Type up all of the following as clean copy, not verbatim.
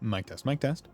Mic test, mic test.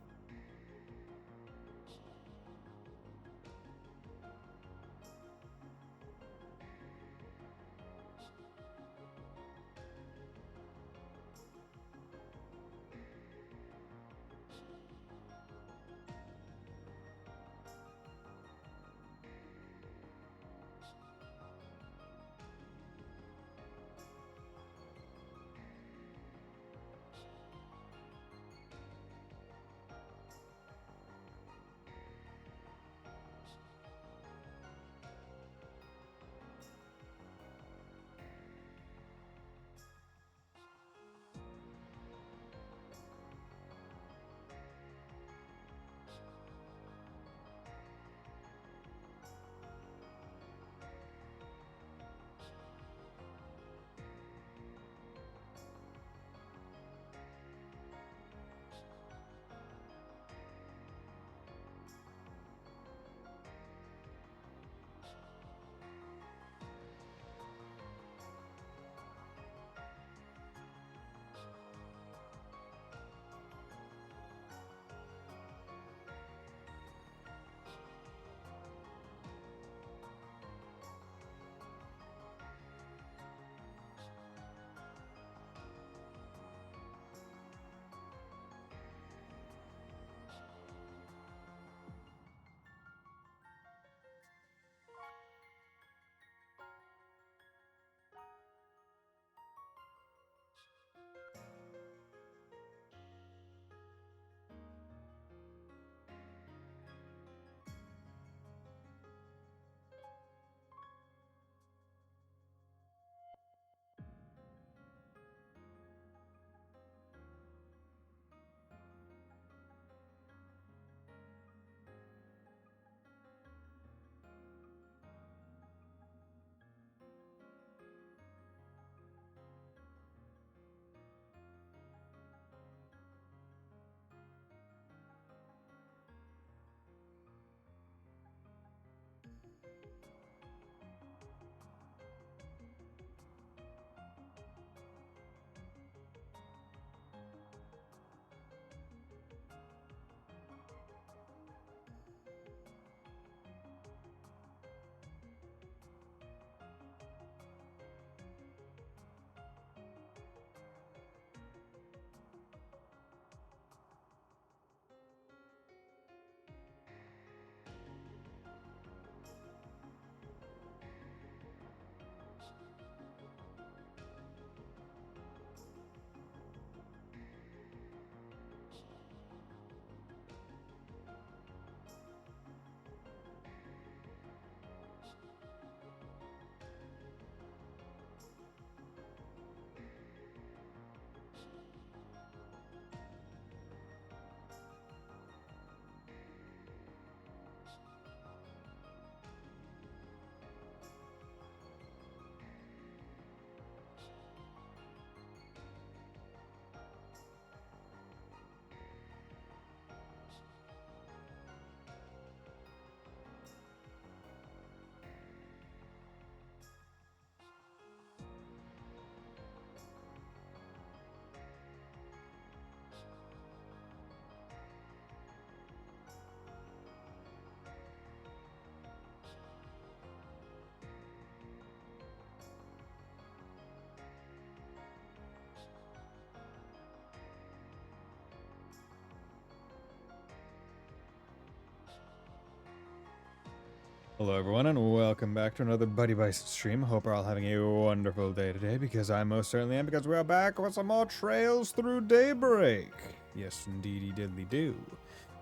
Hello everyone and welcome back to another Buddy Bison stream. Hope we're all having a wonderful day today, because I most certainly am, because we are back with some more Trails Through Daybreak. Yes, indeedy diddly do.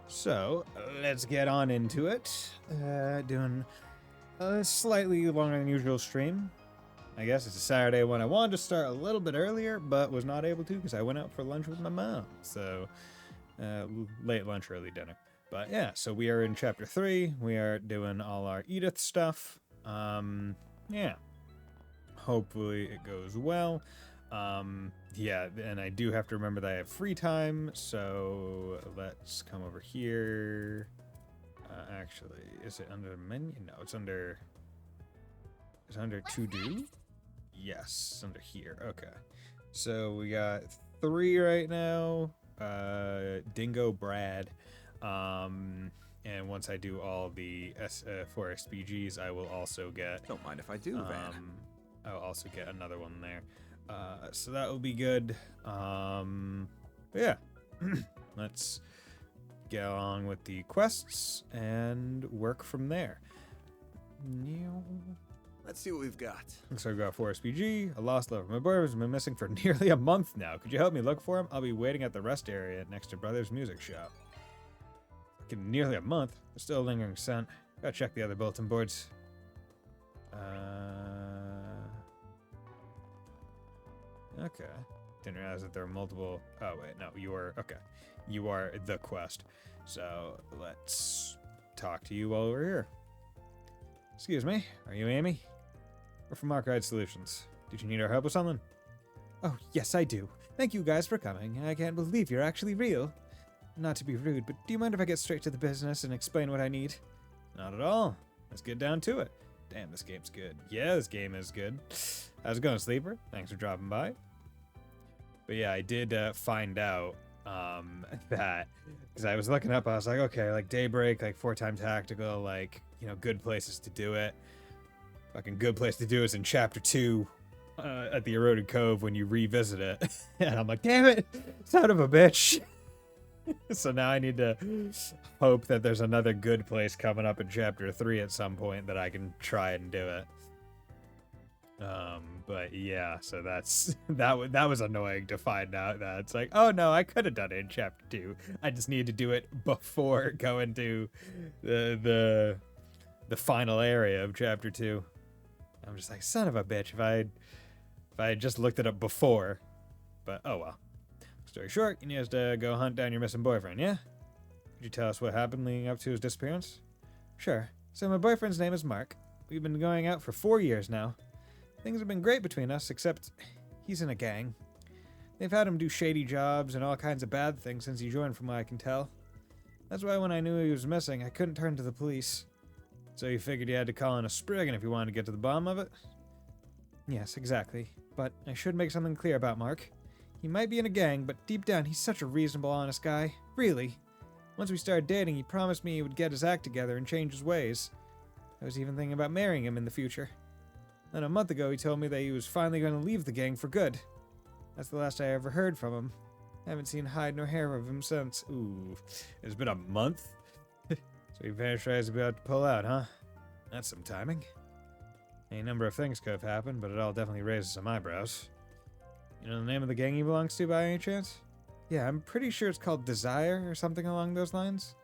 So, let's get on into it. Doing a slightly longer than usual stream. I guess it's a Saturday one. I wanted to start a little bit earlier, but was not able to because I went out for lunch with my mom. So, late lunch, early dinner. But yeah, so we are in chapter 3. We are doing all our Edith stuff. Yeah. Hopefully it goes well. Yeah, and I do have to remember that I have free time, so let's come over here. Actually, is it under menu? No, it's under to do? Yes, it's under here. Okay. So we got 3 right now. Dingo Brad. And once I do all the 4 SPGs, I will also get... Don't mind if I do, Van. I'll also get another one there. So that will be good. Yeah. Let's get on with the quests and work from there. Let's see what we've got. So I've got 4 SPG, a lost lover. My boy has been missing for nearly a month now. Could you help me look for him? I'll be waiting at the rest area next to Brother's music shop. Nearly a month. There's still a lingering scent. Gotta check the other bulletin boards. Okay. Didn't realize that there are multiple... Oh, wait. No, you are... Okay. You are the quest. So, let's talk to you while we're here. Excuse me. Are you Amy? We're from Mark Ride Solutions. Did you need our help with something? Oh, yes, I do. Thank you guys for coming. I can't believe you're actually real. Not to be rude, but do you mind if I get straight to the business and explain what I need? Not at all. Let's get down to it. Damn, this game's good. Yeah, this game is good. How's it going, Sleeper? Thanks for dropping by. But yeah, I did find out that, because I was looking up, I was like, okay, like Daybreak, like 4-time tactical, like, you know, good places to do it. Fucking good place to do is in Chapter 2 at the Eroded Cove when you revisit it. And I'm like, damn it, son of a bitch. So now I need to hope that there's another good place coming up in Chapter 3 at some point that I can try and do it. But yeah, so that was annoying to find out that it's like, oh no, I could have done it in Chapter 2. I just needed to do it before going to the final area of Chapter 2. I'm just like, son of a bitch, if I had just looked it up before. But oh well. Story short, you need us to go hunt down your missing boyfriend, yeah? Could you tell us what happened leading up to his disappearance? Sure. So my boyfriend's name is Mark. We've been going out for 4 years now. Things have been great between us, except he's in a gang. They've had him do shady jobs and all kinds of bad things since he joined, from what I can tell. That's why when I knew he was missing, I couldn't turn to the police. So you figured you had to call in a Spriggan if you wanted to get to the bottom of it? Yes, exactly. But I should make something clear about Mark. He might be in a gang, but deep down, he's such a reasonable, honest guy. Really. Once we started dating, he promised me he would get his act together and change his ways. I was even thinking about marrying him in the future. Then a month ago, he told me that he was finally going to leave the gang for good. That's the last I ever heard from him. I haven't seen hide nor hair of him since. Ooh, it's been a month? So he vanished right as he was about to pull out, huh? That's some timing. Any number of things could have happened, but it all definitely raises some eyebrows. You know the name of the gang he belongs to by any chance? Yeah, I'm pretty sure it's called Desire or something along those lines.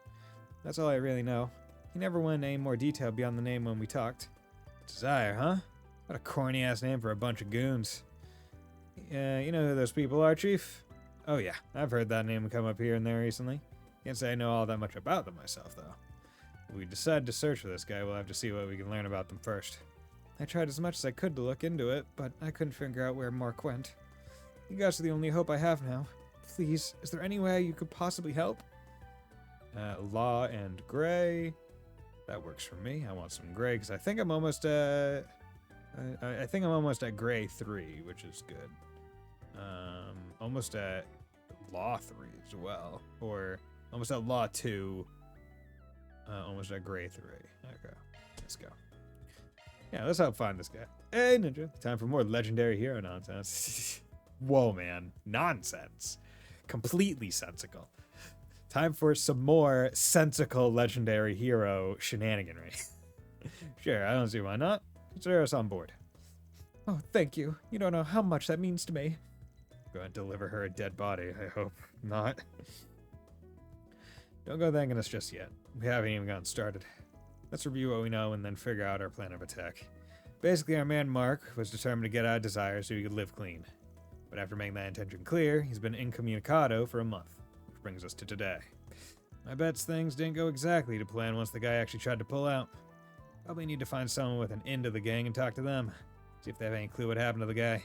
That's all I really know. He never went into any more detail beyond the name when we talked. Desire, huh? What a corny-ass name for a bunch of goons. You know who those people are, Chief? Oh yeah, I've heard that name come up here and there recently. Can't say I know all that much about them myself, though. If we decide to search for this guy, we'll have to see what we can learn about them first. I tried as much as I could to look into it, but I couldn't figure out where Mark went. You guys are the only hope I have now. Please, is there any way you could possibly help? Law and gray. That works for me. I want some gray because I think I'm almost I think I'm almost at gray 3, which is good. Almost at law 3 as well, or almost at law 2. Almost at gray 3. Okay, let's go. Yeah, let's help find this guy. Hey, Ninja. Time for more legendary hero nonsense. Whoa, man. Nonsense. Completely sensical. Time for some more sensical legendary hero shenaniganry. Sure, I don't see why not. Consider us on board. Oh, thank you. You don't know how much that means to me. Go and deliver her a dead body, I hope not. Don't go thanking us just yet. We haven't even gotten started. Let's review what we know and then figure out our plan of attack. Basically, our man Mark was determined to get out of Desire so he could live clean. But after making that intention clear, he's been incommunicado for a month, which brings us to today. I bet things didn't go exactly to plan once the guy actually tried to pull out. Probably need to find someone with an end to the gang and talk to them. See if they have any clue what happened to the guy.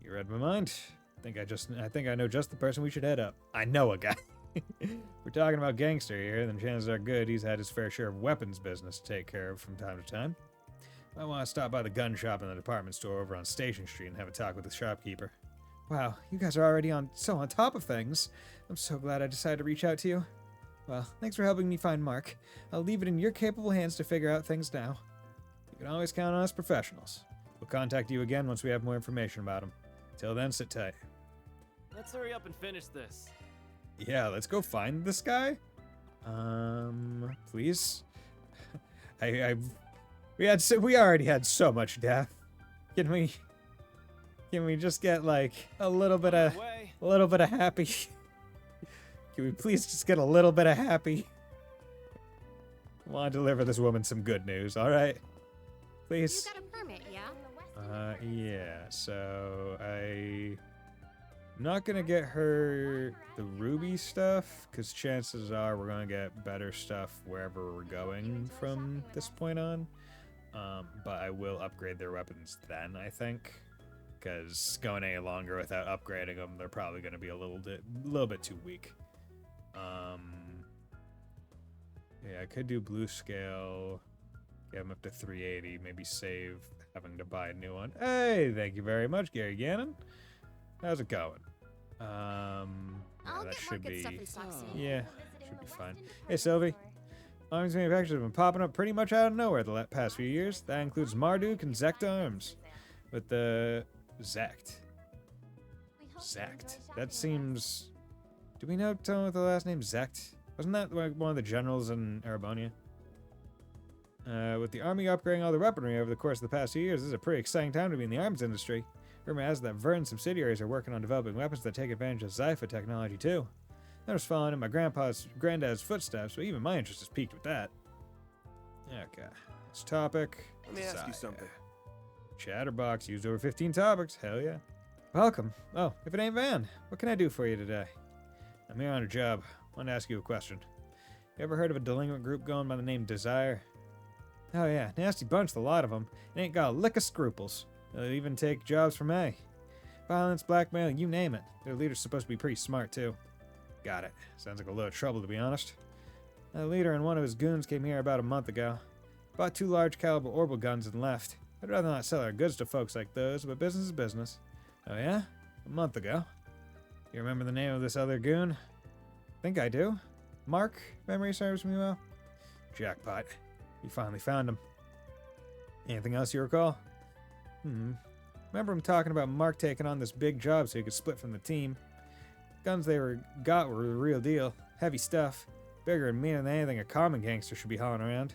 You read my mind? I think I know just the person we should head up. I know a guy. We're talking about gangster here, then chances are good he's had his fair share of weapons business to take care of from time to time. I want to stop by the gun shop in the department store over on Station Street and have a talk with the shopkeeper. Wow, you guys are already on top of things. I'm so glad I decided to reach out to you. Well, thanks for helping me find Mark. I'll leave it in your capable hands to figure out things now. You can always count on us professionals. We'll contact you again once we have more information about him. Till then, sit tight. Let's hurry up and finish this. Yeah, let's go find this guy. Please. We already had so much death. Can we just get like a little bit of happy? Can we please just get a little bit of happy? I want to deliver this woman some good news, all right? Please. You got a permit, yeah? Yeah. So I'm not gonna get her the ruby stuff, because chances are we're gonna get better stuff wherever we're going from this point on. But I will upgrade their weapons then, I think, because going any longer without upgrading them, they're probably gonna be a little bit too weak. Yeah, I could do blue scale, get them up to 380, maybe save having to buy a new one. Hey, thank you very much, Gary Gannon. How's it going? Yeah, I'll that get more should good be, stuff in stock soon. yeah, should be fine. Hey, Sylvie. Arms manufacturers have been popping up pretty much out of nowhere the past few years. That includes Marduk and Zect Arms, with the Zect. That seems. Do we know someone with the last name Zect? Wasn't that like one of the generals in Arabonia? With the army upgrading all the weaponry over the course of the past few years, this is a pretty exciting time to be in the arms industry. Rumor has it that Vern subsidiaries are working on developing weapons that take advantage of Zypha technology too. I was following in my granddad's footsteps, so even my interest is piqued with that. Okay, this topic. Let me ask you something. Chatterbox used over 15 topics. Hell yeah. Welcome. Oh, if it ain't Van, what can I do for you today? I'm here on a job. I want to ask you a question. You ever heard of a delinquent group going by the name Desire? Oh yeah, nasty bunch, the lot of them. They ain't got a lick of scruples. They'll even take jobs from A. Violence, blackmail, you name it. Their leader's supposed to be pretty smart too. Got it. Sounds like a load of trouble, to be honest. The leader and one of his goons came here about a month ago. Bought 2 large caliber orbital guns and left. I'd rather not sell our goods to folks like those, but business is business. Oh yeah? A month ago. You remember the name of this other goon? Think I do. Mark, if memory serves me well. Jackpot. You finally found him. Anything else you recall? Remember him talking about Mark taking on this big job so he could split from the team. Guns they got were the real deal. Heavy stuff. Bigger and meaner than anything a common gangster should be hauling around.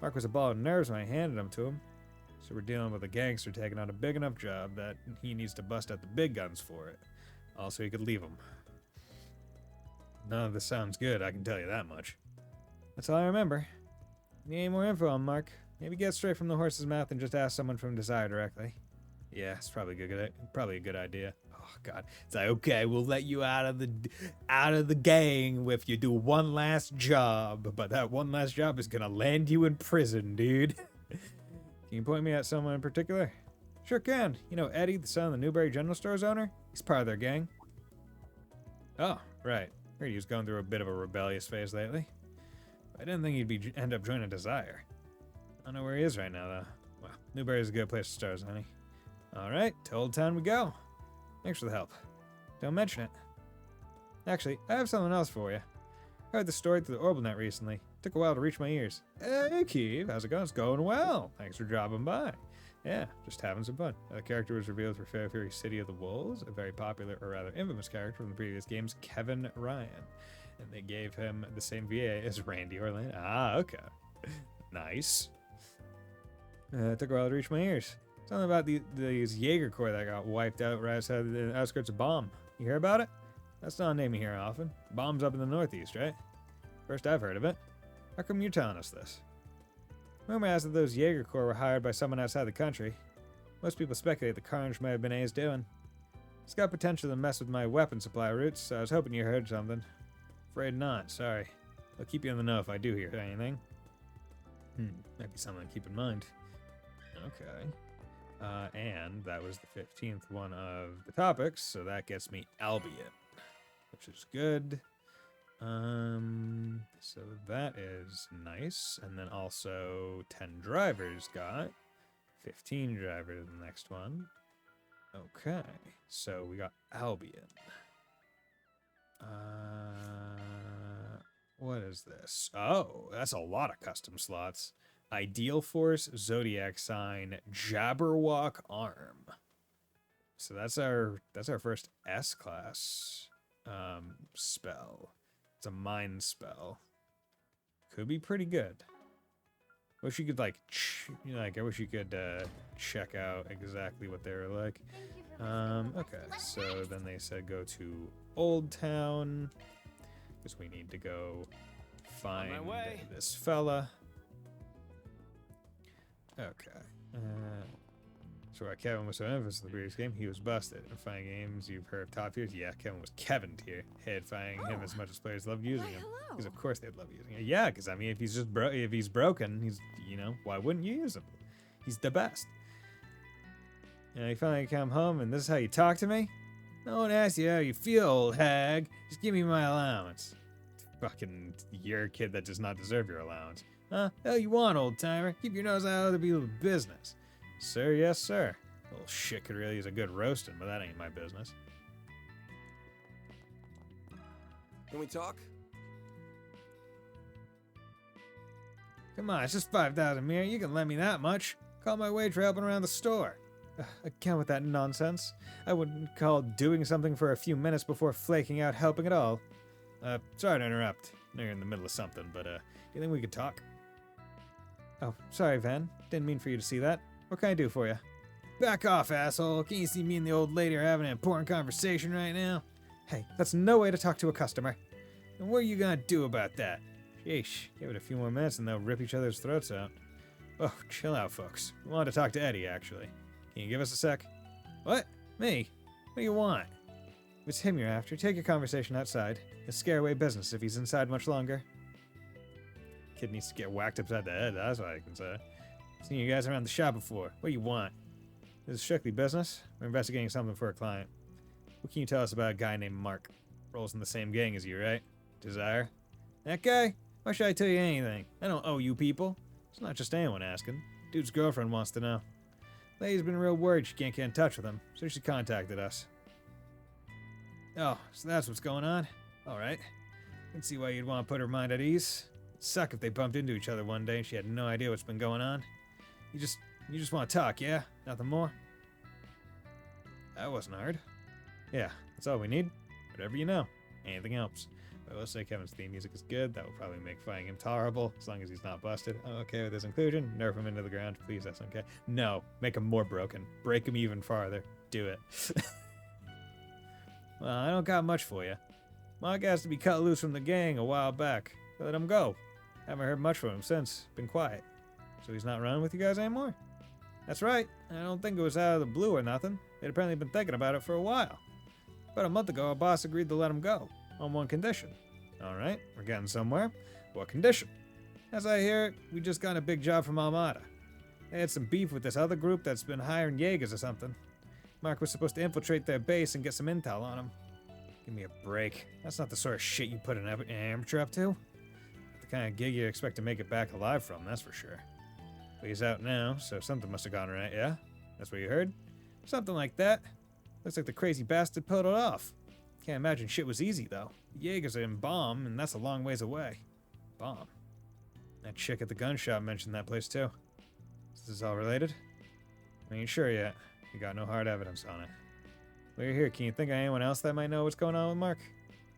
Mark was a ball of nerves when I handed them to him. So we're dealing with a gangster taking on a big enough job that he needs to bust out the big guns for it. Also, he could leave them. None of this sounds good, I can tell you that much. That's all I remember. Need any more info on Mark? Maybe get straight from the horse's mouth and just ask someone from Desire directly. Yeah, it's probably a good idea. Oh God, it's like, okay, we'll let you out of the gang if you do one last job, but that one last job is gonna land you in prison, dude. Can you point me at someone in particular? Sure can. You know Eddie, the son of the Newberry General Store's owner? He's part of their gang. Oh, right. Heard he was going through a bit of a rebellious phase lately. I didn't think he'd end up joining Desire. I don't know where he is right now, though. Well, Newberry's a good place to start, honey. Alright, to Old Town we go. Thanks for the help. Don't mention it. Actually, I have something else for you. I heard the story through the OrbitalNet recently. Took a while to reach my ears. Hey, Keeve, how's it going? It's going well. Thanks for dropping by. Yeah, just having some fun. The character was revealed for Fair Fury City of the Wolves, a very popular, or rather infamous character from the previous games, Kevin Ryan. And they gave him the same VA as Randy Orland. Ah, okay. Nice. Took a while to reach my ears. Something about these Jaeger Corps that got wiped out right outside the outskirts of Bomb. You hear about it? That's not a name you hear often. Bomb's up in the northeast, right? First I've heard of it. How come you're telling us this? Rumor has it those Jaeger Corps were hired by someone outside the country. Most people speculate the carnage may have been A's doing. It's got potential to mess with my weapon supply routes, so I was hoping you heard something. Afraid not, sorry. I'll keep you in the know if I do hear anything. Might be something to keep in mind. Okay. And that was the 15th one of the topics, so that gets me Albion, which is good. So that is nice. And then also 10 drivers got. 15 drivers in the next one. Okay, so we got Albion. What is this? Oh, that's a lot of custom slots. Ideal Force, Zodiac Sign, Jabberwock Arm. So that's our first S class spell. It's a mind spell. Could be pretty good. Wish you could I wish you could check out exactly what they were like. Okay, so then they said go to Old Town because we need to go find this fella. Okay. So why Kevin was so infamous in the previous game, he was busted. In fighting games you've heard of top tiers, yeah, Kevin was Kevin tier. Hated him as much as players loved using him. Because of course they'd love using him. Yeah, because I mean, if he's broken, he's why wouldn't you use him? He's the best. You finally come home and this is how you talk to me? No one asks you how you feel, old hag. Just give me my allowance. Fucking, you're a kid that does not deserve your allowance. Huh? Hell you want, old timer? Keep your nose out of other people's business. Sir, yes, sir. Little shit could really use a good roasting, but that ain't my business. Can we talk? Come on, it's just 5,000 Mir. You can lend me that much. Call my wage for helping around the store. Again with that nonsense. I wouldn't call doing something for a few minutes before flaking out helping at all. Sorry to interrupt. I know you're in the middle of something, but do you think we could talk? Oh, sorry, Van. Didn't mean for you to see that. What can I do for you? Back off, asshole. Can't you see me and the old lady are having an important conversation right now? Hey, that's no way to talk to a customer. And what are you gonna do about that? Sheesh, give it a few more minutes and they'll rip each other's throats out. Oh, chill out, folks. We wanted to talk to Eddie, actually. Can you give us a sec? What? Me? What do you want? If it's him you're after, take your conversation outside. He'll scare away business if he's inside much longer. Kid needs to get whacked upside the head, that's what I can say. Seen you guys around the shop before. What do you want? This is strictly business. We're investigating something for a client. What can you tell us about a guy named Mark? Rolls in the same gang as you, right? Desire? That guy? Why should I tell you anything? I don't owe you people. It's not just anyone asking. Dude's girlfriend wants to know. Lady's been real worried she can't get in touch with him, so she contacted us. Oh, so that's what's going on? Alright. Can see why you'd want to put her mind at ease. It'd suck if they bumped into each other one day and she had no idea what's been going on. You just want to talk, yeah? Nothing more? That wasn't hard. Yeah, that's all we need. Whatever you know. Anything helps. But let's say Kevin's theme music is good. That will probably make fighting him tolerable, as long as he's not busted. I'm okay with his inclusion. Nerf him into the ground. Please, that's okay. No, make him more broken. Break him even farther. Do it. Well, I don't got much for you. Mark asked to be cut loose from the gang a while back. So let him go. Haven't heard much from him since. Been quiet. So he's not running with you guys anymore? That's right. I don't think it was out of the blue or nothing. They'd apparently been thinking about it for a while. About a month ago, our boss agreed to let him go. On one condition. Alright, we're getting somewhere. What condition? As I hear it, we just got a big job from Armada. They had some beef with this other group that's been hiring Jaegers or something. Mark was supposed to infiltrate their base and get some intel on them. Give me a break. That's not the sort of shit you put an amateur up to. Not the kind of gig you expect to make it back alive from, that's for sure. But he's out now, so something must have gone right, yeah? That's what you heard? Something like that. Looks like the crazy bastard pulled it off. Can't imagine shit was easy, though. Jaegers are in Bomb, and that's a long ways away. Bomb. That chick at the gun shop mentioned that place, too. Is this all related? I ain't sure yet. You got no hard evidence on it. While you're here, can you think of anyone else that might know what's going on with Mark?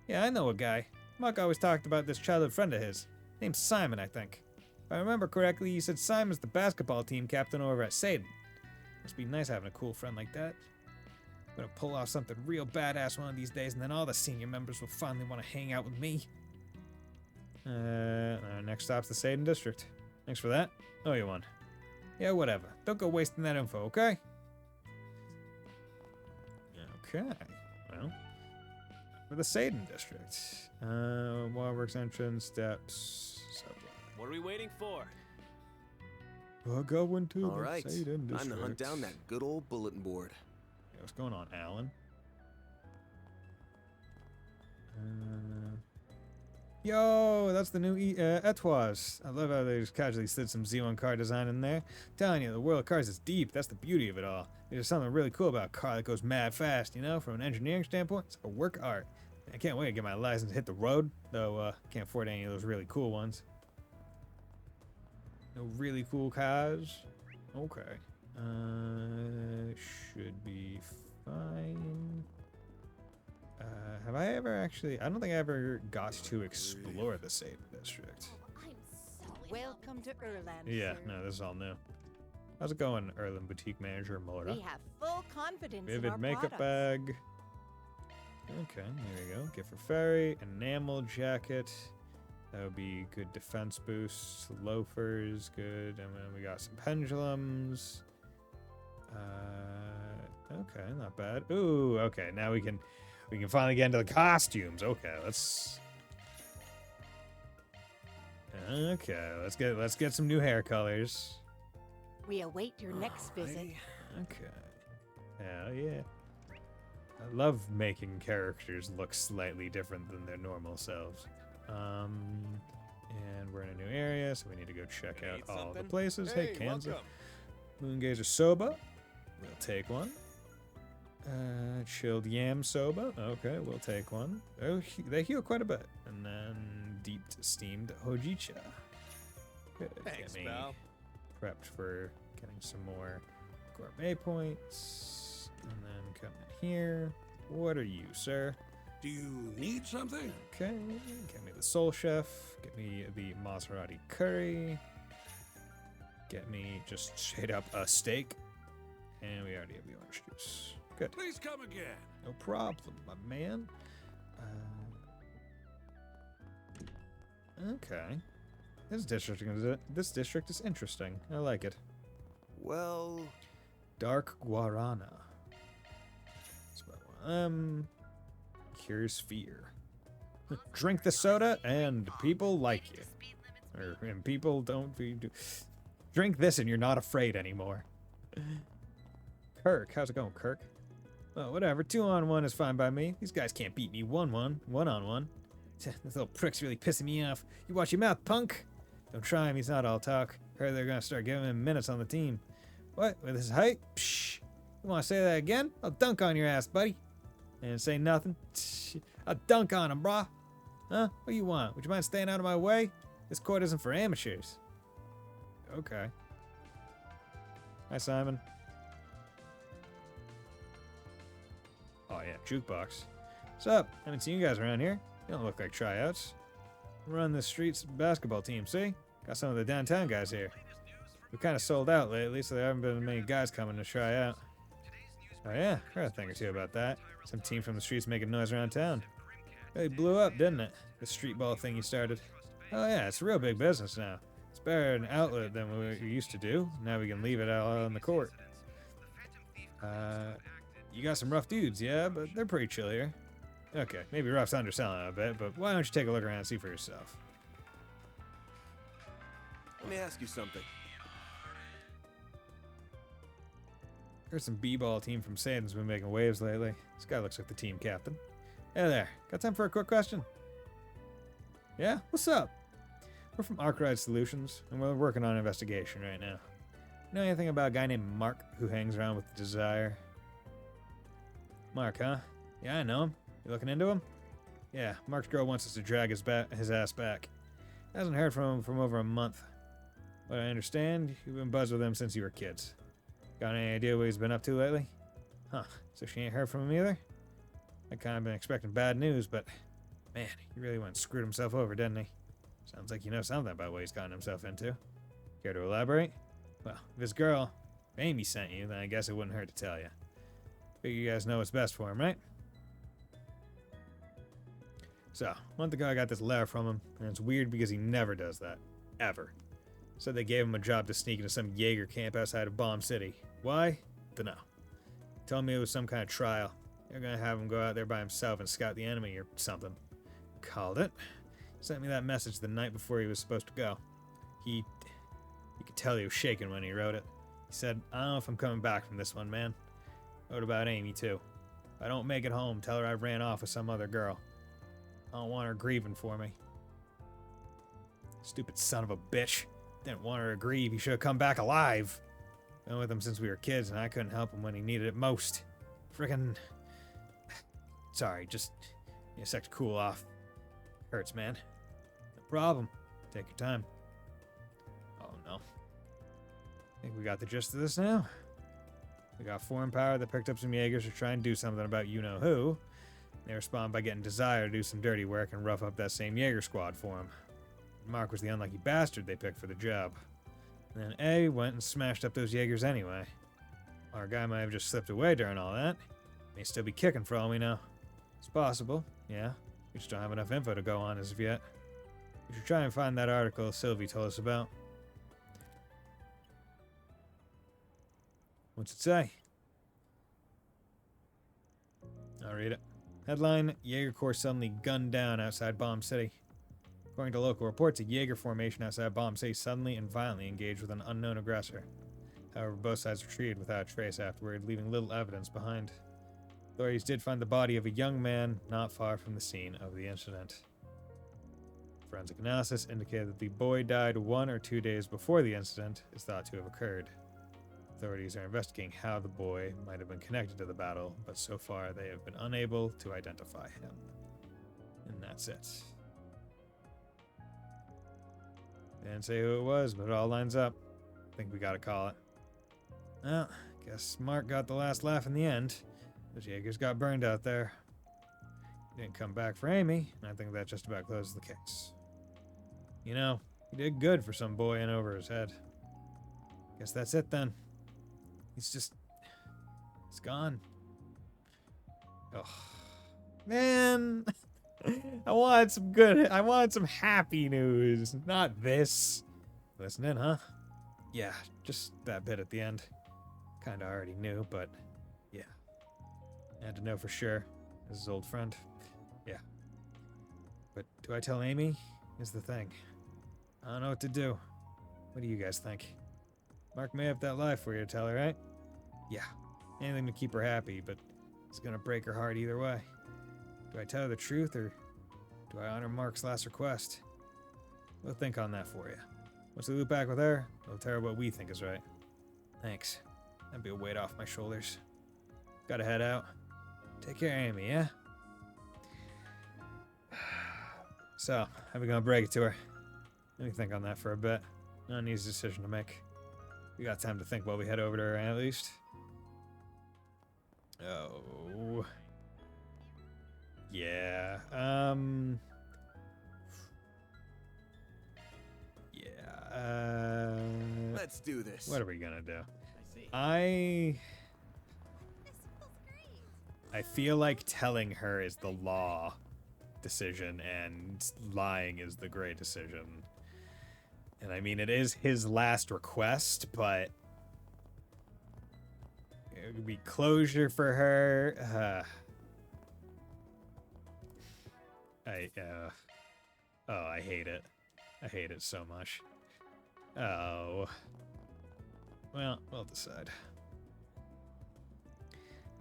Yeah, I know a guy. Mark always talked about this childhood friend of his. Named Simon, I think. If I remember correctly, you said Simon's the basketball team captain over at Satan. Must be nice having a cool friend like that. I'm gonna pull off something real badass one of these days, and then all the senior members will finally want to hang out with me. Our next stop's the Satan District. Thanks for that. Oh, you won. Yeah, whatever. Don't go wasting that info, okay? Okay. Well, for the Satan District. Waterworks entrance, steps, subway. What are we waiting for? We're going to All the right, Satan District. time to hunt down that good old bulletin board. Yeah, what's going on, Alan? Yo, that's the new Etoise. I love how they just casually slid some Z1 car design in there. Telling you, the world of cars is deep. That's the beauty of it all. There's something really cool about a car that goes mad fast, you know? From an engineering standpoint, it's a work of art. I can't wait to get my license to hit the road, though can't afford any of those really cool ones. No really cool cars? Okay. Should be fine. Have I ever actually... I don't think I ever got to explore the Satan District. Oh, I'm so Welcome to Erland. Yeah, sir. no, this is all new. How's it going, Erlen Boutique Manager Mora? We have full confidence in Vivid our makeup products. bag. Okay, there we go. Gift for Fairy. Enamel jacket. That would be good defense boosts. Loafers, good. And then we got some pendulums. Okay, not bad. Ooh, okay. Now we can finally get into the costumes. Okay, let's get some new hair colors. We await your next visit. Okay. Hell yeah. I love making characters look slightly different than their normal selves. And we're in a new area, so we need to go check out all the places. Hey, Kansas. Moongazer Soba. We'll take one. Chilled Yam Soba. Okay, we'll take one. Oh, they heal quite a bit. And then Deep Steamed Hojicha. Good. Thanks, Get me pal. prepped for getting some more gourmet points. And then come in here. What are you, sir? Do you need something? Okay, get me the Soul Chef. Get me the Maserati curry. Get me just straight up a steak. And we already have the orange juice. Good. Please come again. No problem, my man. Okay. This district is interesting. I like it. Well, Dark Guarana. That's what I want. Cures fear. Drink the soda and people like you. And people don't drink this and you're not afraid anymore. Kirk, how's it going, Kirk? Well, whatever. 2-on-1 is fine by me. These guys can't beat me 1-on-1. This little prick's really pissing me off. You watch your mouth, punk. Don't try him. He's not all talk. Heard they're gonna start giving him minutes on the team. What? With his height? Psh. You want to say that again? I'll dunk on your ass, buddy. And say nothing. I'll dunk on him, brah. Huh? What do you want? Would you mind staying out of my way? This court isn't for amateurs. Okay. Hi, Simon. Oh, yeah, jukebox. What's up? Haven't seen you guys around here. You don't look like tryouts. Run the streets basketball team, see? Got some of the downtown guys here. We kind of sold out lately, so there haven't been many guys coming to try out. Oh, yeah, heard a thing or two about that. Some team from the streets making noise around town. Really blew up, didn't it? The street ball thing you started. Oh, yeah, it's a real big business now. It's better an outlet than we used to do. Now we can leave it out on the court. You got some rough dudes, yeah, but they're pretty chill here. Okay, maybe rough's underselling it a bit, but why don't you take a look around and see for yourself? let me ask you something. Heard some b-ball team from Satan's been making waves lately. This guy looks like the team captain. Hey there, got time for a quick question? Yeah, what's up? We're from Arkwright Solutions, and we're working on an investigation right now. Know anything about a guy named Mark who hangs around with Desire? Mark, huh? Yeah, I know him. You looking into him? Yeah, Mark's girl wants us to drag his ass back. Hasn't heard from him over a month. But I understand you've been buzzed with him since you were kids. Got any idea what he's been up to lately? Huh, so she ain't heard from him either? I kind of been expecting bad news, but man, he really went and screwed himself over, didn't he? Sounds like you know something about what he's gotten himself into. Care to elaborate? Well, if his girl, Amy, sent you, then I guess it wouldn't hurt to tell you. Figure you guys know what's best for him, right? So, a month ago I got this letter from him, and it's weird because he never does that. Ever. Said they gave him a job to sneak into some Jaeger camp outside of Bomb City. Why? Dunno. Told me it was some kind of trial. They're gonna have him go out there by himself and scout the enemy or something. Called it. Sent me that message the night before he was supposed to go. You could tell he was shaking when he wrote it. He said, I don't know if I'm coming back from this one, man. Wrote about Amy, too. If I don't make it home, tell her I ran off with some other girl. I don't want her grieving for me. Stupid son of a bitch. Didn't want her to grieve. He should have come back alive. Been with him since we were kids, and I couldn't help him when he needed it most. Frickin'... Sorry, just... need a sec to cool off. Hurts, man. No problem. Take your time. Oh, no. I think we got the gist of this now. We got foreign power that picked up some Jaegers to try and do something about you-know-who. They respond by getting Desire to do some dirty work and rough up that same Jaeger squad for him. Mark was the unlucky bastard they picked for the job. And then A went and smashed up those Jaegers anyway. Our guy might have just slipped away during all that. May still be kicking for all we know. It's possible, yeah. We just don't have enough info to go on as of yet. We should try and find that article Sylvie told us about. What's it say? I'll read it. Headline, Jaeger Corps suddenly gunned down outside Bomb City. According to local reports, a Jaeger formation outside Bomb City suddenly and violently engaged with an unknown aggressor. However, both sides retreated without a trace afterward, leaving little evidence behind. Authorities did find the body of a young man not far from the scene of the incident. Forensic analysis indicated that the boy died 1 or 2 days before the incident is thought to have occurred. Authorities are investigating how the boy might have been connected to the battle, but so far they have been unable to identify him. And that's it. They didn't say who it was, but it all lines up. I think we gotta call it. Well, guess Mark got the last laugh in the end. The Jaegers got burned out there. He didn't come back for Amy, and I think that just about closes the case. You know, he did good for some boy in over his head. Guess that's it then. He's gone. Oh, man. I wanted some happy news, not this. Listen in, huh? Yeah, just that bit at the end. Kinda already knew, but yeah. I had to know for sure. As his old friend. Yeah. But do I tell Amy? Is the thing. I don't know what to do. What do you guys think? Mark may have that lie for you to tell her, right? Yeah. Anything to keep her happy, but it's gonna break her heart either way. Do I tell her the truth, or do I honor Mark's last request? We'll think on that for you. Once we loop back with her, we'll tell her what we think is right. Thanks. That'd be a weight off my shoulders. Gotta head out. Take care, Amy, yeah? So, how are we gonna break it to her? Let me think on that for a bit. Not an easy decision to make. We got time to think while we head over to her, at least. Oh. Yeah, Let's do this. What are we gonna do? I see. I feel like telling her is the law decision and lying is the gray decision. And I mean, it is his last request, but it would be closure for her. I hate it. I hate it so much. Oh. Well, we'll decide.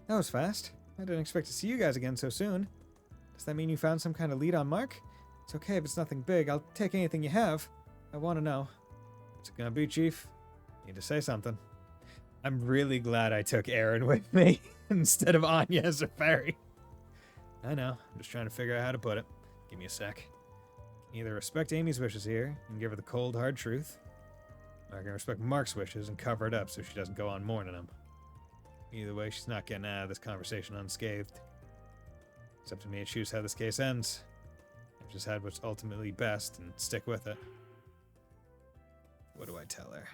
That was fast. I didn't expect to see you guys again so soon. Does that mean you found some kind of lead on Mark? It's okay if it's nothing big. I'll take anything you have. I want to know. What's it gonna be, Chief? Need to say something. I'm really glad I took Aaron with me instead of Anya as a fairy. I know. I'm just trying to figure out how to put it. Give me a sec. Can either respect Amy's wishes here and give her the cold, hard truth, or I can respect Mark's wishes and cover it up so she doesn't go on mourning him. Either way, she's not getting out of this conversation unscathed. It's up to me to choose how this case ends. I've just had what's ultimately best and stick with it. What do I tell her?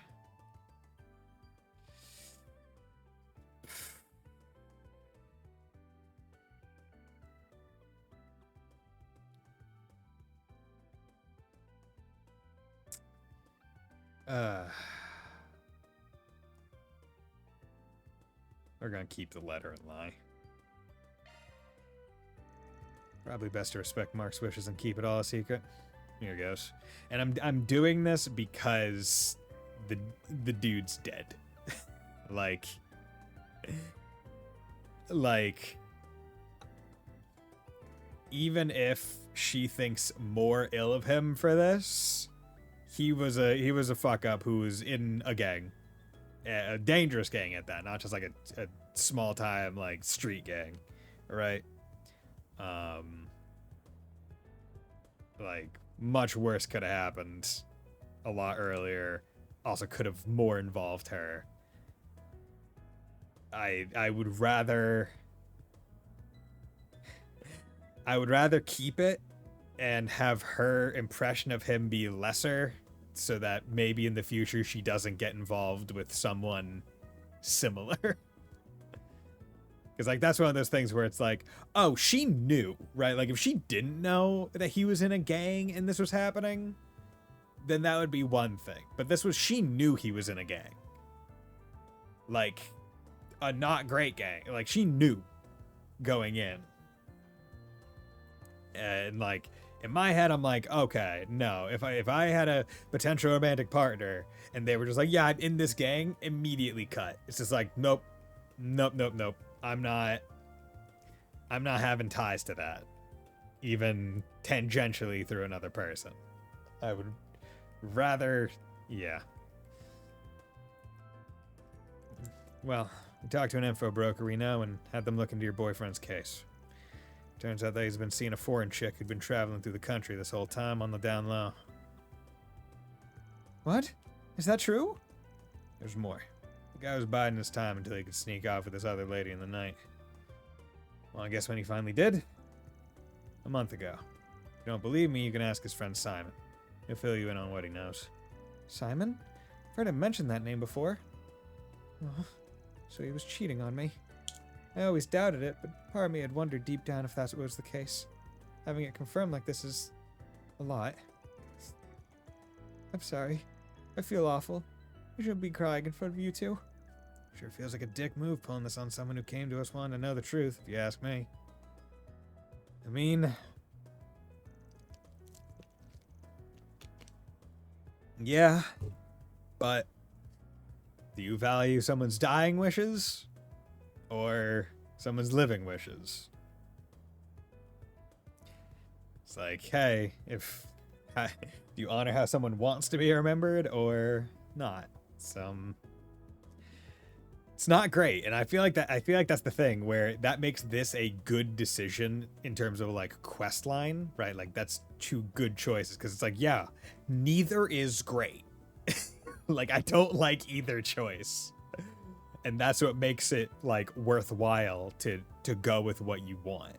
We're gonna keep the letter and lie. Probably best to respect Mark's wishes and keep it all a secret. Here goes. And I'm doing this because the dude's dead. like even if she thinks more ill of him for this, he was a fuck up who was in a gang, a dangerous gang at that, not just like a small time like street gang, right? Like much worse could have happened a lot earlier. Also could have more involved her. I would rather keep it and have her impression of him be lesser so that maybe in the future she doesn't get involved with someone similar. Because, like, that's one of those things where it's like, oh, she knew, right? Like, if she didn't know that he was in a gang and this was happening, then that would be one thing. But this was, she knew he was in a gang. Like, a not great gang. Like, she knew going in. And, like, in my head, I'm like, okay, no. If I had a potential romantic partner and they were just like, yeah, I'm in this gang, immediately cut. It's just like, nope. I'm not having ties to that, even tangentially through another person. I would rather, yeah. Well, we talked to an info broker we know and had them look into your boyfriend's case. Turns out that he's been seeing a foreign chick who'd been traveling through the country this whole time on the down low. What? Is that true? There's more. The guy was biding his time until he could sneak off with this other lady in the night. Well, I guess when he finally did? A month ago. If you don't believe me, you can ask his friend Simon. He'll fill you in on what he knows. Simon? I've heard him mention that name before. Oh, so he was cheating on me. I always doubted it, but part of me had wondered deep down if that was the case. Having it confirmed like this is a lot. I'm sorry. I feel awful. I shouldn't be crying in front of you two. Sure feels like a dick move pulling this on someone who came to us wanting to know the truth, if you ask me. I mean... yeah, but... do you value someone's dying wishes? Or someone's living wishes? It's like, hey, if... do you honor how someone wants to be remembered, or not? It's not great, and I feel like that's the thing where that makes this a good decision in terms of like quest line, right? Like that's two good choices because it's like, yeah, neither is great. Like I don't like either choice, and that's what makes it like worthwhile to go with what you want,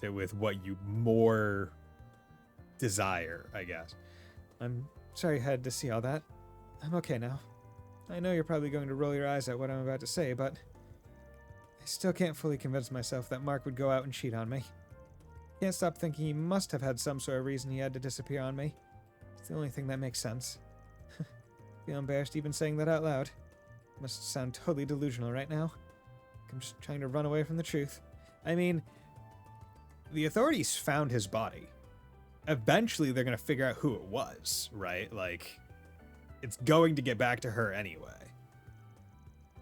with what you more desire, I guess. I'm sorry you had to see all that. I'm okay now. I know you're probably going to roll your eyes at what I'm about to say, but I still can't fully convince myself that Mark would go out and cheat on me. Can't stop thinking he must have had some sort of reason he had to disappear on me. It's the only thing that makes sense. Feel embarrassed even saying that out loud. Must sound totally delusional right now. I'm just trying to run away from the truth. I mean, the authorities found his body. Eventually, they're going to figure out who it was, right? Like... it's going to get back to her anyway.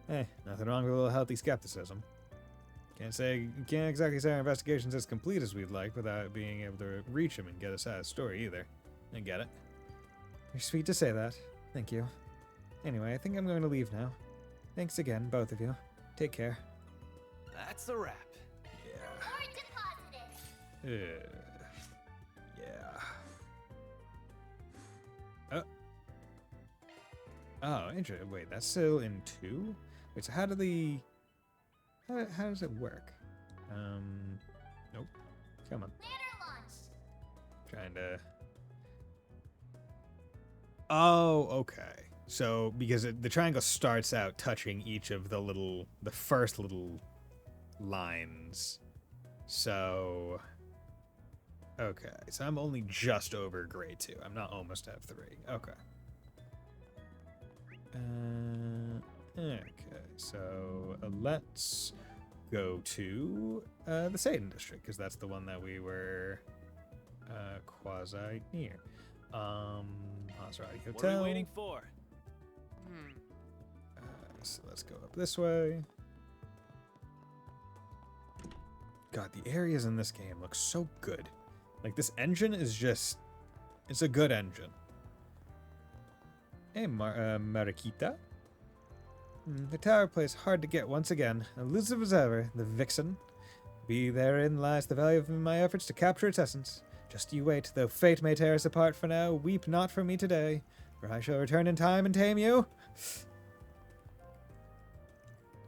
Hey, nothing wrong with a little healthy skepticism. Can't exactly say our investigation's as complete as we'd like without being able to reach him and get a sad story either. I get it. You're sweet to say that. Thank you. Anyway, I think I'm going to leave now. Thanks again, both of you. Take care. That's a wrap. Yeah. Oh, interesting. Wait, that's still in 2? Wait, so how does it work? Nope. Come on. Trying to... oh, okay. So, because the triangle starts out touching each of the first little lines. So... okay, so I'm only just over grade 2. I'm not almost at 3. Okay. Okay, so let's go to the Satan District, because that's the one that we were quasi near. Maserati Hotel. What are we waiting for? So let's go up this way. God, the areas in this game look so good. Like, this engine is just... it's a good engine. Hey, Mariquita. The tower plays hard to get once again. Elusive as ever, the vixen. Be therein lies the value of my efforts to capture its essence. Just you wait, though fate may tear us apart for now. Weep not for me today, for I shall return in time and tame you.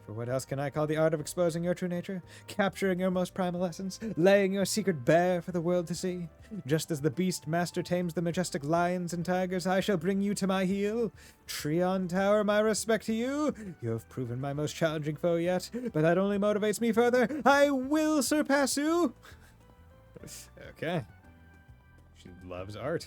For what else can I call the art of exposing your true nature? Capturing your most primal essence, laying your secret bare for the world to see. Just as the beast master tames the majestic lions and tigers, I shall bring you to my heel. Treon Tower, my respect to you. You have proven my most challenging foe yet, but that only motivates me further. I will surpass you. Okay. She loves art.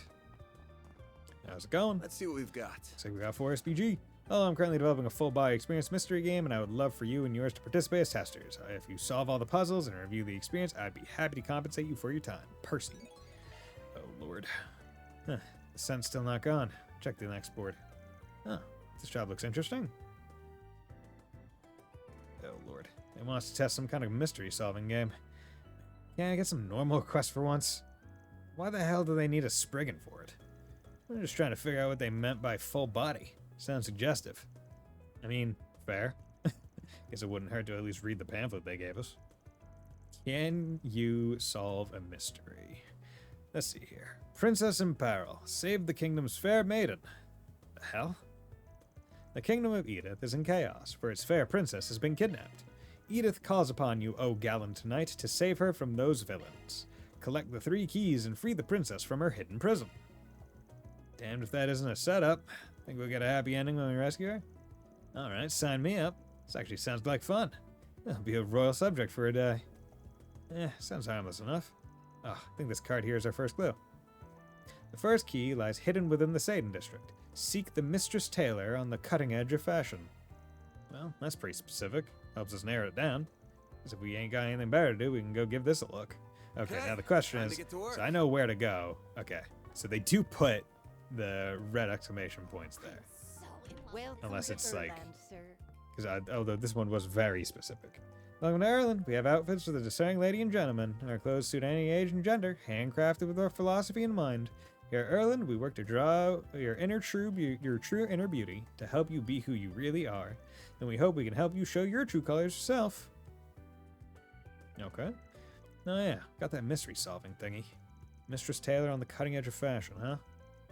How's it going? Let's see what we've got. Looks like we got 4 SPG. Oh, I'm currently developing a full-body experience mystery game, and I would love for you and yours to participate as testers. If you solve all the puzzles and review the experience, I'd be happy to compensate you for your time. Percy. Oh, Lord. Huh. The sun's still not gone. Check the next board. Oh, this job looks interesting. Oh, Lord. It wants to test some kind of mystery-solving game. Can't I get some normal requests for once? Why the hell do they need a Spriggan for it? I'm just trying to figure out what they meant by full body. Sounds suggestive. I mean, fair. Guess it wouldn't hurt to at least read the pamphlet they gave us. Can you solve a mystery? Let's see here. Princess in peril. Save the kingdom's fair maiden. The hell? The kingdom of Edith is in chaos, for its fair princess has been kidnapped. Edith calls upon you, O gallant knight, to save her from those villains. Collect the 3 keys and free the princess from her hidden prison. Damned if that isn't a setup. Think we'll get a happy ending when we rescue her? Alright, sign me up. This actually sounds like fun. I'll be a royal subject for a day. Sounds harmless enough. Oh, I think this card here is our first clue. The first key lies hidden within the Satan district. Seek the Mistress Taylor on the cutting edge of fashion. Well, that's pretty specific. Helps us narrow it down. Because if we ain't got anything better to do, we can go give this a look. Okay, now the question is, so I know where to go. Okay, so they do put the red exclamation points there. Welcome Unless to it's like, Erland, sir. because although this one was very specific. Welcome to Ireland. We have outfits for the discerning lady and gentleman. Our clothes suit any age and gender, handcrafted with our philosophy in mind. Here at Ireland, we work to draw your true inner beauty to help you be who you really are, and we hope we can help you show your true colors yourself. Okay. Oh yeah, got that mystery solving thingy. Mistress Taylor on the cutting edge of fashion, huh?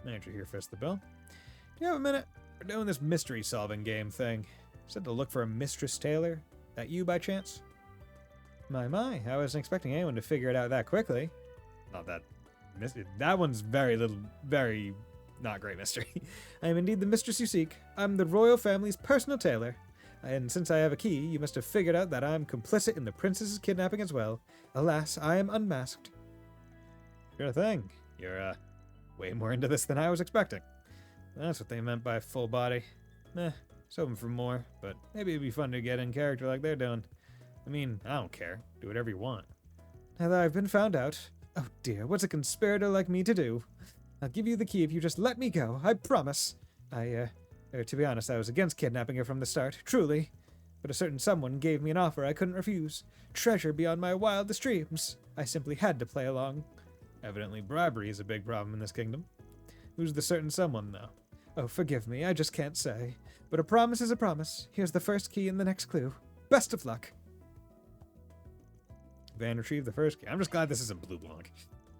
Manager here fits the bill. Do you have a minute? We're doing this mystery solving game thing. Said to look for a Mistress Taylor. That you by chance? My, I wasn't expecting anyone to figure it out that quickly. Not that. That one's very not great mystery. I am indeed the mistress you seek. I'm the royal family's personal tailor. And since I have a key, you must have figured out that I am complicit in the princess's kidnapping as well. Alas, I am unmasked. Sure thing. You're, way more into this than I was expecting. That's what they meant by full body. Was hoping for more, but maybe it'd be fun to get in character like they're doing. I mean, I don't care. Do whatever you want. Now that I've been found out... Oh dear, what's a conspirator like me to do? I'll give you the key if you just let me go, I promise. To be honest, I was against kidnapping her from the start, truly. But a certain someone gave me an offer I couldn't refuse. Treasure beyond my wildest dreams. I simply had to play along. Evidently bribery is a big problem in this kingdom. Who's the certain someone, though? Oh, forgive me, I just can't say. But a promise is a promise. Here's the first key and the next clue. Best of luck. Van retrieved the first key. I'm just glad this isn't Blue Blanc.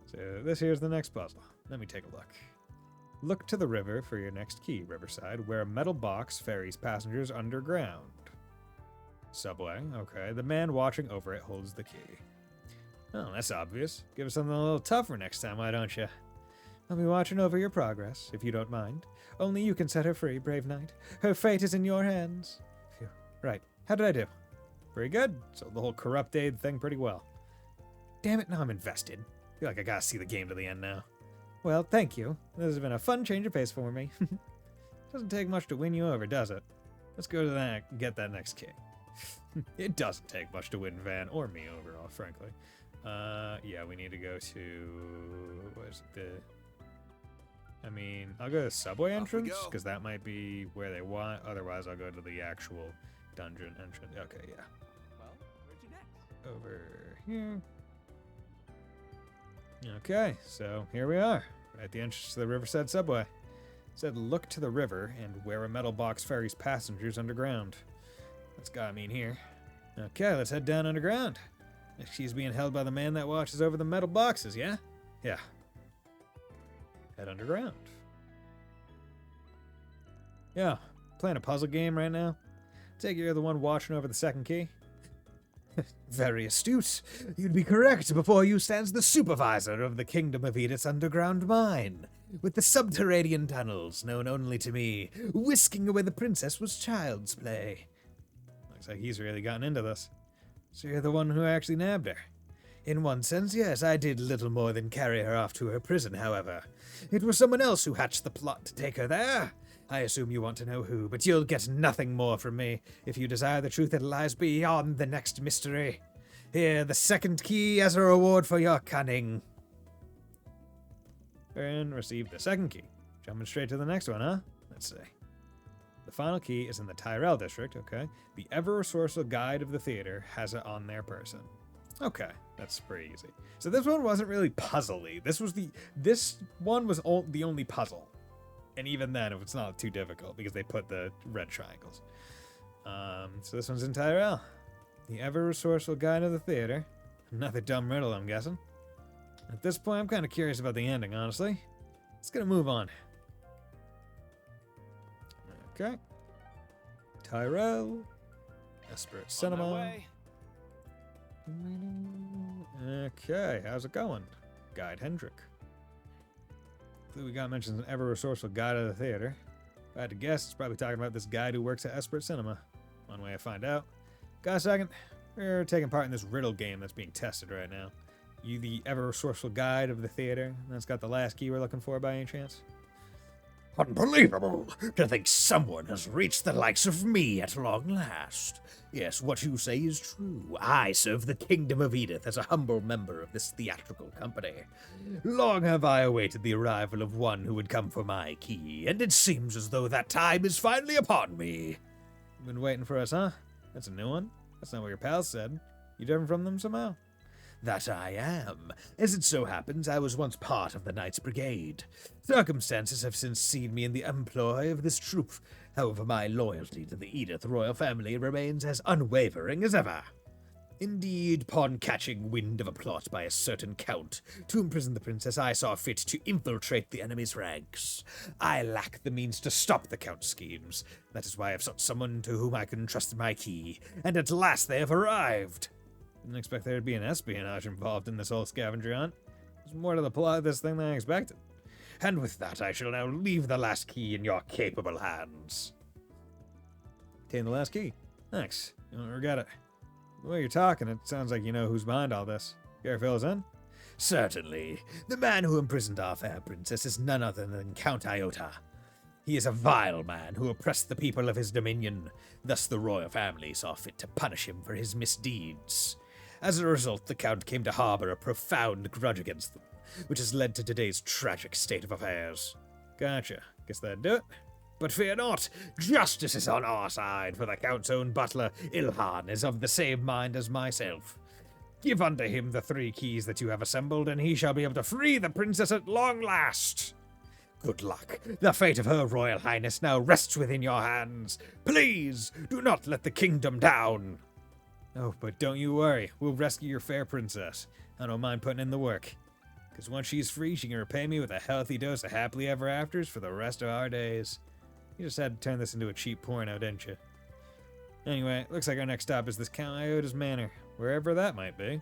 So this here's the next puzzle. Let me take a look. Look to the river for your next key, Riverside, where a metal box ferries passengers underground. Subway, okay. The man watching over it holds the key. Oh, that's obvious. Give us something a little tougher next time, why don't you? I'll be watching over your progress, if you don't mind. Only you can set her free, brave knight. Her fate is in your hands. Phew. Right. How did I do? Very good. So the whole corrupt aid thing pretty well. Damn it, now I'm invested. Feel like I gotta see the game to the end now. Well, thank you. This has been a fun change of pace for me. Doesn't take much to win you over, does it? Let's go to that and get that next key. It doesn't take much to win Van or me overall, frankly. Yeah, we need to go to... What is it? I mean, I'll go to the subway entrance, because that might be where they want. Otherwise, I'll go to the actual dungeon entrance. Okay, yeah. Well, where'd you next? Over here. Okay, so here we are, at the entrance to the Riverside subway. said look to the river and where a metal box ferries passengers underground. That's gotta mean here. Okay, let's head down underground. She's being held by the man that watches over the metal boxes, yeah? Yeah. Head underground. Yeah, playing a puzzle game right now. Take it you're the one watching over the second key. Very astute. You'd be correct. Before you stands the supervisor of the Kingdom of Edith's underground mine, with the subterranean tunnels, known only to me. Whisking away the princess was child's play. Looks like he's really gotten into this. So you're the one who actually nabbed her. In one sense, yes, I did little more than carry her off to her prison, however. It was someone else who hatched the plot to take her there. I assume you want to know who, but you'll get nothing more from me. If you desire the truth that lies beyond the next mystery. Here, the second key as a reward for your cunning. And receive the second key. Jumping straight to the next one, huh? Let's see. The final key is in the Tyrell district, okay? The ever-resourceful guide of the theater has it on their person. Okay, that's pretty easy. So this one wasn't really puzzly. This one was the only puzzle. And even then, it's not too difficult because they put the red triangles. So this one's in Tyrell. The ever-resourceful guide of the theater. Another dumb riddle, I'm guessing. At this point, I'm kind of curious about the ending, honestly. Let's get a move on. Okay. Tyrell. Esperate Cinema. Okay, how's it going? Guide Hendrick. We got mentions an ever-resourceful guide of the theater. If I had to guess, it's probably talking about this guide who works at Esperate Cinema. One way to find out. Got a second? We're taking part in this riddle game that's being tested right now. You the ever-resourceful guide of the theater that's got the last key we're looking for by any chance? Unbelievable! To think someone has reached the likes of me at long last. Yes, what you say is true. I serve the Kingdom of Edith as a humble member of this theatrical company. Long have I awaited the arrival of one who would come for my key, and it seems as though that time is finally upon me. Been waiting for us, huh? That's a new one. That's not what your pals said. You different from them somehow? That I am. As it so happens, I was once part of the Knights Brigade. Circumstances have since seen me in the employ of this troop. However, my loyalty to the Edith royal family remains as unwavering as ever. Indeed, upon catching wind of a plot by a certain count to imprison the princess, I saw fit to infiltrate the enemy's ranks. I lack the means to stop the count's schemes. That is why I've sought someone to whom I can entrust my key, and at last they have arrived. Didn't expect there to be an espionage involved in this whole scavenger hunt. There's more to the plot of this thing than I expected. And with that, I shall now leave the last key in your capable hands. Obtain the last key. Thanks. You won't regret it. The way you're talking, it sounds like you know who's behind all this. Care to fill us in? Certainly. The man who imprisoned our fair princess is none other than Count Iota. He is a vile man who oppressed the people of his dominion. Thus the royal family saw fit to punish him for his misdeeds. As a result, the Count came to harbor a profound grudge against them, which has led to today's tragic state of affairs. Gotcha. Guess that'd do it. But fear not, justice is on our side, for the Count's own butler, Ilhan, is of the same mind as myself. Give unto him the 3 keys that you have assembled, and he shall be able to free the princess at long last. Good luck. The fate of her royal highness now rests within your hands. Please, do not let the kingdom down. Oh, but don't you worry. We'll rescue your fair princess. I don't mind putting in the work. Because once she's free, she can repay me with a healthy dose of happily ever afters for the rest of our days. You just had to turn this into a cheap porno, didn't you? Anyway, looks like our next stop is this Count Iota's manor, wherever that might be.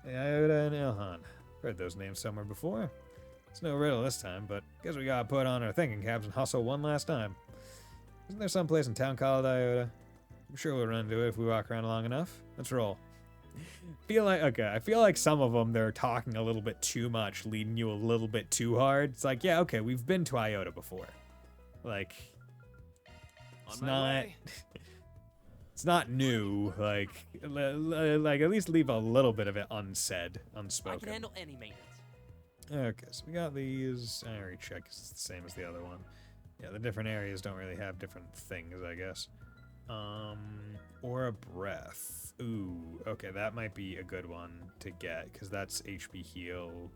The Iota and Ilhan. Heard those names somewhere before. It's no riddle this time, but guess we gotta put on our thinking caps and hustle one last time. Isn't there some place in town called Iota? I'm sure we'll run into it if we walk around long enough. Let's roll. I feel like some of them, they're talking a little bit too much, leading you a little bit too hard. It's like, yeah, okay, we've been to Iota before. Like, it's not... It's not new, like at least leave a little bit of it unsaid, unspoken. I can handle any maintenance. Okay, so we got these. I already checked, 'cause it's the same as the other one. Yeah, the different areas don't really have different things, I guess. Or a breath. Ooh, okay, that might be a good one to get, because that's HP heal.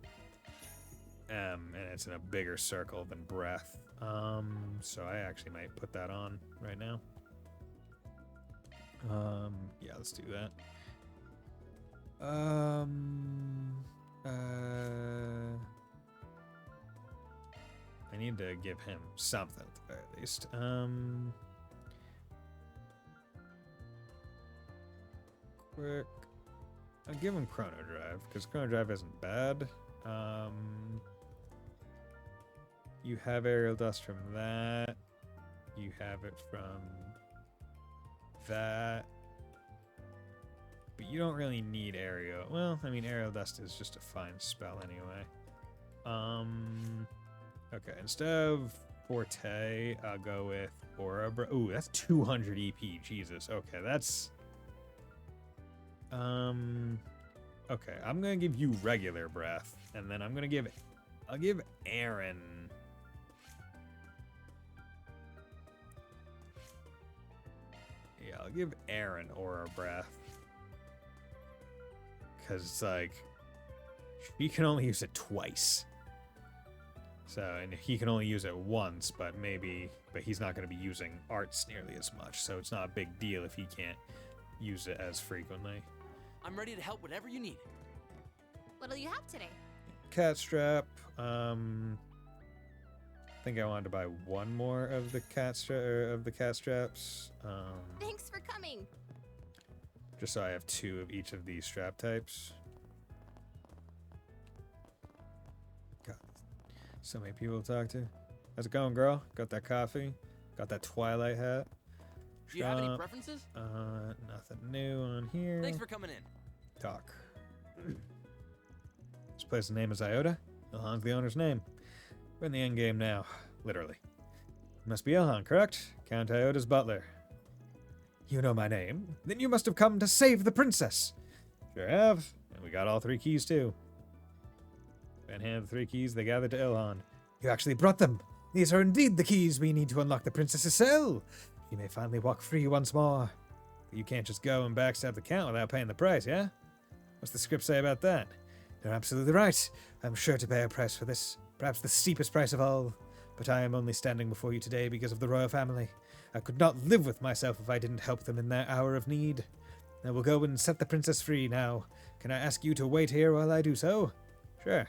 M, and it's in a bigger circle than breath. So I actually might put that on right now. Yeah, let's do that. I need to give him something at the very least. Quick. I'll give him Chrono Drive, because Chrono Drive isn't bad. You have Aerial Dust from that. You have it from that. But you don't really need Aerial. Well, I mean, Aerial Dust is just a fine spell anyway. Okay, instead of Forte, I'll go with Aura. Ooh, that's 200 EP. Jesus. Okay, that's... Okay, I'm gonna give you regular breath, and then I'll give Aaron... Yeah, I'll give Aaron Aura Breath. Because it's like, he can only use it twice. So, and he can only use it once, but he's not going to be using arts nearly as much. So it's not a big deal if he can't use it as frequently. I'm ready to help whatever you need. What'll you have today? Cat strap. I think I wanted to buy one more of the cat straps. Thanks for coming. Just so I have 2 of each of these strap types. God, so many people to talk to. How's it going, girl? Got that coffee? Got that Twilight hat? Do you have any preferences? Nothing new on here. Thanks for coming in. Talk. This place's name is Iota. Ilhan's the owner's name. We're in the end game now, literally. You must be Ilhan, correct? Count Iota's butler. You know my name. Then you must have come to save the princess. Sure have. And we got all 3 keys, too. Ben handed the 3 keys they gathered to Ilhan. You actually brought them. These are indeed the keys we need to unlock the princess's cell. You may finally walk free once more. But you can't just go and backstab the count without paying the price, yeah? What's the script say about that? You're absolutely right. I'm sure to pay a price for this. Perhaps the steepest price of all. But I am only standing before you today because of the royal family. I could not live with myself if I didn't help them in their hour of need. I will go and set the princess free now. Can I ask you to wait here while I do so? Sure.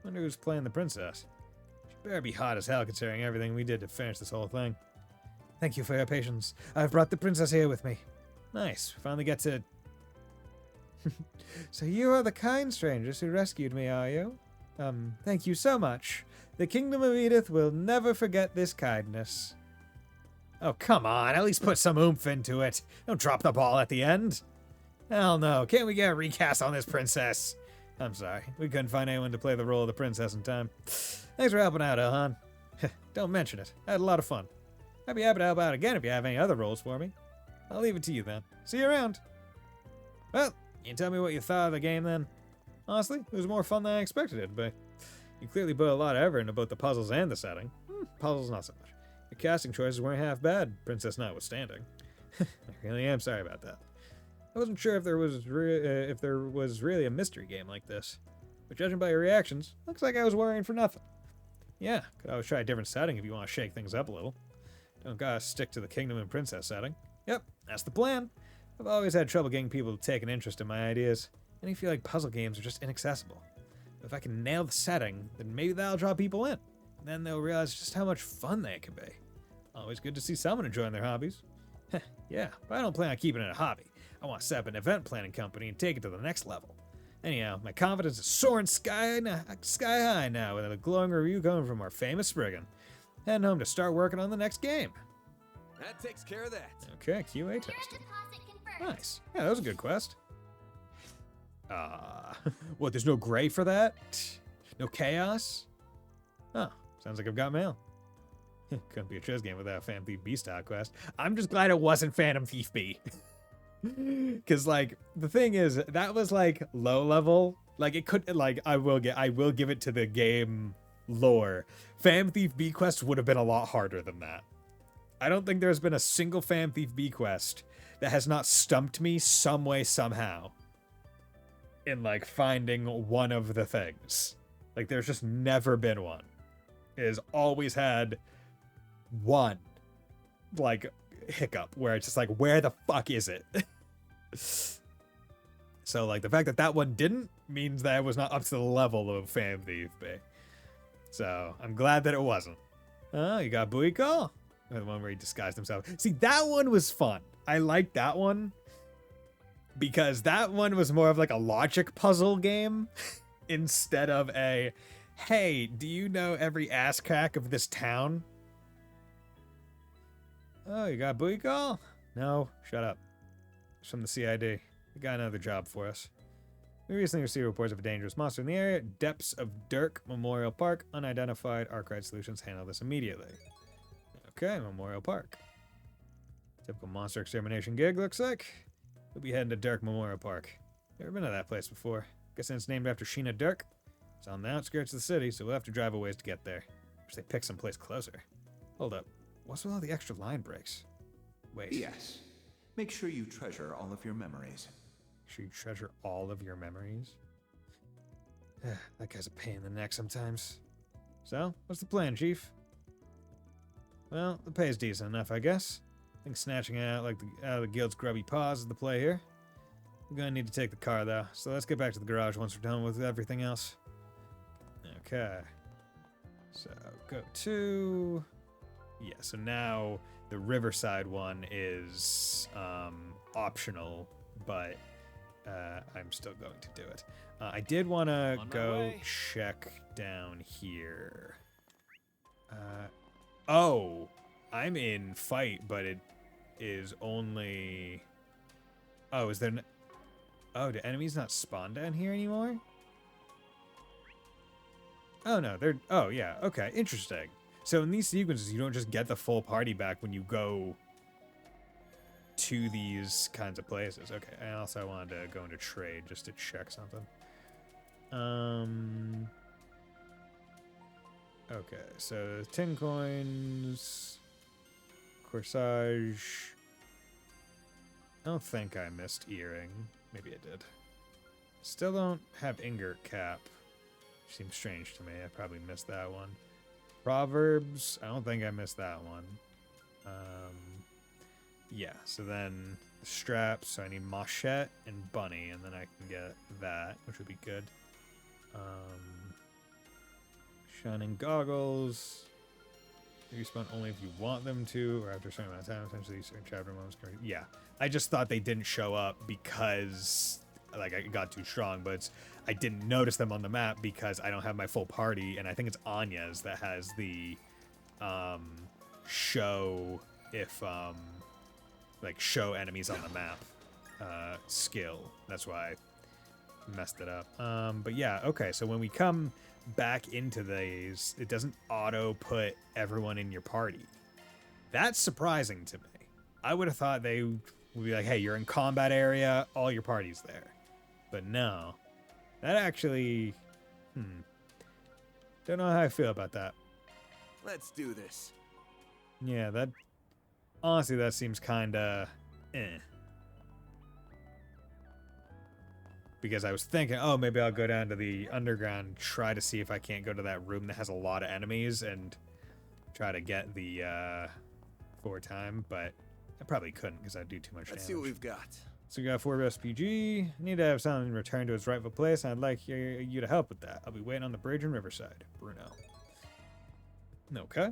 Wonder who's playing the princess. She better be hot as hell considering everything we did to finish this whole thing. Thank you for your patience. I've brought the princess here with me. Nice. We finally get to... So you are the kind strangers who rescued me, are you? Thank you so much. The Kingdom of Edith will never forget this kindness. Oh, come on. At least put some oomph into it. Don't drop the ball at the end. Hell no. Can't we get a recast on this princess? I'm sorry. We couldn't find anyone to play the role of the princess in time. Thanks for helping out, Ilhan. Don't mention it. I had a lot of fun. I'd be happy to help out again if you have any other roles for me. I'll leave it to you then. See you around. Well, you can tell me what you thought of the game then. Honestly, it was more fun than I expected it to be. You clearly put a lot of effort into both the puzzles and the setting. Puzzles not so much. Your casting choices weren't half bad, princess notwithstanding. I really am sorry about that. I wasn't sure if there was really a mystery game like this. But judging by your reactions, looks like I was worrying for nothing. Yeah, could always try a different setting if you want to shake things up a little. Don't gotta stick to the Kingdom and Princess setting. Yep, that's the plan. I've always had trouble getting people to take an interest in my ideas. And I feel like puzzle games are just inaccessible. But if I can nail the setting, then maybe that'll draw people in. And then they'll realize just how much fun they can be. Always good to see someone enjoying their hobbies. Yeah, but I don't plan on keeping it a hobby. I want to set up an event planning company and take it to the next level. Anyhow, my confidence is soaring sky high now with a glowing review coming from our famous Spriggan. Heading home to start working on the next game. That takes care of that. Okay, QA Direct tested. deposit confirmed. Nice. Yeah, that was a good quest. What, there's no gray for that? No chaos? Oh, sounds like I've got mail. Couldn't be a Triz game without a Phantom Thief B style quest. I'm just glad it wasn't Phantom Thief B. Because, like, the thing is, that was, like, low level. Like, it could, like, I will give it to the game lore. Phantom Thief B quest would have been a lot harder than that. I don't think there's been a single Phantom Thief B quest that has not stumped me some way, somehow. in like finding one of the things. Like there's just never been one. It has always had one like hiccup where it's just like, where the fuck is it? So like the fact that that one didn't means that it was not up to the level of Phantom Thief Bay. So I'm glad that it wasn't. Oh, you got Buiko? The one where he disguised himself. See, that one was fun. I liked that one because that one was more of like a logic puzzle game instead of a, hey, do you know every ass crack of this town? Oh, you got Buiko? No, shut up. It's from the CID. They got another job for us. We recently received reports of a dangerous monster in the area. Depths of Dirk Memorial Park. Unidentified. Arkwright Solutions handle this immediately. Okay, Memorial Park. Typical monster extermination gig, looks like. We'll be heading to Dirk Memorial Park. Never been to that place before. Guessing it's named after Sheena Dirk. It's on the outskirts of the city, so we'll have to drive a ways to get there. Wish they picked someplace closer. Hold up. What's with all the extra line breaks? Wait. Yes. Make sure you treasure all of your memories. Should you treasure all of your memories? That guy's a pain in the neck sometimes. So, what's the plan, Chief? Well, the pay's decent enough, I guess. I think snatching it out of the guild's grubby paws is the play here. I'm gonna need to take the car, though, so let's get back to the garage once we're done with everything else. Okay. So, go to... Yeah, so now the Riverside one is optional, but I'm still going to do it. I did want to go check down here. Oh, I'm in fight, but it is only... Oh, is there... Oh, do enemies not spawn down here anymore? Oh, no, they're... Oh, yeah, okay, interesting. So in these sequences, you don't just get the full party back when you go to these kinds of places. Okay, and also I wanted to go into trade just to check something. Okay, so 10 coins, corsage. I don't think I missed earring. Maybe I did. Still don't have ingot cap. Seems strange to me. I probably missed that one. Proverbs. I don't think I missed that one. Yeah, so then the straps. So I need Machette and Bunny, and then I can get that, which would be good. Shining goggles. You respawn only if you want them to, or after a certain amount of time. Essentially, certain chapter moments. Yeah, I just thought they didn't show up because like I got too strong, but I didn't notice them on the map because I don't have my full party, and I think it's Anya's that has the show if like show enemies on the map skill. That's why I messed it up. But yeah, okay, so when we come back into these, it doesn't auto put everyone in your party. That's surprising to me. I would have thought they would be like, hey, you're in combat area, all your party's there. But no. That actually... Don't know how I feel about that. Let's do this. Yeah, that... Honestly, that seems kinda... Because I was thinking, oh, maybe I'll go down to the underground, try to see if I can't go to that room that has a lot of enemies, and try to get the 4 time, but I probably couldn't because I'd do too much damage. Let's see what we've got. So we got 4 SPG. Need to have something returned to its rightful place, and I'd like you to help with that. I'll be waiting on the bridge in Riverside. Bruno. Okay.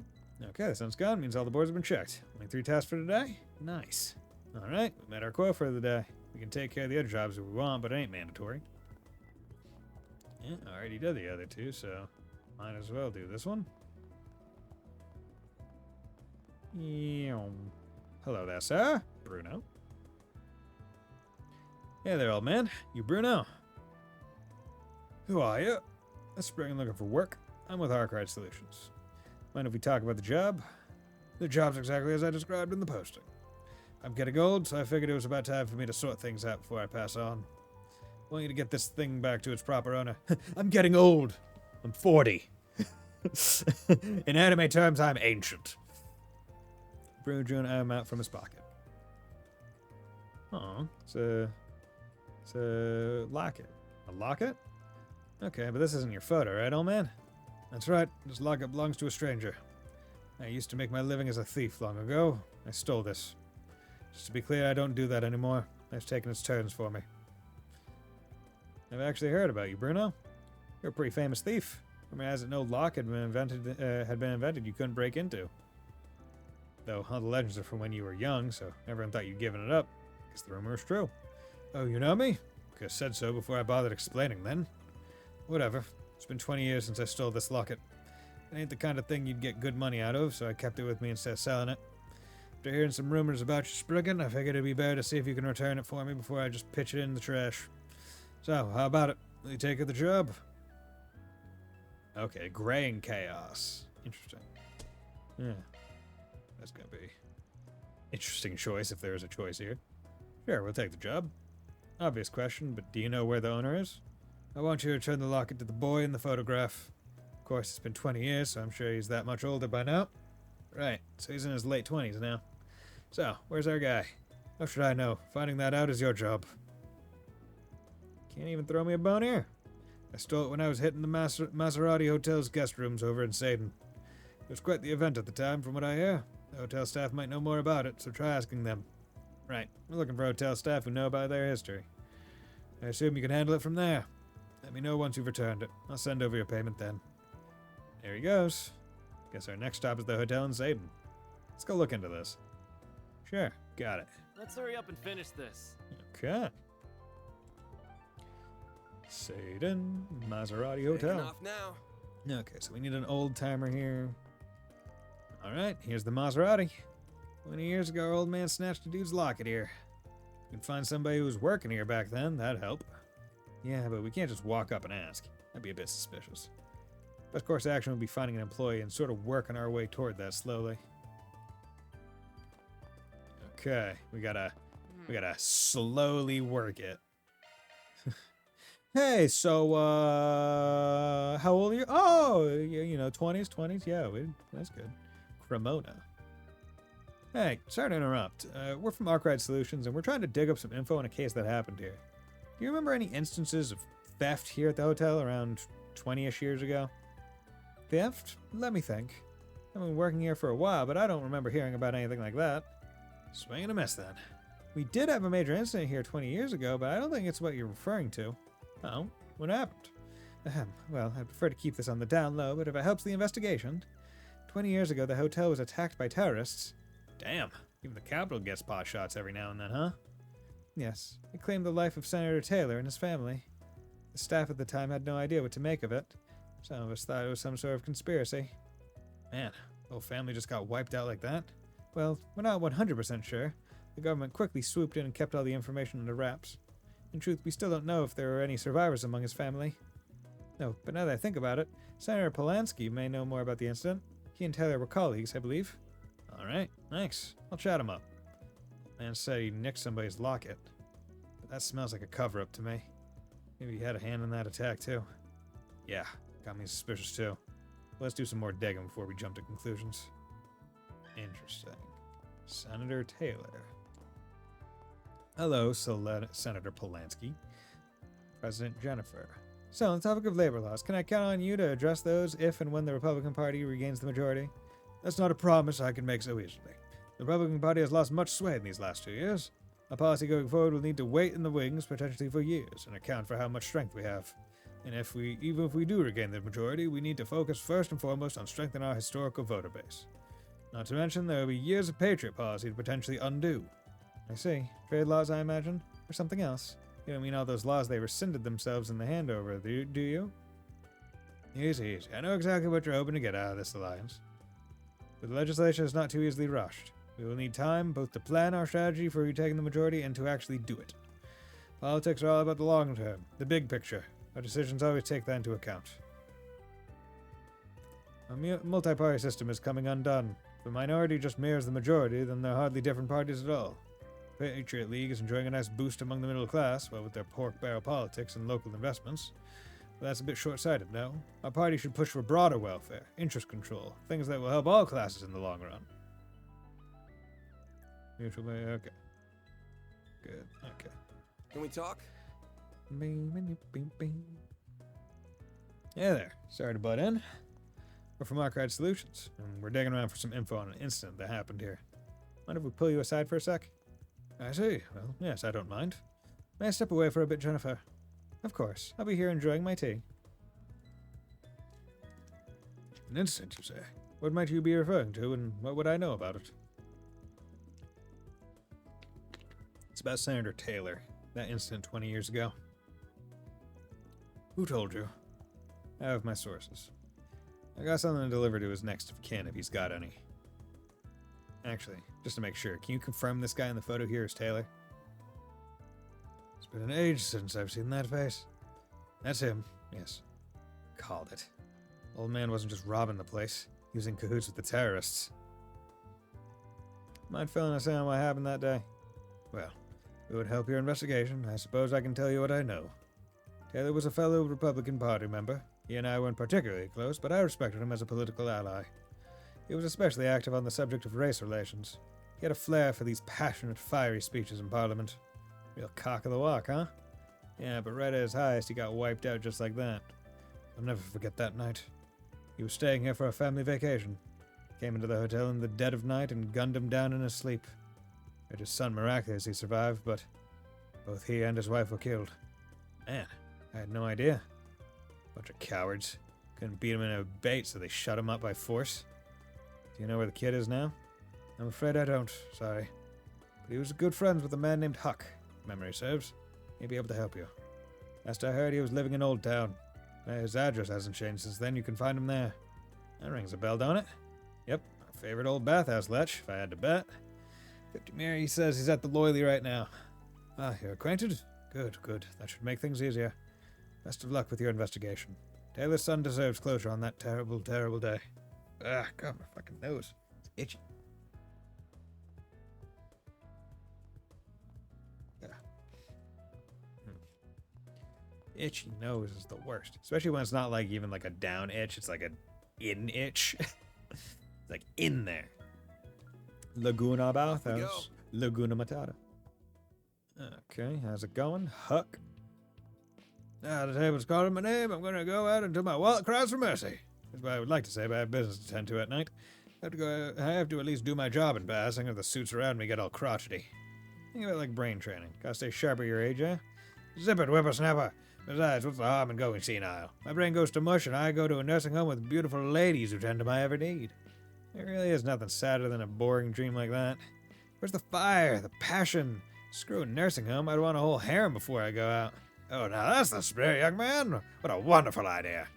Okay, the sun's gone. Means all the boards have been checked. Only 3 tasks for today? Nice. Alright, we met our quota for the day. We can take care of the other jobs if we want, but it ain't mandatory. Yeah, I already did the other 2, so might as well do this one. Hello there, sir. Bruno. Hey there, old man. You Bruno? Who are you? A spring looking for work. I'm with Arkwright Solutions. Mind if we talk about the job? The job's exactly as I described in the posting. I'm getting old, so I figured it was about time for me to sort things out before I pass on. I want you to get this thing back to its proper owner. I'm getting old. I'm 40. In anime terms, I'm ancient. Bruno drew an arm out from his pocket. Oh, it's a locket. A locket? Okay, but this isn't your photo, right, old man? That's right. This locket belongs to a stranger. I used to make my living as a thief long ago. I stole this. Just to be clear, I don't do that anymore. It's taken its turns for me. I've actually heard about you, Bruno. You're a pretty famous thief. I mean, as no lock had been invented, you couldn't break into. Though all the legends are from when you were young, so everyone thought you'd given it up. Guess the rumor is true. Oh, you know me? Could have said so before I bothered explaining then. Whatever. It's been 20 years since I stole this locket. It ain't the kind of thing you'd get good money out of, so I kept it with me instead of selling it. After hearing some rumors about you, Spriggan, I figured it'd be better to see if you can return it for me before I just pitch it in the trash. So, how about it? Will you take the job? Okay, graying chaos. Interesting. Yeah. That's gonna be interesting choice if there is a choice here. Sure, we'll take the job. Obvious question, but do you know where the owner is? I want you to return the locket to the boy in the photograph. Of course, it's been 20 years, so I'm sure he's that much older by now. Right, so he's in his late 20s now. So, where's our guy? How should I know? Finding that out is your job. Can't even throw me a bone here. I stole it when I was hitting the Maserati Hotel's guest rooms over in Sadin. It was quite the event at the time, from what I hear. The hotel staff might know more about it, so try asking them. Right, we're looking for hotel staff who know about their history. I assume you can handle it from there. Let me know once you've returned it. I'll send over your payment then. There he goes. Guess our next stop is the hotel in Sadin. Let's go look into this. Sure, got it. Let's hurry up and finish this. Okay. Sadin, Maserati Taking Hotel. off now. Okay, so we need an old timer here. Alright, here's the Maserati. 20 years ago, our old man snatched a dude's locket here. If we can find somebody who was working here back then, that'd help. Yeah, but we can't just walk up and ask. That'd be a bit suspicious. Best course of action would be finding an employee and sort of working our way toward that slowly. Okay, we gotta slowly work it. Hey, so, how old are you? Oh, you know, 20s, yeah, that's good. Cremona. Hey, sorry to interrupt. We're from Arkwright Solutions, and we're trying to dig up some info on a case that happened here. Do you remember any instances of theft here at the hotel around 20-ish years ago? Theft? Let me think. I've been working here for a while, but I don't remember hearing about anything like that. Swing and a miss, then. We did have a major incident here 20 years ago, but I don't think it's what you're referring to. Oh, what happened? Well, I'd prefer to keep this on the down low, but if it helps the investigation. 20 years ago, the hotel was attacked by terrorists. Damn, even the Capitol gets pot shots every now and then, huh? Yes, it claimed the life of Senator Taylor and his family. The staff at the time had no idea what to make of it. Some of us thought it was some sort of conspiracy. Man, the whole family just got wiped out like that? Well, we're not 100% sure. The government quickly swooped in and kept all the information under wraps. In truth, we still don't know if there were any survivors among his family. No, but now that I think about it, Senator Polanski may know more about the incident. He and Taylor were colleagues, I believe. Alright, thanks. I'll chat him up. Man said he nicked somebody's locket. But that smells like a cover-up to me. Maybe he had a hand in that attack, too. Yeah, got me suspicious, too. Let's do some more digging before we jump to conclusions. Interesting. Senator Taylor. Hello, Senator Polanski. President Jennifer. So, on the topic of labor laws, can I count on you to address those if and when the Republican Party regains the majority? That's not a promise I can make so easily. The Republican Party has lost much sway in these last 2 years. Our policy going forward will need to wait in the wings, potentially for years, and account for how much strength we have. And even if we do regain the majority, we need to focus first and foremost on strengthening our historical voter base. Not to mention, there will be years of Patriot policy to potentially undo. I see. Trade laws, I imagine? Or something else? You don't mean all those laws they rescinded themselves in the handover, do you? Easy. I know exactly what you're hoping to get out of this alliance. But the legislation is not too easily rushed. We will need time both to plan our strategy for retaking the majority and to actually do it. Politics are all about the long term, the big picture. Our decisions always take that into account. Our multi-party system is coming undone. If the minority just mirrors the majority, then they're hardly different parties at all. The Patriot League is enjoying a nice boost among the middle class, what with their pork barrel politics and local investments. But that's a bit short-sighted, no? Our party should push for broader welfare, interest control, things that will help all classes in the long run. Mutual, okay. Good, okay. Can we talk? Hey there. Sorry to butt in. We're from Arcade Solutions, and we're digging around for some info on an incident that happened here. Mind if we pull you aside for a sec? I see. Well, yes, I don't mind. May I step away for a bit, Jennifer? Of course. I'll be here enjoying my tea. An incident, you say? What might you be referring to, and what would I know about it? It's about Senator Taylor. That incident 20 years ago. Who told you? I have my sources. I got something to deliver to his next of kin if he's got any. Actually, just to make sure, can you confirm this guy in the photo here is Taylor? It's been an age since I've seen that face. That's him, yes. Called it. Old man wasn't just robbing the place. He was in cahoots with the terrorists. Mind filling us in on what happened that day? Well, if it would help your investigation, I suppose I can tell you what I know. Taylor was a fellow Republican Party member. He and I weren't particularly close, but I respected him as a political ally. He was especially active on the subject of race relations. He had a flair for these passionate, fiery speeches in Parliament. Real cock of the walk, huh? Yeah, but right at his highest, he got wiped out just like that. I'll never forget that night. He was staying here for a family vacation. Came into the hotel in the dead of night and gunned him down in his sleep. Heard his son miraculously survived, but both he and his wife were killed. Man, I had no idea. Bunch of cowards. Couldn't beat him in a bait, so they shut him up by force. Do you know where the kid is now? I'm afraid I don't, sorry. But he was good friends with a man named Huck, if memory serves. He'd be able to help you. Last I heard, he was living in Old Town. His address hasn't changed since then. You can find him there. That rings a bell, don't it? Yep, our favorite old bathhouse, Lech, if I had to bet. 50 Mary says he's at the Loyally right now. Ah, you're acquainted? Good, good. That should make things easier. Best of luck with your investigation. Taylor's son deserves closure on that terrible, terrible day. Ah, God, my fucking nose. It's itchy. Itchy nose is the worst. Especially when it's not like even like a down itch, it's like an in itch. It's like in there. Laguna Bathhouse. Laguna Matata. Okay, how's it going? Huck. Now the table's calling my name. I'm gonna go out until my wallet cries for mercy. That's what I would like to say, but I have business to tend to at night. I have to at least do my job in passing, or the suits around me get all crotchety. Think of it like brain training. Gotta stay sharp at your age, eh? Zip it, whippersnapper. Besides, what's the harm in going senile? My brain goes to mush, and I go to a nursing home with beautiful ladies who tend to my every need. There really is nothing sadder than a boring dream like that. Where's the fire, the passion? Screw a nursing home. I'd want a whole harem before I go out. Oh, now that's the spirit, young man. What a wonderful idea.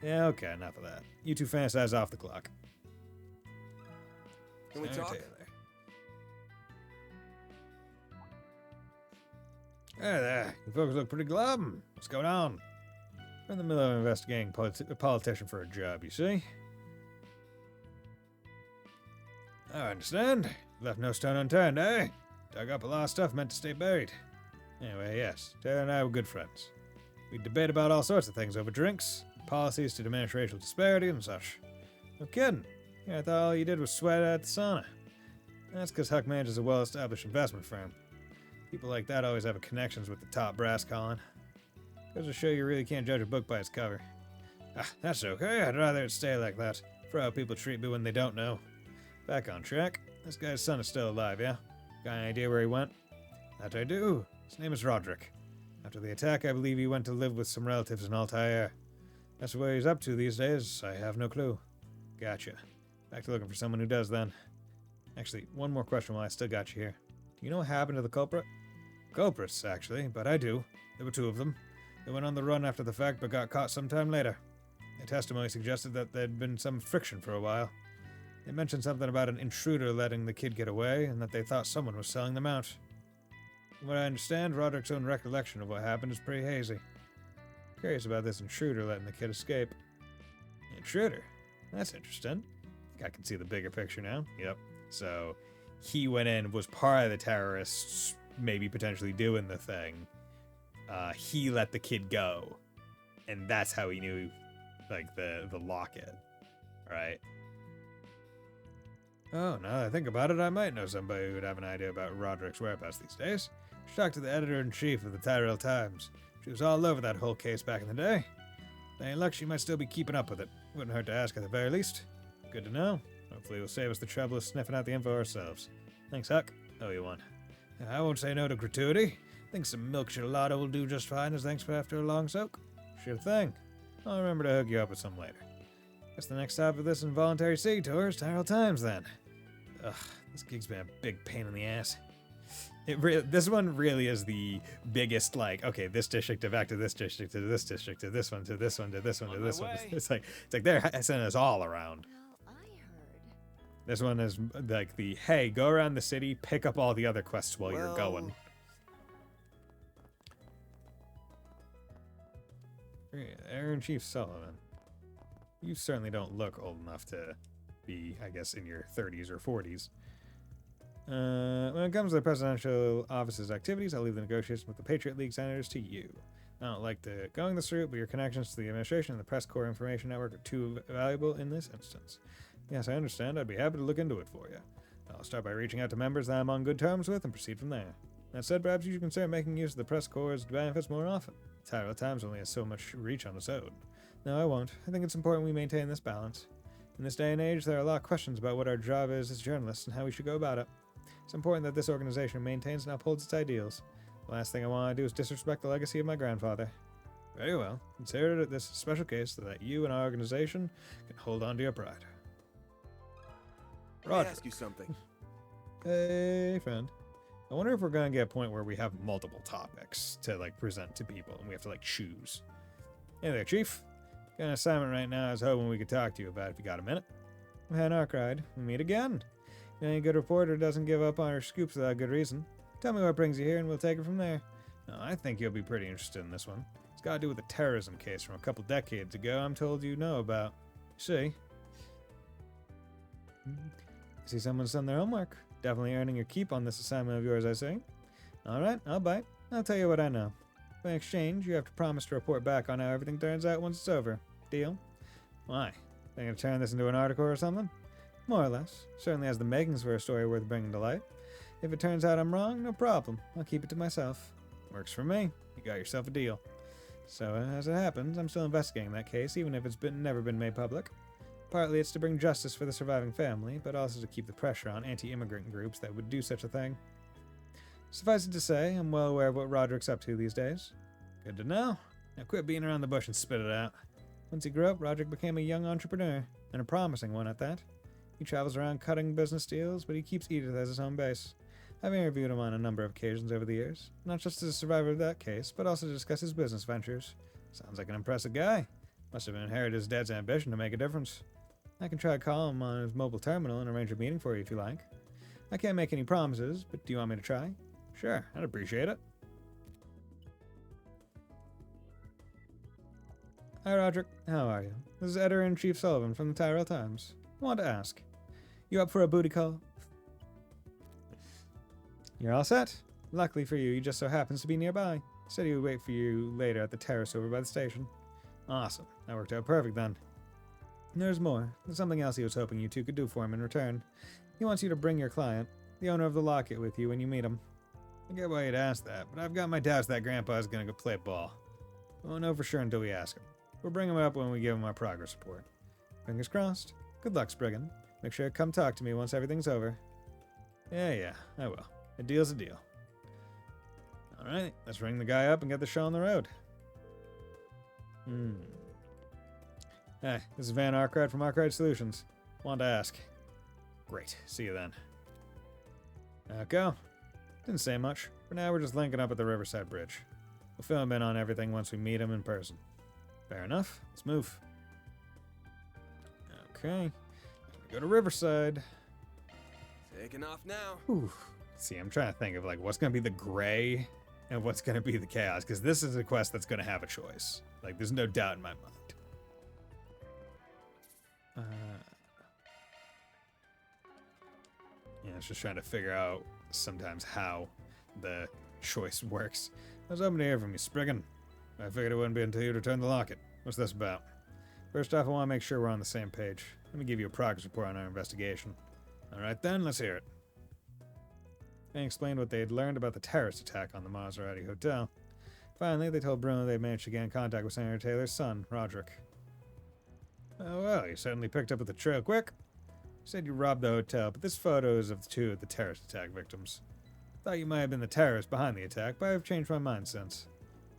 Yeah, okay, enough of that. You two fantasize off the clock. Can we talk? Taylor. Hey there, you folks look pretty glum. What's going on? We're in the middle of investigating a politician for a job, you see? I understand. Left no stone unturned, eh? Dug up a lot of stuff meant to stay buried. Anyway, yes, Taylor and I were good friends. We'd debate about all sorts of things over drinks, policies to diminish racial disparity and such. No kidding. Yeah, I thought all you did was sweat at the sauna. That's because Huck manages a well-established investment firm. People like that always have connections with the top brass, Colin. Goes to show you really can't judge a book by its cover. Ah, that's okay. I'd rather it stay like that. For how people treat me when they don't know. Back on track. This guy's son is still alive, yeah? Got any idea where he went? That I do. His name is Roderick. After the attack, I believe he went to live with some relatives in Altair. That's what he's up to these days. I have no clue. Gotcha. Back to looking for someone who does then. Actually, one more question while I still got you here. Do you know what happened to the culprit? Culprits, actually, but I do. There were two of them. They went on the run after the fact, but got caught sometime later. Their testimony suggested that there'd been some friction for a while. They mentioned something about an intruder letting the kid get away, and that they thought someone was selling them out. From what I understand, Roderick's own recollection of what happened is pretty hazy. Curious about this intruder letting the kid escape. Intruder? That's interesting. I think I can see the bigger picture now. Yep. So, he went in, was part of the terrorists, maybe potentially doing the thing. He let the kid go. And that's how he knew, like, the locket. Right? Oh, now that I think about it, I might know somebody who would have an idea about Roderick's whereabouts these days. Should talk to the editor-in-chief of the Tyrell Times. She was all over that whole case back in the day. Any luck, she might still be keeping up with it. Wouldn't hurt to ask at the very least. Good to know. Hopefully it'll save us the trouble of sniffing out the info ourselves. Thanks, Huck. Oh, you want? I won't say no to gratuity. Think some milk chilada will do just fine as thanks for after a long soak. Sure thing. I'll remember to hook you up with some later. Guess the next stop of this involuntary sea tour is Tyrell Times, then. Ugh, this gig's been a big pain in the ass. This one really is the biggest, like, okay, this district to back to this district to this district to this one to this one to this one to this one. It's like they're sending us all around. Well, I heard. This one is like the, hey, go around the city, pick up all the other quests while you're Well- going. Aaron Chief Sullivan. You certainly don't look old enough to be, I guess, in your 30s or 40s. When it comes to the presidential office's activities, I'll leave the negotiations with the Patriot League senators to you. I don't like going this route, but your connections to the administration and the press corps information network are too valuable in this instance. Yes, I understand. I'd be happy to look into it for you. I'll start by reaching out to members that I'm on good terms with and proceed from there. That said, perhaps you should consider making use of the press corps' benefits more often. Tyrell Times only has so much reach on its own. No, I won't. I think it's important we maintain this balance. In this day and age, there are a lot of questions about what our job is as journalists and how we should go about it. It's important that this organization maintains and upholds its ideals. The last thing I want to do is disrespect the legacy of my grandfather. Very well. Consider it this special case so that you and our organization can hold on to your pride. Let me Roger. ask you something. Hey, friend. I wonder if we're going to get a point where we have multiple topics to, like, present to people, and we have to, like, choose. Hey there, Chief. Got an assignment right now I was hoping we could talk to you about if you got a minute. We had an arc ride. We meet again. Any good reporter doesn't give up on her scoops without good reason. Tell me what brings you here, and we'll take it from there. No, I think you'll be pretty interested in this one. It's got to do with a terrorism case from a couple decades ago I'm told you know about. See? I see someone's done their homework. Definitely earning your keep on this assignment of yours, I say. Alright, I'll bite. I'll tell you what I know. In exchange, you have to promise to report back on how everything turns out once it's over. Deal? Why? Think to turn this into an article or something? More or less. Certainly has the makings for a story worth bringing to light. If it turns out I'm wrong, no problem. I'll keep it to myself. Works for me. You got yourself a deal. So, as it happens, I'm still investigating that case, even if it's never been made public. Partly it's to bring justice for the surviving family, but also to keep the pressure on anti-immigrant groups that would do such a thing. Suffice it to say, I'm well aware of what Roderick's up to these days. Good to know. Now quit beating around the bush and spit it out. Once he grew up, Roderick became a young entrepreneur, and a promising one at that. He travels around cutting business deals, but he keeps Edith as his home base. I've interviewed him on a number of occasions over the years, not just as a survivor of that case, but also to discuss his business ventures. Sounds like an impressive guy. Must have inherited his dad's ambition to make a difference. I can try to call him on his mobile terminal and arrange a meeting for you if you like. I can't make any promises, but do you want me to try? Sure, I'd appreciate it. Hi, Roderick. How are you? This is Editor-in-Chief Sullivan from the Tyrell Times. I want to ask, you up for a booty call? You're all set. Luckily for you, he just so happens to be nearby. Said he would wait for you later at the terrace over by the station. Awesome. That worked out perfect then. There's more. There's something else he was hoping you two could do for him in return. He wants you to bring your client, the owner of the locket, with you when you meet him. I get why you'd ask that, but I've got my doubts that Grandpa is going to go play ball. We won't know for sure until we ask him. We'll bring him up when we give him our progress report. Fingers crossed. Good luck, Spriggan. Make sure to come talk to me once everything's over. Yeah, I will. A deal's a deal. Alright, let's ring the guy up and get the show on the road. Hey, this is Van Arkwright from Arkwright Solutions. Wanted to ask. Great, see you then. Go. Didn't say much. For now, we're just linking up at the Riverside Bridge. We'll fill him in on everything once we meet him in person. Fair enough. Let's move. Okay. Go to Riverside. Taking off now. Whew. See, I'm trying to think of like what's going to be the gray and what's going to be the chaos, because this is a quest that's going to have a choice. Like, there's no doubt in my mind. Yeah, I was just trying to figure out sometimes how the choice works. I was hoping to hear from you, Spriggan. I figured it wouldn't be until you'd return the locket. What's this about? First off, I want to make sure we're on the same page. Let me give you a progress report on our investigation. Alright then, let's hear it. They explained what they had learned about the terrorist attack on the Maserati Hotel. Finally, they told Bruno they managed to get in contact with Senator Taylor's son, Roderick. Oh well, you certainly picked up with the trail quick. You said you robbed the hotel, but this photo is of two of the terrorist attack victims. Thought you might have been the terrorist behind the attack, but I've changed my mind since.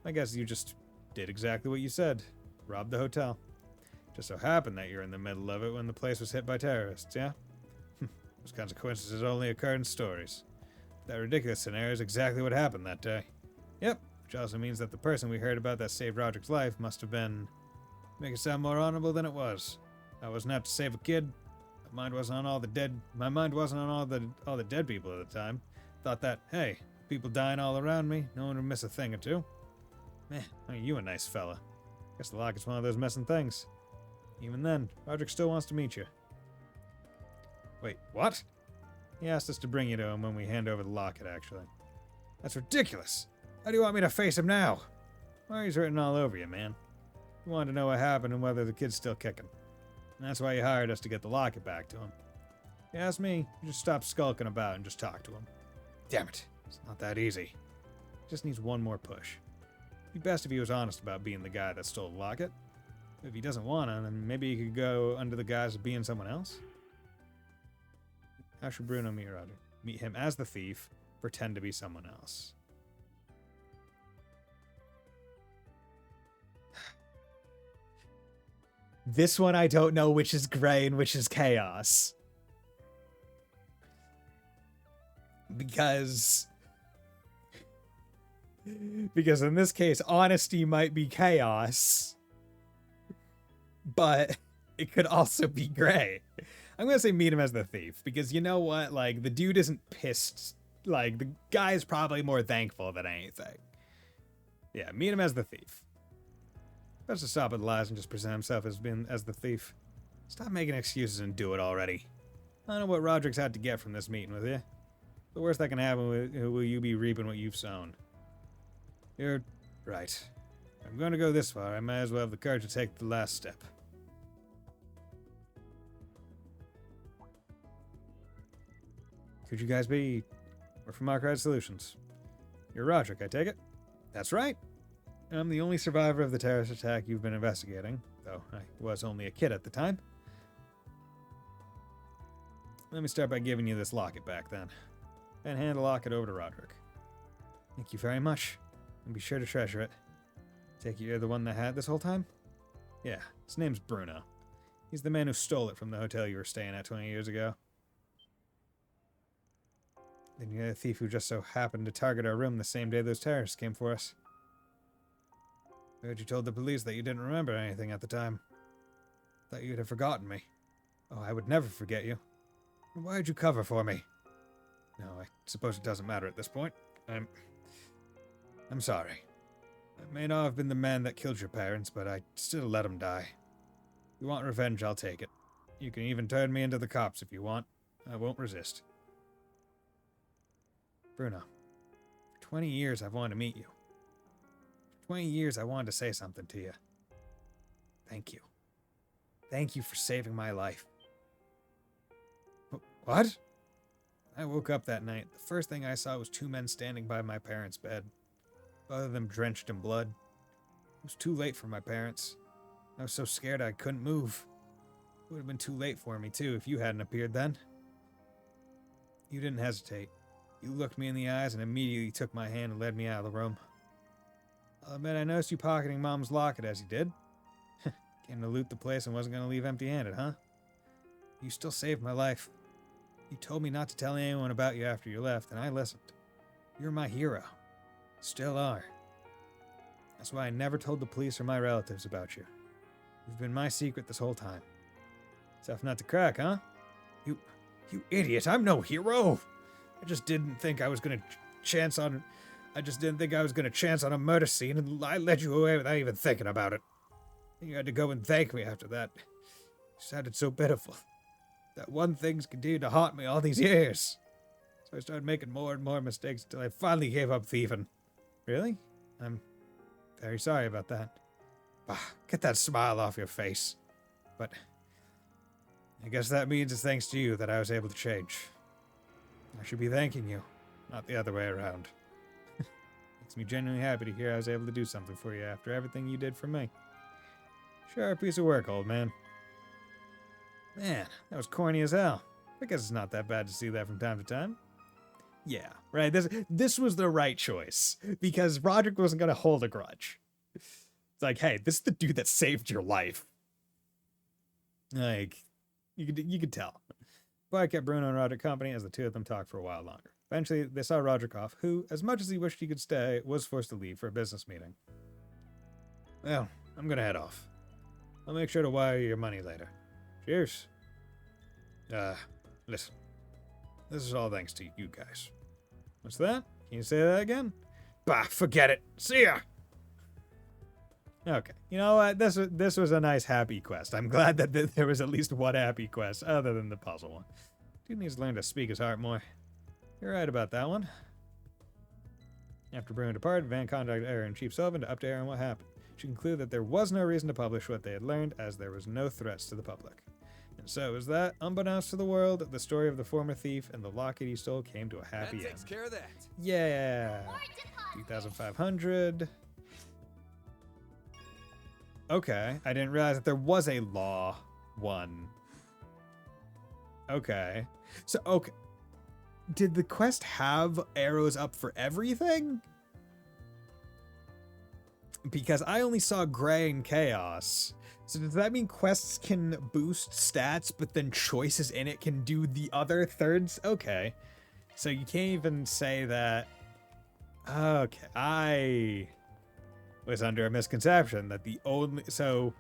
I guess you just did exactly what you said. Robbed the hotel. Just so happened that you're in the middle of it when the place was hit by terrorists, yeah? Those kinds of coincidences only occur in stories. That ridiculous scenario is exactly what happened that day. Yep, which also means that the person we heard about that saved Roderick's life must have been... Make it sound more honorable than it was. I wasn't out to save a kid. My mind wasn't on all the dead dead people at the time. Thought that, hey, people dying all around me, no one would miss a thing or two. Man, aren't you a nice fella? Guess the locket's one of those missing things. Even then, Roderick still wants to meet you. Wait, what? He asked us to bring you to him when we hand over the locket, actually. That's ridiculous! How do you want me to face him now? Well, he's written all over you, man. He wanted to know what happened and whether the kid's still kicking. And that's why he hired us to get the locket back to him. If you ask me, you just stop skulking about and just talk to him. Damn it, it's not that easy. Just needs one more push. It'd be best if he was honest about being the guy that stole the locket. If he doesn't want to, then maybe he could go under the guise of being someone else. How should Bruno meet Roger? Meet him as the thief, pretend to be someone else. This one I don't know which is gray and which is chaos. Because in this case, honesty might be chaos. But it could also be gray. I'm going to say meet him as the thief. Because you know what? Like, the dude isn't pissed. Like, the guy's probably more thankful than anything. Yeah, meet him as the thief. Best to stop with lies and just present himself as the thief. Stop making excuses and do it already. I don't know what Roderick's had to get from this meeting with you. The worst that can happen will you be reaping what you've sown. You're right. If I'm going to go this far, I might as well have the courage to take the last step. Could you guys be... We're from Archive Solutions. You're Roderick, I take it? That's right. I'm the only survivor of the terrorist attack you've been investigating, though I was only a kid at the time. Let me start by giving you this locket back, then. And hand the locket over to Roderick. Thank you very much. And be sure to treasure it. Take it you're the one that had it this whole time? Yeah, his name's Bruno. He's the man who stole it from the hotel you were staying at 20 years ago. Then you're the thief who just so happened to target our room the same day those terrorists came for us. I heard you told the police that you didn't remember anything at the time. Thought you'd have forgotten me. Oh, I would never forget you. Why'd you cover for me? No, I suppose it doesn't matter at this point. I'm sorry. I may not have been the man that killed your parents, but I still let them die. If you want revenge, I'll take it. You can even turn me into the cops if you want. I won't resist. Bruno, for 20 years I've wanted to meet you. For 20 years I wanted to say something to you. Thank you. Thank you for saving my life. What? I woke up that night. The first thing I saw was two men standing by my parents' bed. Both of them drenched in blood. It was too late for my parents. I was so scared I couldn't move. It would have been too late for me, too, if you hadn't appeared then. You didn't hesitate. You looked me in the eyes and immediately took my hand and led me out of the room. I'll admit I noticed you pocketing Mom's locket as you did. Came to loot the place and wasn't going to leave empty-handed, huh? You still saved my life. You told me not to tell anyone about you after you left, and I listened. You're my hero. Still are. That's why I never told the police or my relatives about you. You've been my secret this whole time. Tough nut to crack, huh? You idiot, I'm no hero! I just didn't think I was gonna chance on a murder scene, and I led you away without even thinking about it. And you had to go and thank me after that. You sounded so pitiful. That one thing's continued to haunt me all these years. So I started making more and more mistakes until I finally gave up thieving. Really? I'm very sorry about that. Get that smile off your face. But I guess that means it's thanks to you that I was able to change. I should be thanking you, not the other way around. Makes me genuinely happy to hear I was able to do something for you after everything you did for me. Sure, a piece of work, old man. Man, that was corny as hell. I guess it's not that bad to see that from time to time. Yeah, right. This was the right choice because Roderick wasn't gonna hold a grudge. It's like, hey, this is the dude that saved your life. Like, you could tell. But I kept Bruno and Roderick company as the two of them talked for a while longer. Eventually, they saw Roderick off, who, as much as he wished he could stay, was forced to leave for a business meeting. Well, I'm gonna head off. I'll make sure to wire you your money later. Cheers. Listen. This is all thanks to you guys. What's that? Can you say that again? Bah, forget it. See ya! Okay. You know what? This was a nice happy quest. I'm glad that there was at least one happy quest, other than the puzzle one. Dude needs to learn to speak his heart more. You're right about that one. After Bruno departed, Van contacted Aaron and Chief Sullivan to update her on what happened. She concluded that there was no reason to publish what they had learned, as there was no threats to the public. And so it was that, unbeknownst to the world, the story of the former thief and the locket he stole came to a happy That takes end. care of that. Yeah. 2,500. Okay, I didn't realize that there was a law one. Okay. So, okay. Did the quest have arrows up for everything? Because I only saw Gray and Chaos. So does that mean quests can boost stats, but then choices in it can do the other thirds? Okay. So you can't even say that... Okay, I was under a misconception that the only... So,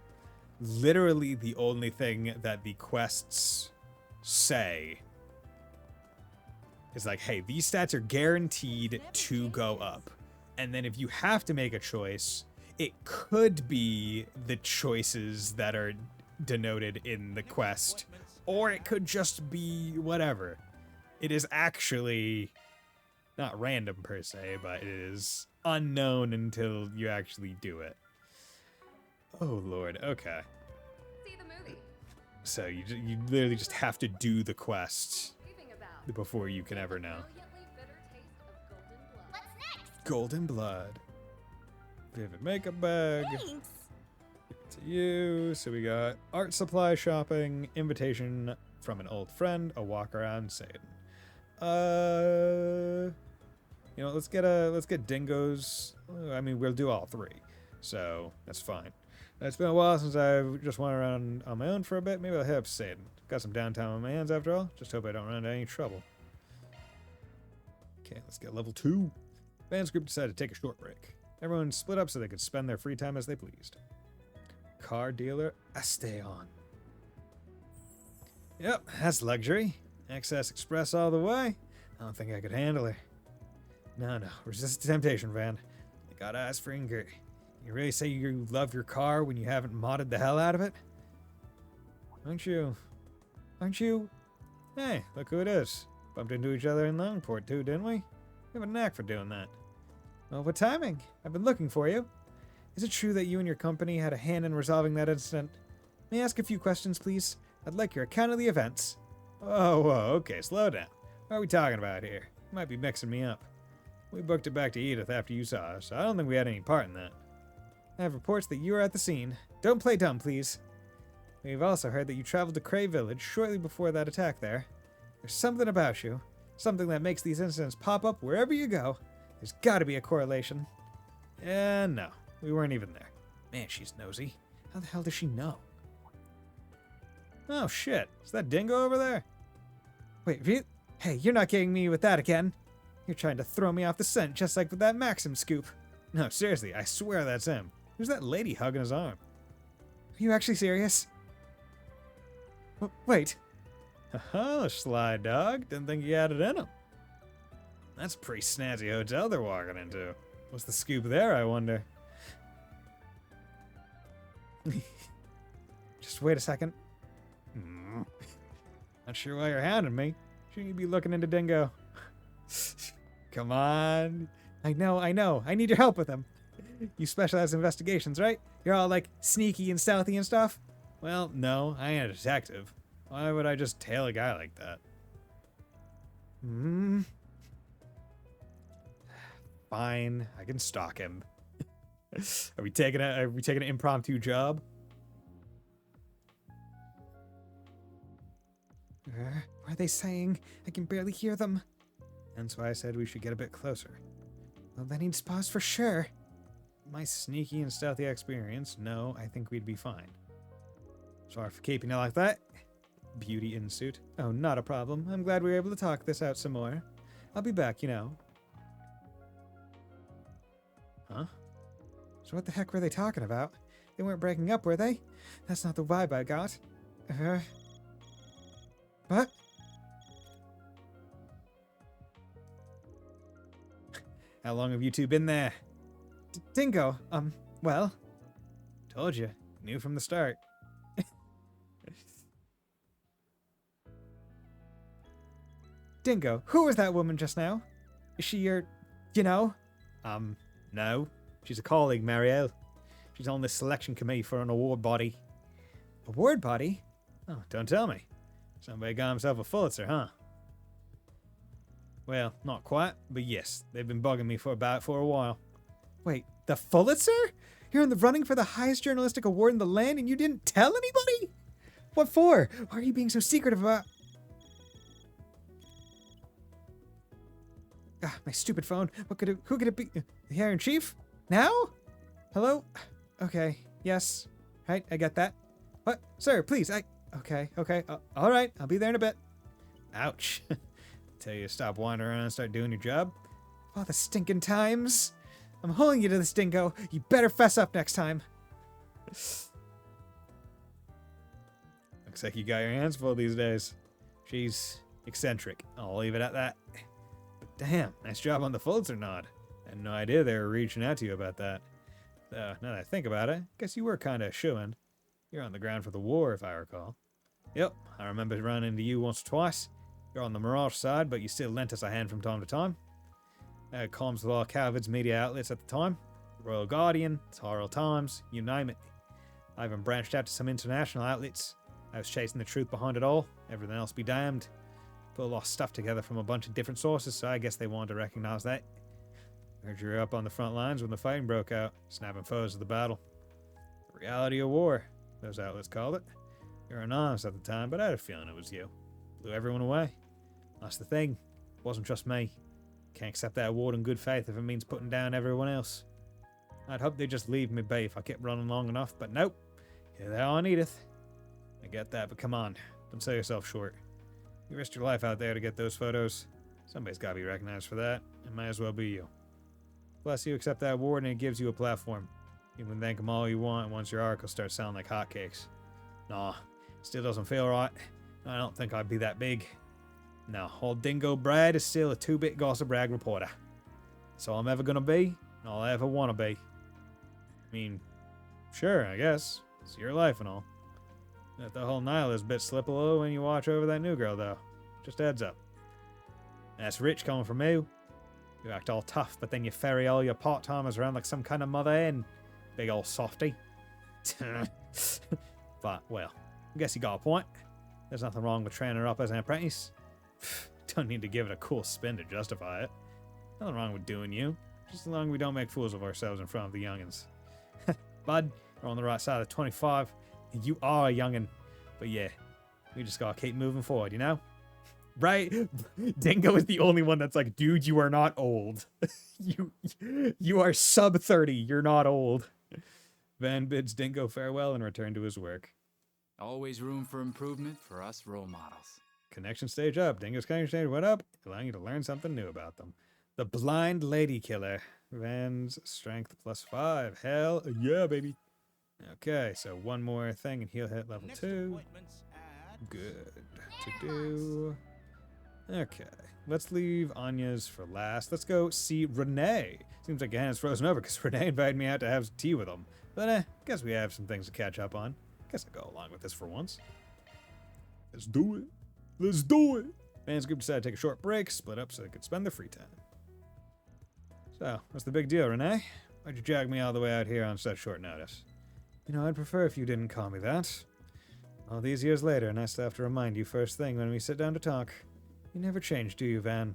literally the only thing that the quests say is like, hey, these stats are guaranteed to go up. And then if you have to make a choice, it could be the choices that are denoted in the quest, or it could just be whatever. It is actually not random per se, but it is unknown until you actually do it. Oh lord, okay. See the movie. So you literally just have to do the quest Raving about. before you can ever know. Brilliantly bitter taste of golden blood. What's next? Golden blood. Vivid makeup bag. Thanks. To you. So we got art supply shopping, invitation from an old friend, a walk around Satan. You know, let's get dingoes. I mean, we'll do all three, so that's fine. It's been a while since I've just went around on my own for a bit. Maybe I'll hit up Satan. Got some downtime on my hands after all. Just hope I don't run into any trouble. Okay, let's get level 2. Van's group decided to take a short break. Everyone split up so they could spend their free time as they pleased. Car dealer Asteon. Yep, that's luxury. Excess Express all the way. I don't think I could handle her. No, resist the temptation, Van. You gotta ask for Ingrid. You really say you love your car when you haven't modded the hell out of it? Aren't you? Hey, look who it is. Bumped into each other in Longport too, didn't we? We have a knack for doing that. Well, what timing? I've been looking for you. Is it true that you and your company had a hand in resolving that incident? May I ask a few questions, please? I'd like your account of the events. Oh, whoa, okay, slow down. What are we talking about here? You might be mixing me up. We booked it back to Edith after you saw us, so I don't think we had any part in that. I have reports that you were at the scene. Don't play dumb, please. We've also heard that you traveled to Cray Village shortly before that attack there. There's something about you, something that makes these incidents pop up wherever you go. There's gotta be a correlation. And no, we weren't even there. Man, she's nosy. How the hell does she know? Oh shit, is that Dingo over there? Wait, hey, you're not getting me with that again. You're trying to throw me off the scent just like with that Maxim scoop. No, seriously, I swear that's him. Who's that lady hugging his arm? Are you actually serious? Wait. Oh, sly dog. Didn't think you had it in him. That's a pretty snazzy hotel they're walking into. What's the scoop there, I wonder? Just wait a second. Not sure why you're hounding me. Shouldn't you be looking into Dingo? Come on. I know. I need your help with him. You specialize in investigations, right? You're all like sneaky and stealthy and stuff? Well, no, I ain't a detective. Why would I just tail a guy like that? fine. I can stalk him. Are we taking an impromptu job? What are they saying? I can barely hear them. That's why I said we should get a bit closer. Well, that needs pause for sure. My sneaky and stealthy experience, no, I think we'd be fine. Sorry for keeping it like that. Beauty in suit. Oh, not a problem. I'm glad we were able to talk this out some more. I'll be back, you know. Huh? So what the heck were they talking about? They weren't breaking up, were they? That's not the vibe I got. What? How long have you two been there? Dingo, well, told you. Knew from the start. Dingo, who was that woman just now? Is she your, no? No. She's a colleague, Marielle. She's on the selection committee for an award body. Award body? Oh, don't tell me. Somebody got himself a Pulitzer, huh? Well, not quite, but yes, they've been bugging me for a while. Wait, the Pulitzer? You're in the running for the highest journalistic award in the land and you didn't tell anybody? What for? Why are you being so secretive about... Ah, my stupid phone. Who could it be? The Iron Chief? Now? Hello? Okay, yes. Right, I get that. What? Sir, please, Okay. All right, I'll be there in a bit. Ouch. Tell you to stop wandering around and start doing your job. Oh, the stinking times. I'm holding you to this, Dingo. You better fess up next time. Looks like you got your hands full these days. She's eccentric. I'll leave it at that. But damn, nice job on the Pulitzer nod. I had no idea they were reaching out to you about that. Now that I think about it, guess you were kind of shooing. You're on the ground for the war, if I recall. Yep, I remember running into you once or twice. You're on the Mirage side, but you still lent us a hand from time to time. I had comms with all Calvid's media outlets at the time. The Royal Guardian, Tyrrell Times, you name it. I even branched out to some international outlets. I was chasing the truth behind it all. Everything else be damned. Put a lot of stuff together from a bunch of different sources, so I guess they wanted to recognize that. Heard you were up on the front lines when the fighting broke out, snapping foes of the battle. The reality of war, those outlets called it. You were anonymous at the time, but I had a feeling it was you. Blew everyone away. That's the thing. It wasn't just me. Can't accept that award in good faith if it means putting down everyone else. I'd hope they'd just leave me be if I kept running long enough, but nope. Here they are on Edith. I get that, but come on. Don't sell yourself short. You risked your life out there to get those photos. Somebody's gotta be recognized for that. It might as well be you. Plus, you accept that award and it gives you a platform. You can thank them all you want once your article starts sounding like hotcakes. Nah, still doesn't feel right. I don't think I'd be that big. No, old Dingo Brad is still a 2-bit gossip rag reporter. That's all I'm ever gonna be, and all I ever wanna be. I mean, sure, I guess. It's your life and all. Let the whole nihilist bit slip a little when you watch over that new girl, though. Just a heads up. That's rich coming from you. You act all tough, but then you ferry all your part-timers around like some kind of mother hen. Big old softy. But, well, I guess you got a point. There's nothing wrong with training her up as an apprentice. Don't need to give it a cool spin to justify it. Nothing wrong with doing you. Just as long as we don't make fools of ourselves in front of the youngins. Bud, you're on the right side of 25. You are a youngin. But yeah, we just gotta keep moving forward, you know? Right? Dingo is the only one that's like, dude, you are not old. you are sub 30. You're not old. Van bids Dingo farewell and return to his work. Always room for improvement for us role models. Connection stage up. Dingo's connection stage went up, allowing you to learn something new about them. The Blind Lady Killer. Van's strength +5. Hell yeah, baby. Okay, so one more thing and he'll hit level 2. Good to do. Okay, let's leave Anya's for last. Let's go see Renee. Seems like Hannah's frozen over because Renee invited me out to have tea with him. But guess we have some things to catch up on. Guess I'll go along with this for once. Let's do it. Let's do it. Van's group decided to take a short break, split up so they could spend their free time. So, what's the big deal, Renee? Why'd you drag me all the way out here on such short notice? You know, I'd prefer if you didn't call me that. All these years later, and I still have to remind you first thing when we sit down to talk. You never change, do you, Van?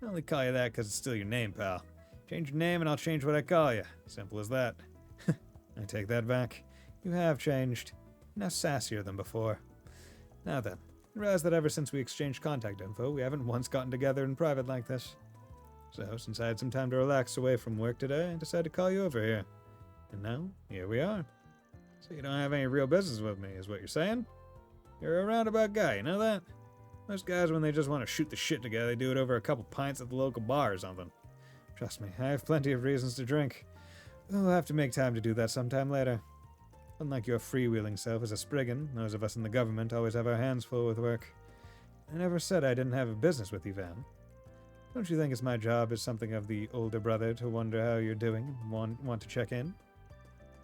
I only call you that because it's still your name, pal. Change your name and I'll change what I call you. Simple as that. I take that back. You have changed. You're now sassier than before. Now then, I realize that ever since we exchanged contact info, we haven't once gotten together in private like this. So, since I had some time to relax away from work today, I decided to call you over here. And now, here we are. So you don't have any real business with me, is what you're saying? You're a roundabout guy, you know that? Most guys, when they just want to shoot the shit together, they do it over a couple pints at the local bar or something. Trust me, I have plenty of reasons to drink. We'll have to make time to do that sometime later. Unlike your freewheeling self as a Spriggan, those of us in the government always have our hands full with work. I never said I didn't have a business with you, Van. Don't you think it's my job as something of the older brother to wonder how you're doing and want to check in?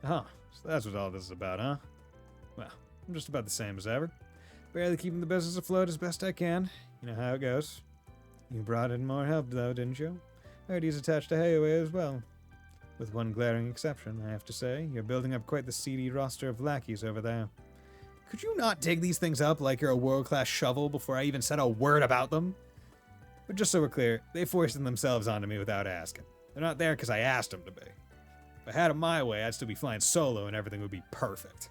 Huh, so that's what all this is about, huh? Well, I'm just about the same as ever. Barely keeping the business afloat as best I can. You know how it goes. You brought in more help, though, didn't you? I heard he's attached to Hayaway as well. With one glaring exception, I have to say. You're building up quite the seedy roster of lackeys over there. Could you not dig these things up like you're a world-class shovel before I even said a word about them? But just so we're clear, they forced themselves onto me without asking. They're not there because I asked them to be. If I had it my way, I'd still be flying solo and everything would be perfect.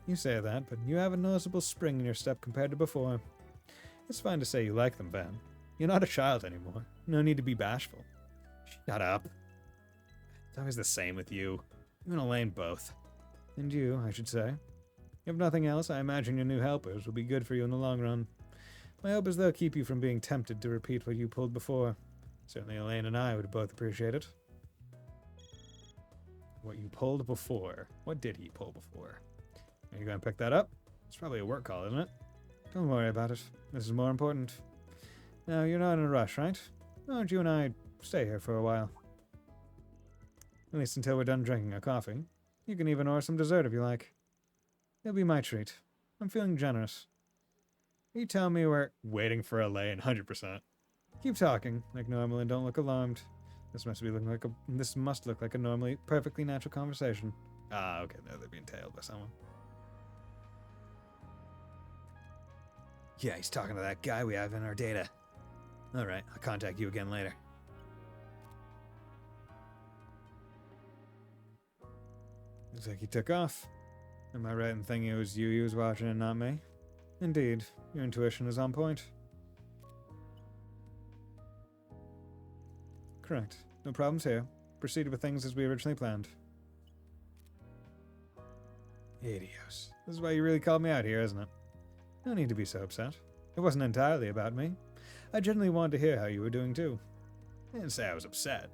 You say that, but you have a noticeable spring in your step compared to before. It's fine to say you like them, Van. You're not a child anymore. No need to be bashful. Shut up. It's always the same with you. You and Elaine both. And you, I should say. If nothing else, I imagine your new helpers will be good for you in the long run. My hope is they'll keep you from being tempted to repeat what you pulled before. Certainly Elaine and I would both appreciate it. What you pulled before? What did he pull before? Are you going to pick that up? It's probably a work call, isn't it? Don't worry about it. This is more important. Now, you're not in a rush, right? Why don't you and I stay here for a while? At least until we're done drinking our coffee. You can even order some dessert if you like. It'll be my treat. I'm feeling generous. You tell me we're waiting for Elaine, 100%. Keep talking like normal and don't look alarmed. This must look like a normally perfectly natural conversation. Ah, okay, no, they're being tailed by someone. Yeah, he's talking to that guy we have in our data. Alright, I'll contact you again later. Looks like he took off. Am I right in thinking it was you he was watching and not me? Indeed, your intuition is on point. Correct. No problems here. Proceed with things as we originally planned. Idios. This is why you really called me out here, isn't it? No need to be so upset. It wasn't entirely about me. I genuinely wanted to hear how you were doing too. I didn't say I was upset.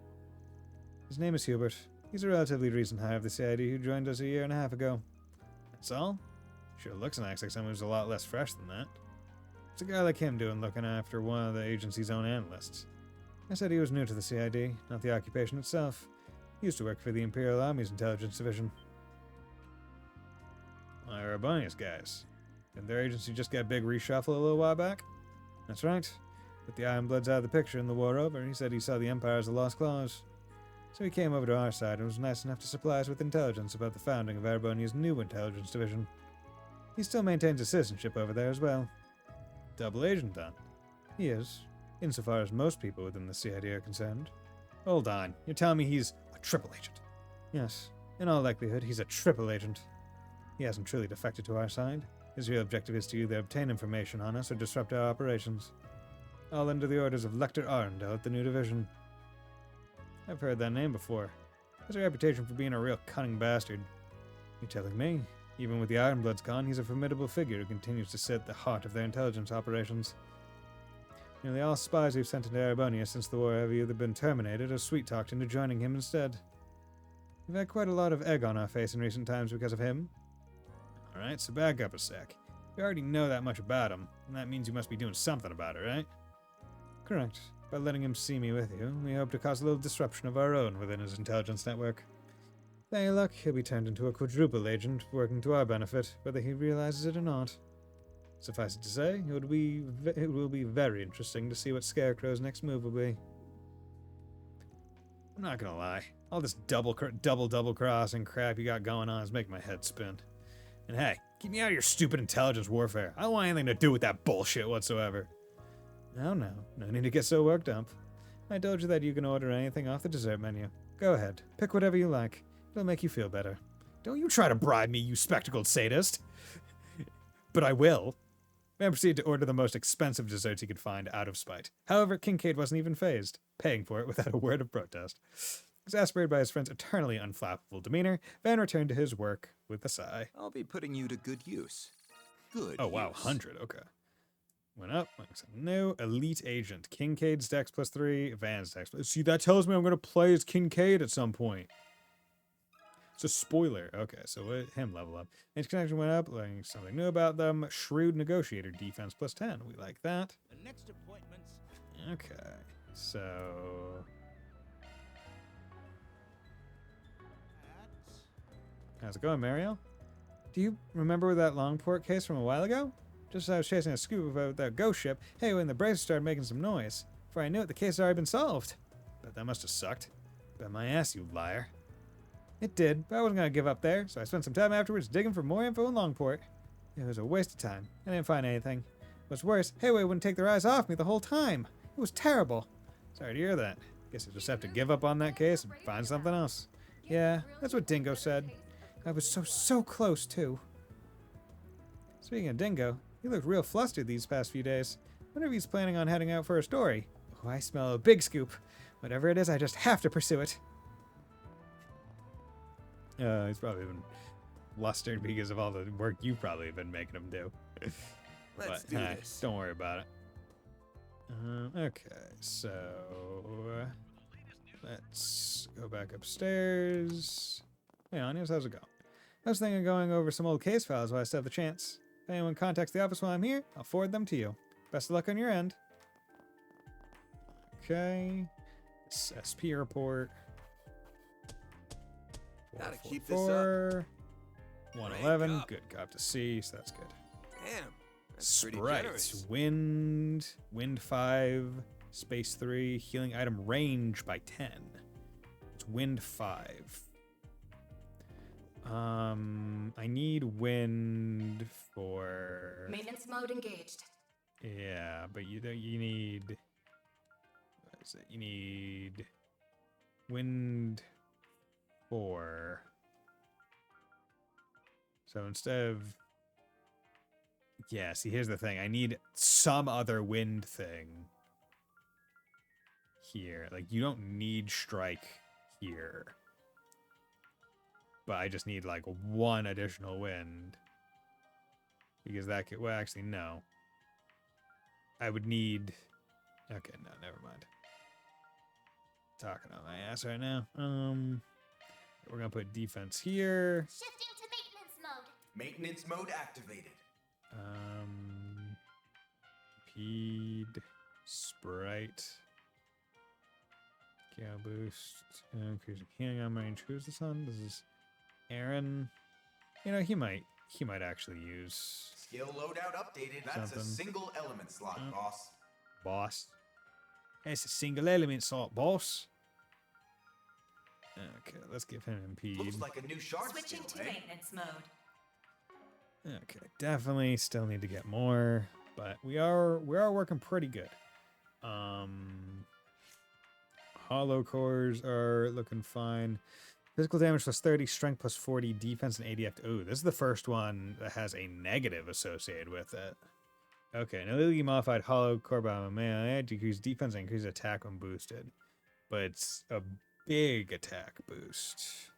His name is Hubert. He's a relatively recent hire of the CID who joined us a year and a half ago. That's all? Sure looks and acts like someone who's a lot less fresh than that. What's a guy like him doing looking after one of the agency's own analysts? I said he was new to the CID, not the occupation itself. He used to work for the Imperial Army's intelligence division. Arabonius guys. Didn't their agency just get a big reshuffle a little while back? That's right. With the Ironbloods out of the picture and the war over, he said he saw the Empire as a lost cause. So he came over to our side and was nice enough to supply us with intelligence about the founding of Arabonia's new intelligence division. He still maintains a citizenship over there as well. Double agent, then. He is, insofar as most people within the CID are concerned. Hold on, you're telling me he's a triple agent? Yes, in all likelihood, he's a triple agent. He hasn't truly defected to our side. His real objective is to either obtain information on us or disrupt our operations. All under the orders of Lecter Arundel at the new division. I've heard that name before. He has a reputation for being a real cunning bastard. You're telling me, even with the Ironbloods gone, he's a formidable figure who continues to sit at the heart of their intelligence operations. Nearly all spies we've sent into Arabonia since the war have either been terminated or sweet-talked into joining him instead. We've had quite a lot of egg on our face in recent times because of him. Alright, so back up a sec. We already know that much about him, and that means you must be doing something about it, right? Correct. By letting him see me with you, we hope to cause a little disruption of our own within his intelligence network. With any luck, he'll be turned into a quadruple agent, working to our benefit, whether he realizes it or not. Suffice it to say, it will be very interesting to see what Scarecrow's next move will be. I'm not gonna lie, all this double crossing crap you got going on is making my head spin. And hey, keep me out of your stupid intelligence warfare. I don't want anything to do with that bullshit whatsoever. No need to get so worked up. I told you that you can order anything off the dessert menu. Go ahead. Pick whatever you like. It'll make you feel better. Don't you try to bribe me, you spectacled sadist. But I will. Man proceeded to order the most expensive desserts he could find out of spite. However, Kincaid wasn't even fazed, paying for it without a word of protest. Exasperated by his friend's eternally unflappable demeanor, Van returned to his work with a sigh. I'll be putting you to good use. Good Oh, wow, use. 100, okay. Went up, like something new. Elite Agent. Kincaid's dex +3, Van's dex plus... See, that tells me I'm going to play as Kincaid at some point. It's a spoiler. Okay, so let him level up. His connection went up, learning something new about them. Shrewd Negotiator, defense +10. We like that. The next appointment's... Okay, so... How's it going, Mariel? Do you remember that Longport case from a while ago? Just as I was chasing a scoop about that ghost ship, hey, when the Braves started making some noise. Before I knew it, the case had already been solved. Bet that must have sucked. Bet my ass, you liar. It did, but I wasn't going to give up there, so I spent some time afterwards digging for more info in Longport. It was a waste of time. I didn't find anything. What's worse, Hayway wouldn't take their eyes off me the whole time. It was terrible. Sorry to hear that. Guess you just have to give up on that case and find something else. Yeah, that's what Dingo said. I was so close, too. Speaking of Dingo, he looked real flustered these past few days. Wonder if he's planning on heading out for a story. Oh, I smell a big scoop. Whatever it is, I just have to pursue it. He's probably been flustered because of all the work you've probably been making him do. Let's But, do this. don't worry about it. Okay, so... let's go back upstairs. Hey, Onions, how's it going? I was thinking of going over some old case files while I still have the chance. If anyone contacts the office while I'm here, I'll forward them to you. Best of luck on your end. Okay. SP report. Gotta keep this up. 444, 111. Rank up. Good cop to see, so that's good. Damn. That's pretty Sprite. generous. Wind 5, space 3, healing item range by 10. It's wind 5. I need wind for... Maintenance mode engaged. Yeah, but you need... What is it? You need... Wind 4. So instead of... Yeah, see, here's the thing. I need some other wind thing here. Like, you don't need strike here. But I just need, like, one additional wind. Because that could... Well, actually, no. I would need... Okay, no, never mind. Talking on my ass right now. We're gonna put defense here. Shifting to maintenance mode. Maintenance mode activated. Peed, Sprite, Gale boost, increasing healing on range. Who's this on? This is Aaron. You know, he might actually use Skill loadout updated. That's Something. a single element slot, boss. boss. It's a single element slot, boss. Okay, let's give him impede. Looks like a new shard Switching skill, to eh? maintenance mode. Okay, definitely still need to get more, but we are working pretty good. Hollow cores are looking fine. Physical damage +30, strength +40, defense and ADF. Ooh, this is the first one that has a negative associated with it. Okay, an illegally modified hollow core by melee decrease defense and increase attack when boosted, but it's a big attack boost.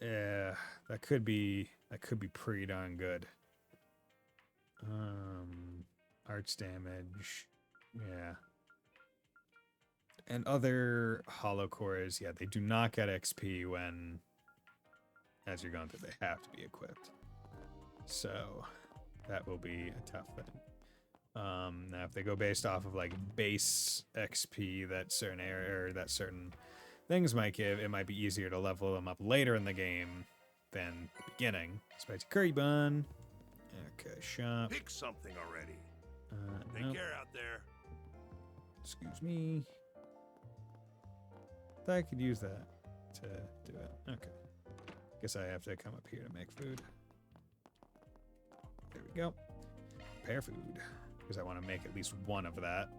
Yeah, that could be pretty darn good. Arts damage, yeah. And other hollow cores, yeah, they do not get XP when, as you're going through, they have to be equipped. So that will be a tough thing. Now if they go based off of like base XP that certain area or that certain things might give, it might be easier to level them up later in the game than the beginning. Spicy curry bun. Okay, shop. Pick something already. Take Nope. care out there. Excuse me. Thought I could use that to do it. Okay. Guess I have to come up here to make food. There we go. Prepare food. because I want to make at least one of that.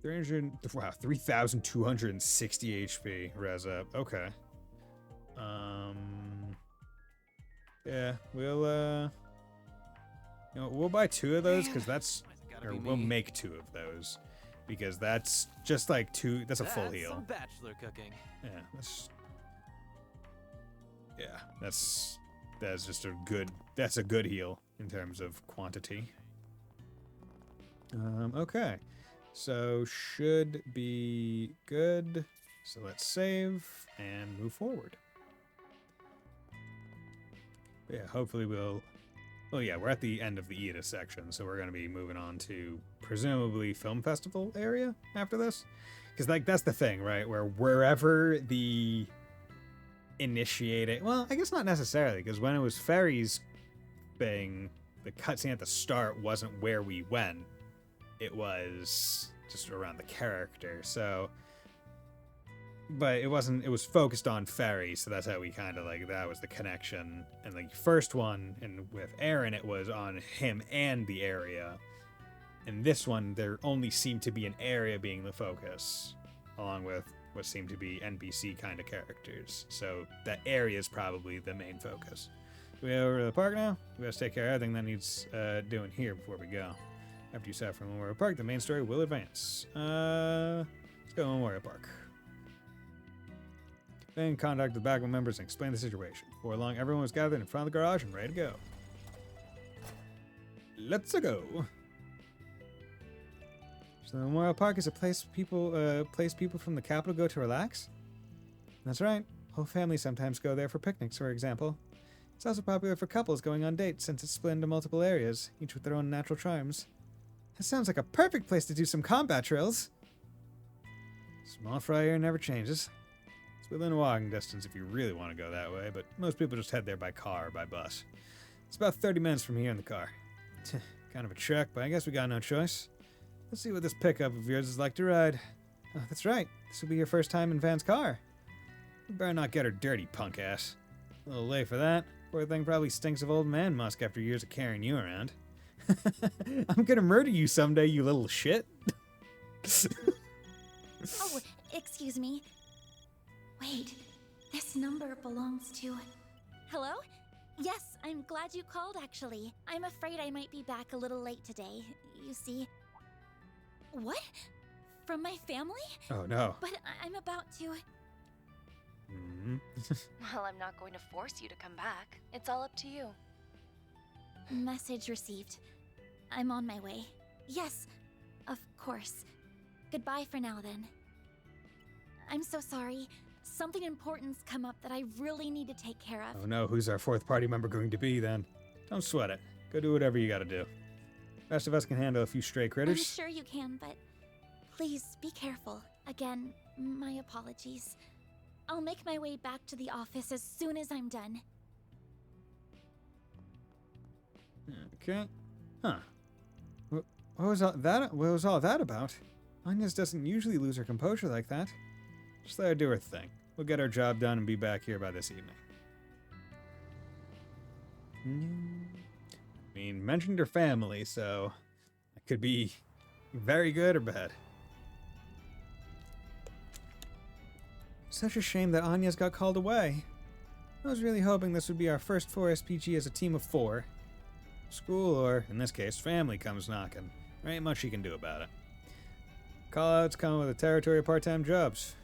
300, wow, 3,260 HP res up. Okay. Yeah, we'll we'll buy 2 of those because that's, or we'll make 2 of those because that's just like 2. That's a full heal. Some bachelor cooking. Yeah, that's just a good. That's a good heal in terms of quantity. Okay, so should be good. So let's save and move forward. Yeah, hopefully we'll... Well, yeah, we're at the end of the Ida section, so we're going to be moving on to, presumably, Film Festival area after this. Because, like, that's the thing, right? Where wherever the initiating... Well, I guess not necessarily, because when it was Ferry's thing, the cutscene at the start wasn't where we went. It was just around the character, so... But it wasn't, it was focused on Ferry, so that's how we kind of like, that was the connection. And the first one, and with Aaron, it was on him and the area. In this one, there only seemed to be an area being the focus, along with what seemed to be NPC kind of characters. So that area is probably the main focus. We go over to the park now. We gotta take care of everything that needs doing here before we go. After you set from Memorial Park, the main story will advance. Let's go to Memorial Park. Then contact the background members and explain the situation. Before long, everyone was gathered in front of the garage and ready to go. Let's go. So the Memorial Park is a place people from the capital go to relax? That's right. Whole families sometimes go there for picnics, for example. It's also popular for couples going on dates since it's split into multiple areas, each with their own natural charms. That sounds like a perfect place to do some combat drills. Small fry here never changes. It's within walking distance if you really want to go that way, but most people just head there by car or by bus. It's about 30 minutes from here in the car. Kind of a trek, but I guess we got no choice. Let's see what this pickup of yours is like to ride. Oh, that's right. This will be your first time in Van's car. You better not get her dirty, punk ass. A little late for that. Poor thing probably stinks of old man musk after years of carrying you around. I'm gonna murder you someday, you little shit. Oh, excuse me. Wait, this number belongs to... Hello? Yes, I'm glad you called, actually. I'm afraid I might be back a little late today. You see... What? From my family? Oh, no. But I'm about to... Well, I'm not going to force you to come back. It's all up to you. Message received. I'm on my way. Yes, of course. Goodbye for now, then. I'm so sorry. Something important's come up that I really need to take care of. Oh no, who's our 4th party member going to be then? Don't sweat it. Go do whatever you gotta do. Rest of us can handle a few stray critters. I'm sure you can, but please be careful. Again, my apologies. I'll make my way back to the office as soon as I'm done. Okay. Huh. What was all that about? Agnes doesn't usually lose her composure like that. Just let her do her thing. We'll get our job done and be back here by this evening. I mean, mentioned her family, so it could be very good or bad. Such a shame that Anya's got called away. I was really hoping this would be our first 4SPG as a team of 4. School, or in this case, family, comes knocking. There ain't much you can do about it. Call-outs come with the territory of part-time jobs.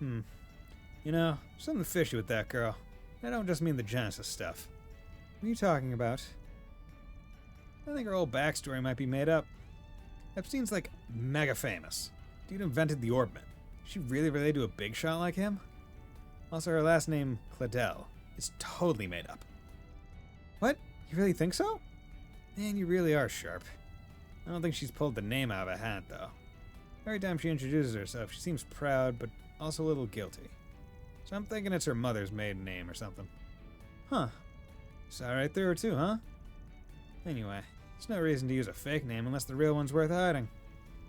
You know, something fishy with that girl. I don't just mean the Genesis stuff. What are you talking about? I think her whole backstory might be made up. Epstein's like mega famous. Dude invented the orbit. Is she really related to a big shot like him? Also, her last name, Claudel, is totally made up. What? You really think so? Man, you really are sharp. I don't think she's pulled the name out of a hat, though. Every time she introduces herself, she seems proud, but also a little guilty. So I'm thinking it's her mother's maiden name or something. Huh. Saw right through her too, huh? Anyway, there's no reason to use a fake name unless the real one's worth hiding.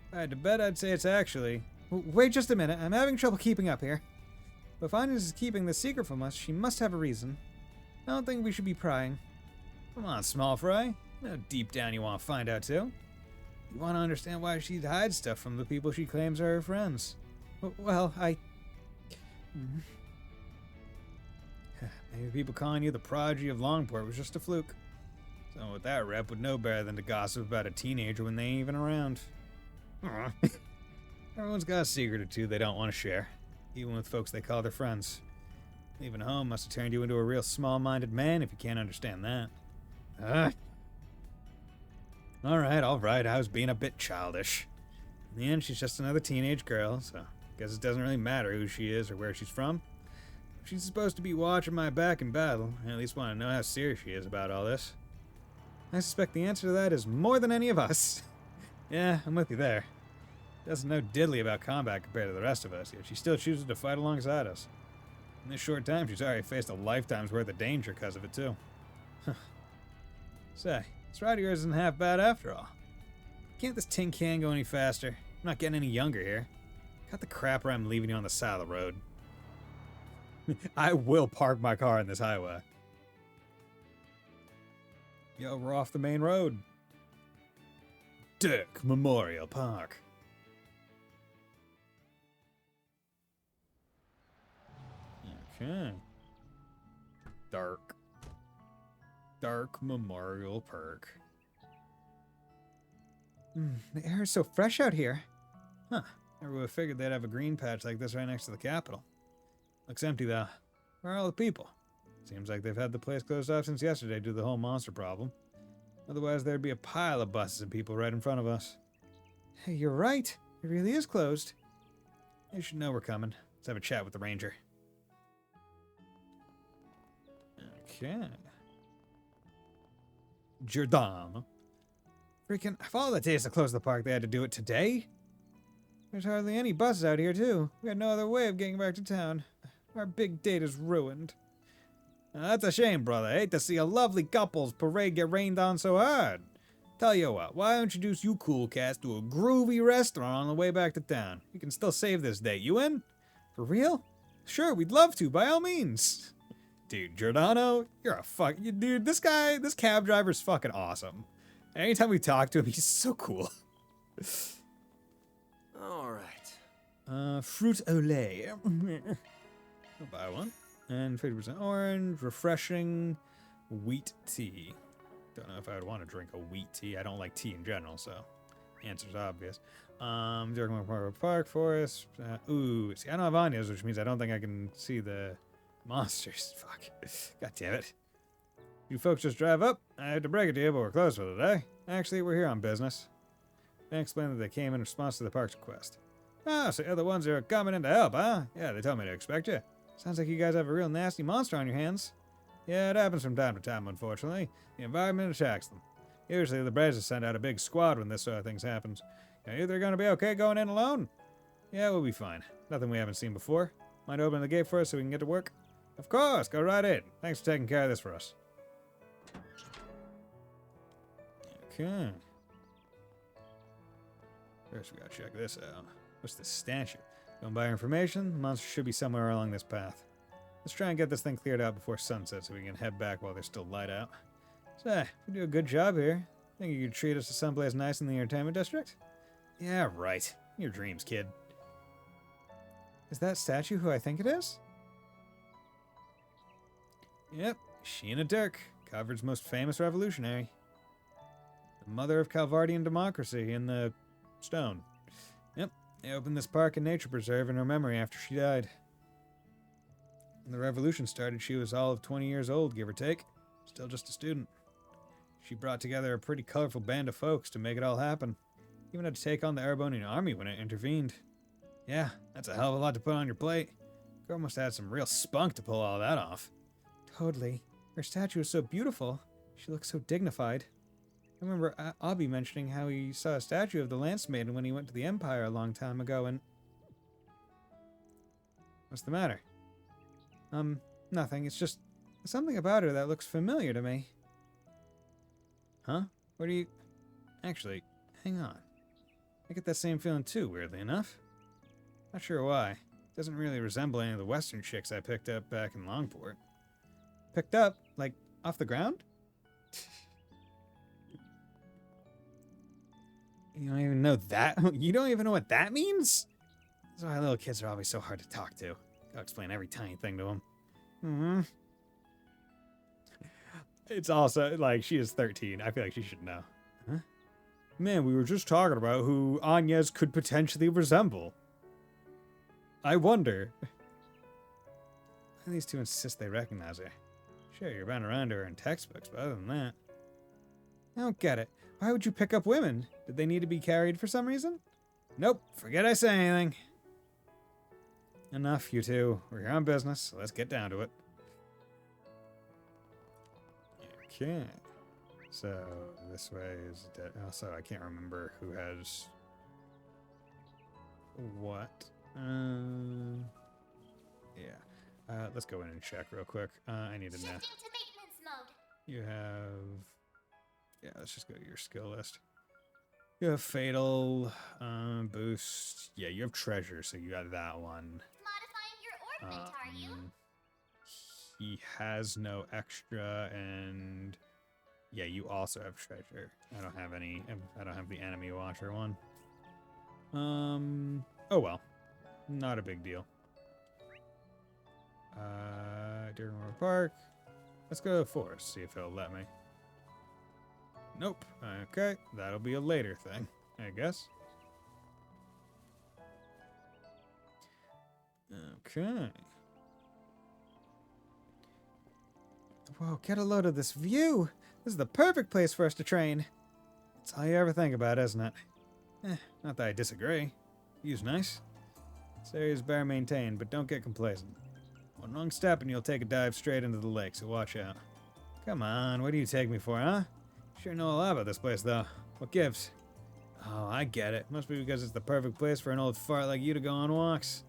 If I had to bet, I'd say it's actually... Wait just a minute, I'm having trouble keeping up here. If Agnes is keeping this secret from us, she must have a reason. I don't think we should be prying. Come on, small fry. No, deep down you want to find out too. You want to understand why she'd hide stuff from the people she claims are her friends. Well, maybe people calling you the prodigy of Longport was just a fluke. Someone with that rep would know better than to gossip about a teenager when they ain't even around. Everyone's got a secret or two they don't want to share, even with folks they call their friends. Leaving home must have turned you into a real small-minded man if you can't understand that. Alright, I was being a bit childish. In the end, she's just another teenage girl, so guess it doesn't really matter who she is or where she's from. If she's supposed to be watching my back in battle, I at least want to know how serious she is about all this. I suspect the answer to that is more than any of us. Yeah, I'm with you there. Doesn't know diddly about combat compared to the rest of us, yet she still chooses to fight alongside us. In this short time, she's already faced a lifetime's worth of danger because of it, too. Say, this ride of yours isn't half bad after all. Can't this tin can go any faster? I'm not getting any younger here. Cut the crap or I'm leaving you on the side of the road. I will park my car in this highway. Yo, we're off the main road. Dirk Memorial Park. Okay. Dark Memorial Park. The air is so fresh out here. Huh. Never would have figured they'd have a green patch like this right next to the Capitol. Looks empty though. Where are all the people? Seems like they've had the place closed off since yesterday due to the whole monster problem. Otherwise there'd be a pile of buses and people right in front of us. Hey, you're right. It really is closed. They should know we're coming. Let's have a chat with the ranger. Okay. Giordano. Freaking, of all the days to close the park, they had to do it today? There's hardly any buses out here, too. We had no other way of getting back to town. Our big date is ruined. Now, that's a shame, brother. I hate to see a lovely couple's parade get rained on so hard. Tell you what, why don't you introduce you cool cats to a groovy restaurant on the way back to town? We can still save this date. You in? For real? Sure, we'd love to, by all means. Dude, Giordano, you're a dude, this cab driver's fucking awesome. Anytime we talk to him, he's so cool. All right. Fruit au lait. I'll buy one. And 50% orange, refreshing, wheat tea. Don't know if I would want to drink a wheat tea. I don't like tea in general, so answer's obvious. Park Forest. See, I don't have onions, which means I don't think I can see the monsters. Fuck. God damn it. You folks just drive up. I had to break it to you, but we're closed for today. Actually, we're here on business. They explained that they came in response to the park's request. Ah, so you're the ones who are coming in to help, huh? Yeah, they told me to expect you. Sounds like you guys have a real nasty monster on your hands. Yeah, it happens from time to time, unfortunately. The environment attracts them. Usually the Brazzers send out a big squad when this sort of thing happens. Are you either going to be okay going in alone? Yeah, we'll be fine. Nothing we haven't seen before. Mind opening the gate for us so we can get to work? Of course, go right in. Thanks for taking care of this for us. Okay. First we gotta check this out. What's this statue? Going by our information, the monster should be somewhere along this path. Let's try and get this thing cleared out before sunset so we can head back while there's still light out. Say, we do a good job here. Think you could treat us to someplace nice in the entertainment district? Yeah, right. Your dreams, kid. Is that statue who I think it is? Yep, Sheena Dirk, Calvard's most famous revolutionary. The mother of Calvardian democracy in the stone. Yep, they opened this park and nature preserve in her memory after she died. When the revolution started, she was all of 20 years old, give or take. Still just a student. She brought together a pretty colorful band of folks to make it all happen. Even had to take on the Erebonian army when it intervened. Yeah, that's a hell of a lot to put on your plate. Girl must have had some real spunk to pull all that off. Totally. Her statue is so beautiful. She looks so dignified. I remember Abby mentioning how he saw a statue of the Lance Maiden when he went to the Empire a long time ago and... What's the matter? Nothing. It's just something about her that looks familiar to me. Huh? What do you... Actually, hang on. I get that same feeling too, weirdly enough. Not sure why. It doesn't really resemble any of the Western chicks I picked up back in Longport. Picked up? Like, off the ground? You don't even know that? You don't even know what that means? That's why little kids are always so hard to talk to. Gotta explain every tiny thing to them. Mm-hmm. It's also, like, she is 13. I feel like she should know. Huh? Man, we were just talking about who Anya's could potentially resemble. I wonder. These two insist they recognize her. Sure, you're bound around to her in textbooks, but other than that... I don't get it. Why would you pick up women? Did they need to be carried for some reason? Nope, forget I say anything. Enough, you two. We're here on business, so let's get down to it. Okay. So, this way is... Also, I can't remember who has... what. Yeah. Let's go in and check real quick. I need to know. You have... Yeah, let's just go to your skill list. You have Fatal, Boost. Yeah, you have Treasure, so you got that one. Modifying your ornament, are you? He has no extra, and... Yeah, you also have Treasure. I don't have any... I don't have the Enemy Watcher one. Oh well. Not a big deal. Dearborn Park. Let's go to the forest, see if it'll let me. Nope. Okay, that'll be a later thing, I guess. Okay. Whoa, get a load of this view! This is the perfect place for us to train. That's all you ever think about, isn't it? Not that I disagree. View's nice. This area's better maintained, but don't get complacent. One wrong step and you'll take a dive straight into the lake, so watch out. Come on, what do you take me for, huh? Sure know a lot about this place, though. What gives? Oh, I get it. Must be because it's the perfect place for an old fart like you to go on walks.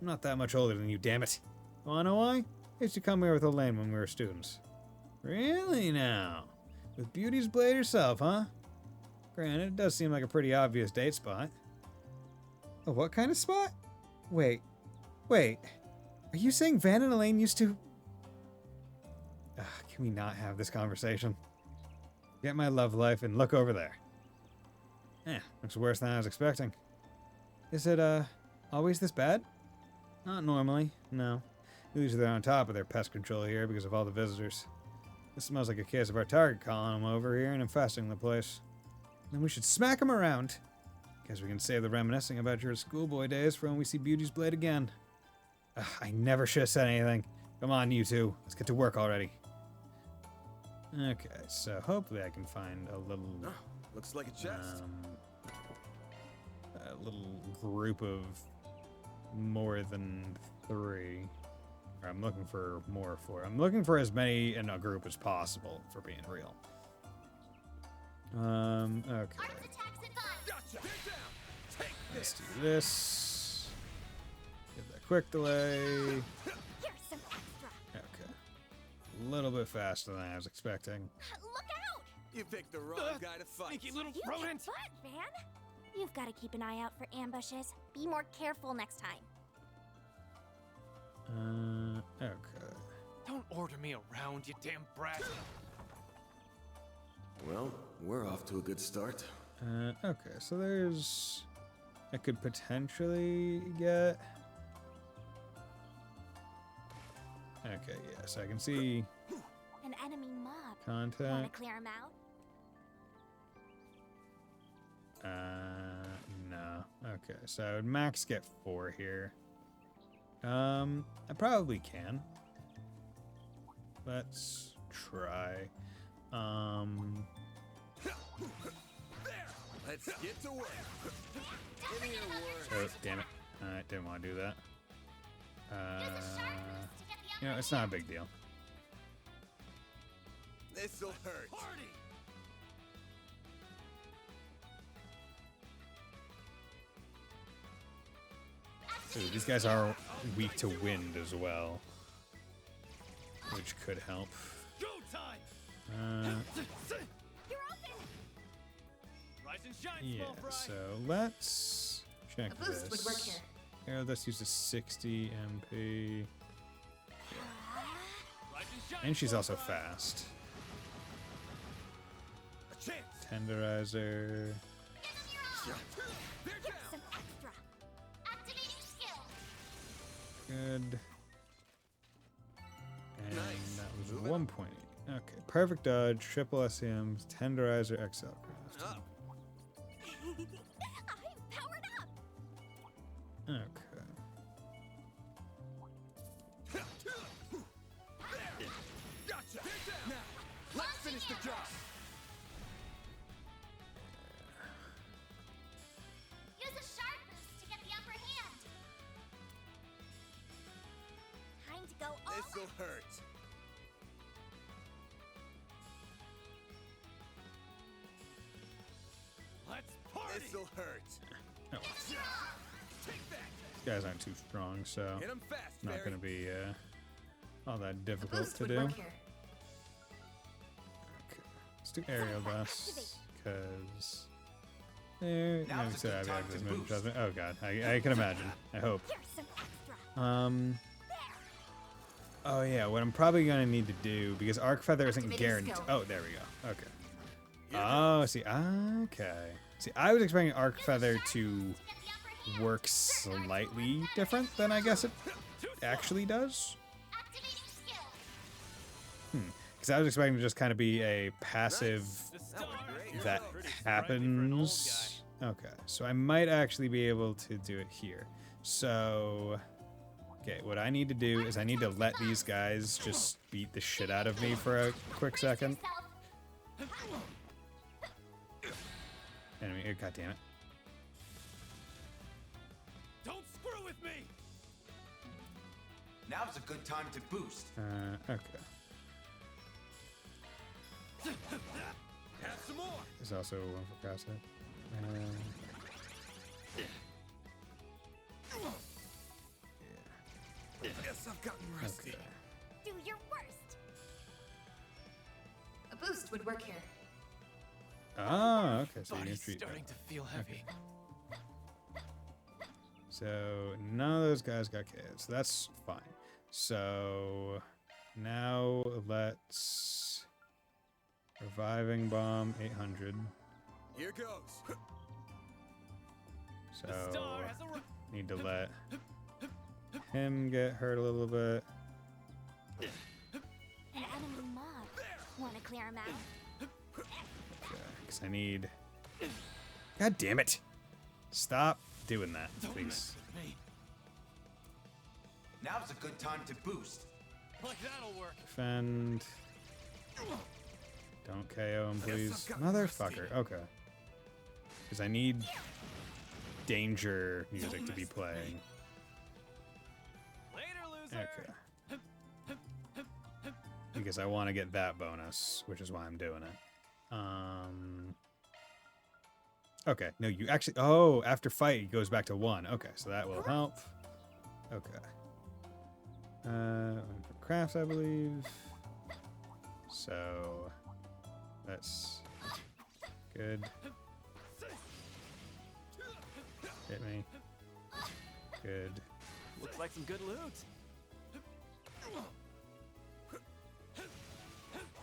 I'm not that much older than you, damn it. Wanna know why? I used to come here with Elaine when we were students. Really now? With Beauty's Blade herself, huh? Granted, it does seem like a pretty obvious date spot. A what kind of spot? Wait. Are you saying Van and Elaine used to... can we not have this conversation? Get my love life and look over there. Looks worse than I was expecting. Is it, always this bad? Not normally, no. Usually they're on top of their pest control here because of all the visitors. This smells like a case of our target calling them over here and infesting the place. Then we should smack them around. Guess we can save the reminiscing about your schoolboy days for when we see Beauty's Blade again. I never should have said anything. Come on, you two. Let's get to work already. Okay, so hopefully I can find a little... looks like a chest. A little group of more than 3. Or I'm looking for more of 4. I'm looking for as many in a group as possible, for being real. Okay. Let's do this. Give that quick delay. Okay. A little bit faster than I was expecting. Look out! You picked the wrong guy to fight. Sneaky little You rodent! get butt, Van! You've got to keep an eye out for ambushes. Be more careful next time. Okay. Don't order me around, you damn brat. Well, we're off to a good start. Okay, so there's... I could potentially get... Okay, yeah, so I can see... An enemy mob. Contact. Want to clear him out? No. Okay, so I would max get 4 here. I probably can. Let's try. Let's get to work. Give me your word. Oh, damn it. I didn't want to do that. You know, it's not a big deal. This'll hurt. Party! Ooh, these guys are weak to wind as well, which could help. Go time! Rise and shine, Yeah, small fry. so let's check A boost this. would work here. Here, let's use a 60 MP. Rise and shine, And she's small also fry. fast. A chance. Tenderizer. Here's some extra. Activating skill. Good. And Nice. that was 1.8. Okay, perfect dodge, triple SCMs, tenderizer, XL craft. Up. I'm powered up. Okay. Gotcha. Now, let's finish the job. Use a sharp boost to get the upper hand. Time to go all This'll hurt. Let's party. This'll hurt. Oh, Take that. these guys aren't too strong, so Hit him fast, not Barry. going to be all that difficult Boost to would do. work here. Okay. Let's do aerial blast, because... Now's Like I a said, good I time have to this movement boost. judgment. Oh god, I can imagine. I hope. Here's some extra. Oh yeah, what I'm probably gonna need to do, because Arc Feather isn't Activating guaranteed. skill. Oh, there we go. Okay. Oh, see, okay. See, I was expecting Arc Feather to work slightly different than I guess it actually does. Activating skill. Because I was expecting to just kind of be a passive The star great. that Pretty sprightly for an old happens. Okay, so I might actually be able to do it here. So, okay, what I need to do is I need to let these guys just beat the shit out of me for a quick second. Enemy, god damn it. Don't screw with me. Now's a good time to boost. Okay. Have some more. There's also one for crosshead. Guess I've gotten rusty. Okay. Do your worst. A boost would work here. Oh, okay, so you can Body's treat starting that. to feel heavy. So none of those guys got KO'd, so that's fine. So now let's reviving bomb 800. Here goes. So The star has a need to let him get hurt a little bit. An enemy mob. Want to clear him out? Because I need. God damn it! Stop doing that, Don't please. mess with me. Now's a good time to boost. Like that'll work. Defend. Don't KO him, please. I've gotten Motherfucker. Okay. Because I need danger music to be playing. Later, loser. Okay. Because I want to get that bonus, which is why I'm doing it. Okay, no, you actually... Oh, after fight, it goes back to 1. Okay, so that will help. Okay. One for crafts, I believe. So... That's... Good. Hit me. Good. Looks like some good loot.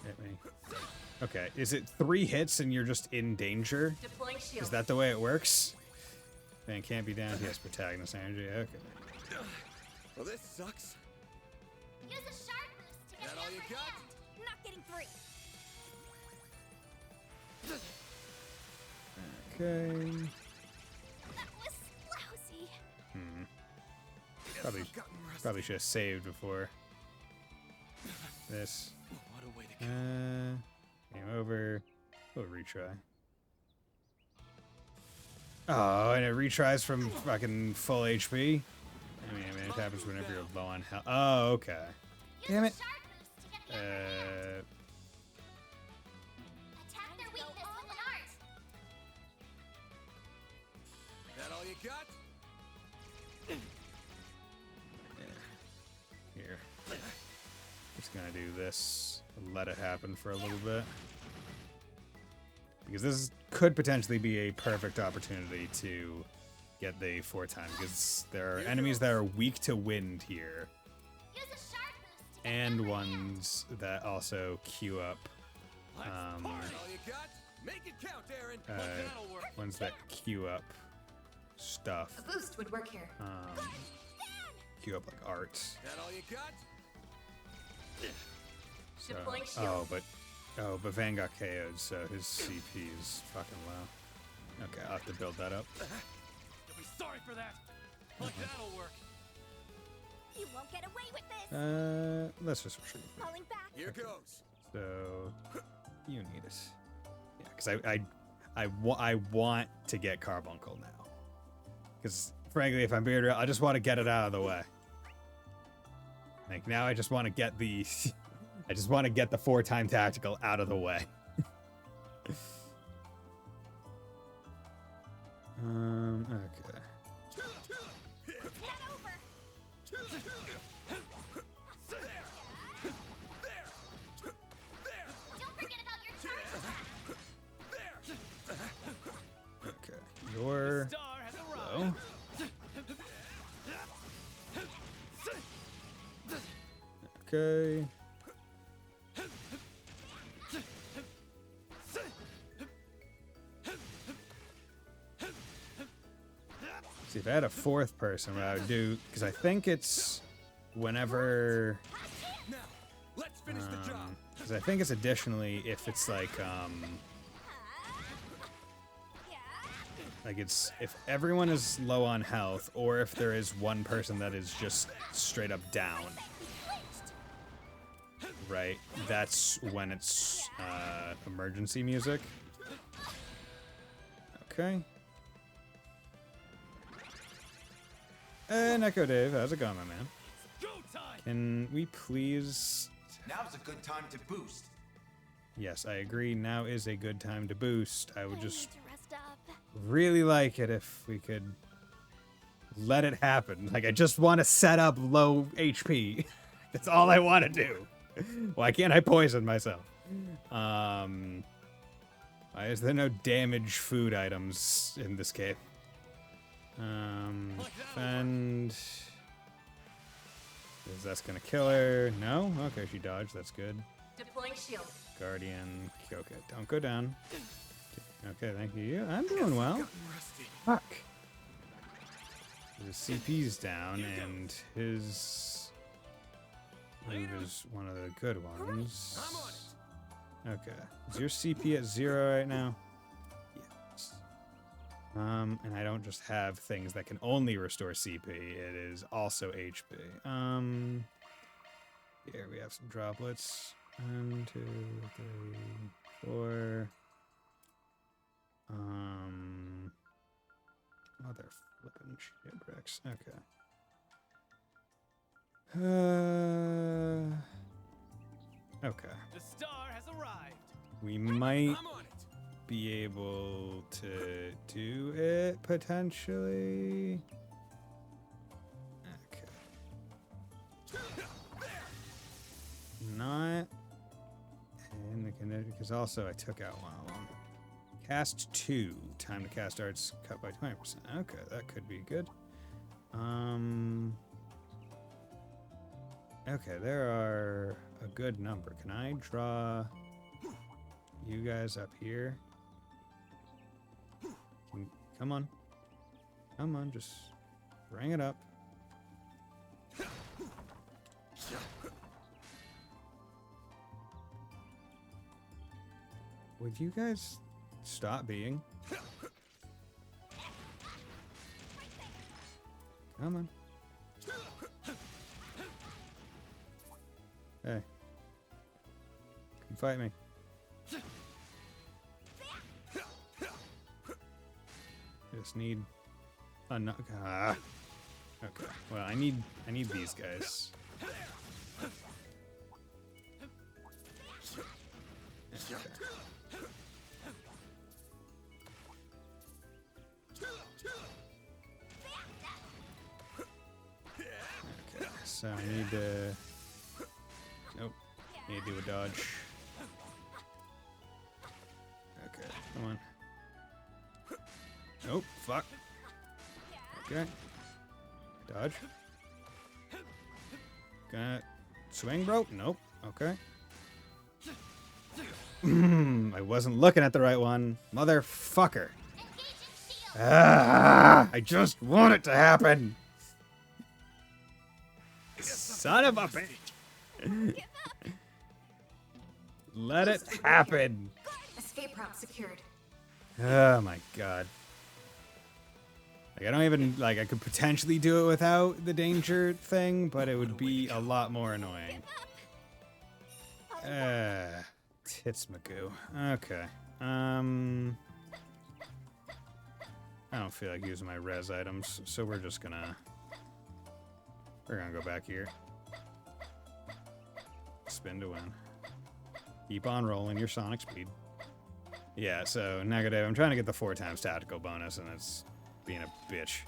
Hit me. Okay, is it 3 hits and you're just in danger? Deploying shield. Is that the way it works? Man, can't be down. Yes, protagonist energy. Okay. Well, this sucks. Use a sharp boost to get That the all you upper got? hand. Not getting free. Okay. That was lousy. Guess Probably, I've gotten rusty. probably should have saved before this. What a way to go. Game over. We'll retry. Oh, and it retries from fucking full HP. I mean, it happens whenever you're low on health. Oh, okay. Damn it. Use a sharp boost to get the upper hand. Attack their weakness with an art. That all you got? Here. Just gonna do this. Let it happen for a little bit. Because this could potentially be a perfect opportunity to get the 4 times. Because there are enemies that are weak to wind here. Use a sharp boost to get And the upper hand. ones that also queue up Let's Um, party. That all you got? Make it count, Aaron. That'll work. When's that queue up stuff? A boost would work here. Queue up like arts. That all you got? So, Deploying shield. but Van got KO'd, so his CP is fucking low. Okay, I'll have to build that up. You'll be sorry for that. Like that'll work. You won't get away with this. Let's just retreat. Falling back. Here goes. So you need it. Yeah, because I want to get Carbuncle now. Because frankly, if I'm being real, I just want to get it out of the way. Like now, I just want to get the, I just want to get the 4-time tactical out of the way. Okay. Don't forget about your charge attack. Okay. You're Star has low. arrived. Okay. See, if I had a 4th person, what I would do, because I think it's whenever, Now, let's finish the job. because I think it's additionally if it's like it's if everyone is low on health, or if there is one person that is just straight up down. Right, that's when it's emergency music. Okay. And Echo Dave, how's it going, my man? Go time. Can we please? Now's a good time to boost. Yes, I agree. Now is a good time to boost. I would I just need to rest up. really like it if we could let it happen. Like, I just want to set up low HP. That's all I want to do. Why can't I poison myself? Why is there no damage food items in this cave? Defend. Is that's gonna kill her? No? Okay, she dodged. That's good. Deploying shield. Guardian. Okay, don't go down. Okay, thank you. I'm doing well. Fuck. His CP's down, and his move is one of the good ones. I'm on it. Okay. Is your CP at 0 right now? Yes. And I don't just have things that can only restore CP. It is also HP. Here we have some droplets. 1, 2, 3, 4. Mother flippin' shipwrecks. Okay. Okay. The star has arrived. We might I'm on it. be able to do it potentially. Okay. Not in the condition because also I took out one of them. Cast 2. Time to cast arts cut by 20%. Okay, that could be good. Okay, there are a good number. Can I draw you guys up here? Come on. Come on, just bring it up. Would you guys stop being? Come on. Hey. Come fight me. Just need a okay. Well, I need these guys. Okay. Okay, so I need to. Nope. Need to do a dodge. Okay, come on. Nope, fuck. Okay. Dodge. Gonna swing, bro? Nope. Okay. I wasn't looking at the right one. Motherfucker. Ah, I just want it to happen. Son of a bitch. Let it happen. Escape route secured. Oh my god. Like, I don't even, like, I could potentially do it without the danger thing, but it would be a lot more annoying. Tits Magoo. Okay. I don't feel like using my res items, so we're gonna go back here. Spin to win. Keep on rolling your Sonic speed. Yeah, so negative. I'm trying to get the 4x tactical bonus, and it's being a bitch.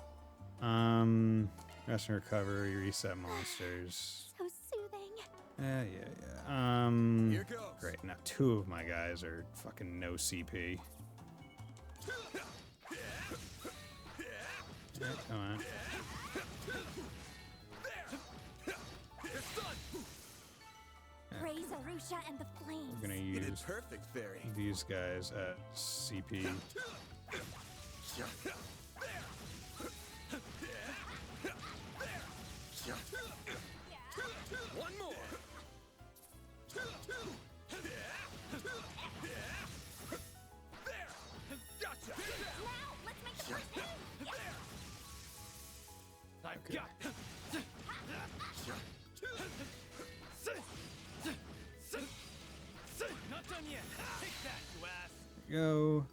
Rest and recovery, reset monsters. So soothing. Yeah. Here goes. Great. Now 2 of my guys are fucking no CP. Yeah, come on. Raise Arusha and the flames. We're gonna You did use perfect, Fairy. these guys at CP. One more. Gotcha. Now, let's make the first hit. I've got this. Not done yet. Take that, you ass. Go.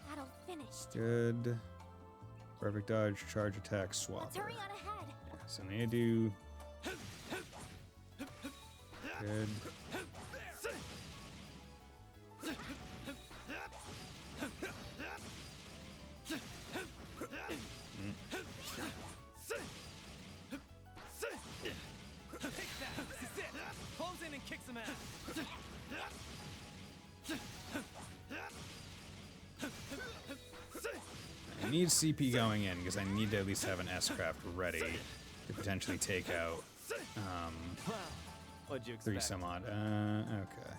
Battle finished. Good. Perfect dodge, charge attack, swap. Let's hurry on ahead. Yeah, so I need to do. Good. Take that. This is it. Close in and kick some ass. I need CP going in because I need to at least have an S-craft ready to potentially take out What'd you 3 expect? some odd. Okay.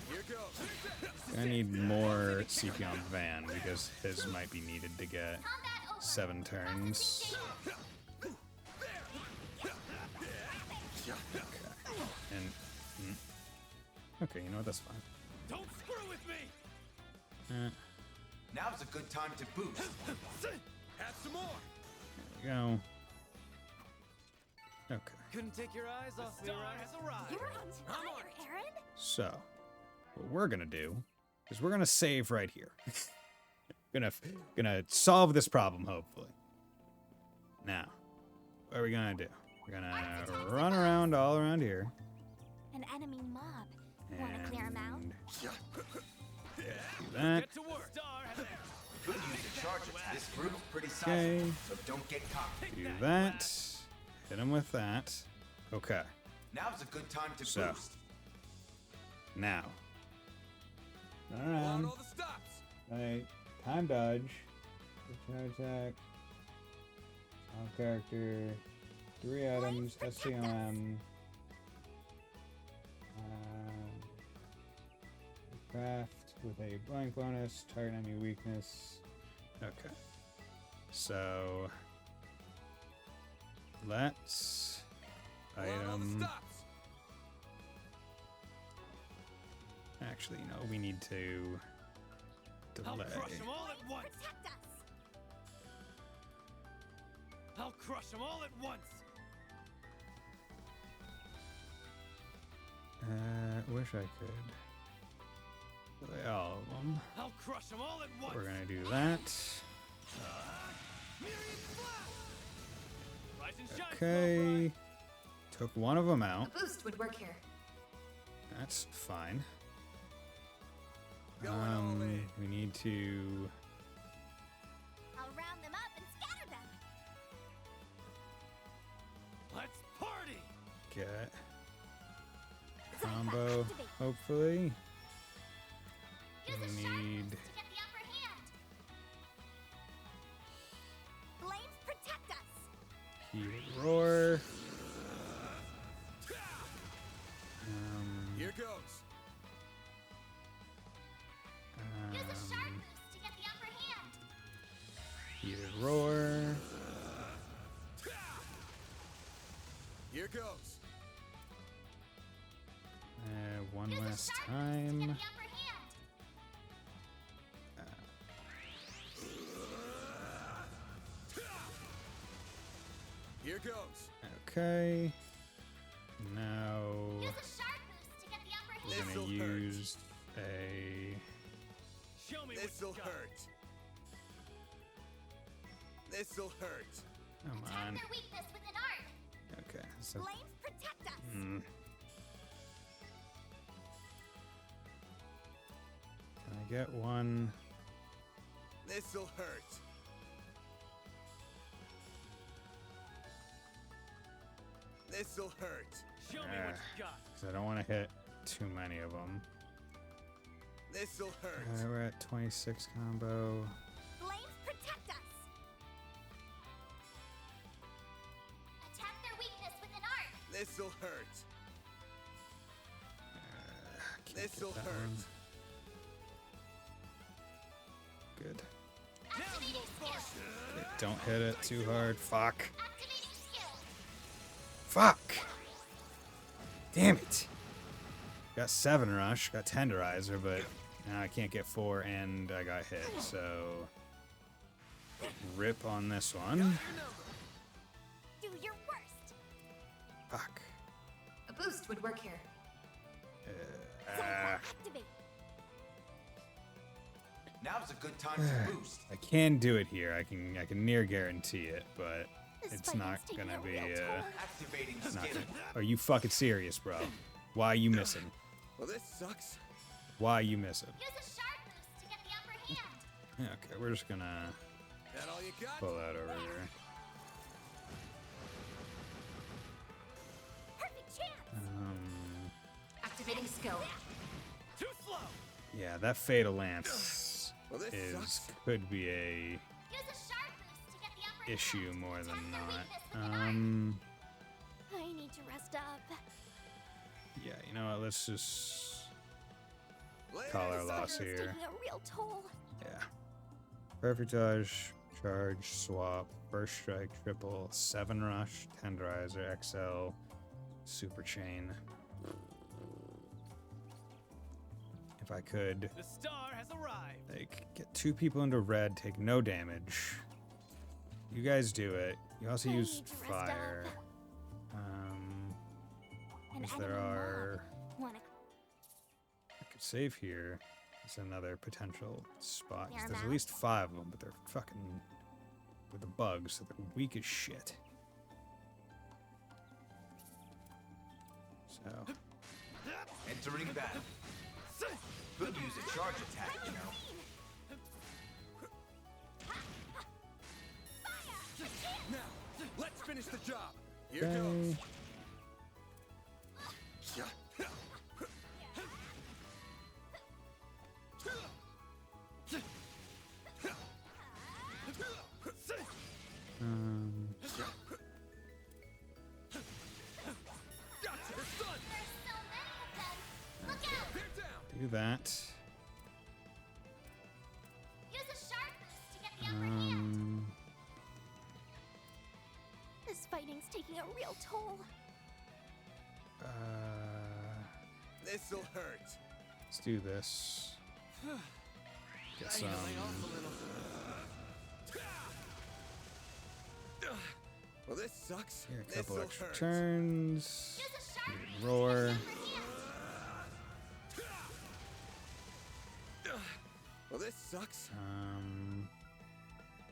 Here goes. I need more CP on Van because his might be needed to get 7 turns. Okay. And okay, you know what? That's fine. Don't screw with me. Now's a good time to boost. Have some more. There we go. Okay. Couldn't take your eyes off me, right? Has arrived. You're on fire, Aaron. So, what we're gonna do is we're gonna save right here. gonna solve this problem, hopefully. Now, what are we gonna do? We're gonna run around all around here. An enemy mob. Want to clear him out? And do that. Get to work. Star has Could use a charge attack. This group's pretty Okay. sizable, so don't get caught. Do that. Hit him with that. Okay. Now's a good time to So. boost. Now. Run On around. all the stops. Right. Time dodge. Charge attack. All character. 3 items. SCOM. Craft with a blank bonus. Target enemy weakness. Okay. So. Let's. On all the Item. stops. Actually, no, we need to I'll delay. crush them all at once. Protect us. I'll crush them all at once. Wish I could. Delay all of them. I'll crush them all at once. We're gonna do that. Myriad blast. Rise and shine, Okay. Took one of them out. A boost would work here. That's fine. Going all in. We need to. I'll round them up and scatter them. Let's party. Get Zypha, combo, activate. hopefully. Use We a sharp need to get the upper hand. roar. Here goes. One last time. Here goes. Okay. Now Use a sharp boost to get the upper hand. we're gonna This'll use a. Show me what This'll you got. hurt. This'll hurt. Come Attack on. their weakness with an art. Okay. So. Flames protect us. Hmm. Can I get one? This'll hurt. This'll hurt. Show me what you got. Because I don't want to hit too many of them. This'll hurt. We're at 26 combo. Flames protect us. Attack their weakness with an art. This'll hurt. Can't This'll get that hurt. one. Good. Activating skill. Okay, don't hit it too hard. Fuck. Activating skill. Fuck. Damn it. Got 7 rush, got tenderizer, but now I can't get 4 and I got hit, so rip on this one. Do your worst. Fuck. A boost would work here. Activate. Now's a good time to boost. I can do it here. I can near guarantee it, but This it's fighting's not taking gonna a be real toll. Activating not skill. Are you fucking serious, bro? Why are you missing? Well, this sucks. Why are you missing? Use a sharp boost to get the upper hand. Yeah, okay, we're just gonna That all you got? pull that over here. Perfect chance. Activating skill. Too slow. Yeah, that fatal lance Well, this is sucks. could be a Use a sharp boost to get the upper issue hand. more than Attack their not. weakness with an art. I need to rest up. Yeah, you know what? Let's just Later, call our suckers. loss It's here. taking a real toll. Yeah. Perfect dodge, charge, swap, first strike, triple, 7 rush, tenderizer, XL, super chain. If I could, The star has arrived. like, get 2 people into red, take no damage. You guys do it. You also I use need to rest fire. up. An Because there enemy mob. are. Wanna I could save here. It's another potential spot. 'Cause They're There's at about- least 5 of them, but they're fucking with the bugs, so they're weak as shit. So Entering battle. Could use a charge attack, you know. Now, let's finish the job. Here okay. goes. Gotcha. It's done. There's so many of them. Look out! They're down. Do that. Use a sharp boost to get the upper hand. This fighting's taking a real toll. This'll hurt. Let's do this. Get some. Well, this sucks. Here, a couple This'll extra hurt. turns. Use a sharp boost Roar. to get the upper hand. Well, this sucks.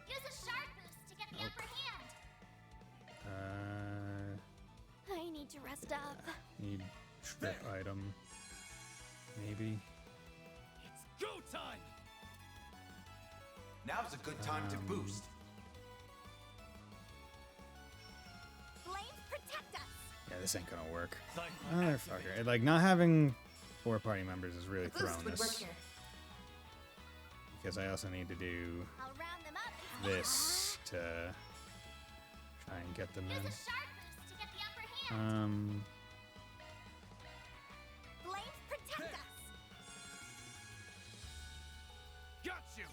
Use a sharp boost to get the upper hand. I need to rest up. Need trip item. Maybe. It's go time. Now's a good time to boost. Flames protect us. Yeah, this ain't gonna work. Cycle Motherfucker. Like, not having 4 party members is really A throwing boost would work this. here. Because I also need to do I'll round them up. this to try and get them Use a in. sharp boost to get the upper hand. Flames protect us. Got you.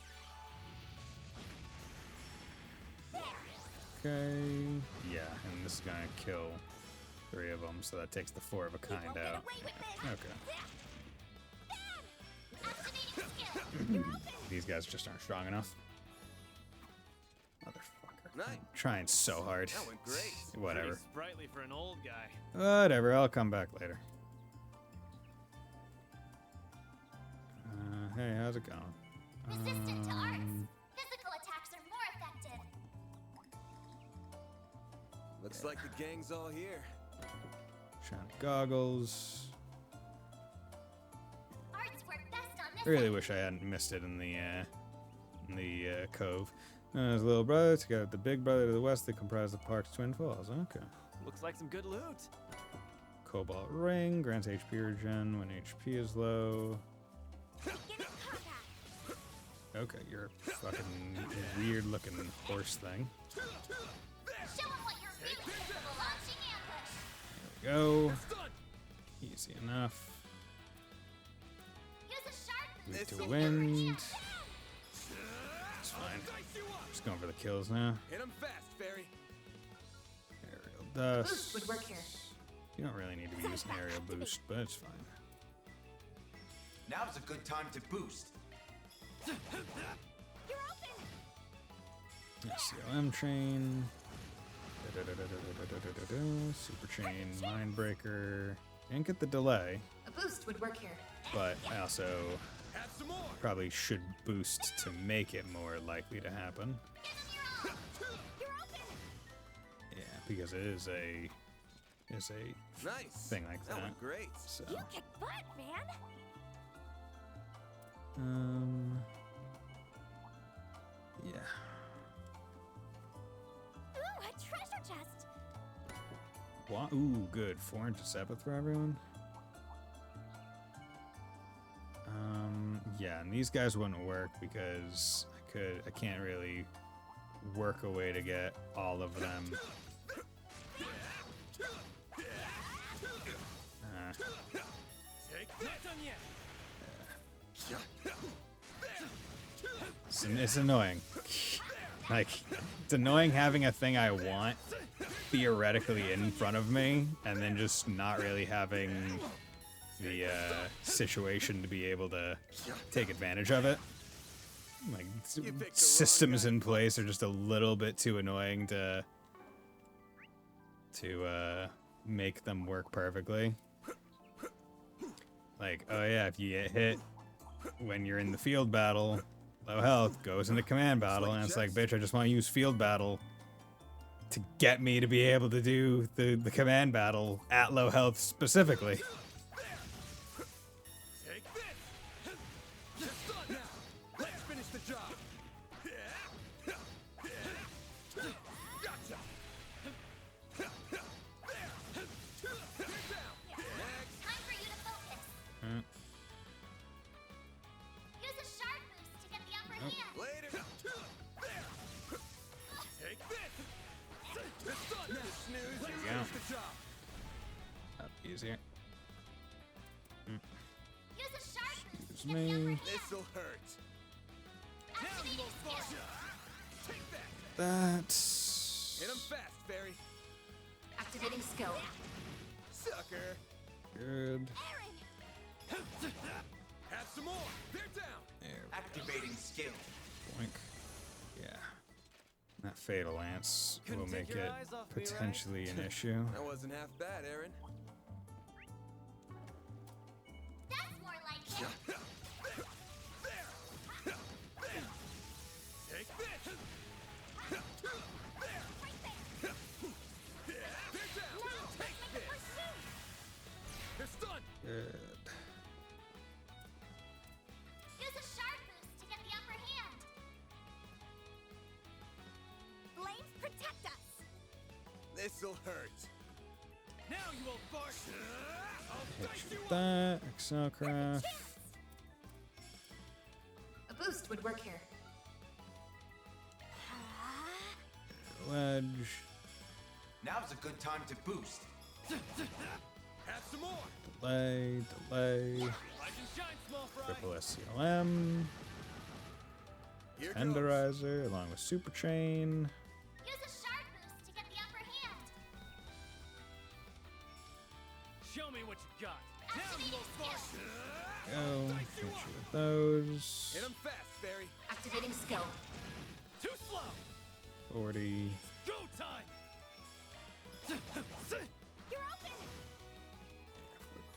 Okay. Yeah, and this is gonna kill 3 of them, so that takes the 4 of a kind out. Okay. These guys just aren't strong enough. Motherfucker. Nice. I'm trying so hard. That went great. Whatever. Pretty sprightly for an old guy. Whatever, I'll come back later. Hey, how's it going? Resistant to arts. Physical attacks are more effective. Looks like the gang's all here. Shiny goggles. Arts work best on this. I really wish I hadn't missed it in the cove. His little brother together with the big brother to the west, they comprise the park's Twin Falls. Okay. Looks like some good loot. Cobalt ring grants HP regen when HP is low. Okay, you're a fucking weird looking horse thing. Show 'em what you're really capable of. Launching ambush. There we go. Easy enough. Use a sharp Weak to wind. It's fine. Just going for the kills now. Hit him fast, Fairy. Aerial dust. Would work here. You don't really need to be using aerial boost, but it's fine. Now's a good time to boost. You're open. CLM chain. Super chain, mind breaker. Didn't get the delay, A boost would work here. but I also Have some more. probably should boost to make it more likely to happen. You're open. Yeah, because it is a Nice. thing like That that. went great. So You kick butt, man. yeah. Ooh, a treasure chest. Ooh, good. 4 into Sepith for everyone. Yeah, and these guys wouldn't work because I can't really work a way to get all of them. It's annoying. Like, it's annoying having a thing I want theoretically in front of me and then just not really having the situation to be able to take advantage of it. Like, systems in place are just a little bit too annoying to make them work perfectly. Like, oh yeah, if you get hit when you're in the field battle, low health goes into command battle, and it's like, bitch, I just want to use field battle to get me to be able to do the command battle at low health specifically. Take this. Just done now. Let's finish the job. Gotcha. Time for you to focus. Use a sharp boost to get the upper hand. Later. Take this. Just done now. Snooze. Let's you go. finish the job. That'd be easier. Use a sharp boost Excuse to get the upper me. hand. This'll hurt. Activating skill. Take that. That's Hit him fast, Fairy. Activating skill. Sucker. good. Aaron. Have some more. They're down. There we Activating skill. Boink. Yeah. That Fatal Lance will Couldn't make take your it eyes off me, right? potentially an issue. That wasn't half bad, Aaron. That's more like it. Take this. They're down. Take this. They're stunned. Good. Use a sharp boost to get the upper hand. Flames protect us. This'll hurt. Now you old fart. I'll Hit dice you you with up. that. Excel craft. A boost would work here. Ledge. Now's a good time to boost. Have some more. Delay. Delay. Rise and shine, small fry. Triple SCLM. Here goes. Tenderizer along with Super Chain. Use a sharp Show me what you got. Now you little fuck. Go. Hit you with those. Hit him fast, Barry. Activating skill. Too slow. 40. Go time. You're open.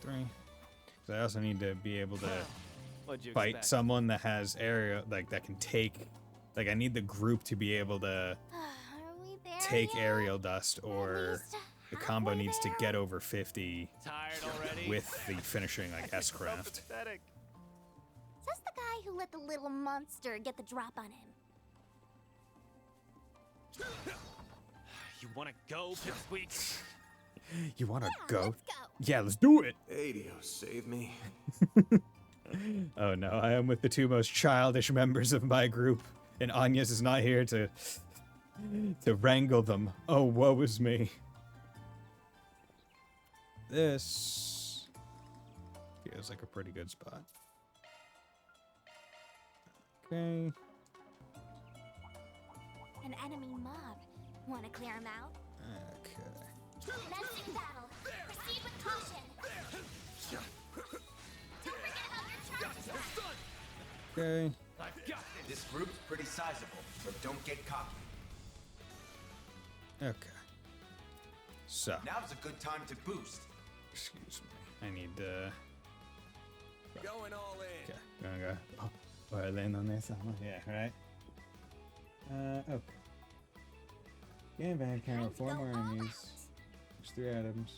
3. Because I also need to be able to What'd you fight expect? someone that has area, like that can take. Like I need the group to be able to Are we there take yet? aerial dust, or least the combo halfway needs to there? get over 50 Tired already? with the finishing like S-craft. Pathetic. Says the guy who let the little monster get the drop on him. You wanna go, Pipsqueak? You want to Yeah, go? let's go. Yeah, let's do it. Adio, save me. Oh no, I am with the two most childish members of my group, and Agnes is not here to wrangle them. Oh, woe is me. This feels like a pretty good spot. Okay. An enemy mob. Want to clear him out? Okay. Commencing battle. Proceed with caution. Don't forget about your charges. Okay. I've got this. This group's pretty sizable, so don't get cocky. Okay. So, Now's a good time to boost. excuse me. I need to. Going all in. Okay, gonna go. Oh, land on this. Yeah, right. Okay. Gain advantage counter 4 more enemies. There's 3 items.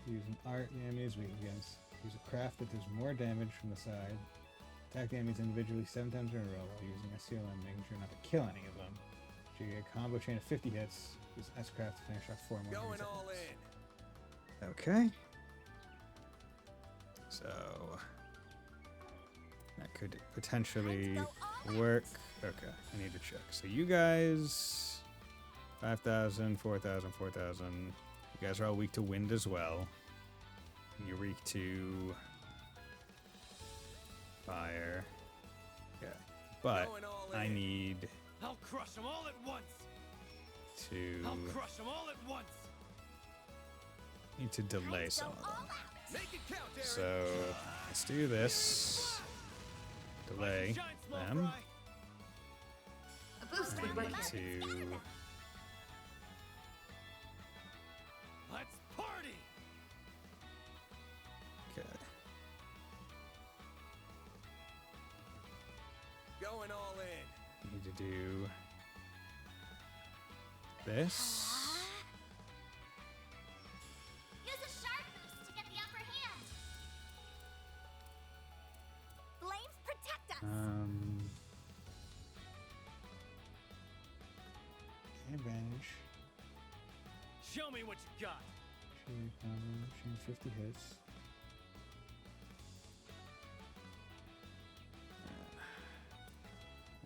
Use an art the enemy is weak against. Use a craft that does more damage from the side. Attack the enemies individually 7 times in a row while using a CLM, making sure not to kill any of them. So you get a combo chain of 50 hits. Use S-craft to finish off 4 more Going enemies at all once. in. Okay. So that could potentially work. Okay, I need to check. So you guys, 5,000, 4,000, 4,000. You guys are all weak to wind as well. You're weak to fire. Okay, but Going all I in. need I'll crush them all at once. to I'll crush them all at once. delay some of them. Make it count, Aaron. So let's do this. Delay Shine, small them. fry. A boost I would work need here. to. Let's party. Okay. Going all in. Need to do this. Use a sharp boost to get the upper hand. Flames protect us. Advantage. Show me what you got. Chain 50 hits.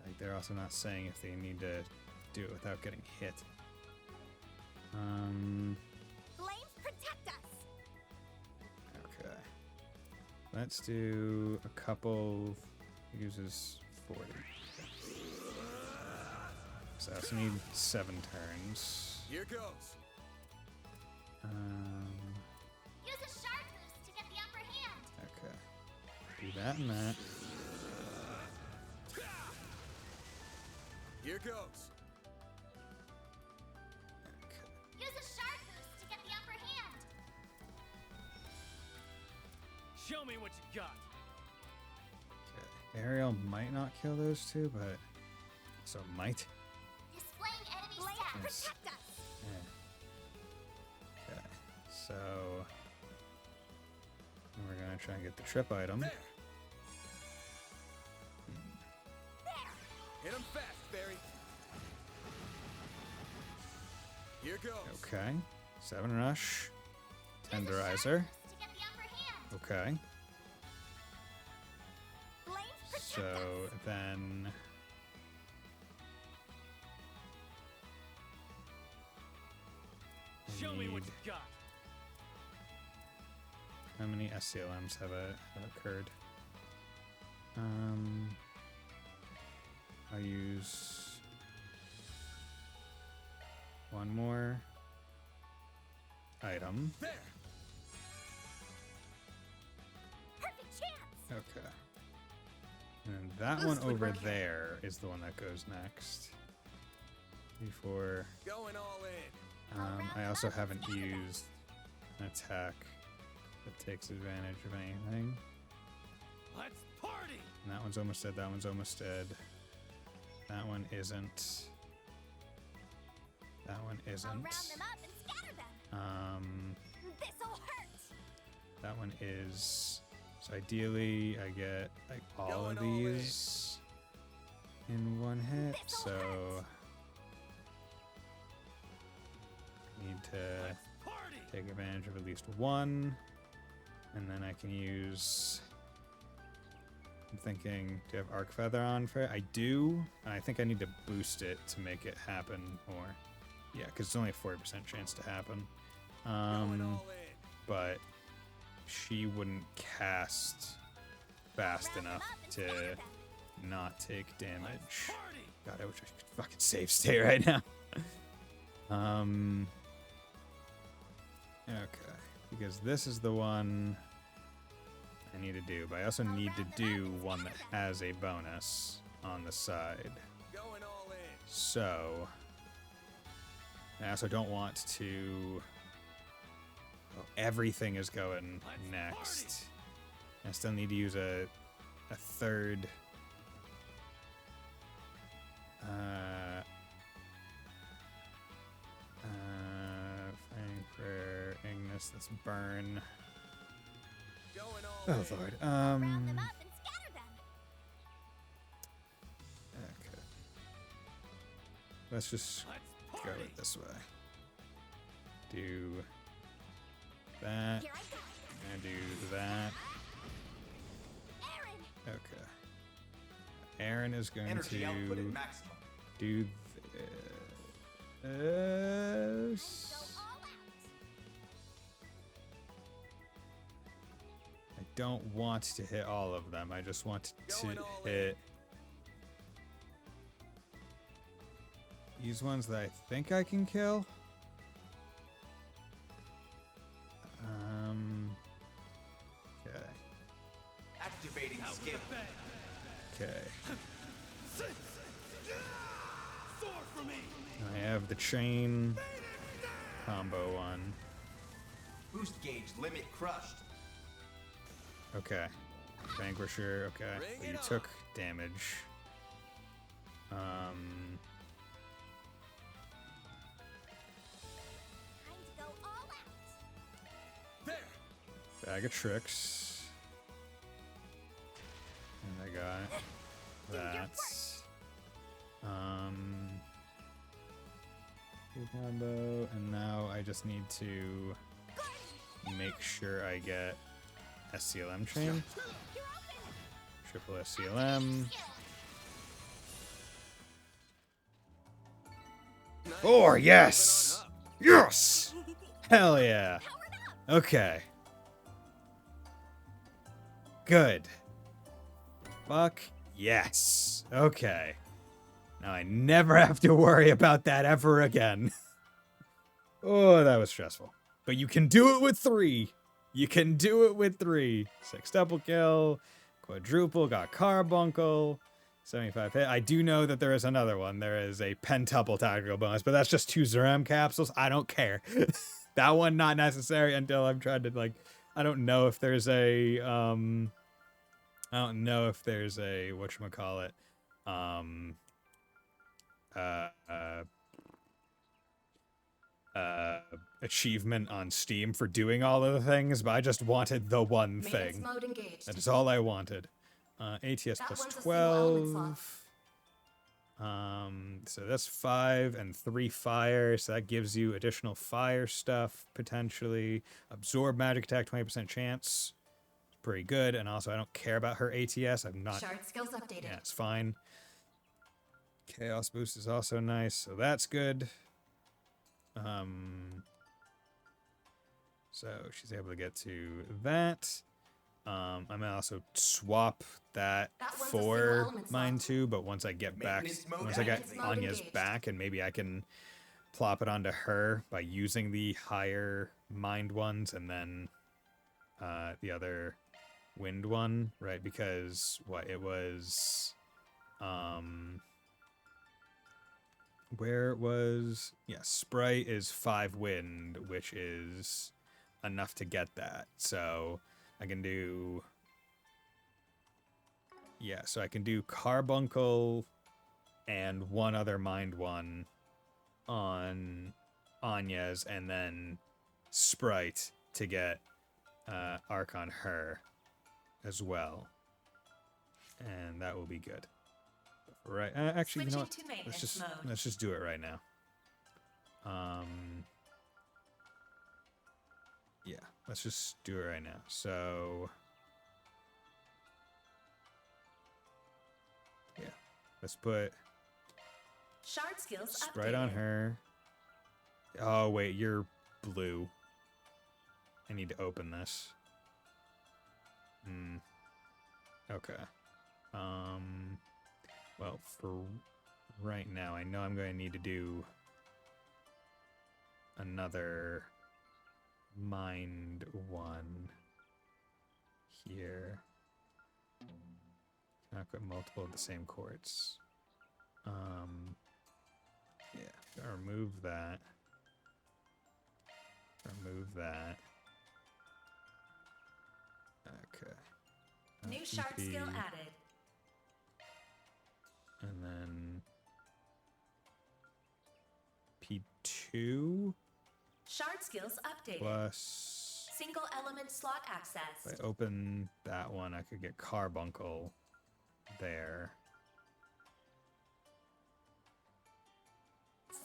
Like they're also not saying if they need to do it without getting hit. Flames protect us. Okay. Let's do a couple. Uses 40. So I also need 7 turns. Here goes. Use a sharp boost to get the upper hand. Okay. Do that and that. Here goes. Okay. Use a sharp boost to get the upper hand. Show me what you got. Okay. Ariel might not kill those two, but so it might. Displaying enemy stats. Yes. Protect us. Yeah. Okay. So we're gonna try and get the trip item. There. Hit him fast, Barry. Here goes. Okay. 7 rush. Use a sharp Tenderizer. boost to get the upper hand. Okay. Flames protect So us. then Show me what need- you got. how many SCLMs have occurred? I'll use 1 more item. There. That one over there is the one that goes next. Before. Going all in. I also haven't used an attack that takes advantage of anything. Let's party! And that one's almost dead. That one's almost dead. That one isn't. That one isn't. I'll round them up and scatter them. This'll hurt. That one is. So ideally, I get like all of Going all in. these in one hit. This'll So hurt. need to Let's party! take advantage of at least one, and then I can use. I'm thinking, do I have Arc Feather on for it? I do, and I think I need to boost it to make it happen more. Yeah, because it's only a 40% chance to happen. Going all in. But she wouldn't cast fast enough to not take damage. Party! God, I wish I could fucking save state right now. Okay, because this is the one I need to do, but I also need to do one that has a bonus on the side. Going all in. So, I also don't want to. Oh, everything is going next. I still need to use a third. Fighting for Ignis. Let's burn. Going all Oh in. lord. Round them up and scatter them. Okay. Let's just Let's go party! it this way. Do that. Here I go. And do that. Aaron. Okay. Aaron is going Energy output at to maximum. do this. Go all out. I don't want to hit all of them. I just want to Going all in. hit these ones that I think I can kill. Okay. Activating skill. Okay. Soar for me! I have the chain combo one. Boost gauge limit crushed. Okay. Vanquisher, okay. Bring But you it took damage. Time to go all out. There. Bag of tricks. And I got that. Good combo, and now I just need to make sure I get SCLM chain. Triple SCLM. Nice. 4, yes! Open on up. Yes! Hell yeah. Okay. Good. Fuck yes. Okay. Now I never have to worry about that ever again. Oh, that was stressful. But you can do it with 3. You can do it with 3. 6 double kill, quadruple, got carbuncle, 75 hit. I do know that there is another one. There is a pentuple tactical bonus, but that's just 2 Zeram capsules. I don't care. That one not necessary until I'm trying to like. I don't know if there's a whatchamacallit. Achievement on Steam for doing all of the things, but I just wanted the one thing. Mode engaged. That is all I wanted. ATS That plus one's a single element 12. So that's 5 and 3 fire, so that gives you additional fire stuff potentially. Absorb magic attack, 20% chance. Pretty good, and also I don't care about her ATS. I'm not. Shard skills updated. Yeah, it's fine. Chaos boost is also nice, so that's good. So she's able to get to that. I may also swap that That one's a for single element mine slot. too, but once I get back, Maintenance mode once I get activated. Mode Anya's engaged. back, and maybe I can plop it onto her by using the higher mind ones, and then the other wind one, right? Because what it was, where it was, yeah, Sprite is 5 wind, which is enough to get that. So I can do, yeah, so I can do Carbuncle and one other mind one on Anya's, and then Sprite to get Arc on her as well, and that will be good. Right? Actually, you know what? Let's just do it right now. Yeah, let's just do it right now. So yeah, let's put Shard skills Sprite on her. Oh wait, you're blue. I need to open this. Okay. Well, for right now, I know I'm going to need to do another mind one here. Can I put multiple of the same quartz? Yeah, gotta remove that. Remove that. Okay. New shard EP, skill added. and then P2 Shard skills updated. plus. Single element slot access. If I open that one, I could get Carbuncle there.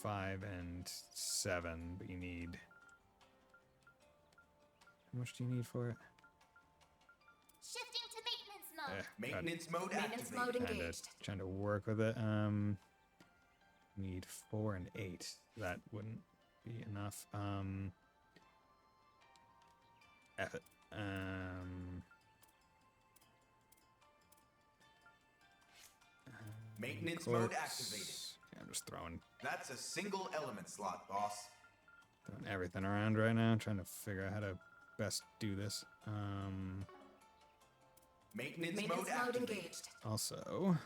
5 and 7, but you need. How much do you need for it? Shifting to maintenance mode. Maintenance mode Maintenance activated. mode engaged. Trying to work with it. Need 4 and 8. That wouldn't be enough. F it. Maintenance quartz. mode activated. Yeah, I'm just throwing That's a single element slot, boss. everything around right now, trying to figure out how to best do this. Maintenance Maintenance mode mode activated. engaged. Also,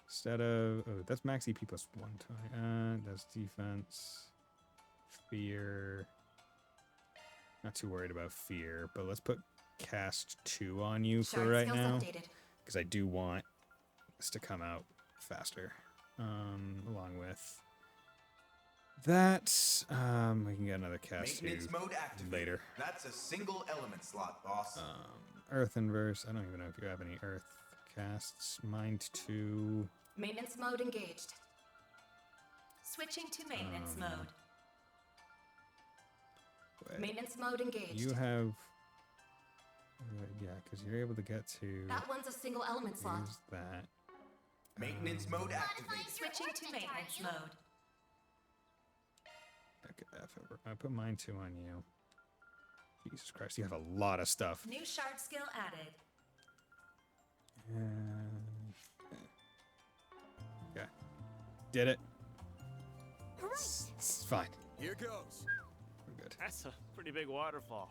instead of that's max EP plus 120. That's defense, fear. Not too worried about fear, but let's put cast 2 on you for Shard right skills now, updated. because I do want this to come out faster. Along with that, we can get another cast 2 Maintenance mode activated. later. That's a single element slot, boss. Earth inverse. I don't even know if you have any earth casts. Mind 2. Maintenance mode engaged. Switching to maintenance mode. Wait, Maintenance mode engaged. you have. Yeah, because you're able to get to. That one's a single element slot. Use that. Maintenance mode activated. Switching to maintenance mode. Okay, I put mine 2 on you. Jesus Christ, you have a lot of stuff. New shard skill added. Okay. Did it. Right. It's fine. Here goes. We're good. That's a pretty big waterfall.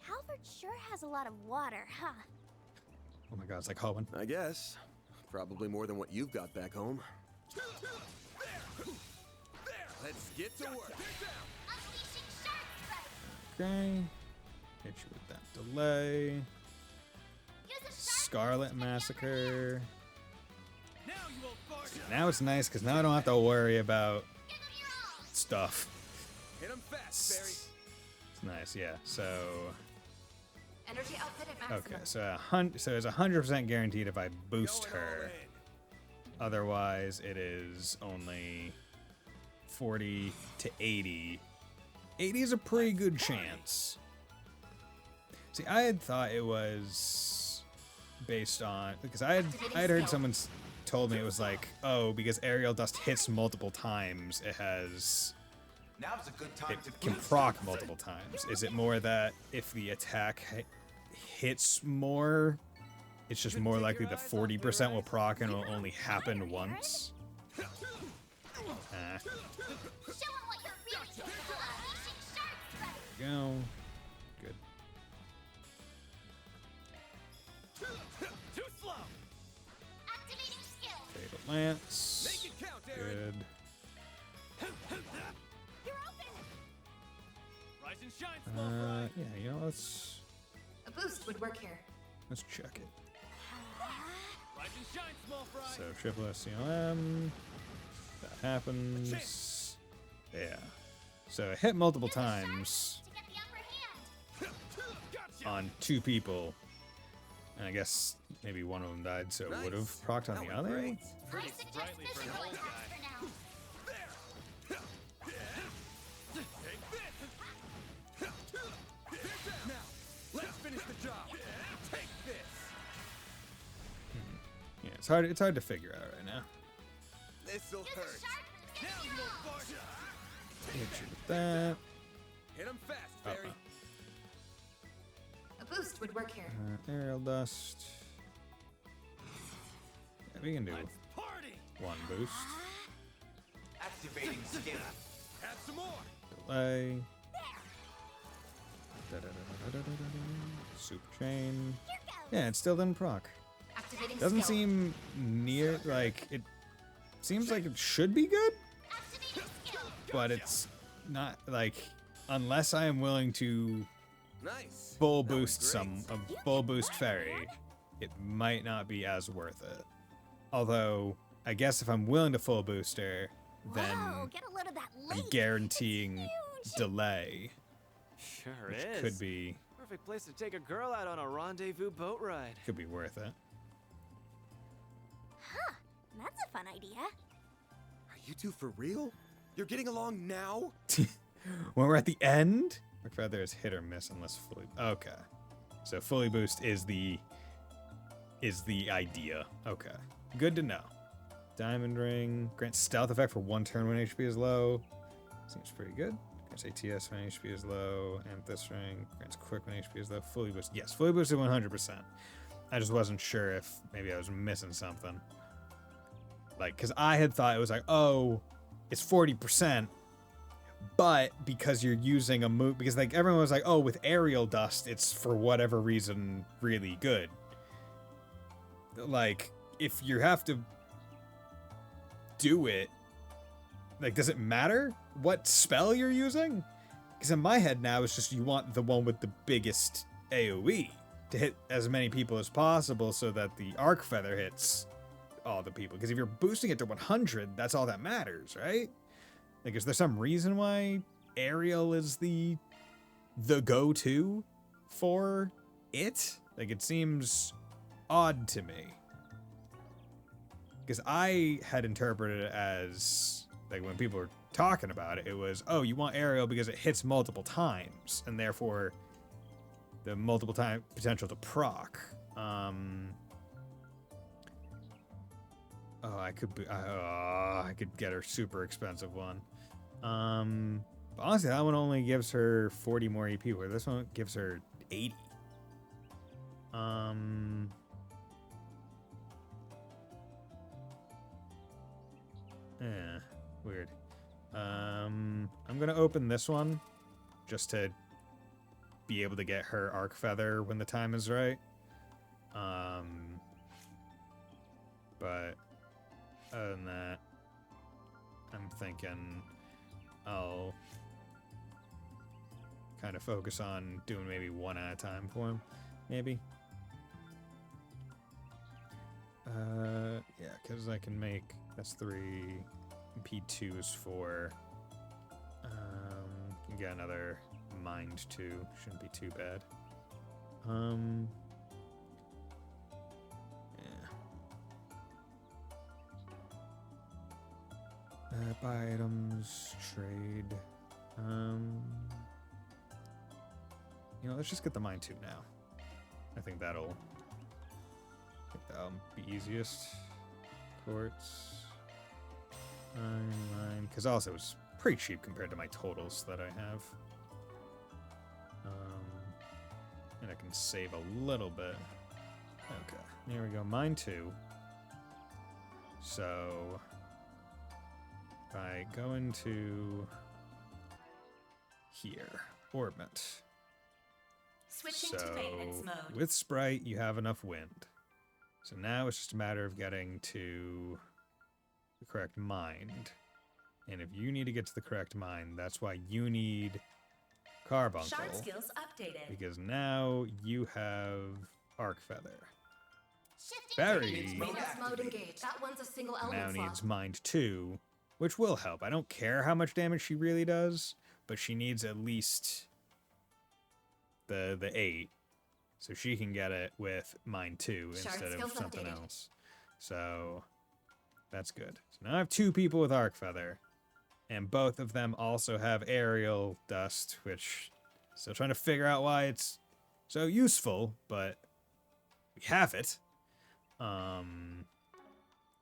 Halvard sure has a lot of water, huh? Oh my god, it's like Hoenn. I guess. Probably more than what you've got back home. Let's get to work. Unleashing shark strike. Okay. Hit you with that delay. Use a shark Scarlet Massacre. Now you won't barge. Now it's nice because now I don't have to worry about Give them your all. stuff. Hit him fast, Barry. It's nice, yeah. So Energy output at maximum. okay, so it's 100% guaranteed if I boost Going all her. in. Otherwise, it is only 40 to 80. 80 is a pretty good chance. See, I had thought it was based on because I had heard someone told me it was like, oh, because aerial dust hits multiple times, it has Now's a good time to can boost. proc multiple times. Is it more that if the attack hits more, it's just more likely the 40% will proc and will only happen once? Show 'em what you're really capable of. Unleashing shark strike. Go. Good. Lance. Make it count, Aaron. Good. Rise and shine, small fry. Yeah, you know, let's A boost would work here. check it. Rise and shine, small fry. So triple SCLM. That happens. Yeah. So it hit multiple times To get the upper hand. Gotcha. on 2 people. And I guess maybe one of them died, so it would have Nice. procced on That the went other. great. Pretty I suggest sprightly for an physical old attacks guy. for now. Take this. Now, let's finish the job. Take this. Yeah, it's hard to figure out right now. This'll Use a hurt. sharp boost. Now you little fart. Hit you with that. Hit him fast, Fairy. A boost would work here. Aerial dust. Yeah, we can do Let's party. 1 boost. Activating skill. Have some more. Delay. Da-da-da-da-da-da-da. Super chain. Here goes. Yeah, it still didn't proc. Activating Doesn't skill. seem near, like, it seems like it should be good, Activating skill. but it's not, like, unless I am willing to Nice. full That was boost great. a full boost fairy, it might not be as worth it. Although, I guess if I'm willing to full boost her, then Whoa, get a load of that I'm lake. guaranteeing Huge. delay, Sure which is. could be Perfect place to take a girl out on a rendezvous boat ride. worth it. Huh, that's a fun idea. Are you two for real? You're getting along now? When we're at the end, I'd rather it's hit or miss unless fully. Okay, so fully boost is the idea. Okay, good to know. Diamond ring grants stealth effect for 1 turn when HP is low. Seems pretty good. Grants ATS when HP is low. Amethyst ring grants quick when HP is low. Fully boost. Yes, fully boosted 100%. I just wasn't sure if maybe I was missing something. Like, because I had thought it was like, oh, it's 40%. But because you're using a move, because like everyone was like, oh, with aerial dust, it's for whatever reason really good. Like, if you have to do it, like, does it matter what spell you're using? Because in my head now, it's just you want the one with the biggest AoE to hit as many people as possible so that the arc feather hits all the people. Because if you're boosting it to 100, that's all that matters, right? Like, is there some reason why aerial is the go-to for it? Like, it seems odd to me. Because I had interpreted it as, like, when people were talking about it, it was, oh, you want aerial because it hits multiple times, and therefore the multiple time potential to proc. Oh, I could get her super expensive one. But honestly, that one only gives her 40 more EP, where this one gives her 80. Yeah, weird. I'm gonna open this one just to be able to get her arc feather when the time is right. But other than that, I'm thinking I'll kind of focus on doing maybe one at a time for him, maybe. Yeah, because I can make, that's 3, P2 is 4. Can get another mind 2, shouldn't be too bad. Yeah. Buy items, trade. You know, let's just get the mind 2 now. I think that'll be easiest. Quartz. Mine. Because also it's pretty cheap compared to my totals that I have. And I can save a little bit. Okay, there we go. Mine 2. So if I go into here, orbit. Switching to maintenance mode. With Sprite, you have enough wind. So now it's just a matter of getting to the correct mind. And if you need to get to the correct mind, that's why you need Carbuncle. Shard skills updated. Because now you have Arc Feather. Shifting Barry mode engaged. That one's a single now element slot. needs Mind 2, which will help. I don't care how much damage she really does, but she needs at least the 8, so she can get it with Mind 2 instead of something else. So that's good. So now I have 2 people with Arc Feather, and both of them also have Aerial Dust, which still trying to figure out why it's so useful, but we have it,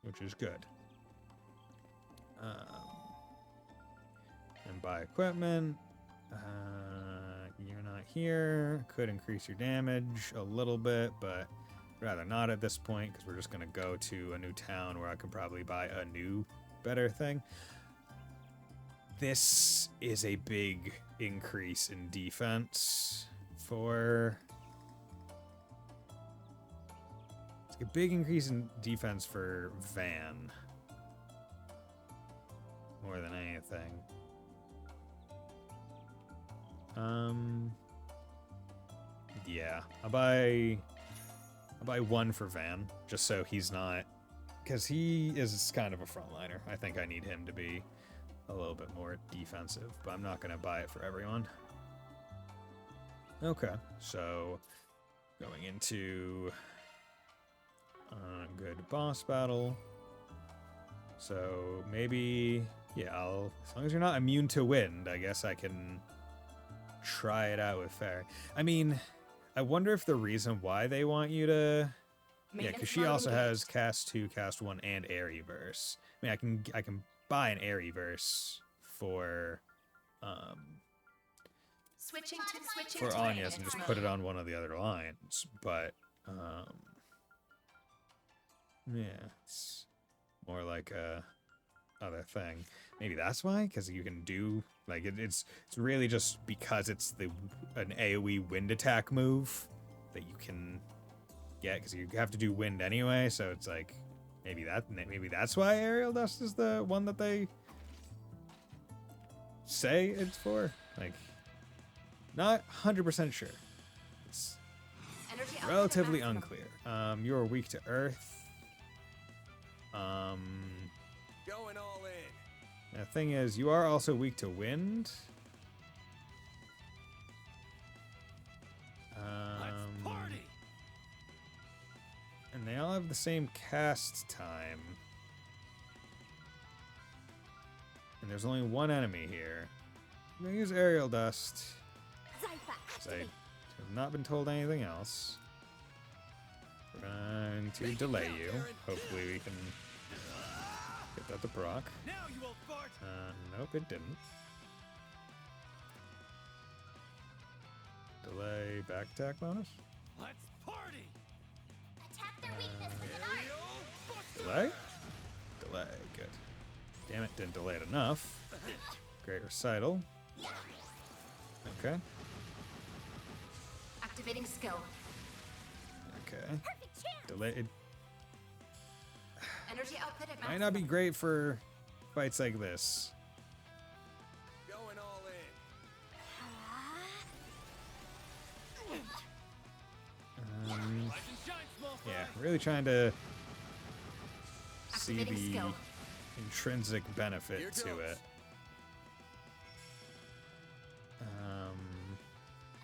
which is good. And buy equipment. You're not here. Could increase your damage a little bit, but rather not at this point, because we're just going to go to a new town where I can probably buy a new, better thing. This is a big increase in defense for... It's a big increase in defense for Van. More than anything. Yeah, I'll buy 1 for Van, just so he's not, because he is kind of a frontliner. I think I need him to be a little bit more defensive, but I'm not gonna buy it for everyone. Okay, so going into a good boss battle. So maybe, yeah, as long as you're not immune to wind, I guess I can try it out with Fairy. I mean, I wonder if the reason why they want you to... Yeah, because she also has Cast 2, Cast 1, and Airyverse. I mean, I can buy an Airyverse for for Anya's and just put it on one of the other lines, but yeah, it's more like a other thing. Maybe that's why, because you can do like it's really just because it's an AoE wind attack move that you can get, because you have to do wind anyway. So it's like maybe that's why Aerial Dust is the one that they say it's for. Like, not 100% sure. It's relatively unclear. You're weak to Earth. Going all in. The thing is, you are also weak to wind. Let's party. And they all have the same cast time. And there's only one enemy here. I'm gonna use Aerial Dust. I have not been told anything else. We're going to delay you. Hopefully we can get that to proc. Now you won't fart. Nope, it didn't. Delay back attack bonus. Let's party. Attack their weakness with an art. Delay? Delay, good. Damn it, didn't delay it enough. Great recital. Okay. Activating skill. Okay. Delayed. Energy output at Might not be great for fights like this. Going all in. Yeah, really trying to see the intrinsic benefit to it.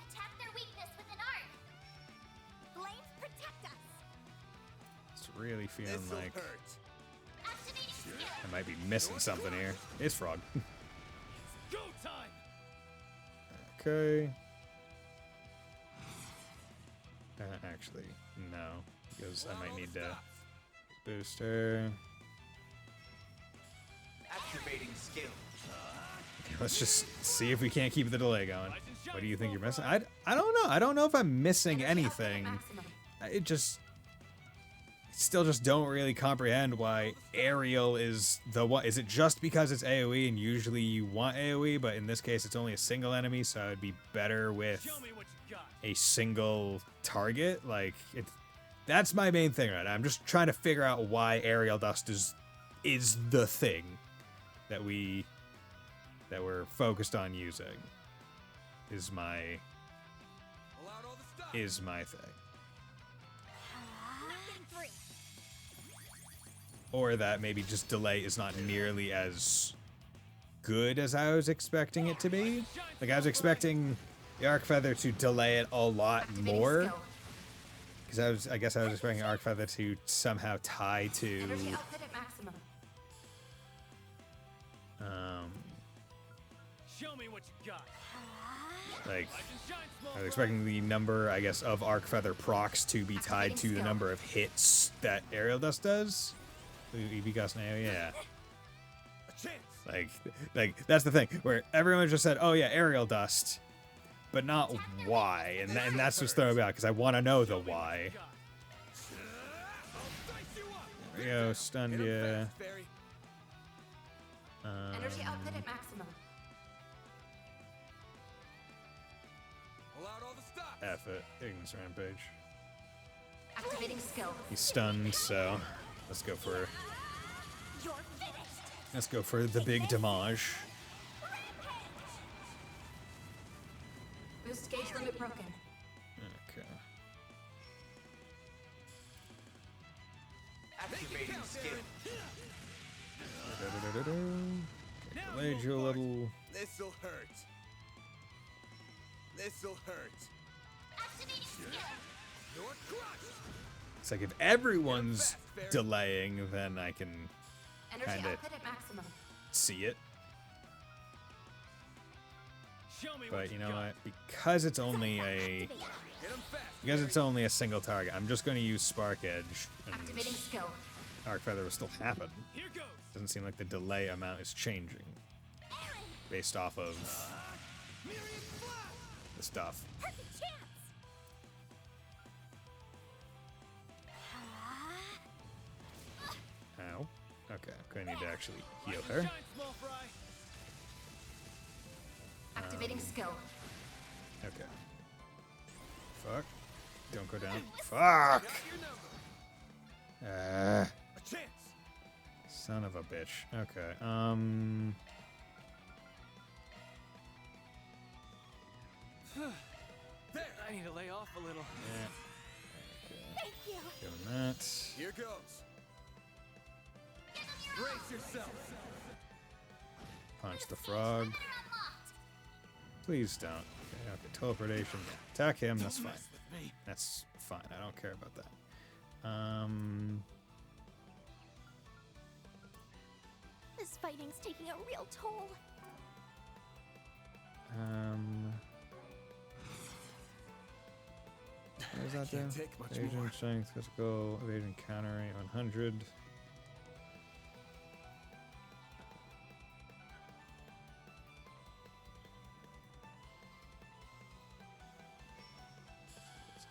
Attack their weakness with an art. Flames protect us. It's really feeling This'll like hurt. Activating skill. I might be missing something here. It's Frog. Go time. Okay. Actually, no, because I might need to boost her. Activating skill. Okay, let's just see if we can't keep the delay going. What do you think you're missing? I don't know. I don't know if I'm missing anything. Still just don't really comprehend why Aerial is the one. Is it just because it's AoE and usually you want AoE, but in this case it's only a single enemy, so it'd be better with a single target? Like, that's my main thing right now. I'm just trying to figure out why Aerial Dust is is the thing that we're focused on using. Is my thing. Or that maybe just delay is not nearly as good as I was expecting it to be. Like, I was expecting the Arc Feather to delay it a lot more. Because I guess I was expecting Arc Feather to somehow tie to... Show me what you got. Like, I was expecting the number, I guess, of Arc Feather procs to be tied to the number of hits that Aerial Dust does. EV Gust now, yeah. Like that's the thing, where everyone just said, oh yeah, Aerial Dust, but not why, and that's what's throwing me out, because I want to know the why. There we go, stunned ya. Energy output at maximum. F it, Ignis Rampage. Activating skill. He's stunned, so let's go for the big damage. Boost gauge limit broken. Okay. Activating skill. Delayed you a little. This'll hurt. This'll hurt. It's like if everyone's delaying, then I can kind of see it. But you know what? Because it's only a single target, I'm just going to use Spark Edge, and Arc Feather will still happen. Doesn't seem like the delay amount is changing based off of the stuff. Ow. Okay, I need to actually heal her. Activating skill. Okay. Fuck. Don't go down. Fuck! Son of a bitch. Okay, I need to lay off a little. Yeah. Thank you. Doing that. Here goes. Brace yourself. Punch the frog. Please don't. Okay, teleportation. Attack him, that's fine. That's fine, I don't care about that. This fighting's taking a real toll. What does that do? Evasion, strength, physical, evasion, counter rate, 100.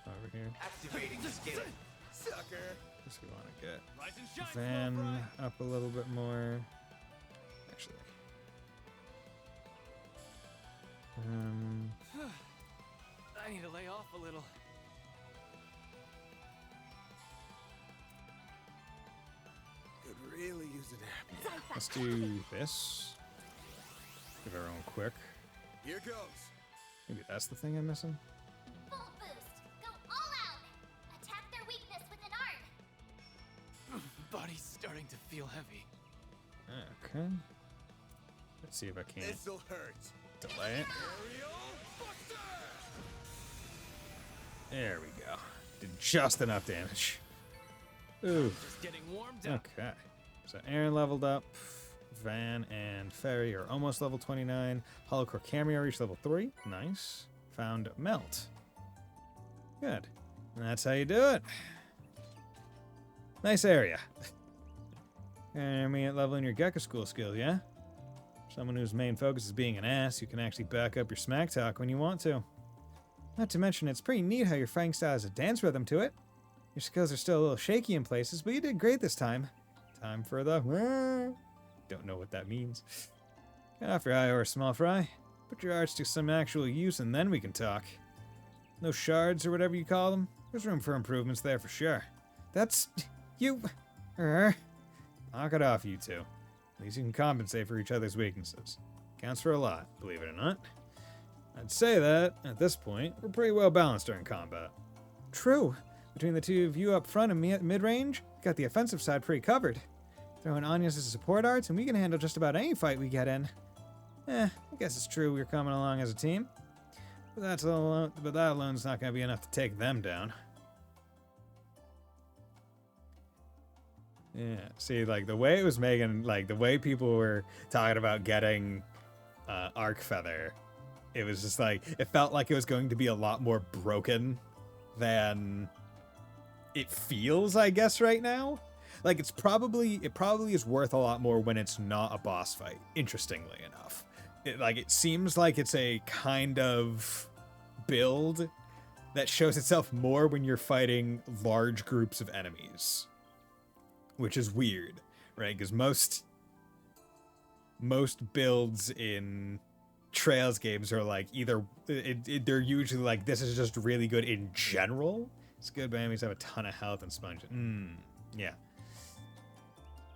Over here. Activating skill. Sucker. Guess we want to get Van up a little bit more. Actually. I need to lay off a little. Could really use a nap. Let's do this. Give everyone quick. Here goes. Maybe that's the thing I'm missing. Full boost. Go all out. Attack their weakness with an arc. Body's starting to feel heavy. Okay. Let's see if I can This'll hurt. delay it. There we go. Did just enough damage. Ooh. Just getting warmed up. Okay. So Aaron leveled up. Van and Ferry are almost level 29. Holocore Cameo reached level 3. Nice. Found Melt. Good. And that's how you do it. Nice area. And I mean, at leveling your Gecko School skills, yeah? Someone whose main focus is being an ass, you can actually back up your smack talk when you want to. Not to mention, it's pretty neat how your fighting style has a dance rhythm to it. Your skills are still a little shaky in places, but you did great this time. Time for the... Don't know what that means. Get off your high horse, small fry. Put your arts to some actual use and then we can talk. No shards or whatever you call them. There's room for improvements there for sure. That's... you... Knock it off, you two. At least you can compensate for each other's weaknesses. Counts for a lot, believe it or not. I'd say that, at this point, we're pretty well balanced during combat. True. Between the two of you up front and me at mid-range, got the offensive side pretty covered. Throw in Anya's as support arts, and we can handle just about any fight we get in. I guess it's true we're coming along as a team. But that alone's not going to be enough to take them down. Yeah, see, like, the way it was making, like, the way people were talking about getting Arc Feather, it was just like, it felt like it was going to be a lot more broken than it feels, I guess, right now. Like, it probably is worth a lot more when it's not a boss fight, interestingly enough. It seems like it's a kind of build that shows itself more when you're fighting large groups of enemies. Which is weird, right? Because most builds in Trails games are like either they're usually like, this is just really good in general. It's good, but enemies have a ton of health and sponge. Yeah.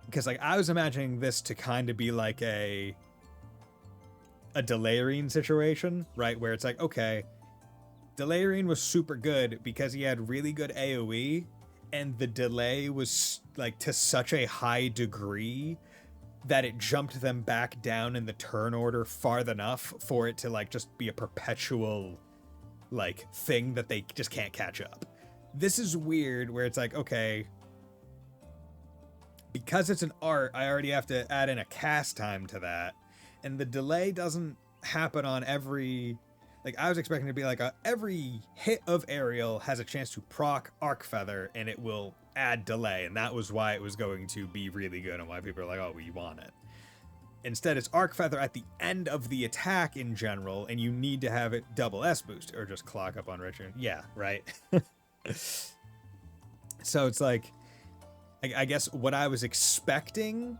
Because like I was imagining this to kind of be like a Delarian situation, right? Where it's like, okay, Delarian was super good because he had really good AoE, and the delay was like to such a high degree that it jumped them back down in the turn order far enough for it to like just be a perpetual like thing that they just can't catch up. This is weird where it's like, okay, because it's an art, I already have to add in a cast time to that, and the delay doesn't happen on every... Like, I was expecting to be like, every hit of Aerial has a chance to proc Arc Feather, and it will add delay, and that was why it was going to be really good, and why people are like, oh, we want it. Instead, it's Arc Feather at the end of the attack in general, and you need to have it double S boost, or just clock up on Richard. Yeah, right? So it's like, I guess what I was expecting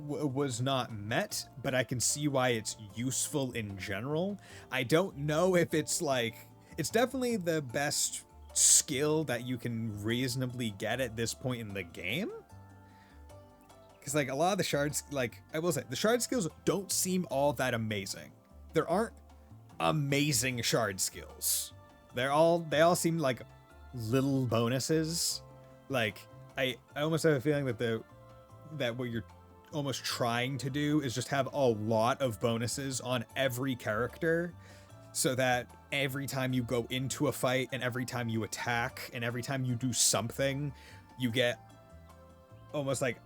was not met, but I can see why it's useful in general. I don't know if it's like, it's definitely the best skill that you can reasonably get at this point in the game. Because like a lot of the shards, like I will say, the shard skills don't seem all that amazing. There aren't amazing shard skills. They all seem like little bonuses. Like I almost have a feeling that what you're almost trying to do is just have a lot of bonuses on every character, so that every time you go into a fight and every time you attack and every time you do something, you get almost like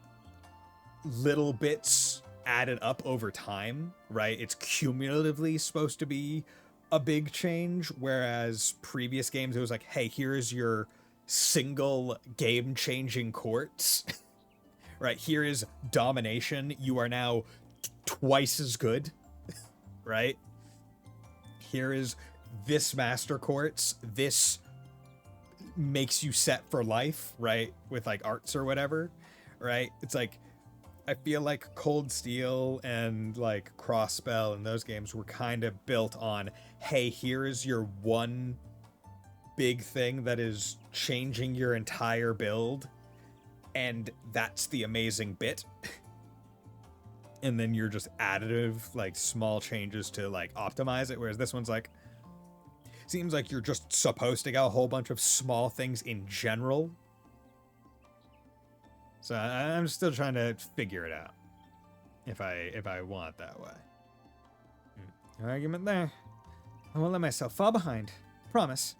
little bits added up over time, right? It's cumulatively supposed to be a big change, whereas previous games it was like, hey, here's your single game-changing quartz. Right, here is domination. You are now twice as good, right? Here is this master quartz. This makes you set for life, right? With like arts or whatever, right? It's like, I feel like Cold Steel and like Crossspell and those games were kind of built on, hey, here is your one big thing that is changing your entire build, and that's the amazing bit. And then you're just additive, like small changes to like optimize it. Whereas this one's like, seems like you're just supposed to get a whole bunch of small things in general. So I'm still trying to figure it out if I want it that way. No argument there. I won't let myself fall behind. Promise.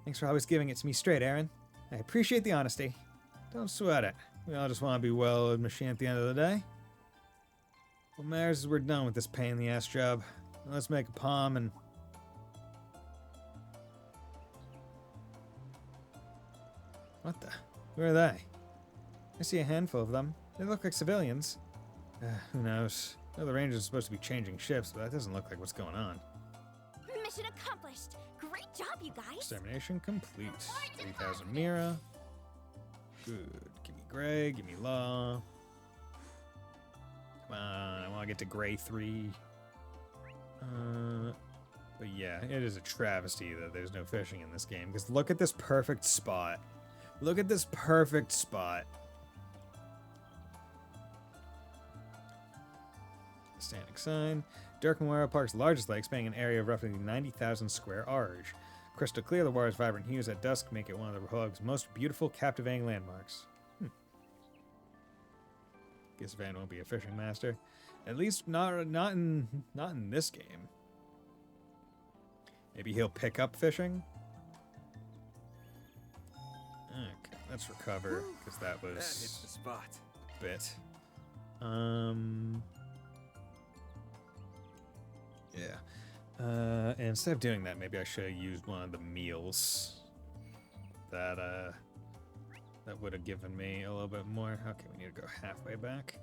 Thanks for always giving it to me straight, Aaron. I appreciate the honesty. Don't sweat it. We all just want to be well-oiled machine at the end of the day. What matters is we're done with this pain-in-the-ass job. Now let's make a palm and... What the? Who are they? I see a handful of them. They look like civilians. Who knows? I know the Rangers are supposed to be changing ships, but that doesn't look like what's going on. Mission accomplished. Great job, you guys. Extermination complete. 3,000 Mira. Good. Give me Gray. Give me Law. Come on. I want to get to Gray 3. But yeah, it is a travesty that there's no fishing in this game. Because look at this perfect spot. Look at this perfect spot. Lake sign. Durkamwara Park's largest lake, spanning an area of roughly 90,000 square arge. Crystal clear, the water's vibrant hues at dusk make it one of the park's most beautiful, captivating landmarks. Guess Van won't be a fishing master. At least not in this game. Maybe he'll pick up fishing. Okay, let's recover because that was That hits the spot. a bit. Yeah. And instead of doing that, maybe I should have used one of the meals that that would have given me a little bit more. Okay, we need to go halfway back.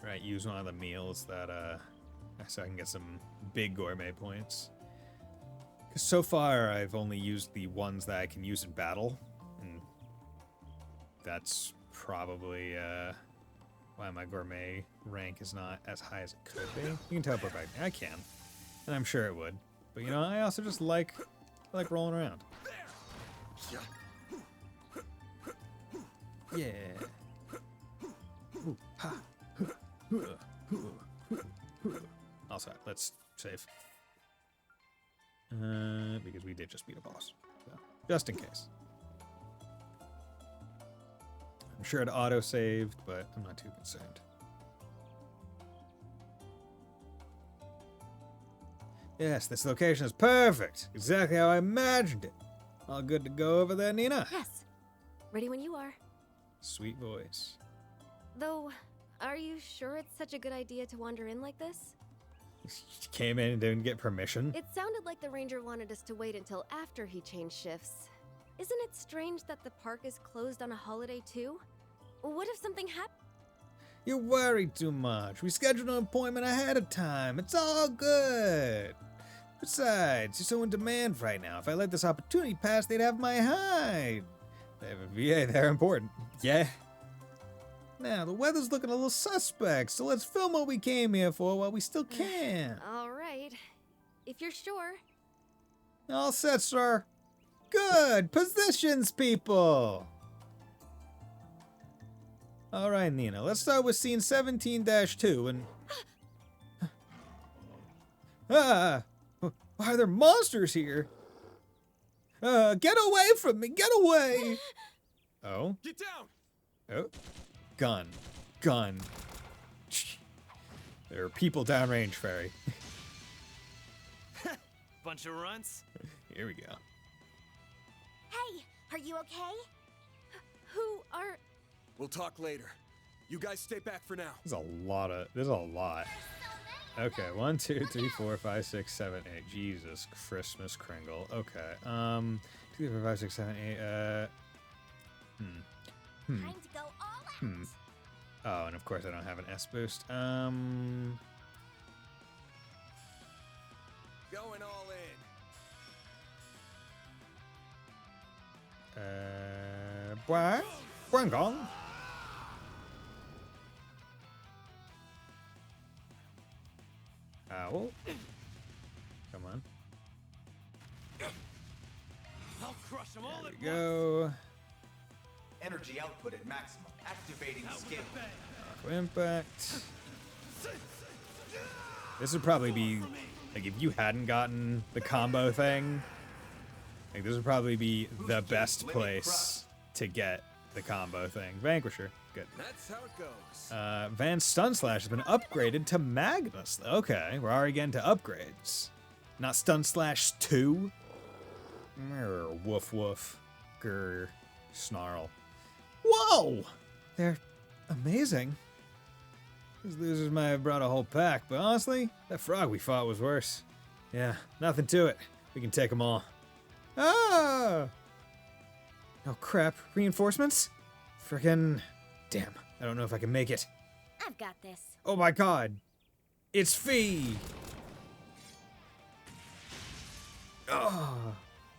Right, use one of the meals that so I can get some big gourmet points. Because so far I've only used the ones that I can use in battle, and that's probably why my gourmet rank is not as high as it could be. You can teleport back. I can, and I'm sure it would. But you know, I also just I like rolling around. Yeah. Ooh, ha. Also, let's save. Because we did just beat a boss. So, just in case. I'm sure it auto-saved, but I'm not too concerned. Yes, this location is perfect. Exactly how I imagined it. All good to go over there, Nina? Yes. Ready when you are. Sweet voice. Though, are you sure it's such a good idea to wander in like this? She came in and didn't get permission. It sounded like the ranger wanted us to wait until after he changed shifts. Isn't it strange that the park is closed on a holiday too? What if something happened? You worry too much. We scheduled an appointment ahead of time. It's all good. Besides, you're so in demand right now. If I let this opportunity pass, they'd have my hide. Yeah, they're important. Yeah. Now, the weather's looking a little suspect, so let's film what we came here for while we still can. All right. If you're sure. All set, sir. Good. Positions, people. All right, Nina. Let's start with scene 17-2 and... why are there monsters here? Get away from me! Get away! Oh? Get down! Oh. Gun. There are people downrange, Fairy. Bunch of runts. Here we go. Hey, are you okay? Who are... We'll talk later. You guys stay back for now. There's a lot. Okay, 1, 2, 3, 4, 5, 6, 7, 8. Jesus Christmas Kringle. Okay. 2, 3, 4, 5, 6, 7, 8. Time to go all out. Oh, and of course I don't have an S boost. Going all in. What? Guangong? Owl? Come on. I'll crush them all There at we go. Energy output at maximum. Activating skill. Aqua Impact. This would probably be, like, if you hadn't gotten the combo thing, like, this would probably be the best place to get the combo thing. Vanquisher. Good. That's how it goes. Van's Stun Slash has been upgraded to Magnus. Okay, we're already getting to upgrades. Not Stun Slash 2. Woof woof. Grr. Snarl. Whoa! They're amazing. These losers might have brought a whole pack, but honestly, that frog we fought was worse. Yeah, nothing to it. We can take them all. Ah! Oh crap, reinforcements? Frickin'... Damn, I don't know if I can make it. I've got this. Oh my god! It's Fee! Oh.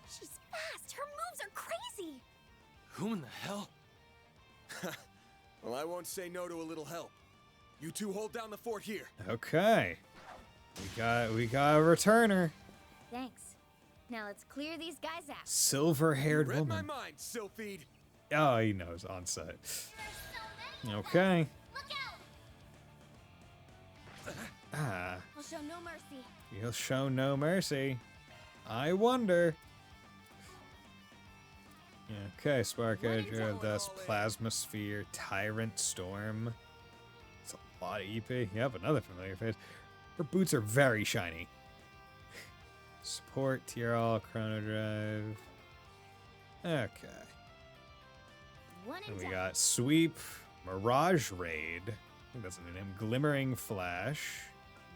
She's fast. Her moves are crazy. Who in the hell? Well, I won't say no to a little help. You two hold down the fort here. Okay. We got a returner. Thanks. Now let's clear these guys out. Silver-haired Read woman. my mind, Sylphid. Oh, he knows on set. There's so many Okay. Look out! Ah, I'll show no mercy. you'll show no mercy. I wonder. Okay, Spark Edge, Thus, Plasma Sphere, Tyrant Storm. It's a lot of EP. Yep, another familiar face. Her boots are very shiny. Support, Tier All, Chrono Drive. Okay. And we got Sweep, Mirage Raid. I think that's the new name. Glimmering Flash.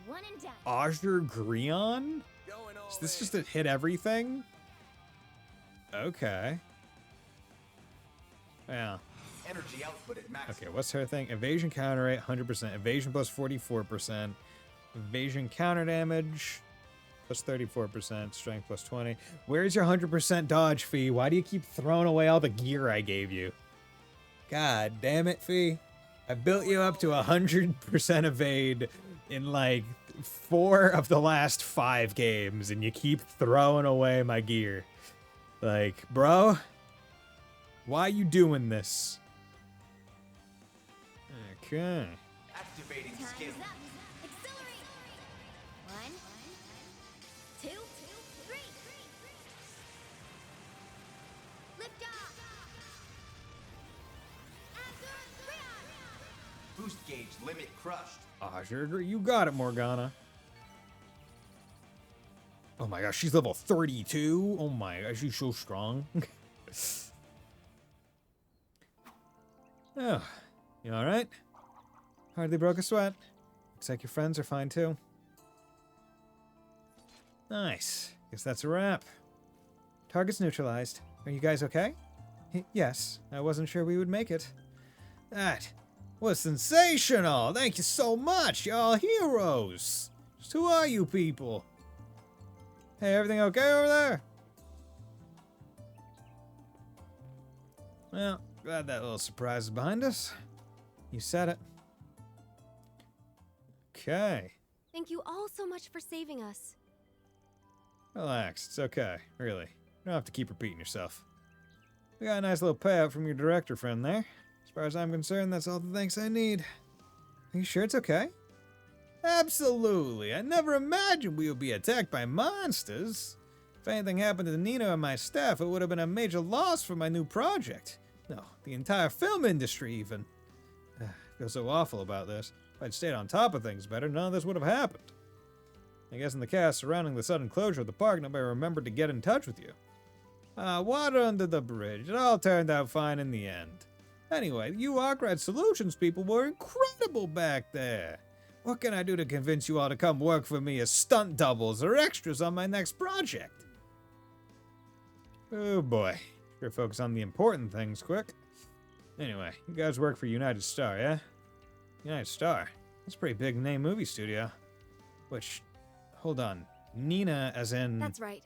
One and done. Azure Greon? Is this just a hit everything? Okay. Yeah. Energy output at max. Okay, what's her thing? Evasion counter rate, 100%. Evasion plus 44%. Evasion counter damage plus 34%. Strength plus 20. Where's your 100% dodge, Fee? Why do you keep throwing away all the gear I gave you? God damn it, Fee. I built you up to 100% evade in like 4 of the last 5 games, and you keep throwing away my gear. Like, bro, why you doing this? Okay. Activating skill. Accelerate. 1, 2, 3. Lift off. Boost gauge limit crushed. Azure, you got it, Morgana. Oh my gosh, she's level 32. Oh my gosh, she's so strong. Oh, you alright? Hardly broke a sweat. Looks like your friends are fine too. Nice. Guess that's a wrap. Target's neutralized. Are you guys okay? Yes, I wasn't sure we would make it. That was sensational! Thank you so much! Y'all heroes! Just who are you people? Hey, everything okay over there? Well, glad that little surprise is behind us. You said it. Okay. Thank you all so much for saving us. Relax, it's okay, really. You don't have to keep repeating yourself. We got a nice little payout from your director friend there. As far as I'm concerned, that's all the thanks I need. Are you sure it's okay? Absolutely. I never imagined we would be attacked by monsters. If anything happened to Nina and my staff, it would have been a major loss for my new project. No, the entire film industry even. I feel so awful about this. If I'd stayed on top of things better, none of this would have happened. I guess in the cast surrounding the sudden closure of the park, nobody remembered to get in touch with you. Water under the bridge. It all turned out fine in the end. Anyway, you Arkrad Solutions people were incredible back there. What can I do to convince you all to come work for me as stunt doubles or extras on my next project? Oh boy. Sure focus on the important things quick. Anyway, you guys work for United Star, yeah? United Star? That's a pretty big name movie studio. Which, hold on. Nina as in... That's right.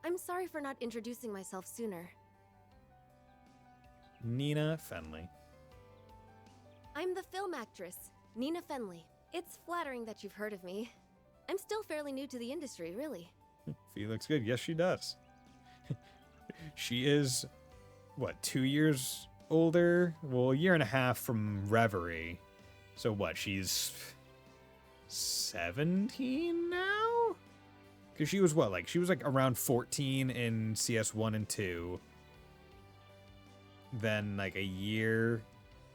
I'm sorry for not introducing myself sooner. Nina Fenley. I'm the film actress, Nina Fenley. It's flattering that you've heard of me. I'm still fairly new to the industry, really. Fee looks good. Yes, she does. She is, what, 2 years older? Well, a year and a half from Reverie. So what, she's 17 now? Because she was what, like, she was like around 14 in CS1 and 2. Then like a year,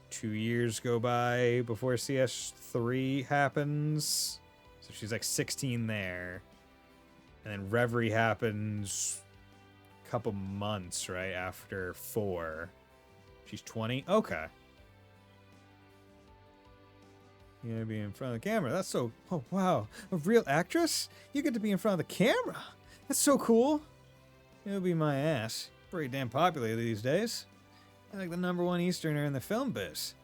2 years go by before CS3 happens. So she's like 16 there. And then Reverie happens a couple months, right, after 4. She's 20? Okay. You're gonna be in front of the camera. That's so... Oh, wow. A real actress? You get to be in front of the camera. That's so cool. It'll be my ass. Pretty damn popular these days. I'm like the #1 Easterner in the film biz.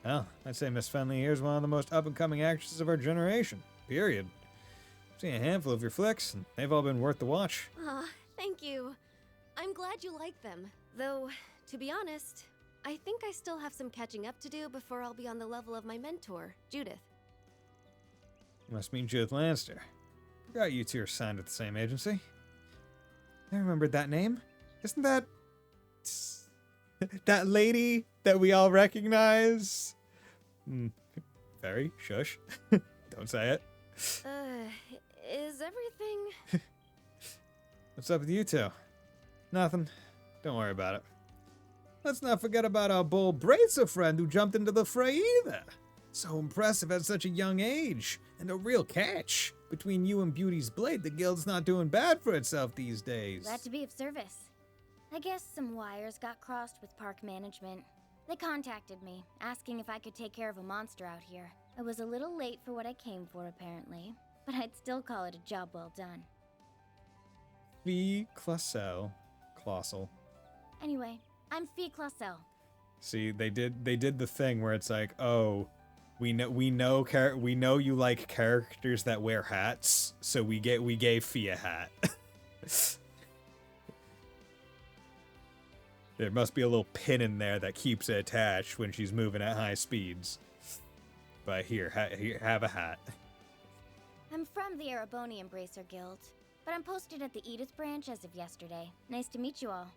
Well, I'd say Miss Fenley here is one of the most up-and-coming actresses of our generation. Period. I've seen a handful of your flicks, and they've all been worth the watch. Ah, thank you. I'm glad you like them. Though, to be honest, I think I still have some catching up to do before I'll be on the level of my mentor, Judith. You must mean Judith Lannister. Forgot you two are signed at the same agency. I remembered that name. Isn't that... that lady that we all recognize. Fairy, shush. Don't say it. Is everything... What's up with you two? Nothing. Don't worry about it. Let's not forget about our bold bracer friend who jumped into the fray either. So impressive at such a young age. And a real catch. Between you and Beauty's Blade, the guild's not doing bad for itself these days. Glad to be of service. I guess some wires got crossed with park management. They contacted me, asking if I could take care of a monster out here. I was a little late for what I came for, apparently. But I'd still call it a job well done. Fee Clausel. Colossal. Anyway, I'm Fee Clausel. See, they did the thing where it's like, oh, we know you like characters that wear hats, so we gave Fee a hat. There must be a little pin in there that keeps it attached when she's moving at high speeds. But here, have a hat. I'm from the Erebonian Bracer Guild, but I'm posted at the Edith branch as of yesterday. Nice to meet you all.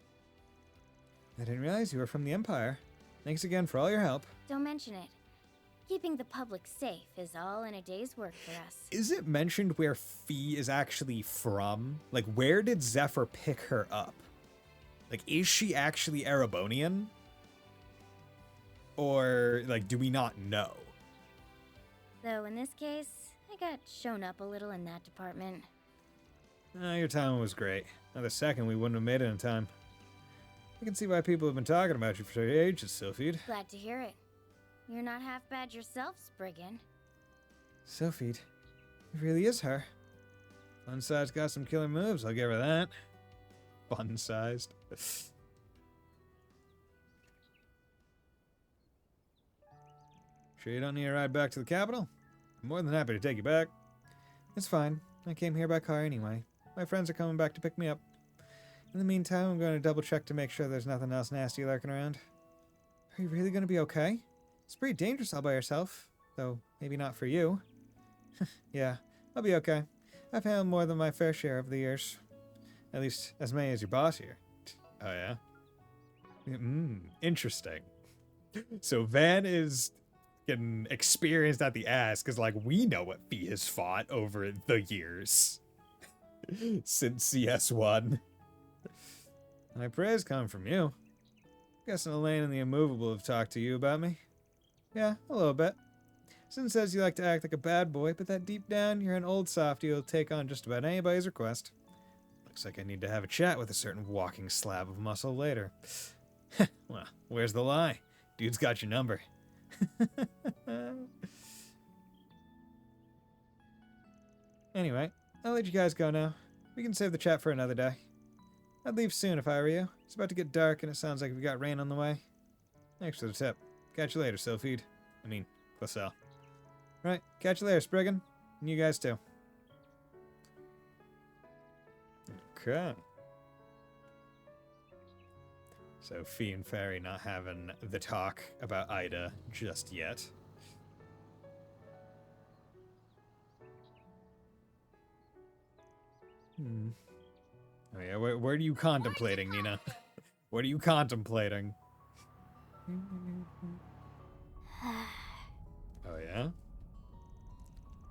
I didn't realize you were from the Empire. Thanks again for all your help. Don't mention it. Keeping the public safe is all in a day's work for us. Is it mentioned where Fee is actually from? Like, where did Zephyr pick her up? Like, is she actually Erebonian? Or, like, do we not know? Though in this case, I got shown up a little in that department. Your timing was great. Another second, we wouldn't have made it in time. I can see why people have been talking about you for ages, Sylphid. Glad to hear it. You're not half bad yourself, Spriggan. Sylphid, it really is her. Fun-sized got some killer moves, I'll give her that. Fun-sized. Sure you don't need a ride back to the capital? I'm more than happy to take you back. It's fine. I came here by car anyway. My friends are coming back to pick me up. In the meantime, I'm going to double check to make sure there's nothing else nasty lurking around. Are you really going to be okay? It's pretty dangerous all by yourself. Though, maybe not for you. Yeah, I'll be okay. I've handled more than my fair share over the years. At least, as many as your boss here. Oh, yeah? Interesting. So Van is getting experienced at the ass, because, like, we know what Fee has fought over the years. Since CS1. My praise come from you. Guessing Elaine and the Immovable have talked to you about me. Yeah, a little bit. Sin says you like to act like a bad boy, but that deep down, you're an old softy who'll take on just about anybody's request. Looks like I need to have a chat with a certain walking slab of muscle later. Well, where's the lie? Dude's got your number. Anyway, I'll let you guys go now. We can save the chat for another day. I'd leave soon if I were you. It's about to get dark and it sounds like we got rain on the way. Thanks for the tip. Catch you later, Sylphid. I mean, Clausel. Right, catch you later, Spriggan. And you guys too. Okay. So Fee and Fairy not having the talk about Ida just yet. Oh yeah, what are you contemplating, Nina? What are you contemplating? Oh yeah?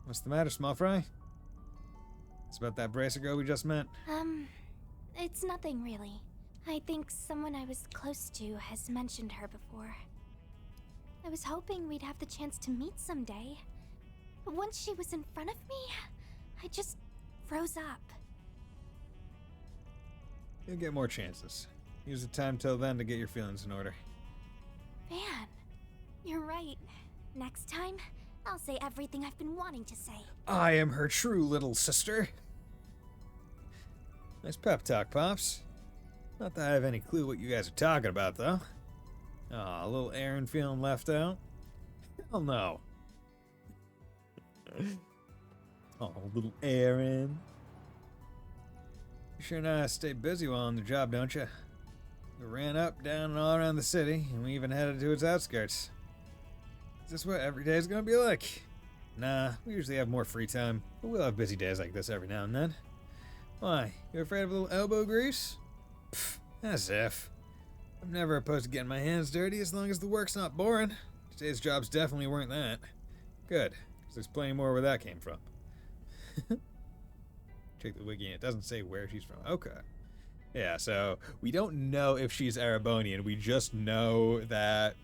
What's the matter, small fry? It's about that bracer girl we just met. It's nothing really. I think someone I was close to has mentioned her before. I was hoping we'd have the chance to meet someday. But once she was in front of me, I just froze up. You'll get more chances. Use the time till then to get your feelings in order. Man, you're right. Next time, I'll say everything I've been wanting to say. I am her true little sister. Nice pep talk, Pops. Not that I have any clue what you guys are talking about, though. Aw, a little Aaron feeling left out? Hell no. Oh, little Aaron. You sure know how to stay busy while on the job, don't you? We ran up, down, and all around the city, and we even headed to its outskirts. Is this what every day is gonna be like? Nah, we usually have more free time, but we'll have busy days like this every now and then. Why, you afraid of a little elbow grease? Pfft, as if. I'm never opposed to getting my hands dirty as long as the work's not boring. Today's jobs definitely weren't that. Good, because there's plenty more where that came from. Check the wiki, and it doesn't say where she's from. Okay. Yeah, so we don't know if she's Erebonian. We just know that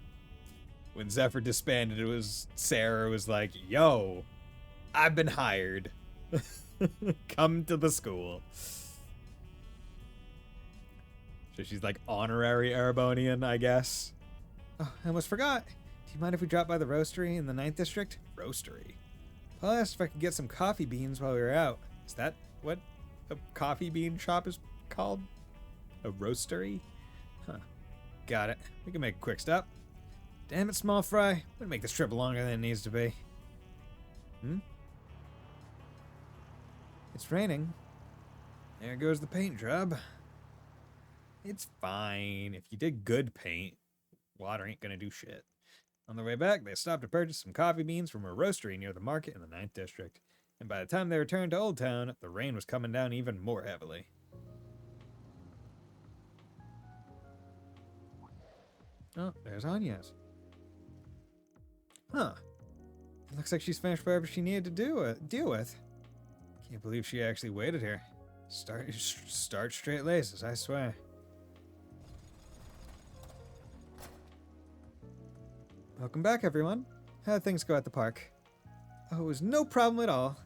when Zephyr disbanded, it was Sarah was like, yo, I've been hired. Come to the school. So she's like honorary Erebonian, I guess. Oh, I almost forgot. Do you mind if we drop by the roastery in the 9th district? Roastery? Paul asked if I could get some coffee beans while we were out. Is that what a coffee bean shop is called? A roastery? Huh. Got it. We can make a quick stop. Damn it, small fry. Would make this trip longer than it needs to be. It's raining. There goes the paint job. It's fine. If you did good paint, water ain't gonna do shit. On their way back, they stopped to purchase some coffee beans from a roastery near the market in the 9th district. And by the time they returned to Old Town, the rain was coming down even more heavily. Oh, there's Anya's. Huh. It looks like she's finished whatever she needed to deal with. Can't believe she actually waited here. Start straight laces, I swear. Welcome back, everyone. How'd things go at the park? Oh, it was no problem at all.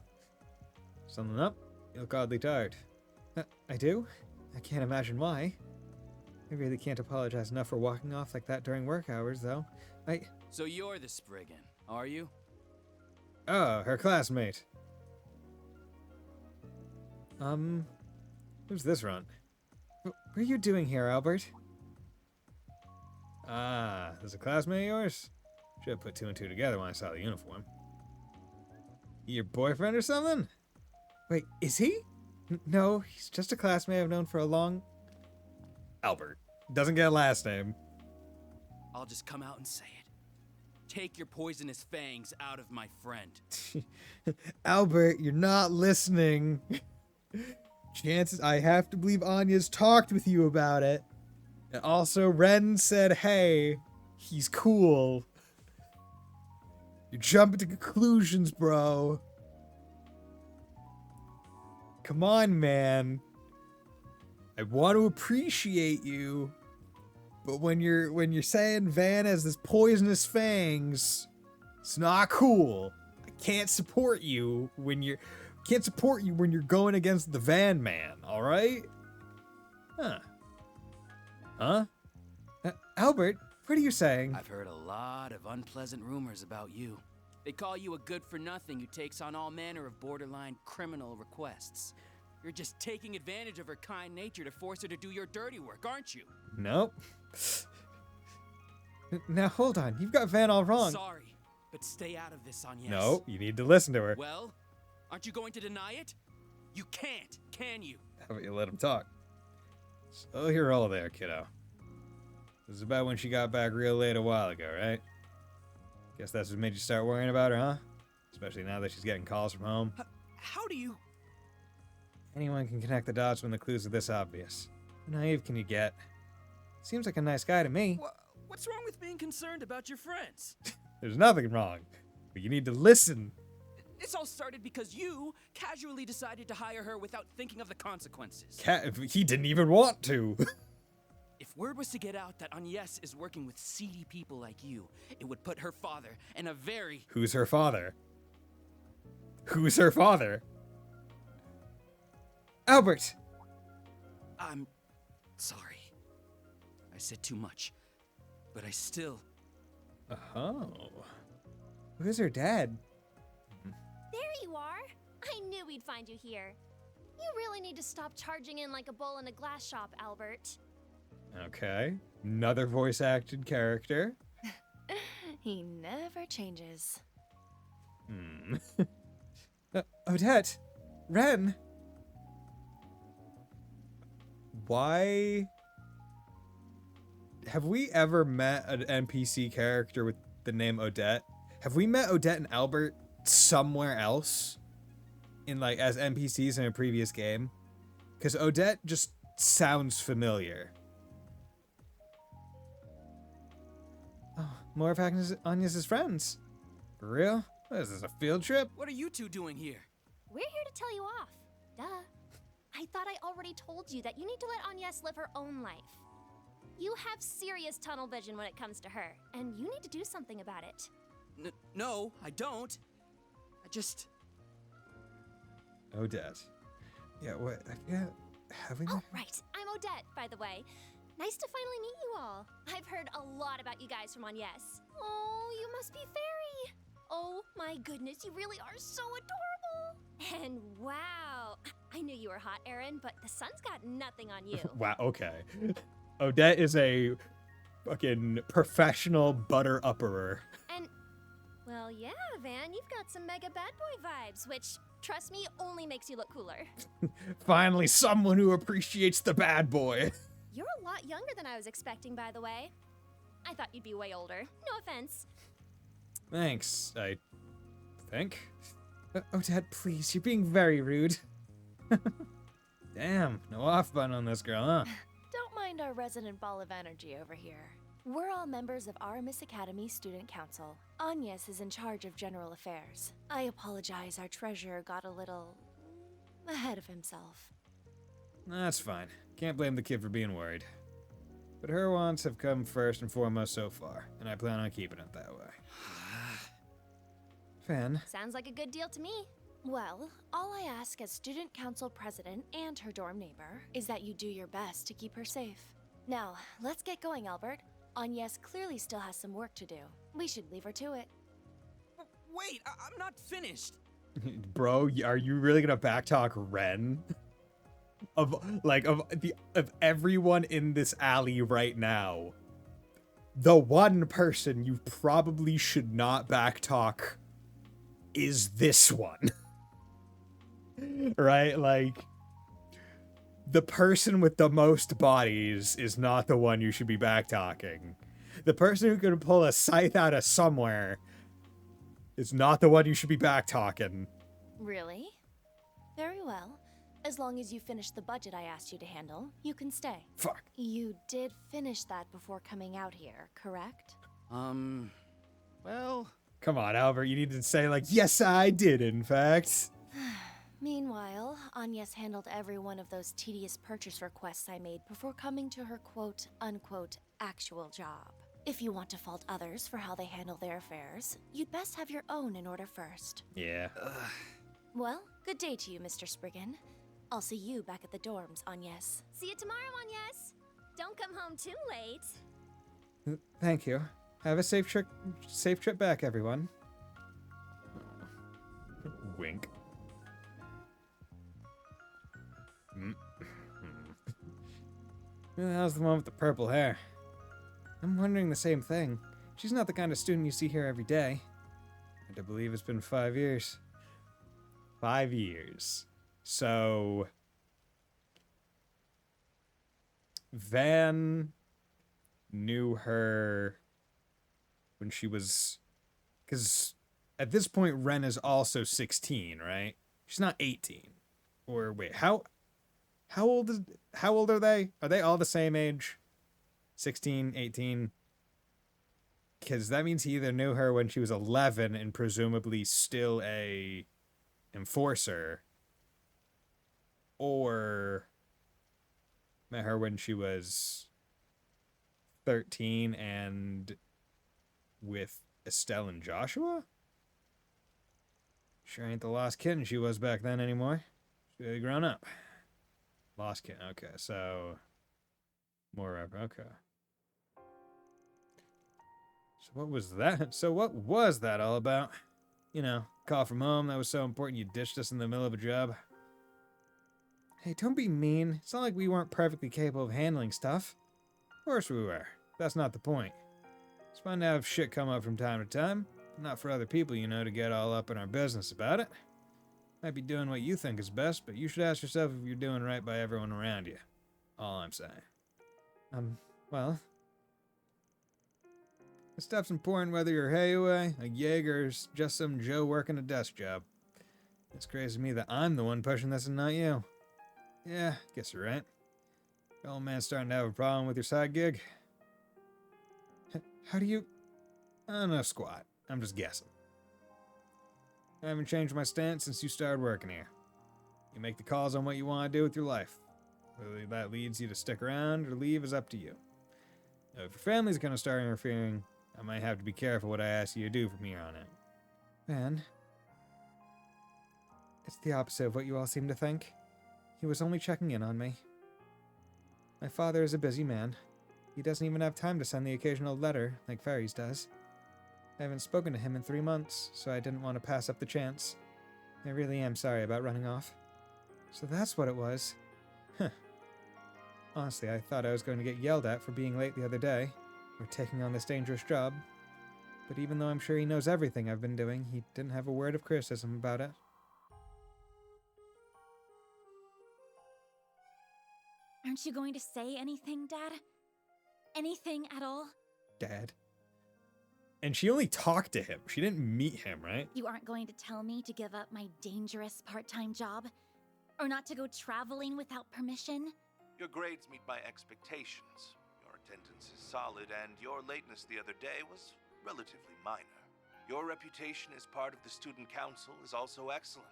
Something up? You look oddly tired. I do? I can't imagine why. I really can't apologize enough for walking off like that during work hours, though. So you're the Spriggan, are you? Oh, her classmate. Who's this runt? What are you doing here, Albert? Ah, there's a classmate of yours? Should have put 2 and 2 together when I saw the uniform. Your boyfriend or something? Wait, is he? No, he's just a classmate I've known for a long... Albert. Doesn't get a last name. I'll just come out and say it. Take your poisonous fangs out of my friend. Albert, you're not listening. Chances I have to believe Anya's talked with you about it. And also, Ren said, hey, he's cool. You're jumping to conclusions, bro. Come on, man. I want to appreciate you, but when you're saying Van has this poisonous fangs, it's not cool. I can't support you when you're going against the Van man. All right? Huh? Albert, what are you saying? I've heard a lot of unpleasant rumors about you. They call you a good-for-nothing who takes on all manner of borderline criminal requests. You're just taking advantage of her kind nature to force her to do your dirty work, aren't you? Nope. Now hold on, you've got Van all wrong. Sorry, but stay out of this, Agnes. No, you need to listen to her. Well, aren't you going to deny it? You can't, can you? How about you let him talk? So you're all there, kiddo. This is about when she got back real late a while ago, right? Guess that's what made you start worrying about her, huh? Especially now that she's getting calls from home. How do you... Anyone can connect the dots when the clues are this obvious. How naive can you get? Seems like a nice guy to me. What's wrong with being concerned about your friends? There's nothing wrong, but you need to listen. This all started because you casually decided to hire her without thinking of the consequences. He didn't even want to. If word was to get out that Agnes is working with seedy people like you, it would put her father in a very... Who's her father? Who's her father? Albert! I'm sorry. I said too much, but I still... Oh. Who's her dad? There you are! I knew we'd find you here. You really need to stop charging in like a bull in a glass shop, Albert. Okay. Another voice-acted character. He never changes. Odette! Ren! Why... Have we ever met an NPC character with the name Odette? Have we met Odette and Albert somewhere else? In like, as NPCs in a previous game? Because Odette just sounds familiar. more of Agnes's friends. For real? What is this, a field trip? What are you two doing here? We're here to tell you off. Duh. I thought I already told you that you need to let Agnes live her own life. You have serious tunnel vision when it comes to her, and you need to do something about it. No, I don't. I just... Odette. Yeah, what? Yeah, have we... Oh, right. I'm Odette, by the way. Nice to finally meet you all. I've heard a lot about you guys from Agnes. Oh, you must be fairy. Oh my goodness, you really are so adorable. And wow, I knew you were hot, Aaron, but the sun's got nothing on you. Wow, okay. Odette is a fucking professional butter-upperer. And, well, yeah, Van, you've got some mega bad boy vibes, which, trust me, only makes you look cooler. Finally, someone who appreciates the bad boy. You're a lot younger than I was expecting, by the way. I thought you'd be way older. No offense. Thanks, I think. Odette, please, you're being very rude. Damn, no off button on this girl, huh? Don't mind our resident ball of energy over here. We're all members of our Miss Academy Student Council. Agnes is in charge of general affairs. I apologize, our treasurer got a little... ahead of himself. That's fine. Can't blame the kid for being worried. But her wants have come first and foremost so far, and I plan on keeping it that way. Fan. Sounds like a good deal to me. Well, all I ask as student council president and her dorm neighbor is that you do your best to keep her safe. Now, let's get going, Albert. Agnes clearly still has some work to do. We should leave her to it. Wait, I'm not finished. Bro, are you really gonna backtalk Ren? Of everyone in this alley right now, the one person you probably should not backtalk is this one. Right? Like, the person with the most bodies is not the one you should be backtalking. The person who can pull a scythe out of somewhere is not the one you should be backtalking. Really? Very well. As long as you finish the budget I asked you to handle, you can stay. Fuck. You did finish that before coming out here, correct? Well... Come on, Albert, you need to say, like, yes, I did, in fact. Meanwhile, Agnes handled every one of those tedious purchase requests I made before coming to her quote-unquote actual job. If you want to fault others for how they handle their affairs, you'd best have your own in order first. Yeah. Well, good day to you, Mr. Spriggan. I'll see you back at the dorms, Agnes. See you tomorrow, Agnes. Don't come home too late. Thank you. Have a safe trip back, everyone. Wink. How's the one with the purple hair? I'm wondering the same thing. She's not the kind of student you see here every day. I do believe it's been 5 years. 5 years. So... Van knew her when she was... Because at this point, Ren is also 16, right? She's not 18. Or wait, how old are they? Are they all the same age? 16, 18? Because that means he either knew her when she was 11 and presumably still a enforcer, or met her when she was 13 and with Estelle and Joshua? Sure ain't the lost kitten she was back then anymore. She had grown up. Lost kitten, okay, so... More up, okay. So what was that? So what was that all about? You know, call from home, that was so important you ditched us in the middle of a job. Hey, don't be mean. It's not like we weren't perfectly capable of handling stuff. Of course we were. That's not the point. It's fun to have shit come up from time to time. Not for other people, you know, to get all up in our business about it. Might be doing what you think is best, but you should ask yourself if you're doing right by everyone around you. All I'm saying. Well... This stuff's important whether you're Heiue, a Jaeger, or just some Joe working a desk job. It's crazy to me that I'm the one pushing this and not you. Yeah, guess you're right. The old man's starting to have a problem with your side gig. How do you... I don't know squat. I'm just guessing. I haven't changed my stance since you started working here. You make the calls on what you want to do with your life. Whether that leads you to stick around or leave is up to you. Now, if your family's going to start interfering, I might have to be careful what I ask you to do from here on out. Man, it's the opposite of what you all seem to think. He was only checking in on me. My father is a busy man. He doesn't even have time to send the occasional letter like Fairies does. I haven't spoken to him in 3 months, so I didn't want to pass up the chance. I really am sorry about running off. So that's what it was. Huh. Honestly, I thought I was going to get yelled at for being late the other day, or taking on this dangerous job. But even though I'm sure he knows everything I've been doing, he didn't have a word of criticism about it. Aren't you going to say anything, Dad? Anything at all? Dad. And she only talked to him. She didn't meet him, right? You aren't going to tell me to give up my dangerous part-time job? Or not to go traveling without permission? Your grades meet my expectations. Your attendance is solid, and your lateness the other day was relatively minor. Your reputation as part of the student council is also excellent.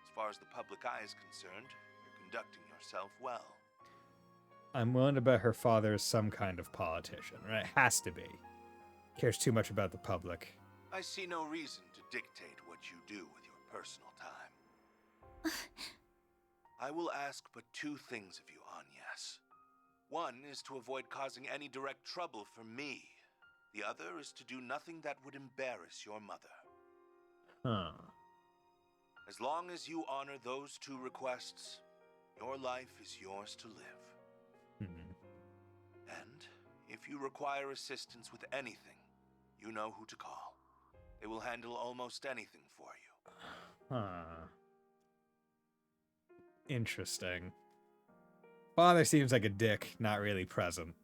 As far as the public eye is concerned, you're conducting yourself well. I'm willing to bet her father is some kind of politician, right? Has to be. Cares too much about the public. I see no reason to dictate what you do with your personal time. I will ask but 2 things of you, Agnes. One is to avoid causing any direct trouble for me. The other is to do nothing that would embarrass your mother. Huh. As long as you honor those 2 requests, your life is yours to live. And if you require assistance with anything, you know who to call. They will handle almost anything for you. Huh. Interesting. Father seems like a dick, not really present.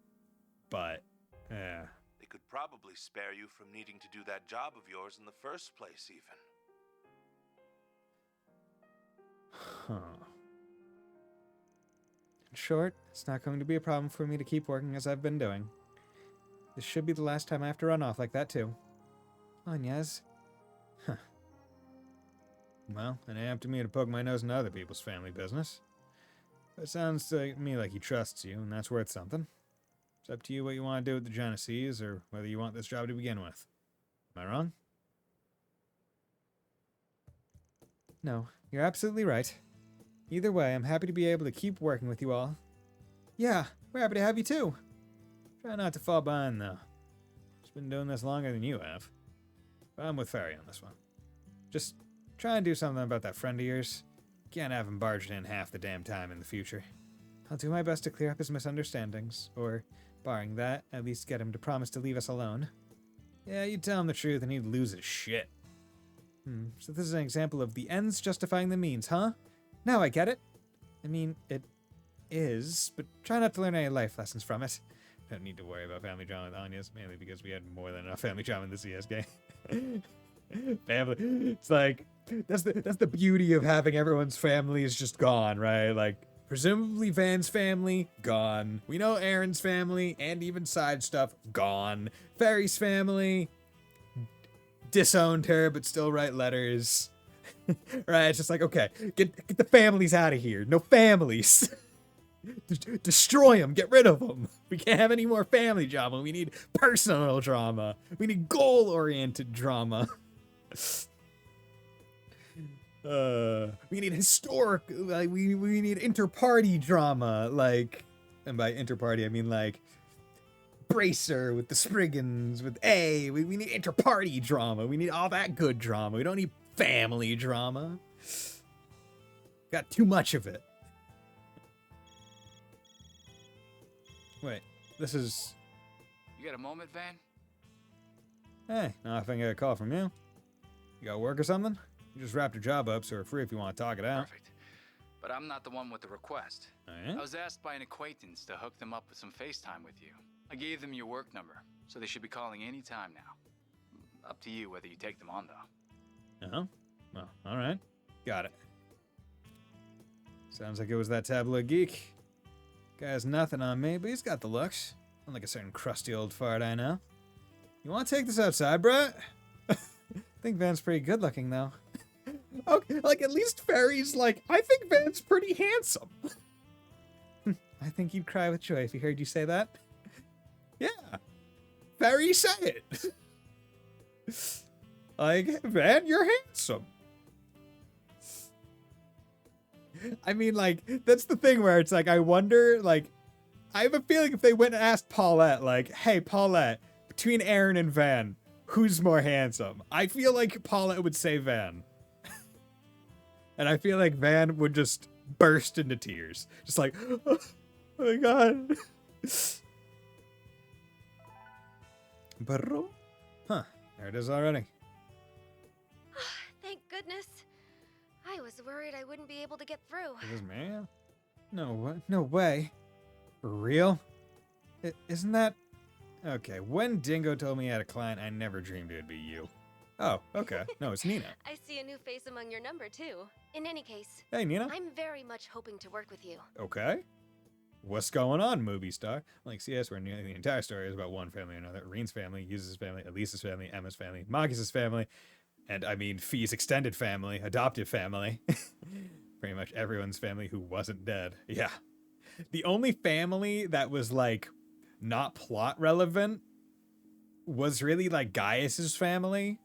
But, yeah. They could probably spare you from needing to do that job of yours in the first place, even. Huh. In short, it's not going to be a problem for me to keep working as I've been doing. This should be the last time I have to run off like that, too. Agnes. Huh. Well, it ain't up to me to poke my nose into other people's family business. But it sounds to me like he trusts you, and that's worth something. It's up to you what you want to do with the Genesees, or whether you want this job to begin with. Am I wrong? No, you're absolutely right. Either way, I'm happy to be able to keep working with you all. Yeah, we're happy to have you too. Try not to fall behind, though. Just been doing this longer than you have. But I'm with Fairy on this one. Just try and do something about that friend of yours. Can't have him barging in half the damn time in the future. I'll do my best to clear up his misunderstandings, or, barring that, at least get him to promise to leave us alone. Yeah, you tell him the truth and he'd lose his shit. So this is an example of the ends justifying the means, huh? Now I get it. I mean, it is, but try not to learn any life lessons from it. Don't need to worry about family drama with Anya's, mainly because we had more than enough family drama in the CS game. Family, it's like, that's the beauty of having everyone's family is just gone, right? Like, presumably Van's family, gone. We know Aaron's family, and even side stuff, gone. Fairy's family, disowned her, but still write letters. Right, it's just like, okay, get the families out of here. No families. Destroy them. Get rid of them. We can't have any more family drama. We need personal drama. We need goal-oriented drama. We need historic, like, we need inter-party drama, like, and by inter-party I mean like Bracer with the Spriggans with A. We need inter-party drama. We need all that good drama. We don't need family drama. Got too much of it. Wait, this is... You got a moment, Van? Hey, now if I can get a call from you. You got work or something? You just wrapped your job up, so we're free if you want to talk it out. Perfect. But I'm not the one with the request. Oh, yeah? I was asked by an acquaintance to hook them up with some FaceTime with you. I gave them your work number, so they should be calling any time now. Up to you whether you take them on, though. Uh-huh. Well, alright. Got it. Sounds like it was that tabloid geek. Guy has nothing on me, but he's got the looks. Unlike a certain crusty old fart I know. You want to take this outside, Brett? I think Van's pretty good looking, though. Okay, like, at least Fairy's like, I think Van's pretty handsome. I think you'd cry with joy if he heard you say that. Yeah. Fairy said it. Like, Van, you're handsome. I mean, like, that's the thing where it's like, I wonder, like, I have a feeling if they went and asked Paulette, like, hey, Paulette, between Aaron and Van, who's more handsome? I feel like Paulette would say Van. And I feel like Van would just burst into tears. Just like, oh my god. Huh, there it is already. Thank goodness. I was worried I wouldn't be able to get through. It was me? No way. For real? Isn't that... Okay, when Dingo told me I had a client, I never dreamed it would be you. Oh, okay. No, it's Nina. I see a new face among your number, too. In any case, Hey, Nina. I'm very much hoping to work with you. Okay. What's going on, movie star? Like CS, where nearly the entire story is about one family or another. Reen's family, Yuza's family, Elisa's family, Emma's family, Marcus's family, and I mean Fee's extended family, adoptive family. Pretty much everyone's family who wasn't dead. Yeah. The only family that was, like, not plot relevant was really, like, Gaius's family.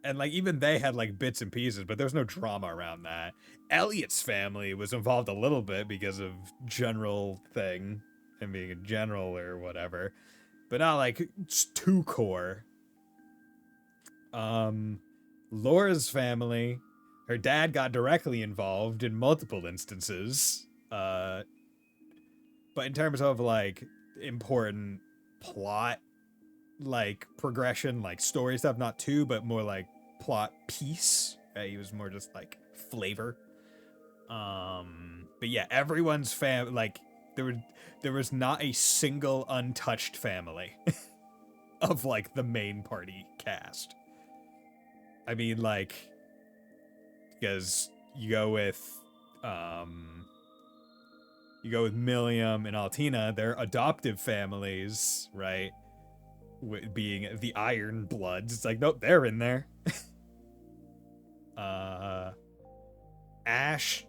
And, like, even they had, like, bits and pieces, but there was no drama around that. Elliot's family was involved a little bit because of general thing and being a general or whatever, but not, like, too core. Laura's family, her dad got directly involved in multiple instances, but in terms of, like, important plot, like, progression, like, story stuff, not too, but more like plot piece. He was more just like flavor. But yeah, everyone's like, there was not a single untouched family of, like, the main party cast. I mean, like, because you go with Milliam and Altina, they're adoptive families, right? Being the Iron Bloods. It's like, nope, they're in there. Ash,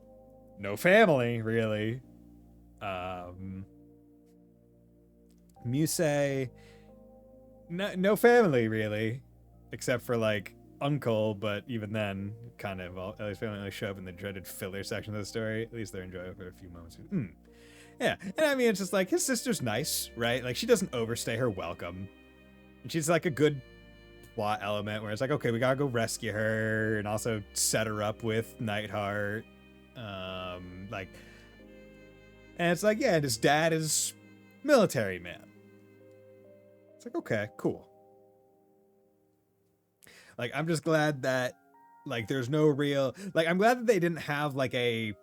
no family, really. Muse, no family, really. Except for, like, Uncle, but even then, kind of, at least family only show up in the dreaded filler section of the story. At least they're enjoyable for a few moments. Yeah, and I mean, it's just like, his sister's nice, right? Like, she doesn't overstay her welcome. And she's, like, a good plot element where it's like, okay, we gotta go rescue her and also set her up with Nightheart. Like, and it's like, yeah, and his dad is military man. It's like, okay, cool. Like, I'm just glad that, like, there's no real, like, I'm glad that they didn't have, like, a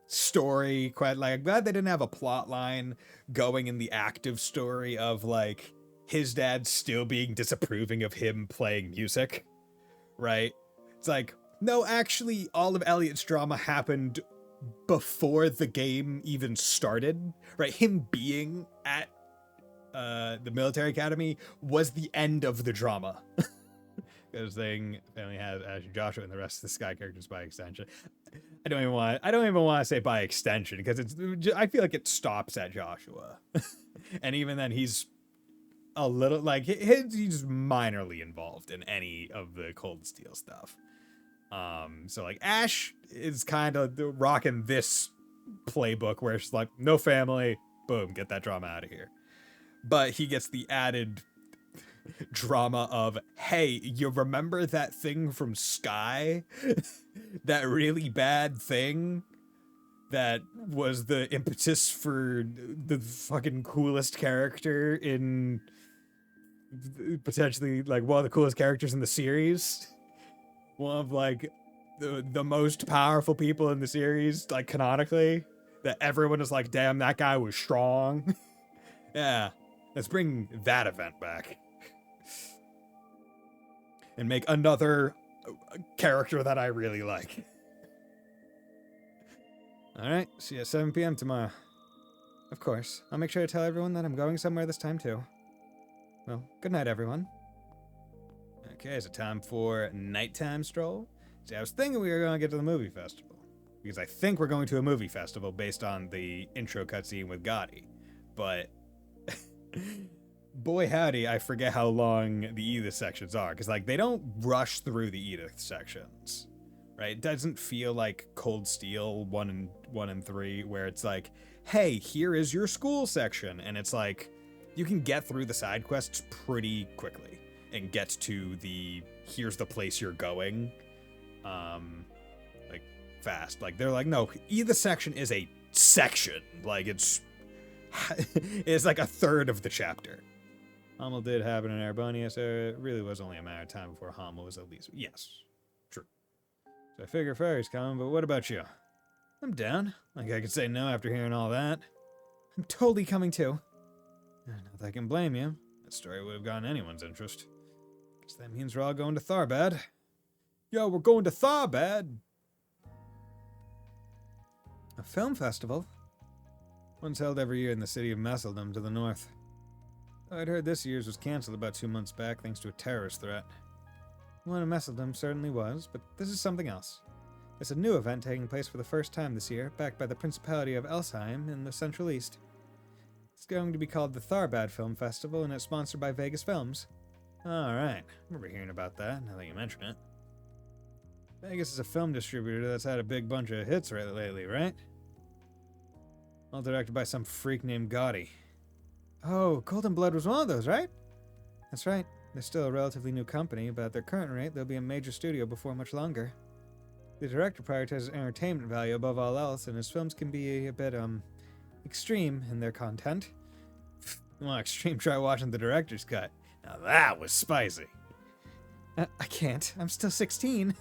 story, quite, like, I'm glad they didn't have a plot line going in the active story of, like, his dad still being disapproving of him playing music, right? It's like, no, actually, all of Elliot's drama happened before the game even started, right? Him being at the military academy was the end of the drama. Because thing family has Ash and Joshua and the rest of the Sky characters by extension. I don't even want to say by extension, because I feel like it stops at Joshua. And even then, he's a little, like, he's minorly involved in any of the Cold Steel stuff. So, like, Ash is kind of rocking this playbook where it's like, no family, boom, get that drama out of here. But he gets the added drama of, hey, you remember that thing from Sky? That really bad thing that was the impetus for the fucking coolest character in, potentially, like, one of the coolest characters in the series? One of, like, the most powerful people in the series, like, canonically, that everyone is like, damn, that guy was strong. Yeah, let's bring that event back. And make another character that I really like. Alright, see you at 7 p.m. tomorrow. Of course, I'll make sure to tell everyone that I'm going somewhere this time too. Well, good night, everyone. Okay, is it time for nighttime stroll? See, I was thinking we were going to get to the movie festival. Because I think we're going to a movie festival based on the intro cutscene with Gotti. But, boy howdy, I forget how long the Edith sections are. Because, like, they don't rush through the Edith sections. Right? It doesn't feel like Cold Steel 1 and 3, where it's like, hey, here is your school section. And it's like, you can get through the side quests pretty quickly. And get to the, here's the place you're going. Like, fast. Like, they're like, no, either section is a section. Like, it's like a third of the chapter. Hummel did happen in Arbonia, so it really was only a matter of time before Hummel was at least... Yes, true. So I figure Ferry's coming, but what about you? I'm down. Like I could say no after hearing all that. I'm totally coming too. Not that I can blame you. That story would have gotten anyone's interest. Guess that means we're all going to Tharbad. Yo, we're going to Tharbad! A film festival? One's held every year in the city of Messeldom to the north. I'd heard this year's was cancelled about 2 months back thanks to a terrorist threat. One in Messeldom certainly was, but this is something else. It's a new event taking place for the first time this year, backed by the Principality of Elsheim in the Central East. It's going to be called the Tharbad Film Festival, and it's sponsored by Vegas Films. Alright, I remember hearing about that, now that you mention it. Vegas is a film distributor that's had a big bunch of hits lately, right? All directed by some freak named Gotti. Oh, Golden Blood was one of those, right? That's right. They're still a relatively new company, but at their current rate, they'll be a major studio before much longer. The director prioritizes entertainment value above all else, and his films can be a bit, extreme in their content. Well, extreme, try watching the director's cut. Now that was spicy. I can't. I'm still 16.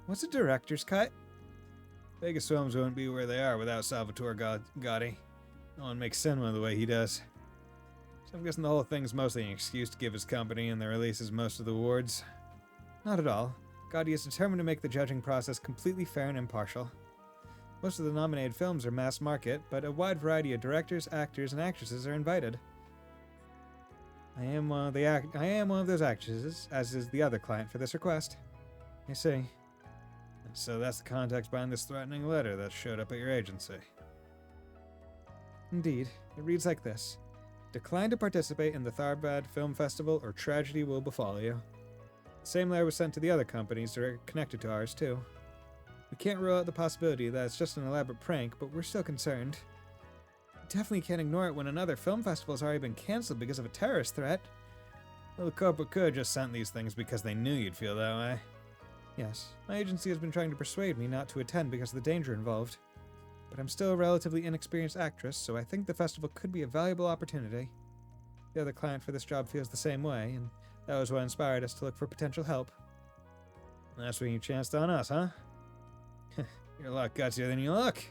What's a director's cut? Vegas Films wouldn't be where they are without Salvatore Gotti. No one makes cinema the way he does. So I'm guessing the whole thing's mostly an excuse to give his company and the releases most of the awards. Not at all. Gotti is determined to make the judging process completely fair and impartial. Most of the nominated films are mass market, but a wide variety of directors, actors, and actresses are invited. I am one of those actresses, as is the other client for this request. I see. And so that's the context behind this threatening letter that showed up at your agency. Indeed. It reads like this. Decline to participate in the Tharbad Film Festival or tragedy will befall you. The same letter was sent to the other companies that are connected to ours, too. We can't rule out the possibility that it's just an elaborate prank, but we're still concerned. We definitely can't ignore it when another film festival's already been cancelled because of a terrorist threat. Well, the corporate could have just sent these things because they knew you'd feel that way. Yes, my agency has been trying to persuade me not to attend because of the danger involved. But I'm still a relatively inexperienced actress, so I think the festival could be a valuable opportunity. The other client for this job feels the same way, and that was what inspired us to look for potential help. That's when you chanced on us, huh? You're a lot gutsier than you look.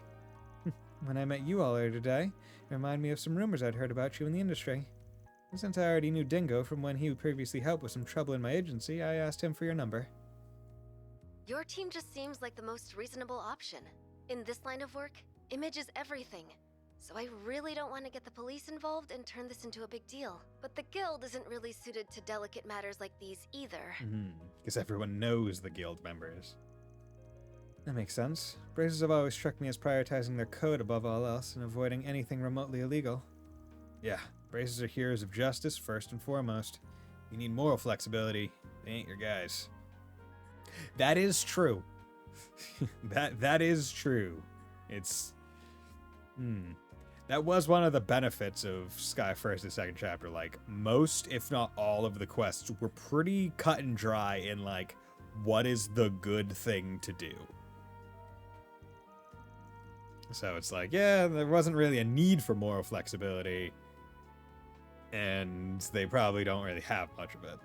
When I met you all earlier today, it reminded me of some rumors I'd heard about you in the industry. And since I already knew Dingo from when he previously helped with some trouble in my agency, I asked him for your number. Your team just seems like the most reasonable option. In this line of work, image is everything. So I really don't want to get the police involved and turn this into a big deal. But the guild isn't really suited to delicate matters like these either. Because everyone knows the guild members. That makes sense. Braces have always struck me as prioritizing their code above all else and avoiding anything remotely illegal. Yeah, braces are heroes of justice first and foremost. You need moral flexibility. They ain't your guys. That is true. that is true. It's... That was one of the benefits of Sky First and Second Chapter. Like, most, if not all of the quests were pretty cut and dry in, like, what is the good thing to do? So it's like, yeah, there wasn't really a need for moral flexibility, and they probably don't really have much of it.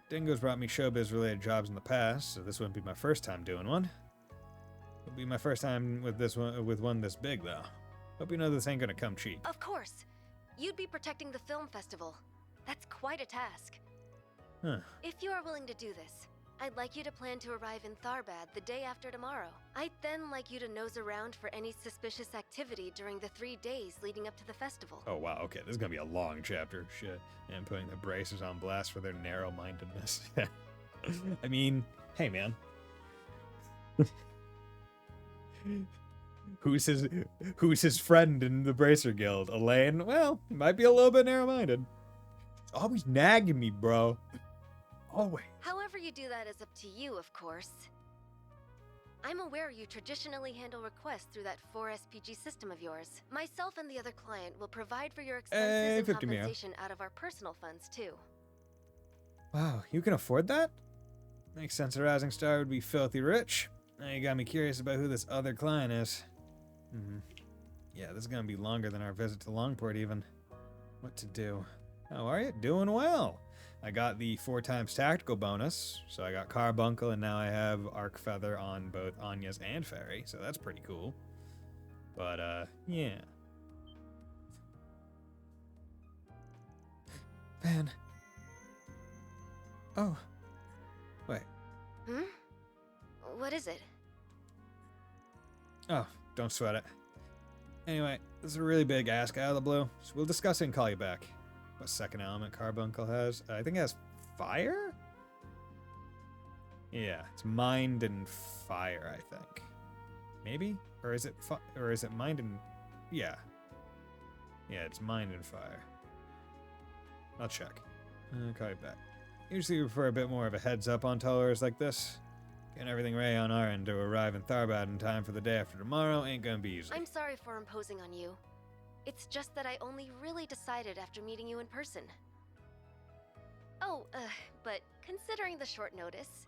Dingo's brought me showbiz-related jobs in the past, so this wouldn't be my first time doing one. It'll be my first time with one this big, though. Hope you know this ain't gonna come cheap. Of course. You'd be protecting the film festival. That's quite a task. Huh. If you are willing to do this, I'd like you to plan to arrive in Tharbad the day after tomorrow. I'd then like you to nose around for any suspicious activity during the 3 days leading up to the festival. Oh, wow. Okay, this is going to be a long chapter. Shit. And putting the bracers on blast for their narrow-mindedness. I mean, hey, man. Who's his friend in the Bracer Guild? Elaine? Well, might be a little bit narrow-minded. Always nagging me, bro. Always. However you do that is up to you, of course. I'm aware you traditionally handle requests through that 4SPG system of yours. Myself and the other client will provide for your expenses and 50 mil. compensation out of our personal funds, too. Wow, you can afford that? Makes sense a rising star would be filthy rich. Now you got me curious about who this other client is. Yeah, this is gonna be longer than our visit to Longport even. What to do? How are you? Doing well. I got the 4 times tactical bonus, so I got Carbuncle, and now I have Arc Feather on both Anya's and Fairy, so that's pretty cool. But, yeah. Man. Oh. Wait. What is it? Oh, don't sweat it. Anyway, this is a really big ask out of the blue, so we'll discuss it and call you back. What second element Carbuncle has? I think it has fire? Yeah, it's mind and fire, I think. Maybe? Or is it mind and... Yeah. Yeah, it's mind and fire. I'll check. I'll call you back. Usually we prefer a bit more of a heads up on tollers like this. Getting everything ready on our end to arrive in Tharbad in time for the day after tomorrow ain't gonna be easy. I'm sorry for imposing on you. It's just that I only really decided after meeting you in person. Oh, but considering the short notice,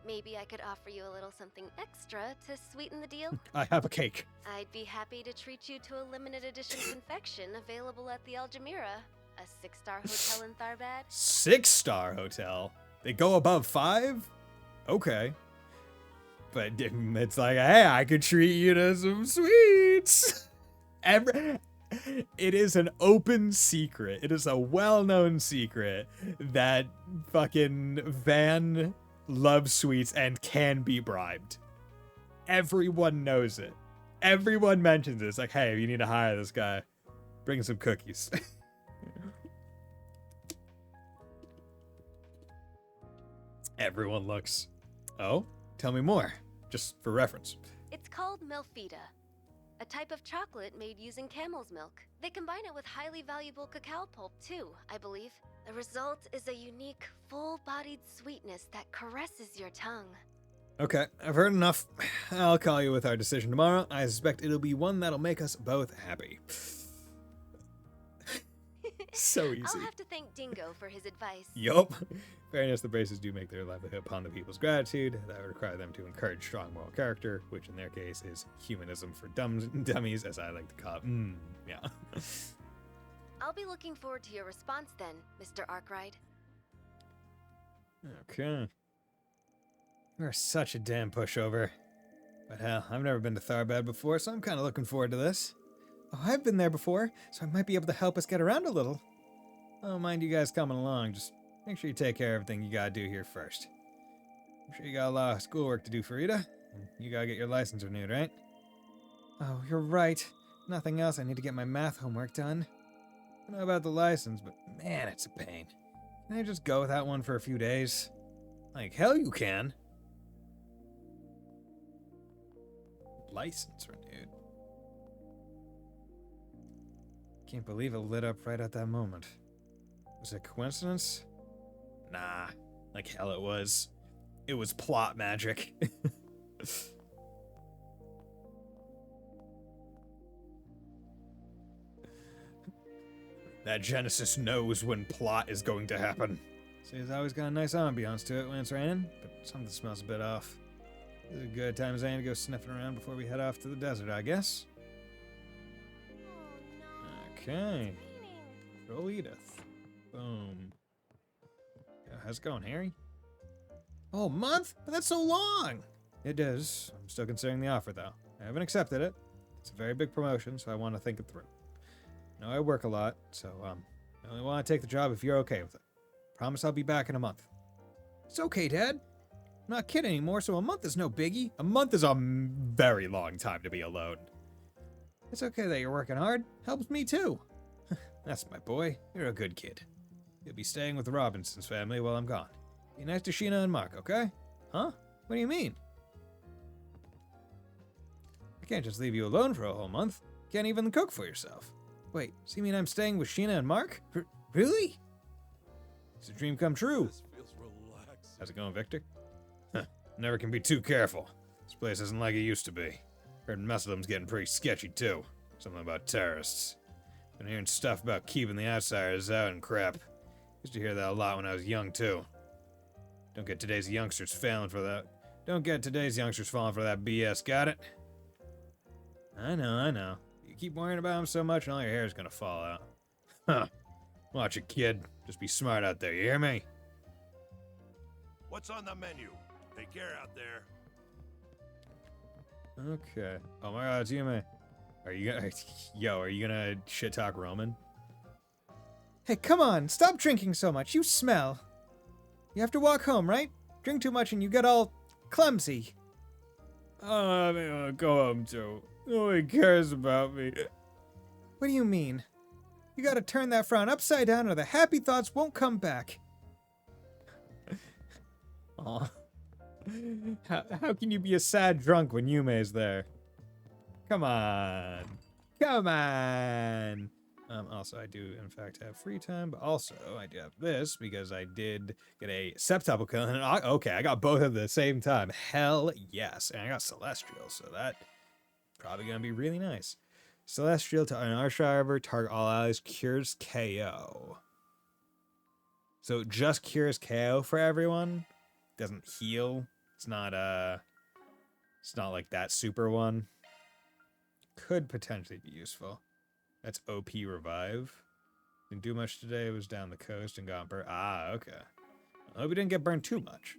maybe I could offer you a little something extra to sweeten the deal? I have a cake. I'd be happy to treat you to a limited edition confection available at the Algemira, a 6-star hotel in Tharbad. 6-star hotel? They go above 5? Okay. But it's like, hey, I could treat you to some sweets. It is an open secret. It is a well-known secret that fucking Van loves sweets and can be bribed. Everyone knows it. Everyone mentions it. It's like, hey, you need to hire this guy. Bring some cookies. Everyone looks. Oh, tell me more, just for reference. It's called Melfita, a type of chocolate made using camel's milk. They combine it with highly valuable cacao pulp too, I believe. The result is a unique, full-bodied sweetness that caresses your tongue. Okay, I've heard enough. I'll call you with our decision tomorrow. I suspect it'll be one that'll make us both happy. So easy. I'll have to thank Dingo for his advice. Yup. Fairness, the braces do make their livelihood upon the people's gratitude. That would require them to encourage strong moral character, which in their case is humanism for dummies, as I like to call it. Yeah. I'll be looking forward to your response then, Mr. Arkwright. Okay. You're such a damn pushover. But hell, I've never been to Tharbad before, so I'm kind of looking forward to this. Oh, I've been there before, so I might be able to help us get around a little. I don't mind you guys coming along, just make sure you take care of everything you gotta do here first. I'm sure you got a lot of schoolwork to do for Rita, and you gotta get your license renewed, right? Oh, you're right. Nothing else, I need to get my math homework done. I know about the license, but man, it's a pain. Can I just go without one for a few days? Like, hell you can. License renewed. Can't believe it lit up right at that moment. Was it a coincidence? Nah, like hell it was. It was plot magic. That Genesis knows when plot is going to happen. See, it's always got a nice ambiance to it when it's raining, but something smells a bit off. This is a good time as any to go sniffing around before we head off to the desert, I guess. Okay. Roll Edith. Boom. Yeah, how's it going, Harry? Oh, a month? But that's so long! It is. I'm still considering the offer, though. I haven't accepted it. It's a very big promotion, so I want to think it through. I know I work a lot, so, I only want to take the job if you're okay with it. Promise I'll be back in a month. It's okay, Dad. I'm not kidding anymore, so a month is no biggie. A month is a very long time to be alone. It's okay that you're working hard. Helps me too. That's my boy. You're a good kid. You'll be staying with the Robinson's family while I'm gone. Be nice to Sheena and Mark, okay? Huh? What do you mean? I can't just leave you alone for a whole month. Can't even cook for yourself. Wait, so you mean I'm staying with Sheena and Mark? Really? It's a dream come true. This feels relaxing. How's it going, Victor? Huh. Never can be too careful. This place isn't like it used to be. Heard Muslim's getting pretty sketchy, too. Something about terrorists. Been hearing stuff about keeping the outsiders out and crap. Used to hear that a lot when I was young, too. Don't get today's youngsters falling for that. Don't get today's youngsters falling for that BS, got it? I know. You keep worrying about them so much and all your hair's gonna fall out. Huh. Watch it, kid. Just be smart out there, you hear me? What's on the menu? Take care out there. Okay. Oh my god, it's you, man. Are you gonna... Yo, are you gonna shit-talk Roman? Hey, come on! Stop drinking so much! You smell! You have to walk home, right? Drink too much and you get all clumsy. Oh, I mean, I'll go home too. Nobody cares about me. What do you mean? You gotta turn that frown upside down or the happy thoughts won't come back. Aw. How can you be a sad drunk when Yume's there? Come on. Come on. Also, I do, in fact, have free time, but also I do have this because I did get a septuple kill. And okay, I got both at the same time. Hell yes. And I got Celestial, so that probably going to be really nice. Celestial to an Archdiver, target all allies, cures KO. So just cures KO for everyone. Doesn't heal. It's not like that super one. Could potentially be useful. That's OP revive. Didn't do much today. It was down the coast and got burnt. Ah, okay. I hope we didn't get burned too much.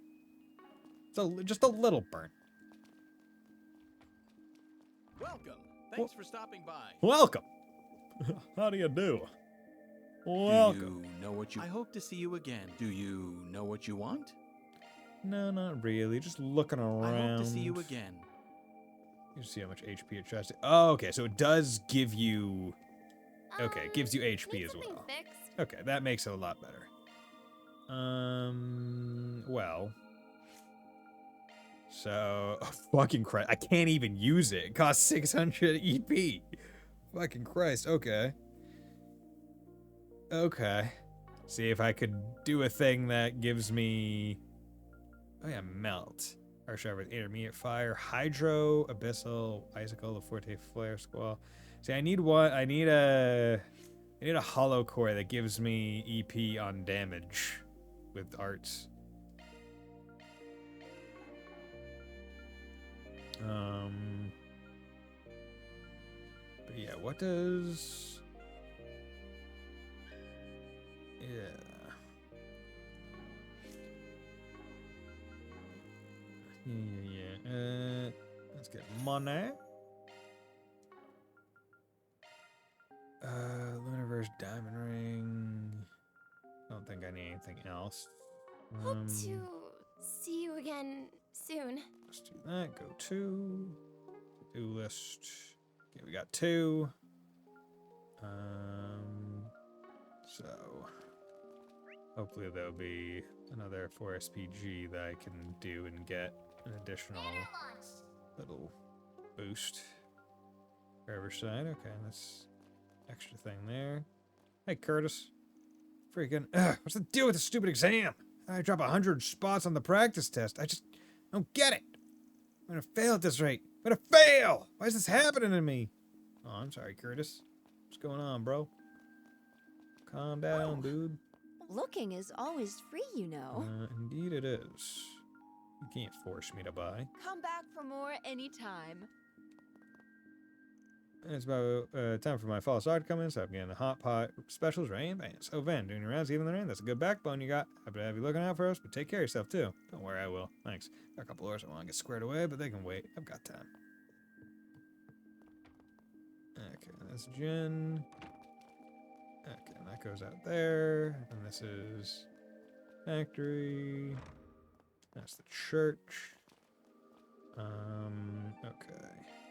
Just a little burnt. Welcome. Thanks for stopping by. Welcome. How do you do? Welcome. Do you know what you... I hope to see you again. Do you know what you want? No, not really. Just looking around. I hope to see you again. You see how much HP it tries to... Oh, okay. So it does give you... Okay, it gives you HP as well. Fixed? Okay, that makes it a lot better. Well... So... Oh, fucking Christ. I can't even use it. It costs 600 EP. Fucking Christ. Okay. Okay. See if I could do a thing that gives me... Oh yeah, Melt. Archdiver with intermediate fire, Hydro, Abyssal, Icicle, the Forte Flare Squall. See, I need one. I need a Hollow Core that gives me EP on damage with arts. But yeah, what does? Yeah. Yeah. Let's get money. Lunaverse Diamond Ring. I don't think I need anything else. Hope to see you again soon. Let's do that. Go to do list. Okay, we got 2. So hopefully there'll be another 4 SPG that I can do and get an additional little boost for every side. Okay, that's extra thing there. Hey, Curtis. Freaking, what's the deal with the stupid exam? I drop 100 spots on the practice test. I just don't get it. I'm gonna fail at this rate. I'm gonna fail! Why is this happening to me? Oh, I'm sorry, Curtis. What's going on, bro? Calm down, dude. Looking is always free, you know. Indeed it is. You can't force me to buy. Come back for more anytime. It's about time for my fall start to come in, so I'm getting the hot pot specials, rain bands. Oh, Van, doing your rounds even in the rain. That's a good backbone you got. Happy to have you looking out for us, but take care of yourself, too. Don't worry, I will. Thanks. Got a couple hours I want to get squared away, but they can wait. I've got time. Okay, that's Jen. Okay, and that goes out there. And this is factory. That's the church. Okay.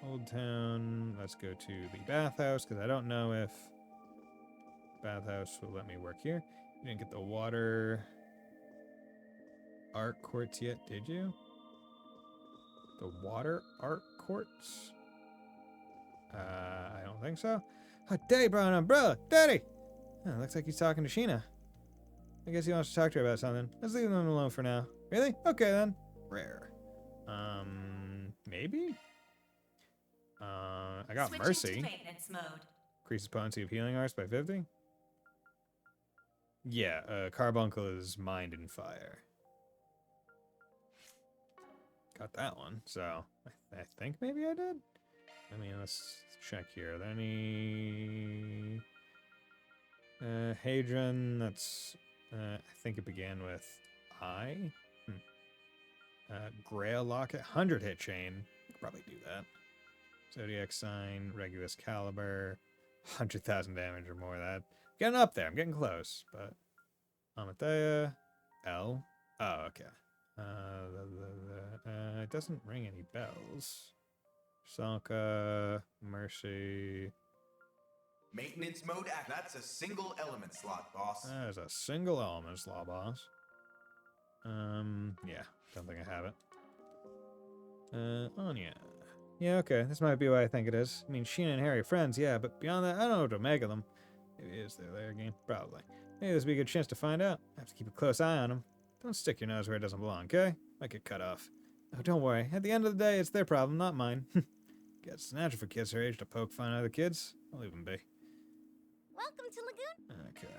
Old Town. Let's go to the bathhouse, because I don't know if bathhouse will let me work here. You didn't get the water art courts yet, did you? The water art courts? I don't think so. Oh, Daddy brought an umbrella! Daddy! Oh, looks like he's talking to Sheena. I guess he wants to talk to her about something. Let's leave him alone for now. Really? Okay then. Rare. Maybe? I got Switching Mercy. to maintenance mode. Increases potency of healing arts by 50. Yeah, Carbuncle is Mind and Fire. Got that one, so I think maybe I did. I mean, let's check here. Are there any... Hadron, that's... I think it began with I. Grail Locket, 100 hit chain. I could probably do that. Zodiac Sign, Regulus Caliber, 100,000 damage or more. That getting up there. I'm getting close, but Amathea, L. Oh, okay. It doesn't ring any bells. Salka, Mercy. Maintenance mode act. That's a single element slot, boss. There's a single element slot, boss. Yeah, don't think I have it. Anya. Yeah, okay, this might be what I think it is. I mean, Sheena and Harry are friends, yeah, but beyond that, I don't know what to make of them. Maybe it is their lair game, probably. Maybe this would be a good chance to find out. I have to keep a close eye on them. Don't stick your nose where it doesn't belong, okay? Might get cut off. Oh, don't worry. At the end of the day, it's their problem, not mine. Guess it's natural for kids her age to poke fun at other kids. I'll leave them be. Welcome to Lagoon. Okay,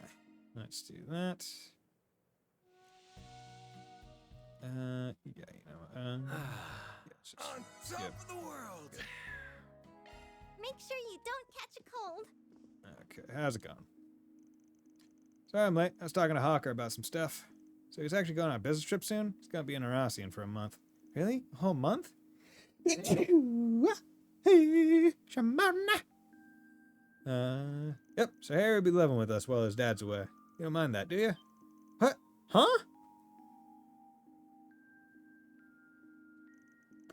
let's do that. Yeah, you know, On top of the world. Make sure you don't catch a cold. Okay, how's it going? Sorry I'm late. I was talking to Hawker about some stuff. So he's actually going on a business trip soon? He's gonna be in Arassian for a month. Really? A whole month? Yep, so Harry will be living with us while his dad's away. You don't mind that, do you? What? Huh?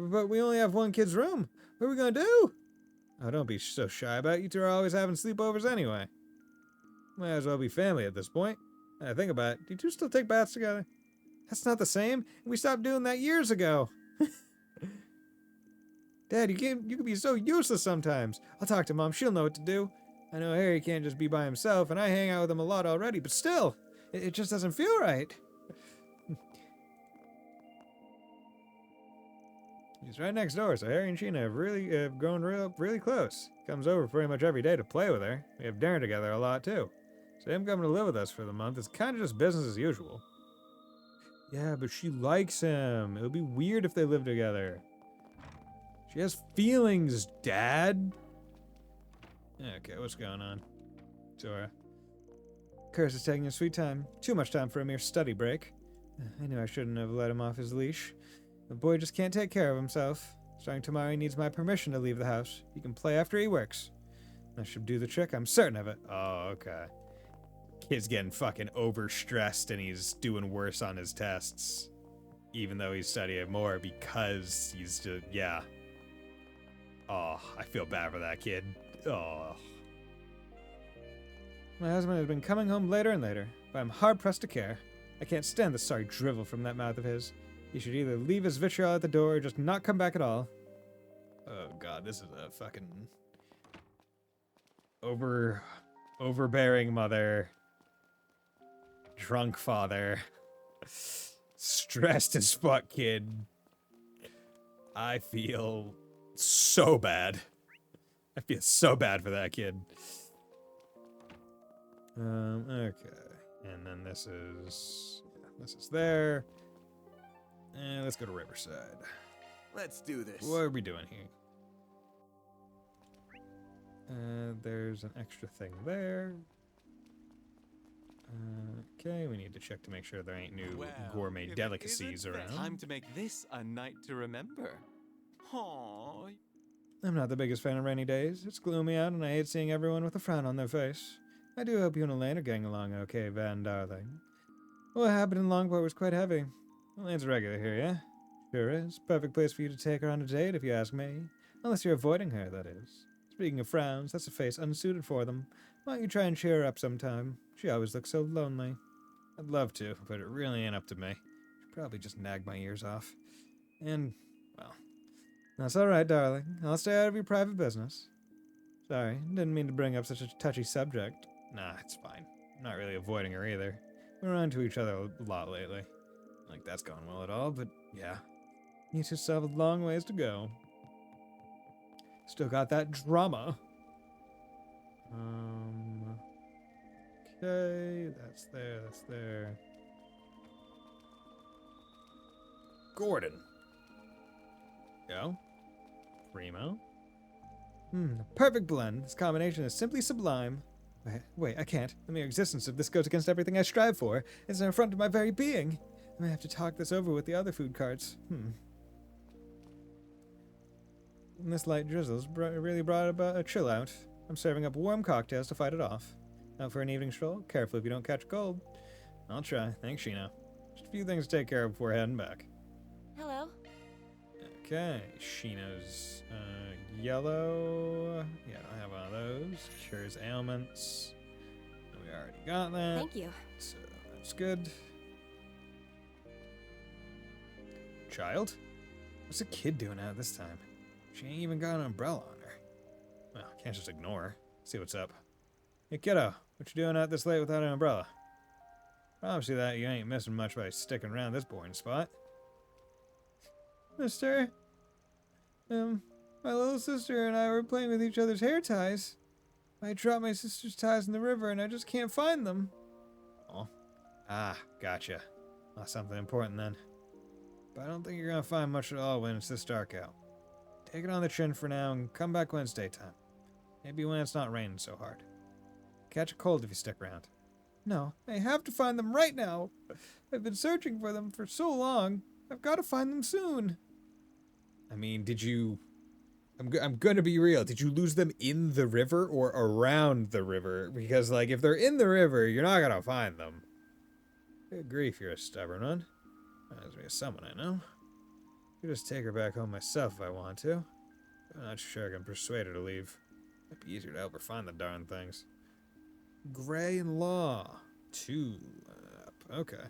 But we only have one kid's room. What are we gonna do? Oh, don't be so shy about it. You two are always having sleepovers anyway. Might as well be family at this point. I think about it. Do you two still take baths together? That's not the same. We stopped doing that years ago. Dad, you can be so useless sometimes. I'll talk to Mom. She'll know what to do. I know Harry can't just be by himself, and I hang out with him a lot already, but still, it just doesn't feel right. He's right next door, so Harry and Sheena have grown really close. Comes over pretty much every day to play with her. We have dinner together a lot, too. So him coming to live with us for the month is kind of just business as usual. Yeah, but she likes him. It would be weird if they lived together. She has feelings, Dad. Okay, what's going on? Zora. Curse is taking a sweet time. Too much time for a mere study break. I knew I shouldn't have let him off his leash. The boy just can't take care of himself. Starting tomorrow, he needs my permission to leave the house. He can play after he works. That should do the trick, I'm certain of it. Oh, okay. Kid's getting fucking overstressed and he's doing worse on his tests. Even though he's studying more because he's just, yeah. Oh, I feel bad for that kid. Oh. My husband has been coming home later and later, but I'm hard-pressed to care. I can't stand the sorry drivel from that mouth of his. He should either leave his vitriol at the door or just not come back at all. Oh god, this is a fucking overbearing mother, drunk father, stressed as fuck kid. I feel so bad. I feel so bad for that kid. Okay. And then this is there. And let's go to Riverside. Let's do this. What are we doing here? There's an extra thing there. Okay, we need to check to make sure there ain't new gourmet delicacies around. Time to make this a night to remember. Aww. I'm not the biggest fan of rainy days. It's gloomy out and I hate seeing everyone with a frown on their face. I do hope you and Elaine are getting along okay, Van Darling. What happened in Longport was quite heavy. Elaine's a regular here, yeah? Sure is. Perfect place for you to take her on a date, if you ask me. Unless you're avoiding her, that is. Speaking of frowns, that's a face unsuited for them. Why don't you try and cheer her up sometime? She always looks so lonely. I'd love to, but it really ain't up to me. She'd probably just nag my ears off. And, well, that's alright, darling. I'll stay out of your private business. Sorry, didn't mean to bring up such a touchy subject. Nah, it's fine. I'm not really avoiding her either. We're on to each other a lot lately. Not like that's going well at all, but yeah. You two still have a long ways to go. Still got that drama. Okay, that's there. Gordon. Go. Primo. The perfect blend. This combination is simply sublime. Wait, I can't. The mere existence of this goes against everything I strive for. It's an affront to my very being. I may have to talk this over with the other food carts. And this light drizzle's really brought about a chill out. I'm serving up warm cocktails to fight it off. Out for an evening stroll? Careful if you don't catch a cold. I'll try. Thanks, Sheena. Just a few things to take care of before heading back. Hello. Okay, Sheena's yellow. Yeah, I have one of those. Cures ailments. We already got that. Thank you. So that's good. Child? What's the kid doing out this time? She ain't even got an umbrella on her. Well, can't just ignore her. See what's up. Hey kiddo, what you doing out this late without an umbrella? Promise you that you ain't missing much by sticking around this boring spot. Mister, my little sister and I were playing with each other's hair ties. I dropped my sister's ties in the river and I just can't find them. Oh. Ah, gotcha. Lost something important then. But I don't think you're gonna find much at all when it's this dark out. Take it on the chin for now and come back when it's daytime. Maybe when it's not raining so hard. Catch a cold if you stick around. No, I have to find them right now. I've been searching for them for so long. I've got to find them soon. I mean, did you... I'm gonna be real. Did you lose them in the river or around the river? Because, like, if they're in the river, you're not gonna find them. Good grief, you're a stubborn one. Reminds me of someone I know. I could just take her back home myself if I want to. I'm not sure I can persuade her to leave. Might be easier to help her find the darn things. Gray and Law. 2 up. Okay.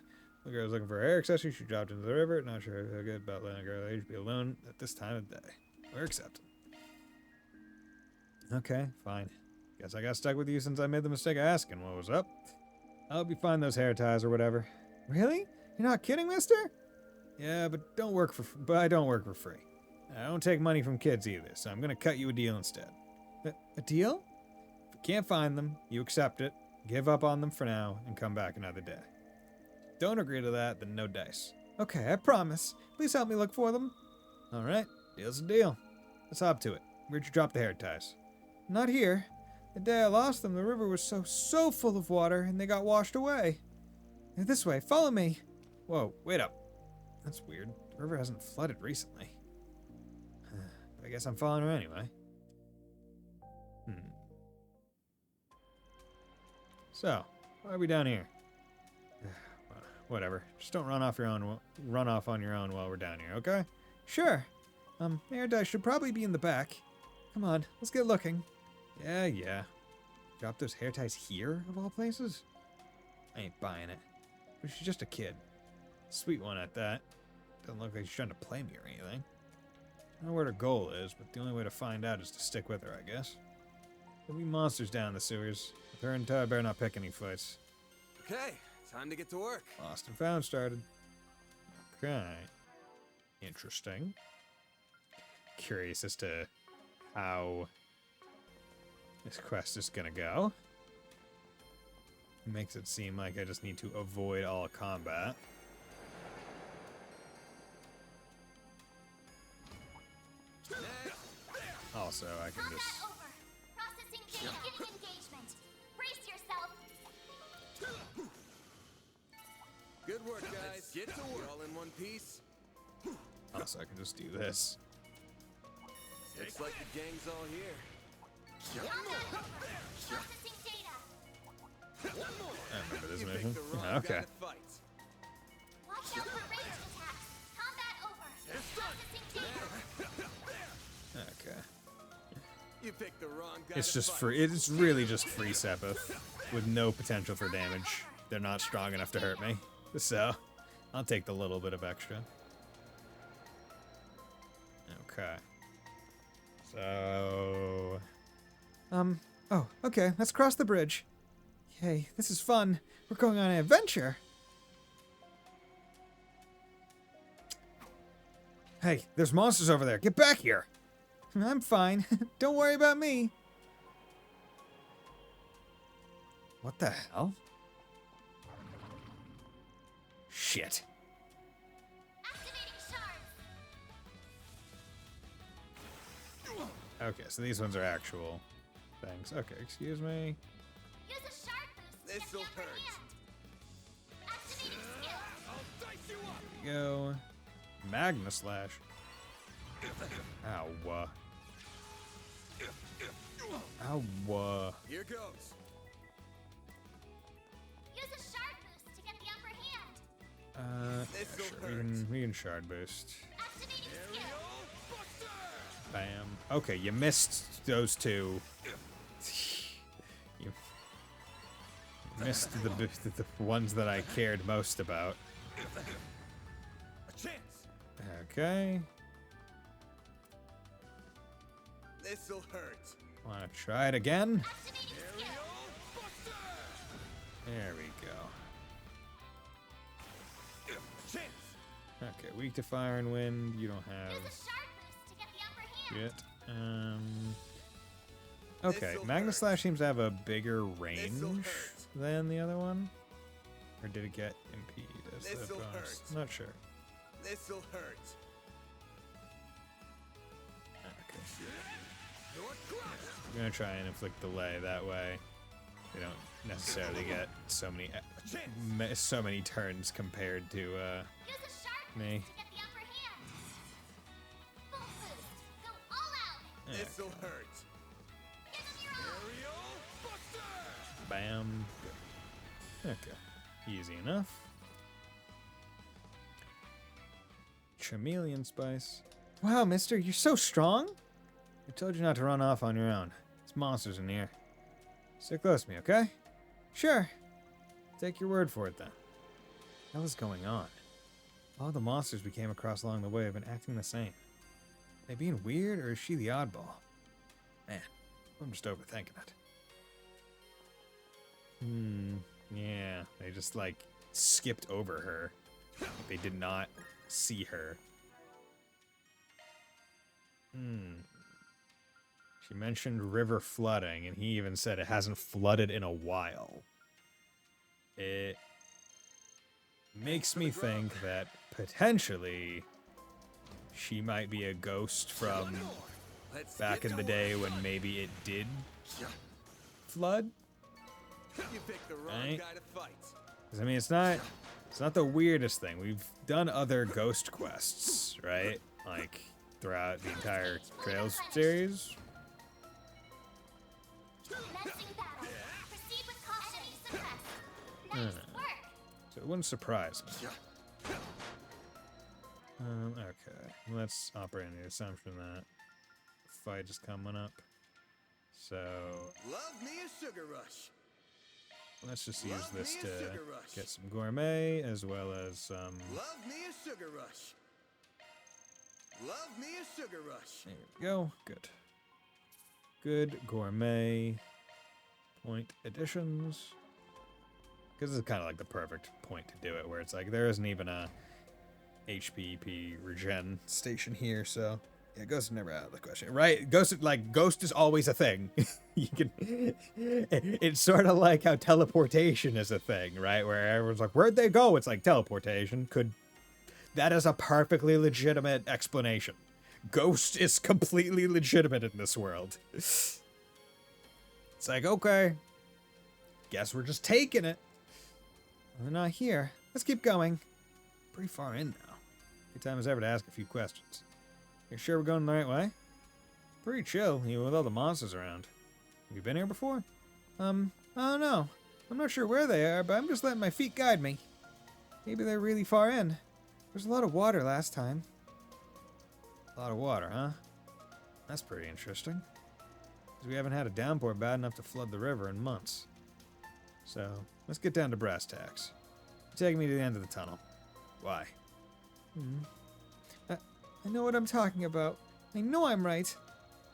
The girl was looking for her hair accessory. She dropped into the river. Not sure how good about letting a girl age be alone at this time of day. We're accepting. Okay, fine. Guess I got stuck with you since I made the mistake of asking what was up. I'll help you find those hair ties or whatever. Really? You're not kidding, mister? Yeah, but I don't work for free. I don't take money from kids either, so I'm gonna cut you a deal instead. A deal? If you can't find them, you accept it, give up on them for now, and come back another day. Don't agree to that, then no dice. Okay, I promise. Please help me look for them. Alright, deal's a deal. Let's hop to it. Where'd you drop the hair ties? Not here. The day I lost them, the river was so full of water, and they got washed away. This way, follow me. Whoa, wait up. That's weird. The river hasn't flooded recently. But I guess I'm following her anyway. So, why are we down here? Whatever. Just don't run off on your own while we're down here, okay? Sure. Hair dye should probably be in the back. Come on, let's get looking. Yeah. Drop those hair ties here, of all places? I ain't buying it. But she's just a kid. Sweet one at that. Doesn't look like she's trying to play me or anything. I don't know what her goal is, but the only way to find out is to stick with her, I guess. There'll be monsters down in the sewers. With her and Todd better not pick any fights. Okay, time to get to work. Lost and found started. Okay. Interesting. Curious as to how this quest is gonna go. It makes it seem like I just need to avoid all combat. Also, I can just... Processing data, getting engagement. Brace yourself. Good work, guys. Get to work. All in one piece. Also, I can just do this. Looks like the gang's all here. Processing data. I remember this mission. Okay. Watch out for ranged Okay. You picked the wrong guy. It's just free. It's really just free Sepith with no potential for damage. They're not strong enough to hurt me, so I'll take the little bit of extra. Okay. So, oh, okay. Let's cross the bridge. Yay! This is fun. We're going on an adventure. Hey, there's monsters over there. Get back here. I'm fine. Don't worry about me. What the hell? Shit. Okay, so these ones are actual things. Okay, excuse me. Use a shark boost. This'll hurt. Activating skill. I'll dice you up. There you go. Magna Slash. Ow. Ow. Here goes. Use a shard boost to get the upper hand. Yeah, sure. We can shard boost. Activating skill. Bam. Okay, you missed those two. You missed the ones that I cared most about. A chance. Okay. This'll hurt. Wanna try it again? Activating skill. There we go. A chance. Okay, weak to fire and wind. You don't have Use a shard boost to get the upper hand. shit. Okay, Magna Slash seems to have a bigger range than the other one. Or did it get impede as the bonus? Not sure. This'll hurt. Okay. I'm gonna try and inflict delay that way. They don't necessarily get so many turns compared to Use a shark me. boost to get the upper hand. Full boost. Go all out. This'll hurt. Give him your all. Aerial Buster. Bam. Good. Okay. Easy enough. Chameleon Spice. Wow, mister, you're so strong. I told you not to run off on your own. There's monsters in here. Stick close to me, okay? Sure. Take your word for it, then. What is going on? All the monsters we came across along the way have been acting the same. Are they being weird, or is she the oddball? Man, I'm just overthinking it. Yeah, they just, like, skipped over her. Like they did not see her. She mentioned river flooding, and he even said it hasn't flooded in a while. It makes me think that potentially she might be a ghost from back in the day when maybe it did flood. You picked the wrong Right? guy to fight. 'Cause, I mean, it's not the weirdest thing. We've done other ghost quests, right? Like throughout the entire Trails series. Commencing battle. Proceed with caution. Enemy suppressed. Nice work. So it wouldn't surprise me. Okay. Let's operate on the assumption that the fight is coming up. So Love me a sugar rush. let's just use Love this me a to sugar rush. get some gourmet as well as some. Love me a sugar rush. Love me a sugar rush. There we go. Good. Good gourmet point additions. Because it's kind of like the perfect point to do it, where it's like there isn't even a HPP regen station here, so yeah, Ghost is never out of the question, right? Ghost is always a thing. You can. It's sort of like how teleportation is a thing, right? Where everyone's like, "Where'd they go?" It's like teleportation could. That is a perfectly legitimate explanation. Ghost is completely legitimate in this world. It's like, okay, guess we're just taking it. They're not here. Let's keep going. Pretty far in now. Good time as ever to ask a few questions. You sure we're going the right way? Pretty chill, even with all the monsters around. Have you been here before? I don't know. I'm not sure where they are, but I'm just letting my feet guide me. Maybe they're really far in. There's a lot of water last time. A lot of water, huh? That's pretty interesting. Because we haven't had a downpour bad enough to flood the river in months. So, let's get down to brass tacks. Take me to the end of the tunnel. Why? I know what I'm talking about. I know I'm right.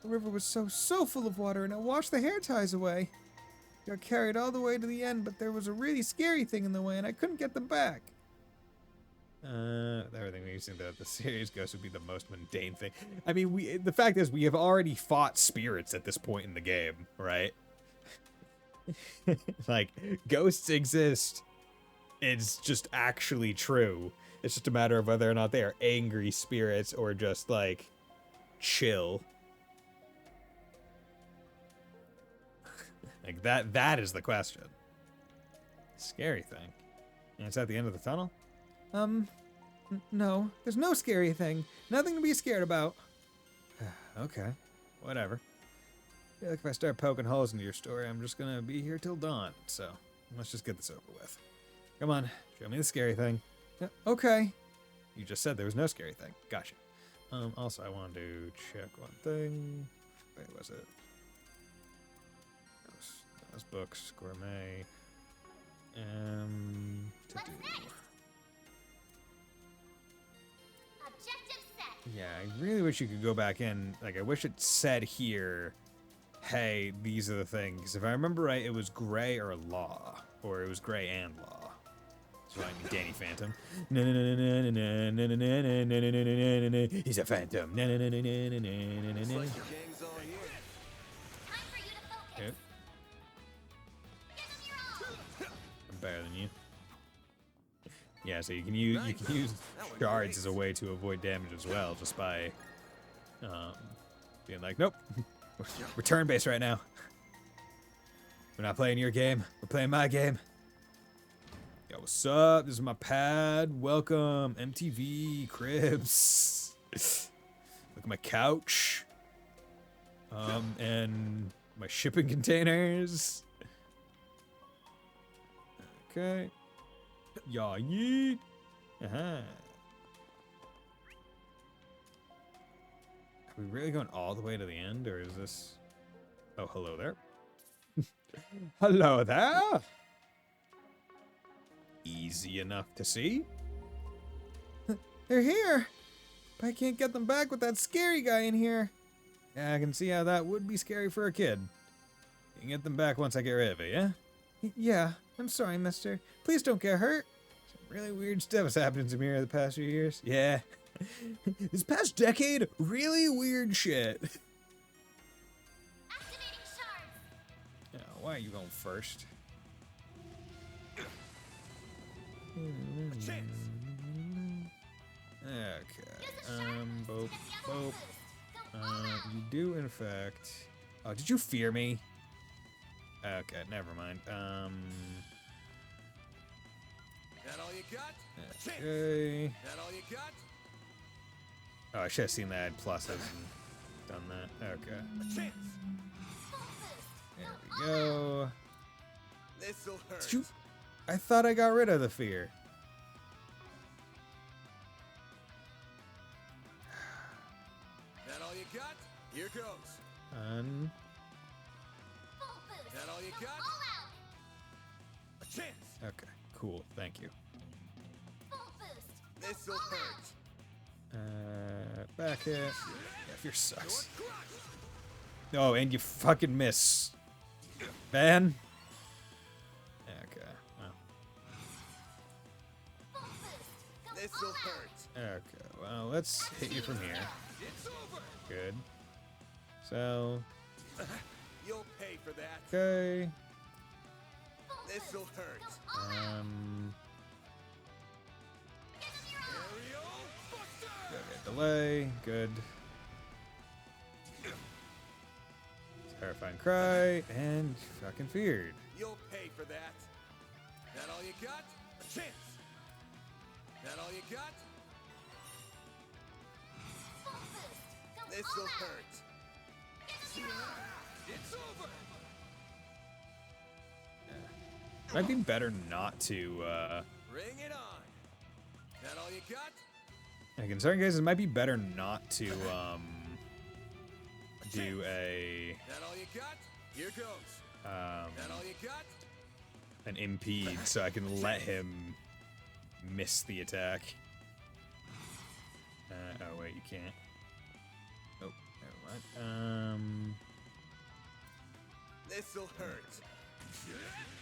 The river was so full of water and it washed the hair ties away. Got carried all the way to the end, but there was a really scary thing in the way and I couldn't get them back. Everything we used to think that the serious ghost would be the most mundane thing. I mean, the fact is we have already fought spirits at this point in the game, right? Like, ghosts exist. It's just actually true. It's just a matter of whether or not they are angry spirits or just, like, chill. Like, that is the question. Scary thing. And it's at the end of the tunnel? No. There's no scary thing. Nothing to be scared about. Okay. Whatever. I feel like if I start poking holes into your story, I'm just gonna be here till dawn. So, let's just get this over with. Come on. Show me the scary thing. Okay. You just said there was no scary thing. Gotcha. Also, I wanted to check one thing. Wait, was it? That was books, gourmet. To do. Objective set. Yeah, I really wish you could go back in. Like, I wish it said here, hey, these are the things. If I remember right, it was gray or law. Or it was gray and law. So I mean Danny Phantom. He's a phantom. It's like your gang's all here. Time for you to focus. Yep. Give them your all. I'm better than you. Yeah, so you can use shards as a way to avoid damage as well, just by being like, nope, we're turn-based right now. We're not playing your game. We're playing my game. Yo, what's up? This is my pad. Welcome, MTV Cribs. Look at my couch. And my shipping containers. Okay. Yaw yeet. Uh-huh. Are we really going all the way to the end, or is this... Oh, hello there. Hello there. Easy enough to see. They're here. But I can't get them back with that scary guy in here. Yeah, I can see how that would be scary for a kid. You can get them back once I get rid of it, yeah? Yeah, I'm sorry, mister. Please don't get hurt. Some really weird stuff has happened to me over the past few years. Yeah. This past decade, really weird shit. Activating shards. Yeah, why are you going first? Chance. Okay. Boop, boop. You do, in fact... Oh, did you fear me? Okay, never mind. That all you got? Okay. That all you got? Oh, I should have seen that pluses and done that. Okay. A chance. There we go. This'll hurt. Did you... I thought I got rid of the fear. That all you got? Here goes. That all you got? A chance. Okay, cool. Thank you. This'll hurt. Back hit. Yeah, fear sucks. Oh, and you fucking miss. Van? Okay, well. This'll hurt. Okay, well, let's hit you from here. It's over. Good. So, You'll pay for that. okay. This'll hurt. Aerial Buster. Okay, delay. Good. Terrifying cry, and fucking feared. You'll pay for that. That all you got? A chance. That all you got? This'll hurt. It's over. Might be better not to, Bring it on. That all you got? Like in certain cases, it might be better not to do a That all you got? Here goes. That all you got? an impede, so I can let him miss the attack. Oh wait, you can't. Oh, never mind. This'll hurt.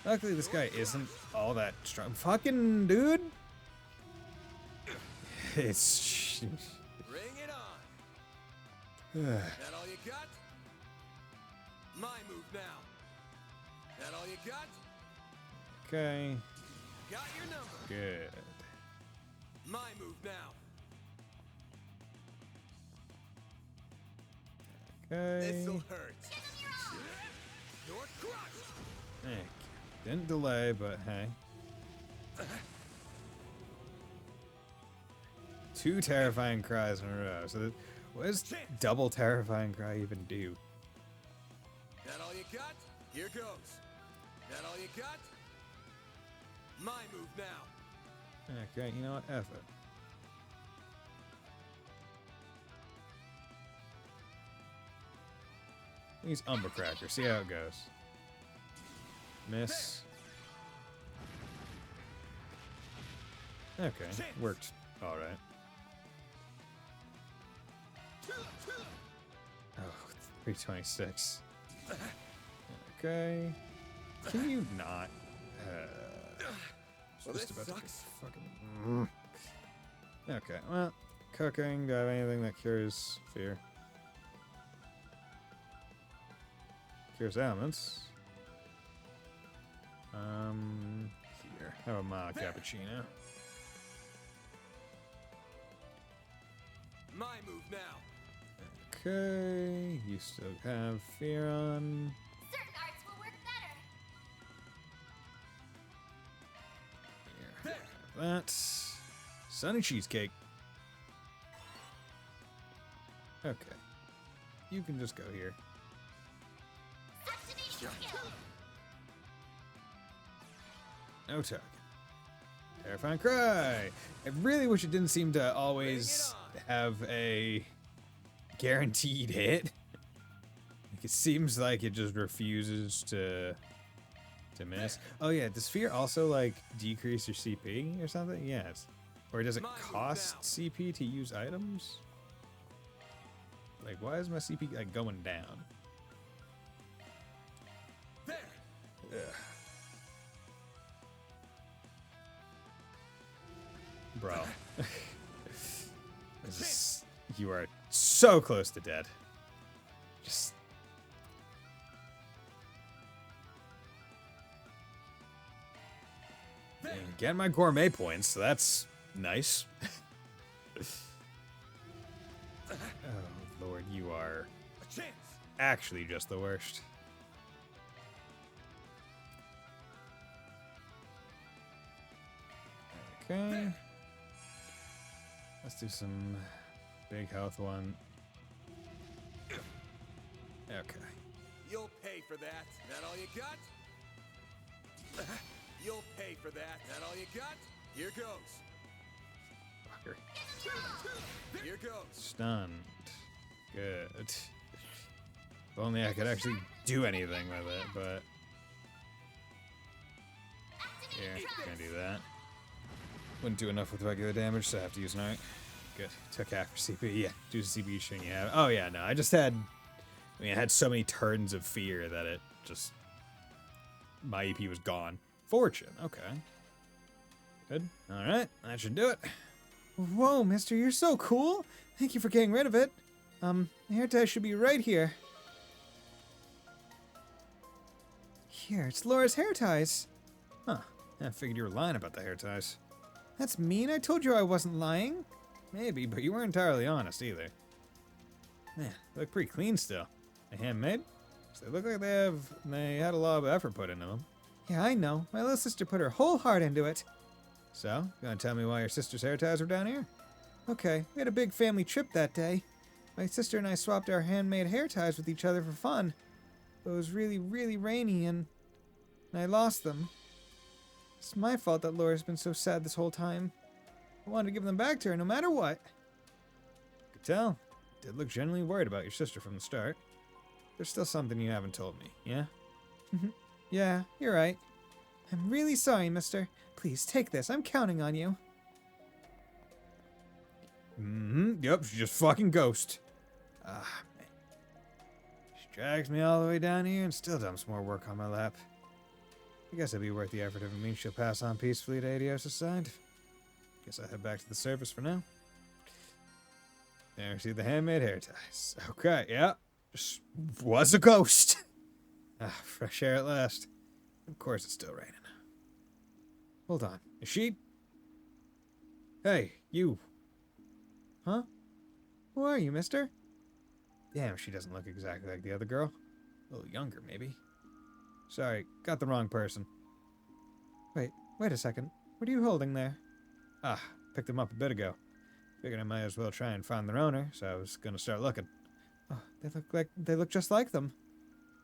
Luckily, this guy isn't all that strong. Fucking dude. It's. Bring it on. That all you got? My move now. That all you got? Okay. Got your number. Good. My move now. Okay. This'll hurt. You're crushed. Heck. Didn't delay, but hey. 2 terrifying cries in a row. So, what does double terrifying cry even do? That all you got? Here goes. That all you got? My move now. Okay, you know what? F it. Use Umber Cracker. See how it goes. Miss. Okay, worked. All right. Oh, 326. Okay. Can you not? Well, this Just about to sucks. get fucking. Okay, well, cooking. Do I have anything that cures fear? Cures ailments. Here. How about my cappuccino? My move now. Okay, you still have fear on. Certain arts will work better. Here, have that. Sunny cheesecake. Okay. You can just go here. No target. Terrifying cry. I really wish it didn't seem to always have a guaranteed hit. Like it seems like it just refuses to miss. Oh yeah, does fear also like decrease your CP or something? Yes. Or does it cost CP to use items? Like why is my CP like going down? There. Ugh. Bro. You are so close to dead. Just. Get my gourmet points, so that's nice. Oh, Lord, you are actually just the worst. Okay. Let's do some big health one. Okay. You'll pay for that. That all you got? You'll pay for that. That all you got? Here goes. Fucker. Here goes. Stunned. Good. If only I could actually do anything with it, but... Here, can't do that. Wouldn't do enough with regular damage, so I have to use an art. Good. Took half your CP. Yeah, do the CP string you have. Oh yeah, no, I just had... I mean, I had so many turns of fear that it just... My EP was gone. Fortune, okay. Good. Alright, that should do it. Whoa, mister, you're so cool. Thank you for getting rid of it. The hair tie should be right here. Here, it's Laura's hair ties. Huh. I figured you were lying about the hair ties. That's mean. I told you I wasn't lying. Maybe, but you weren't entirely honest either. Man, they look pretty clean still. They handmade? So they look like they had a lot of effort put into them. Yeah, I know. My little sister put her whole heart into it. So, you gonna tell me why your sister's hair ties were down here? Okay, we had a big family trip that day. My sister and I swapped our handmade hair ties with each other for fun. But it was really, really rainy and I lost them. It's my fault that Laura's been so sad this whole time. I wanted to give them back to her no matter what. tell. Did look genuinely worried about your sister from the start. There's still something you haven't told me, yeah? Yeah, you're right. I'm really sorry, mister. Please, take this. I'm counting on you. Yep, she's just fucking ghost. Ah, man. She drags me all the way down here and still dumps more work on my lap. I guess it'd be worth the effort if it means she'll pass on peacefully to Adios' side. Guess I'll head back to the surface for now. There, see the handmade hair ties. Okay, yeah. Just was a ghost. Fresh air at last. Of course it's still raining. Hold on. Is she? Hey, you. Huh? Who are you, mister? Damn, she doesn't look exactly like the other girl. A little younger, maybe. Sorry, got the wrong person. Wait a second. What are you holding there? Picked them up a bit ago. Figured I might as well try and find their owner, so I was gonna start looking. Oh, they look just like them.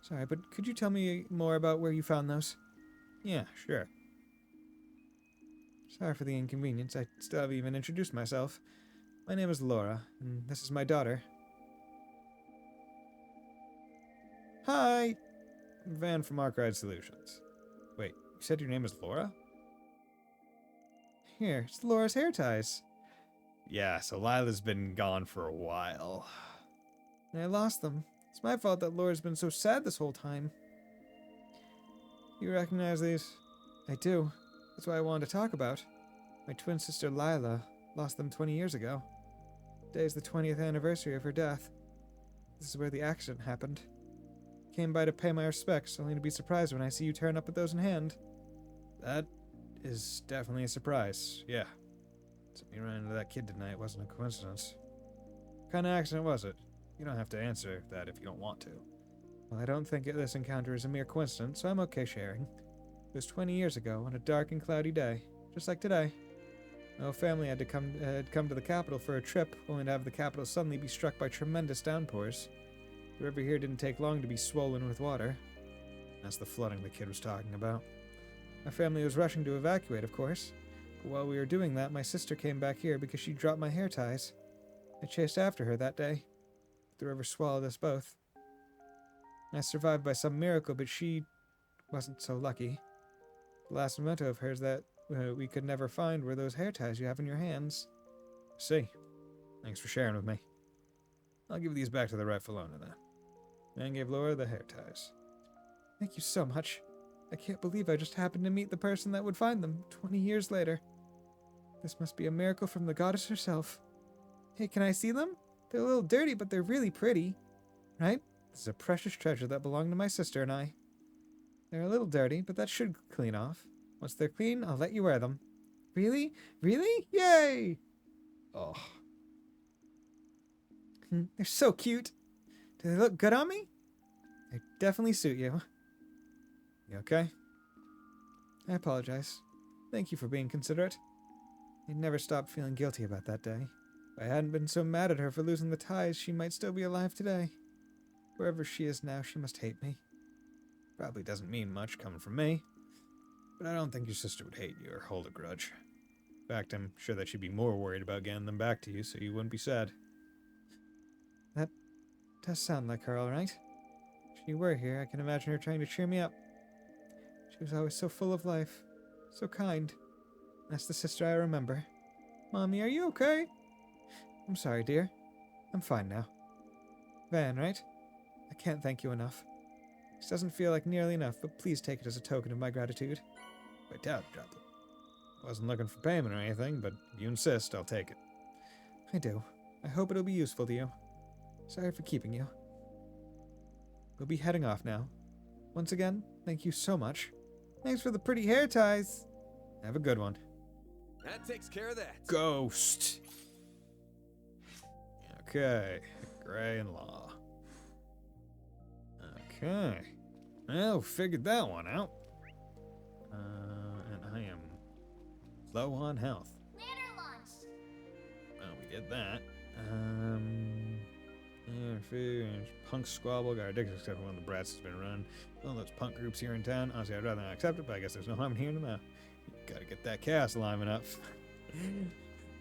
Sorry, but could you tell me more about where you found those? Yeah, sure. Sorry for the inconvenience. I still haven't even introduced myself. My name is Laura, and this is my daughter. Hi! I'm Van from Arkride Solutions. Wait, you said your name is Laura? Here, it's Laura's hair ties. Yeah, so Lila's been gone for a while. And I lost them. It's my fault that Laura's been so sad this whole time. You recognize these? I do. That's what I wanted to talk about. My twin sister Lila lost them 20 years ago. Today's the 20th anniversary of her death. This is where the accident happened. Came by to pay my respects, only to be surprised when I see you turn up with those in hand. That is definitely a surprise, yeah. So me running into that kid tonight wasn't a coincidence. What kind of accident was it? You don't have to answer that if you don't want to. Well, I don't think this encounter is a mere coincidence, so I'm okay sharing. It was 20 years ago, on a dark and cloudy day, just like today. My whole family had come to the capital for a trip, only to have the capital suddenly be struck by tremendous downpours. The river here didn't take long to be swollen with water. That's the flooding the kid was talking about. My family was rushing to evacuate, of course. But while we were doing that, my sister came back here because she dropped my hair ties. I chased after her that day. The river swallowed us both. I survived by some miracle, but she wasn't so lucky. The last memento of hers that we could never find were those hair ties you have in your hands. See. Thanks for sharing with me. I'll give these back to the rightful owner then. Man gave Laura the hair ties. Thank you so much. I can't believe I just happened to meet the person that would find them 20 years later. This must be a miracle from the goddess herself. Hey, can I see them? They're a little dirty, but they're really pretty. Right? This is a precious treasure that belonged to my sister and I. They're a little dirty, but that should clean off. Once they're clean, I'll let you wear them. Really? Really? Yay! Oh. They're so cute. Do they look good on me? They definitely suit you. You okay? I apologize. Thank you for being considerate. I'd never stopped feeling guilty about that day. If I hadn't been so mad at her for losing the ties, she might still be alive today. Wherever she is now, she must hate me. Probably doesn't mean much coming from me. But I don't think your sister would hate you or hold a grudge. In fact, I'm sure that she'd be more worried about getting them back to you so you wouldn't be sad. That does sound like her, all right. If she were here, I can imagine her trying to cheer me up. She was always so full of life, so kind. That's the sister I remember. Mommy, are you okay? I'm sorry, dear. I'm fine now. Van, right? I can't thank you enough. This doesn't feel like nearly enough, but please take it as a token of my gratitude. I doubt it, dropped it. Wasn't looking for payment or anything, but if you insist, I'll take it. I do. I hope it'll be useful to you. Sorry for keeping you. We'll be heading off now. Once again, thank you so much. Thanks for the pretty hair ties. Have a good one. That takes care of that. Ghost. Okay. Gray and Law. Okay. Well, figured that one out. And I am low on health. Ladder launch. Well, we did that. Yeah, food, punk squabble, got ridiculous except for one of the brats has been run. All those punk groups here in town. Honestly, I'd rather not accept it, but I guess there's no harm in hearing them out. Gotta get that chaos alignment up.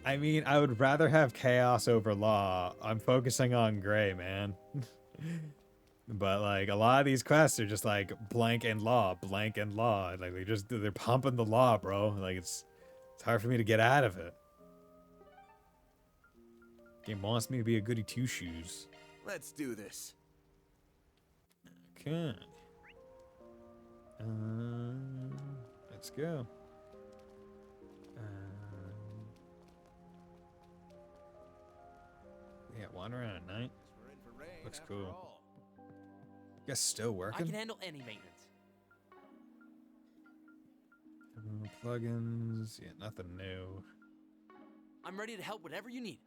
I mean, I would rather have chaos over law. I'm focusing on gray, man. But like a lot of these quests are just like blank and law. Like they're pumping the law, bro. Like it's hard for me to get out of it. Game wants me to be a goody two shoes. Let's do this. Okay. Let's go. Yeah, wander around at night. Looks cool. Guess still working? I can handle any maintenance. Plugins. Yeah, nothing new. I'm ready to help whatever you need.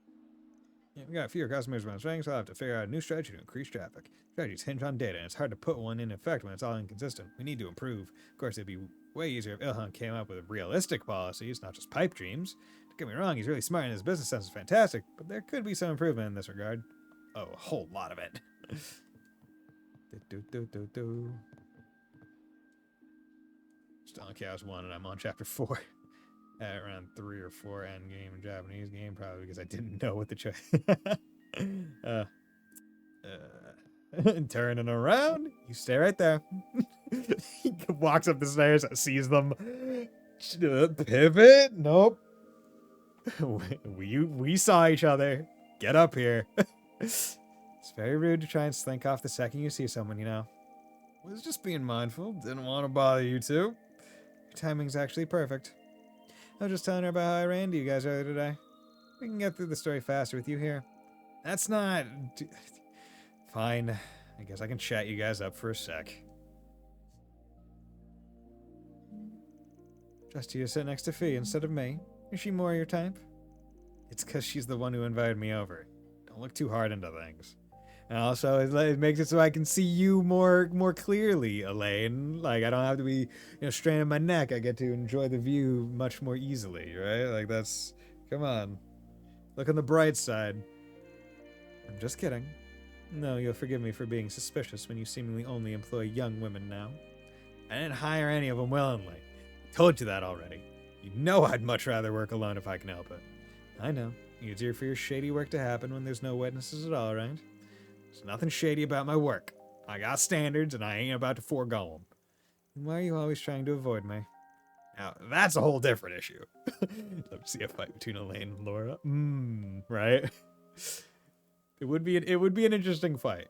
Yeah, we got fewer customers around swing, so I'll have to figure out a new strategy to increase traffic. Strategies hinge on data, and it's hard to put one in effect when it's all inconsistent. We need to improve. Of course, it'd be way easier if Ilhan came up with realistic policies, not just pipe dreams. Don't get me wrong, he's really smart and his business sense is fantastic, but there could be some improvement in this regard. Oh, a whole lot of it. Still on Chaos 1, and I'm on Chapter 4. At around 3 or 4 end game in Japanese game, probably because I didn't know what the choice. Turning around, you stay right there. He walks up the stairs, sees them. Pivot? Nope. We saw each other. Get up here. It's very rude to try and slink off the second you see someone, you know. Was just being mindful. Didn't want to bother you two. Your timing's actually perfect. I was just telling her about how I ran to you guys earlier today. We can get through the story faster with you here. That's not... Fine. I guess I can chat you guys up for a sec. Just you to sit next to Fee instead of me. Is she more your type? It's because she's the one who invited me over. Don't look too hard into things. And also, it makes it so I can see you more clearly, Elaine. Like, I don't have to be, straining my neck. I get to enjoy the view much more easily, right? Like, that's... Come on. Look on the bright side. I'm just kidding. No, you'll forgive me for being suspicious when you seemingly only employ young women now. I didn't hire any of them willingly. I told you that already. You know I'd much rather work alone if I can help it. I know. Easier for your shady work to happen when there's no witnesses at all, right? There's nothing shady about my work. I got standards, and I ain't about to forego them. Why are you always trying to avoid me? Now, that's a whole different issue. Love to see a fight between Elaine and Laura. Right? It would be an interesting fight.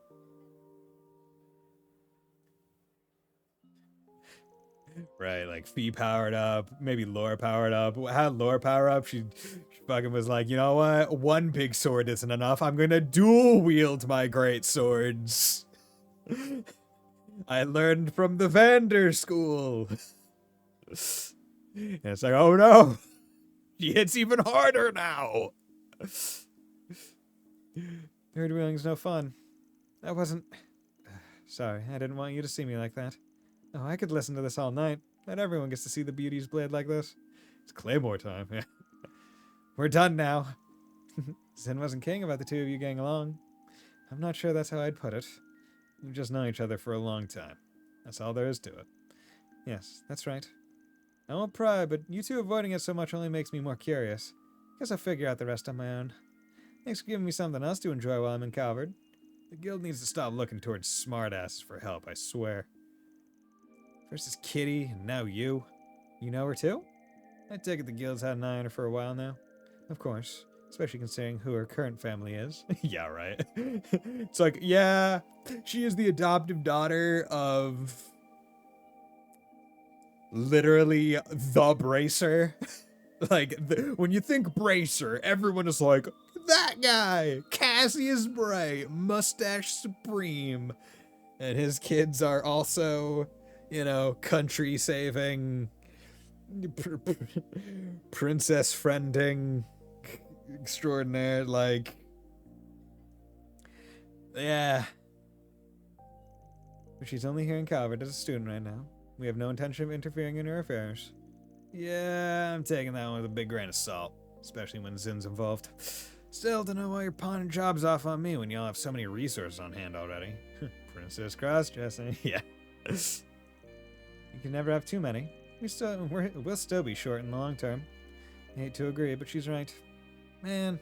Right, like Fee powered up, maybe Laura powered up. How did Laura power up? She fucking was like, you know what? One big sword isn't enough. I'm gonna dual wield my great swords. I learned from the Vander school. And it's like, oh no, she hits even harder now. Third wheeling's no fun. That wasn't... Sorry, I didn't want you to see me like that. Oh, I could listen to this all night. Not everyone gets to see the beauty's blade like this. It's Claymore time. We're done now. Zen wasn't king about the two of you getting along. I'm not sure that's how I'd put it. We've just known each other for a long time. That's all there is to it. Yes, that's right. I won't pry, but you two avoiding it so much only makes me more curious. Guess I'll figure out the rest on my own. Thanks for giving me something else to enjoy while I'm in Calvard. The guild needs to stop looking towards smartasses for help, I swear. First is Kitty, and now you. You know her too? I take it the guild's had an eye on her for a while now. Of course, especially considering who her current family is. Yeah, right. It's like, yeah, she is the adoptive daughter of... literally the Bracer. Like, when you think Bracer, everyone is like, that guy! Cassius Bray, Mustache Supreme. And his kids are also... country saving, princess friending, extraordinaire, like, yeah. But she's only here in Calvert as a student right now. We have no intention of interfering in her affairs. Yeah, I'm taking that one with a big grain of salt, especially when Zin's involved. Still, don't know why you're pawning jobs off on me when y'all have so many resources on hand already. Princess cross-dressing, yeah. You can never have too many. We'll still be short in the long term. I hate to agree, but she's right. Man.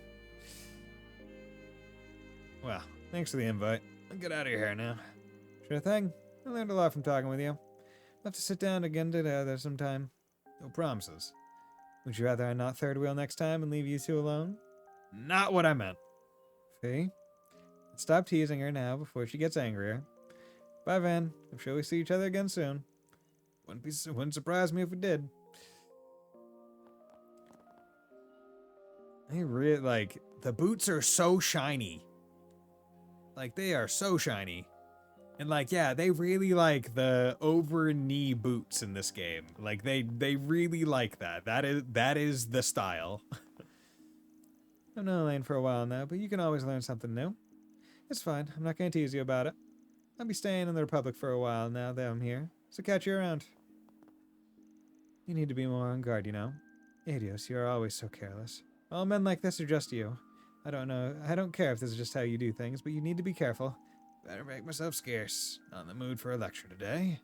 Well, thanks for the invite. I'll get out of your hair now. Sure thing. I learned a lot from talking with you. I'll have to sit down again together sometime. No promises. Would you rather I not third wheel next time and leave you two alone? Not what I meant. Fee? Stop teasing her now before she gets angrier. Bye, Van. I'm sure we see each other again soon. Wouldn't surprise me if we did. I really like the boots are so shiny. Like they are so shiny. And like yeah, they really like the over knee boots in this game. Like they really like that. That is the style. I've known Elaine for a while now, but you can always learn something new. It's fine. I'm not going to tease you about it. I'll be staying in the Republic for a while now that I'm here, so catch you around. You need to be more on guard, you know. Adios, you are always so careless. All men like this are just you. I don't know. I don't care if this is just how you do things, but you need to be careful. Better make myself scarce. Not in the mood for a lecture today.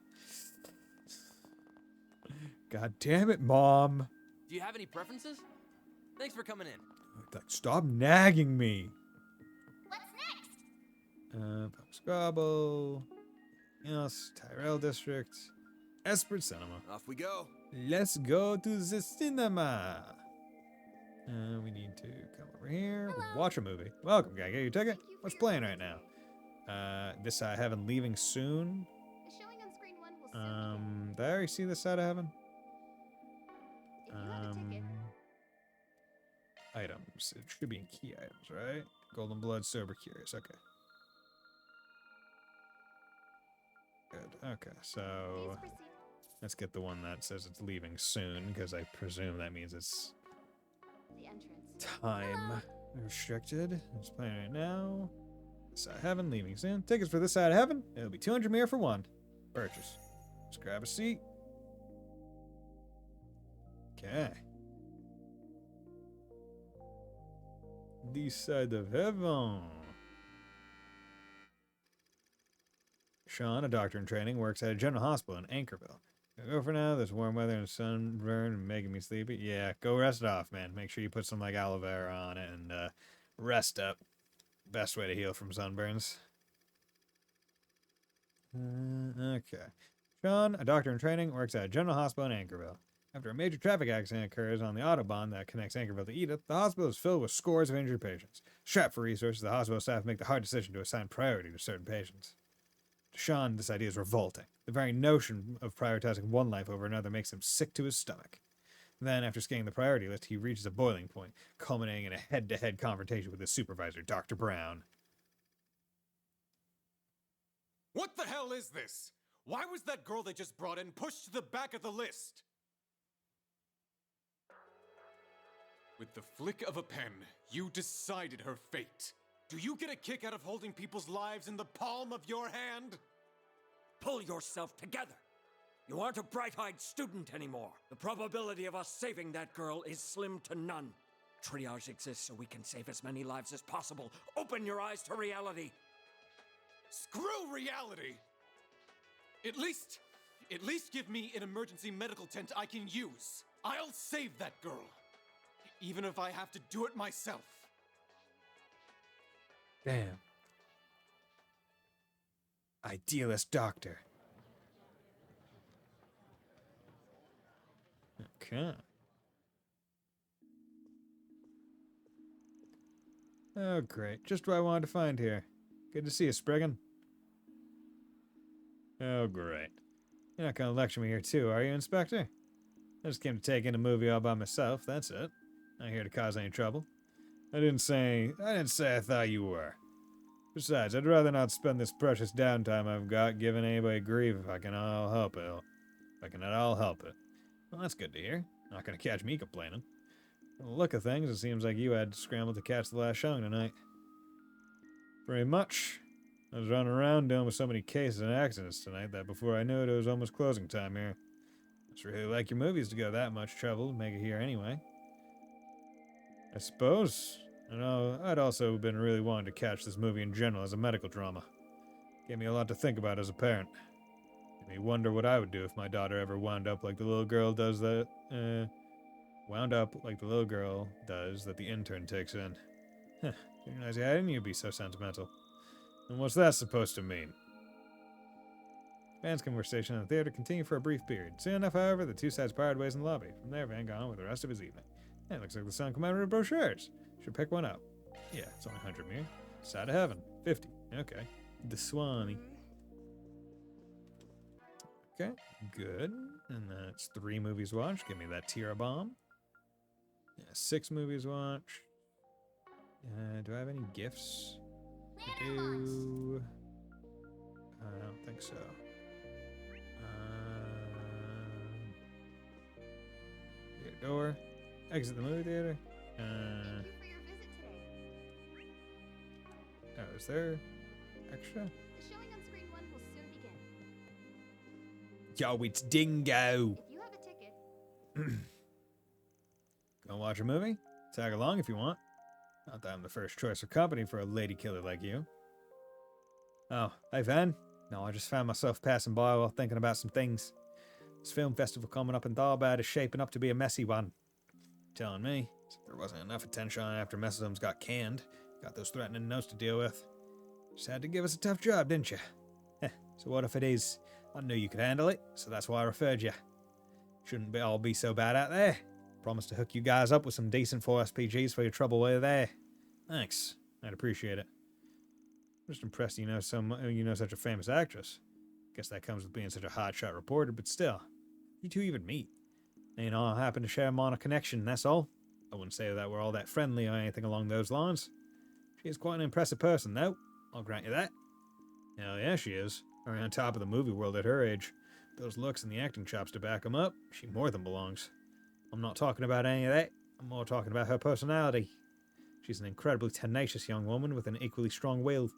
God damn it, Mom. Do you have any preferences? Thanks for coming in. Like, stop nagging me. What's next? Scrabble. Yes, Tyrell District. Esprit Cinema. Off we go. Let's go to the cinema. We need to come over here. We'll watch a movie. Welcome, can I get your ticket? What's playing right now? This Side of Heaven leaving soon. Did I already see This Side of Heaven? Items. It should be in key items, right? Golden Blood, Sober Curious. Okay. Good. Okay, so let's get the one that says it's leaving soon, because I presume that means it's time restricted. It's playing right now. This Side of Heaven, leaving soon. Tickets for This Side of Heaven. It'll be 200 mirror for one. Purchase. Just grab a seat. Okay. This Side of Heaven. Sean, a doctor in training, works at a general hospital in Anchorville. Go for now. There's warm weather and sunburn and making me sleepy. Yeah, go rest it off, man. Make sure you put some like aloe vera on it and rest up. Best way to heal from sunburns. Okay. Sean, a doctor in training, works at a general hospital in Anchorville. After a major traffic accident occurs on the Autobahn that connects Anchorville to Edith, the hospital is filled with scores of injured patients. Strapped for resources, the hospital staff make the hard decision to assign priority to certain patients. To Sean, this idea is revolting. The very notion of prioritizing one life over another makes him sick to his stomach. Then, after scanning the priority list, he reaches a boiling point, culminating in a head-to-head confrontation with his supervisor, Dr. Brown. What the hell is this? Why was that girl they just brought in pushed to the back of the list? With the flick of a pen, you decided her fate. Do you get a kick out of holding people's lives in the palm of your hand? Pull yourself together. You aren't a bright-eyed student anymore. The probability of us saving that girl is slim to none. Triage exists so we can save as many lives as possible. Open your eyes to reality. Screw reality! At least give me an emergency medical tent I can use. I'll save that girl. Even if I have to do it myself. Damn. Idealist doctor. Okay. Oh, great. Just what I wanted to find here. Good to see you, Spriggan. Oh, great. You're not gonna lecture me here too, are you, Inspector? I just came to take in a movie all by myself, that's it. Not here to cause any trouble. I didn't say I thought you were. Besides, I'd rather not spend this precious downtime I've got giving anybody grief if I can all help it. If I can at all help it. Well, that's good to hear. Not gonna catch me complaining. From the look of things, it seems like you had to scramble to catch the last showing tonight. Pretty much. I was running around dealing with so many cases and accidents tonight that before I knew it, it was almost closing time here. It's really like your movies to go that much trouble to make it here anyway. I suppose. I know I'd also been really wanting to catch this movie in general as a medical drama. Gave me a lot to think about as a parent. Made me wonder what I would do if my daughter ever wound up like the little girl does that, wound up like the little girl does that the intern takes in. Huh, didn't realize I didn't you be so sentimental. And what's that supposed to mean? Van's conversation in the theater continued for a brief period. Soon enough, however, the two sides parted ways in the lobby. From there, Van got on with the rest of his evening. Yeah, looks like the sun commemorative brochures. Should pick one up. Yeah, it's only 100 meters. Side of heaven. 50. Okay. The Swanee. Okay, good. And that's 3 movies watched. Give me that Tira bomb. Yeah, 6 movies watched. Do I have any gifts? I do. I don't think so. Get a door. Exit the movie theater. Oh, is there extra? The showing on screen 1 will soon begin. Yo, it's Dingo. If you have a ticket, Gonna watch a movie? Tag along if you want. Not that I'm the first choice of company for a lady killer like you. Oh, hey Van. No, I just found myself passing by while thinking about some things. This film festival coming up in Daybreak is shaping up to be a messy one. Telling me, there wasn't enough attention on it after Messidums got canned. Got those threatening notes to deal with. Just had to give us a tough job, didn't you? So what if it is? I knew you could handle it, so that's why I referred you. Shouldn't all be so bad out there. Promised to hook you guys up with some decent 4 SPGs for your trouble while you're there. Thanks. I'd appreciate it. Just impressed you know such a famous actress. Guess that comes with being such a hotshot reporter, but still. You two even meet. Ain't all happen to share a mono connection, that's all. I wouldn't say that we're all that friendly or anything along those lines. She is quite an impressive person, though. I'll grant you that. Hell yeah, she is. Right on top of the movie world at her age. Those looks and the acting chops to back 'em up, she more than belongs. I'm not talking about any of that. I'm more talking about her personality. She's an incredibly tenacious young woman with an equally strong will.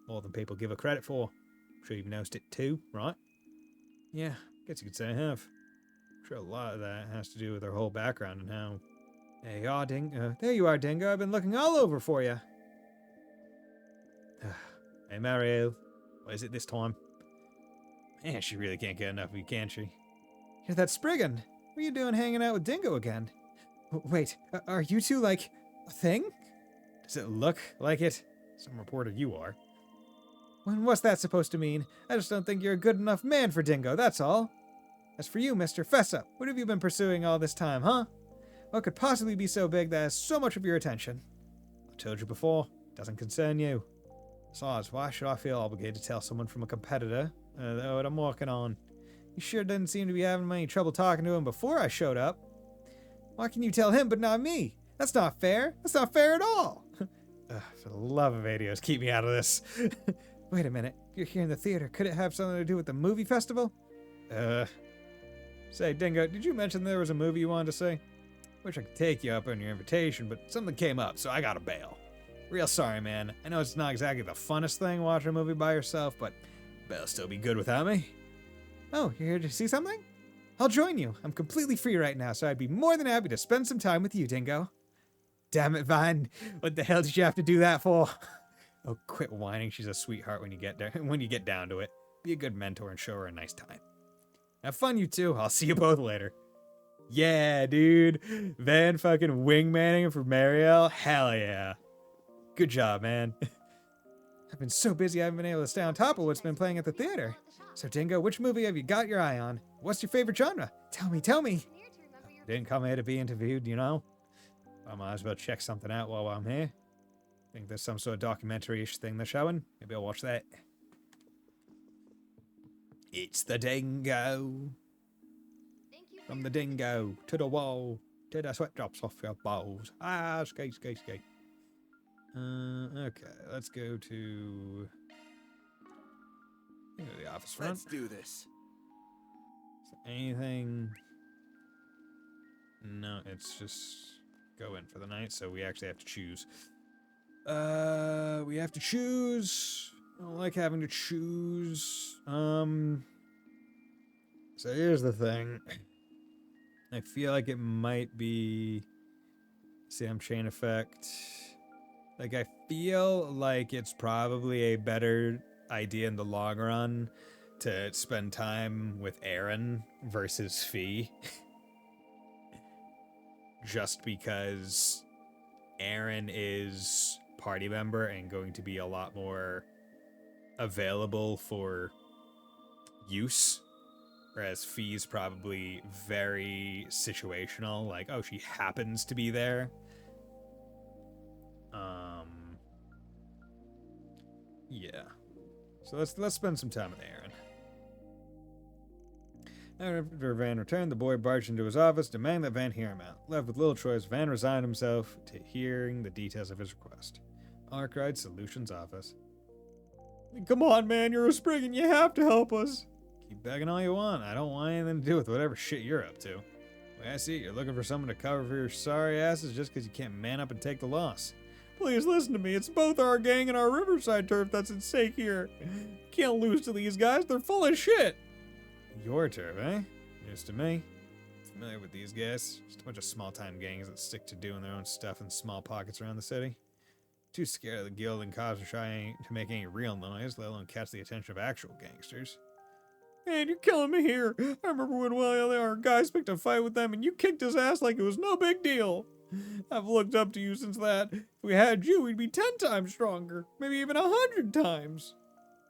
More than people give her credit for. I'm sure you've noticed it too, right? Yeah, guess you could say I have. I'm sure a lot of that has to do with her whole background and how... There you are, Dingo. There you are, Dingo. I've been looking all over for you. Hey, Marielle. What is it this time? Man, she really can't get enough of you, can she? You're that Spriggan. What are you doing hanging out with Dingo again? Wait, are you two, like, a thing? Does it look like it? Some reporter you are. And what's that supposed to mean? I just don't think you're a good enough man for Dingo, that's all. As for you, Mr. Fess Up, what have you been pursuing all this time, huh? What could possibly be so big that has so much of your attention? I told you before, it doesn't concern you. Besides, why should I feel obligated to tell someone from a competitor what I'm working on? You sure didn't seem to be having any trouble talking to him before I showed up. Why can you tell him but not me? That's not fair. That's not fair at all. For the love of videos, keep me out of this. Wait a minute. You're here in the theater. Could it have something to do with the movie festival? Say, Dingo, did you mention there was a movie you wanted to see? Wish I could take you up on your invitation, but something came up, so I gotta bail. Real sorry, man. I know it's not exactly the funnest thing watching a movie by yourself, but better still be good without me. Oh, you're here to see something? I'll join you. I'm completely free right now, so I'd be more than happy to spend some time with you, Dingo. Damn it, Vine. What the hell did you have to do that for? Oh, quit whining. She's a sweetheart when you get there, when you get down to it. Be a good mentor and show her a nice time. Have fun, you two. I'll see you both later. Yeah, dude. Van fucking wingmanning for Marielle? Hell yeah. Good job, man. I've been so busy I haven't been able to stay on top of what's been playing at the theater. So, Dingo, which movie have you got your eye on? What's your favorite genre? Tell me, tell me. Didn't come here to be interviewed, you know? I might as well check something out while I'm here. Think there's some sort of documentary-ish thing they're showing. Maybe I'll watch that. It's the Dingo. From the Dingo to the wall, till the sweat drops off your balls. Ah, skate, skate, skate. Okay, let's go to the office front. Let's do this. Anything? No, it's just go in for the night, so we actually have to choose. We have to choose. I don't like having to choose. So here's the thing. I feel like it might be Sam Chain Effect. Like, I feel like it's probably a better idea in the long run to spend time with Aaron versus Fee. just because Aaron is party member and going to be a lot more available for use, whereas Fee's probably very situational, like, oh, she happens to be there. Yeah. So let's spend some time with Aaron. After Van returned, the boy barged into his office, demanding that Van hear him out. Left with little choice, Van resigned himself to hearing the details of his request. Arkwright Solutions office. Come on, man, you're a Spriggan. You have to help us. Keep begging all you want. I don't want anything to do with whatever shit you're up to. The way I see it, you're looking for someone to cover for your sorry asses just because you can't man up and take the loss. Please listen to me. It's both our gang and our Riverside turf that's at stake here. Can't lose to these guys. They're full of shit. Your turf, eh? News to me. Familiar with these guys. Just a bunch of small-time gangs that stick to doing their own stuff in small pockets around the city. Too scared of the guild and cause to try to make any real noise, let alone catch the attention of actual gangsters. Man, you're killing me here. I remember when our guys picked a fight with them and you kicked his ass like it was no big deal. I've looked up to you since that. If we had you, we'd be 10 times stronger. Maybe even 100 times.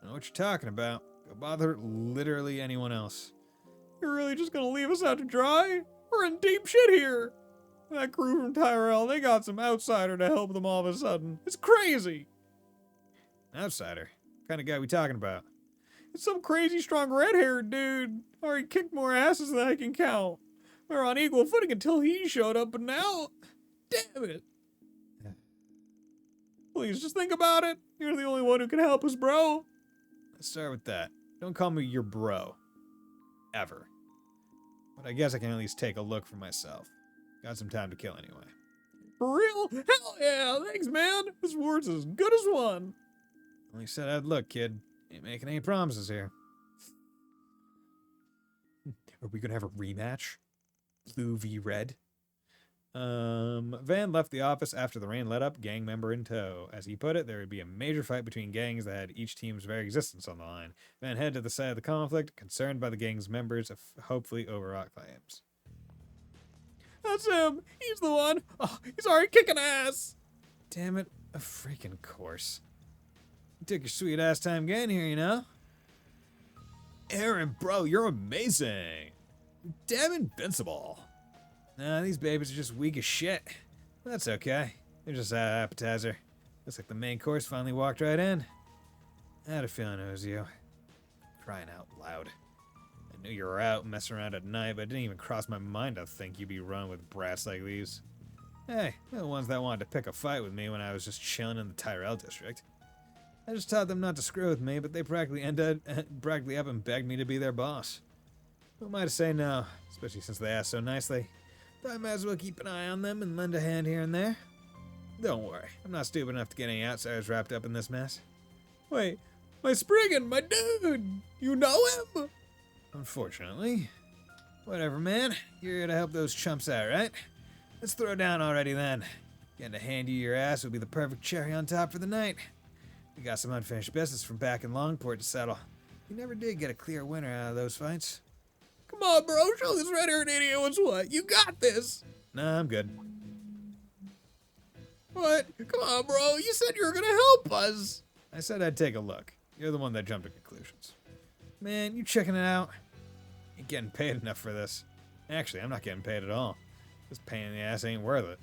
I know what you're talking about. Go bother literally anyone else. You're really just gonna leave us out to dry? We're in deep shit here. That crew from Tyrell, they got some outsider to help them all of a sudden. It's crazy. Outsider? What kind of guy we talking about? It's some crazy strong red-haired dude. Already kicked more asses than I can count. We were on equal footing until he showed up, but now... Damn it. Please, just think about it. You're the only one who can help us, bro. Let's start with that. Don't call me your bro. Ever. But I guess I can at least take a look for myself. Got some time to kill anyway. For real? Hell yeah! Thanks, man! This war's as good as one. Only said I'd look, kid. Ain't making any promises here. Are we gonna have a rematch? Blue v red? Van left the office after the rain let up, gang member in tow. As he put it, there would be a major fight between gangs that had each team's very existence on the line. Van headed to the side of the conflict, concerned by the gang's members' hopefully overwrought claims. That's him! He's the one! Oh, he's already kicking ass! Damn it, a freaking course. You took your sweet ass time getting here, you know? Aaron, bro, you're amazing! You're damn invincible! Nah, these babies are just weak as shit. But that's okay. They're just an appetizer. Looks like the main course finally walked right in. I had a feeling it was you. Crying out loud. I knew you were out messing around at night, but it didn't even cross my mind to think you'd be running with brats like these. Hey, they're the ones that wanted to pick a fight with me when I was just chilling in the Tyrell district. I just taught them not to screw with me, but they practically up and begged me to be their boss. Who am I to say no, especially since they asked so nicely? But I might as well keep an eye on them and lend a hand here and there. Don't worry, I'm not stupid enough to get any outsiders wrapped up in this mess. Wait, my Spriggan, my dude! You know him? Unfortunately. Whatever, man. You're here to help those chumps out, right? Let's throw down already then. Getting to hand you your ass would be the perfect cherry on top for the night. We got some unfinished business from back in Longport to settle. You never did get a clear winner out of those fights. Come on, bro. Show this red-haired idiot what's what. You got this. Nah, I'm good. What? Come on, bro. You said you were gonna help us. I said I'd take a look. You're the one that jumped to conclusions. Man, you checking it out? Ain't getting paid enough for this. Actually, I'm not getting paid at all. This pain in the ass ain't worth it.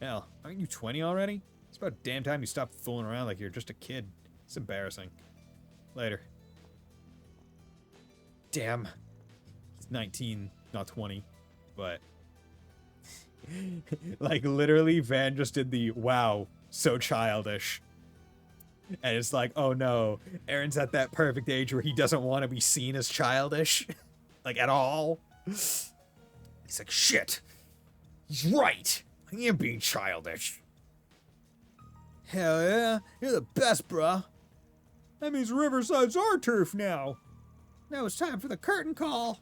Hell, aren't you 20 already? It's about damn time you stop fooling around like you're just a kid. It's embarrassing. Later. Damn. 19, not 20, but like literally Van just did the wow, so childish. And it's like, oh no, Aaron's at that perfect age where he doesn't want to be seen as childish, like at all. He's like, shit, he's right, I am being childish. Hell yeah, you're the best, bruh. That means Riverside's our turf now. Now it's time for the curtain call.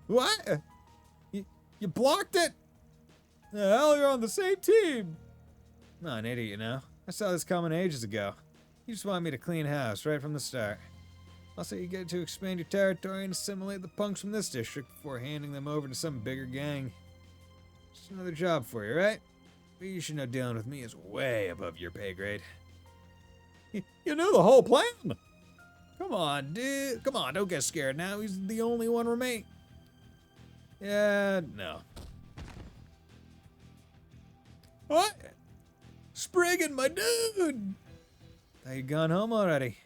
What? You blocked it? The hell, you're on the same team. I'm not an idiot, you know. I saw this coming ages ago. You just want me to clean house right from the start. Also, you get to expand your territory and assimilate the punks from this district before handing them over to some bigger gang. Just another job for you, right? But you should know dealing with me is way above your pay grade. You knew the whole plan! Come on, dude. Come on, don't get scared now. He's the only one remaining. Yeah, no. What? Spriggan, my dude! Thought you'd gone home already.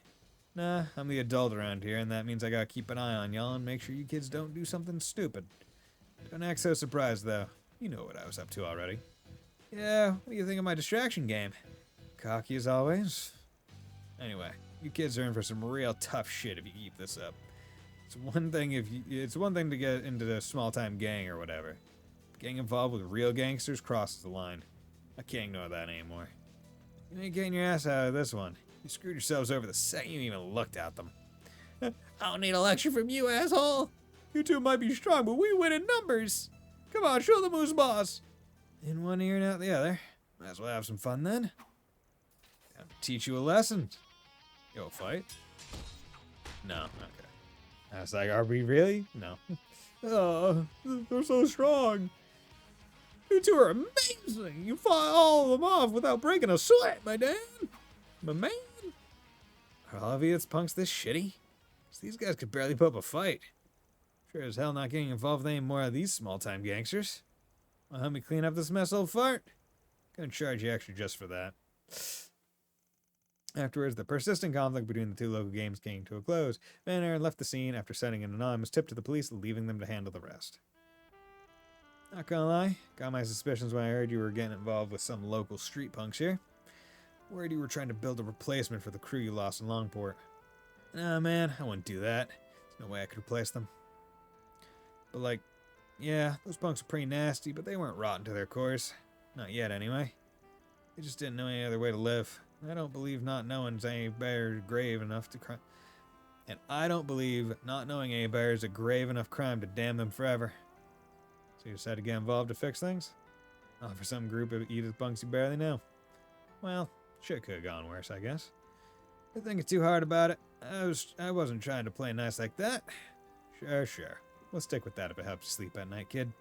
Nah, I'm the adult around here, and that means I gotta keep an eye on y'all and make sure you kids don't do something stupid. Don't act so surprised, though. You know what I was up to already. Yeah, what do you think of my distraction game? Cocky as always. Anyway, you kids are in for some real tough shit if you keep this up. It's one thing to get into the small-time gang or whatever. Getting involved with real gangsters crosses the line. I can't ignore that anymore. You ain't getting your ass out of this one. You screwed yourselves over the second you even looked at them. I don't need a lecture from you, asshole. You two might be strong, but we win in numbers. Come on, show them who's boss. In one ear and out the other. Might as well have some fun then. Time to teach you a lesson. Go fight? No, okay. I was like, are we really? No. Oh, they're so strong. You two are amazing. You fought all of them off without breaking a sweat, my man. My man. Are all of you that's punks this shitty? 'Cause these guys could barely put up a fight. Sure as hell not getting involved with any more of these small-time gangsters. Wanna help me clean up this mess, old fart? Gonna charge you extra just for that. Afterwards, the persistent conflict between the two local gangs came to a close. Van Aaron left the scene after sending an anonymous tip to the police, leaving them to handle the rest. Not gonna lie, got my suspicions when I heard you were getting involved with some local street punks here. Worried you were trying to build a replacement for the crew you lost in Longport. Nah, man, I wouldn't do that. There's no way I could replace them. But like, yeah, those punks are pretty nasty, but they weren't rotten to their cores. Not yet, anyway. They just didn't know any other way to live. I don't believe not knowing's any better grave enough to crime. And I don't believe not knowing any better is a grave enough crime to damn them forever. So you decided to get involved to fix things? Not for some group of Edith punks you barely know. Well, shit could have gone worse, I guess. You're thinking too hard about it. I wasn't trying to play nice like that. Sure. We'll stick with that if it helps you sleep at night, kid.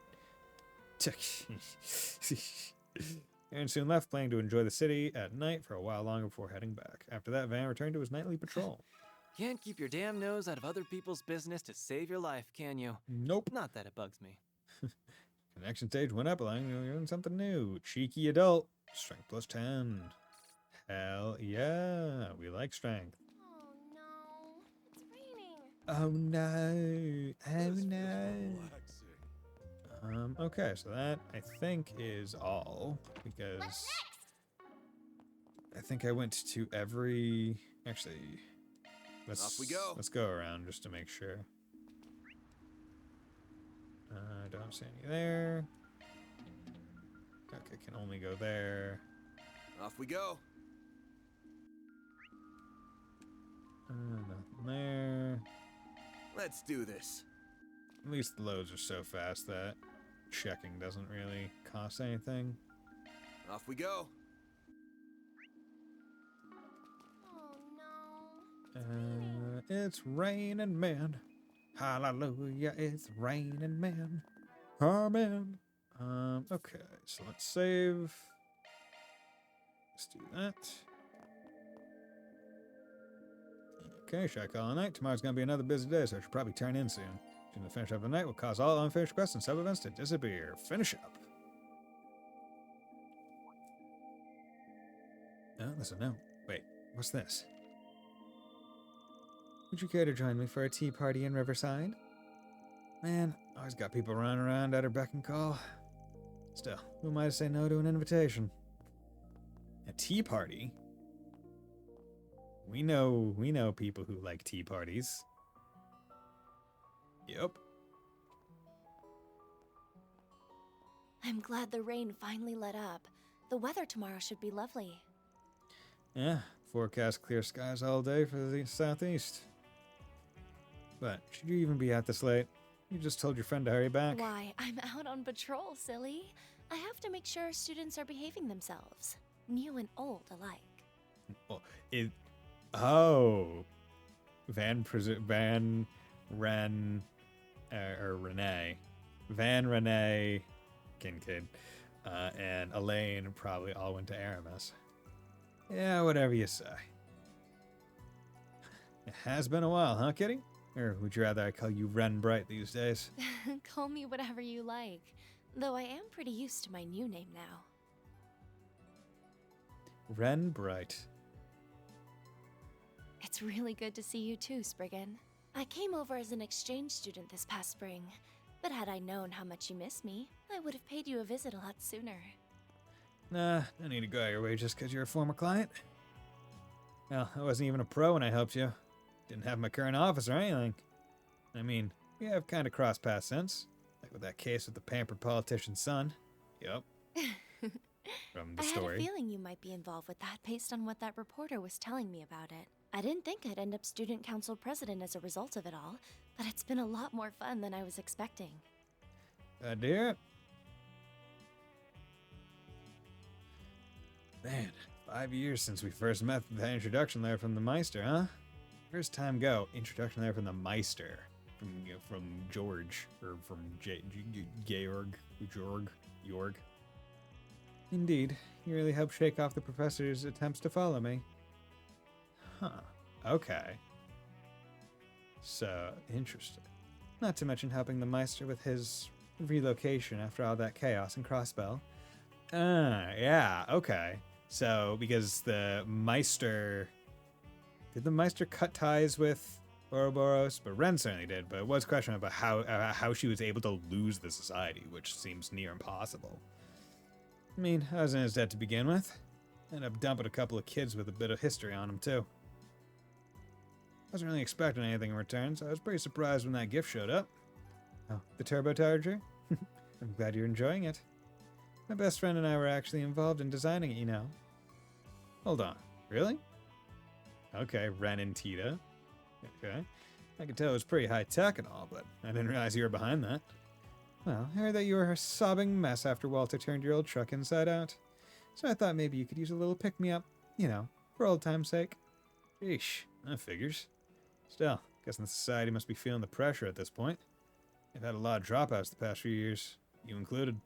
Aaron soon left, planning to enjoy the city at night for a while longer before heading back. After that, Van returned to his nightly patrol. Can't keep your damn nose out of other people's business to save your life, can you? Nope. Not that it bugs me. Connection stage went up, allowing you to learn something new. Cheeky adult. Strength plus 10. Hell yeah. We like strength. Oh no. Oh no. Okay, so that I think is all, because I think I went to every, actually, Off we go. Let's go around just to make sure. I don't see any there. Okay, can only go there. Off we go. Nothing there. Let's do this. At least the loads are so fast that checking doesn't really cost anything. Off we go. It's raining men. Hallelujah, it's raining men. Amen. Okay, so let's save. Let's do that. Okay, should I call it a night? Tomorrow's gonna be another busy day, so I should probably turn in soon. Soon the finish up the night will cause all unfinished quests and sub-events to disappear. Finish up. Oh, there's a note. Wait, what's this? Would you care to join me for a tea party in Riverside? Man, always got people running around at her beck and call. Still, who am I to say no to an invitation? A tea party? We know people who like tea parties. Yep. I'm glad the rain finally let up. The weather tomorrow should be lovely. Yeah, forecast clear skies all day for the southeast. But should you even be out this late? You just told your friend to hurry back. Why, I'm out on patrol, silly. I have to make sure students are behaving themselves. New and old alike. Oh. Van Renee Kincaid, and Elaine probably all went to Aramis. Yeah, whatever you say. It has been a while, huh, Kitty? Or would you rather I call you Ren Bright these days? Call me whatever you like, though I am pretty used to my new name now. Ren Bright. It's really good to see you too, Spriggan. I came over as an exchange student this past spring, but had I known how much you miss me, I would have paid you a visit a lot sooner. Nah, no need to go out your way just because you're a former client. Well, I wasn't even a pro when I helped you. Didn't have my current office or anything. I mean, we have kind of crossed paths since. Like with that case with the pampered politician's son. Yup. From the story. I had a feeling you might be involved with that based on what that reporter was telling me about it. I didn't think I'd end up student council president as a result of it all, but it's been a lot more fun than I was expecting. Dear. Man, 5 years since we first met. That introduction there from the Meister, huh? First time go. Introduction there from the Meister. From George. Or from Georg. Indeed. You really helped shake off the professor's attempts to follow me. Huh. Okay. So, interesting. Not to mention helping the Meister with his relocation after all that chaos in Crossbell. Yeah, okay. So, because the Meister... Did the Meister cut ties with Ouroboros? But Ren certainly did, but it was questionable about how she was able to lose the society, which seems near impossible. I mean, I was in his debt to begin with. Ended up dumping a couple of kids with a bit of history on them, too. Wasn't really expecting anything in return, so I was pretty surprised when that gift showed up. Oh, the turbocharger? I'm glad you're enjoying it. My best friend and I were actually involved in designing it, you know. Hold on. Really? Okay, Ren and Tita. Okay. I could tell it was pretty high-tech and all, but I didn't realize you were behind that. Well, I heard that you were a sobbing mess after Walter turned your old truck inside out. So I thought maybe you could use a little pick-me-up, you know, for old time's sake. Sheesh, that figures. Still, guessing the society must be feeling the pressure at this point. They've had a lot of dropouts the past few years, you included.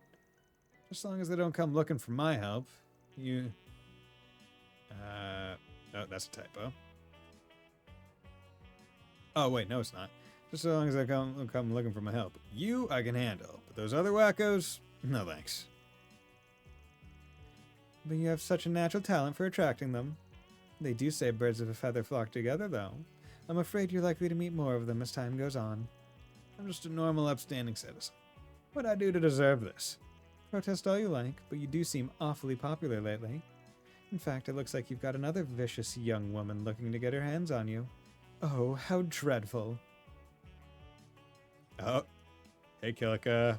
Just as long as they don't come looking for my help, you... Oh, that's a typo. Oh, wait, no it's not. Just as long as they come looking for my help. You, I can handle. But those other wackos, no thanks. But you have such a natural talent for attracting them. They do say birds of a feather flock together, though. I'm afraid you're likely to meet more of them as time goes on. I'm just a normal, upstanding citizen. What'd I do to deserve this? Protest all you like, but you do seem awfully popular lately. In fact, it looks like you've got another vicious young woman looking to get her hands on you. Oh, how dreadful. Oh, hey, Kilika.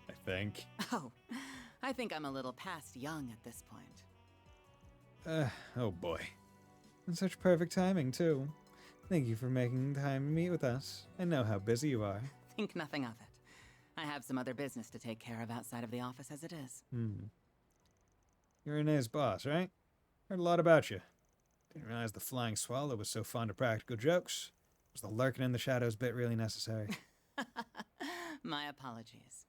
I think. Oh, I think I'm a little past young at this point. Oh boy. And such perfect timing, too. Thank you for making time to meet with us. I know how busy you are. Think nothing of it. I have some other business to take care of outside of the office as it is. You're Renee's boss, right? Heard a lot about you. Didn't realize the Flying Swallow was so fond of practical jokes. Was the lurking in the shadows bit really necessary? My apologies.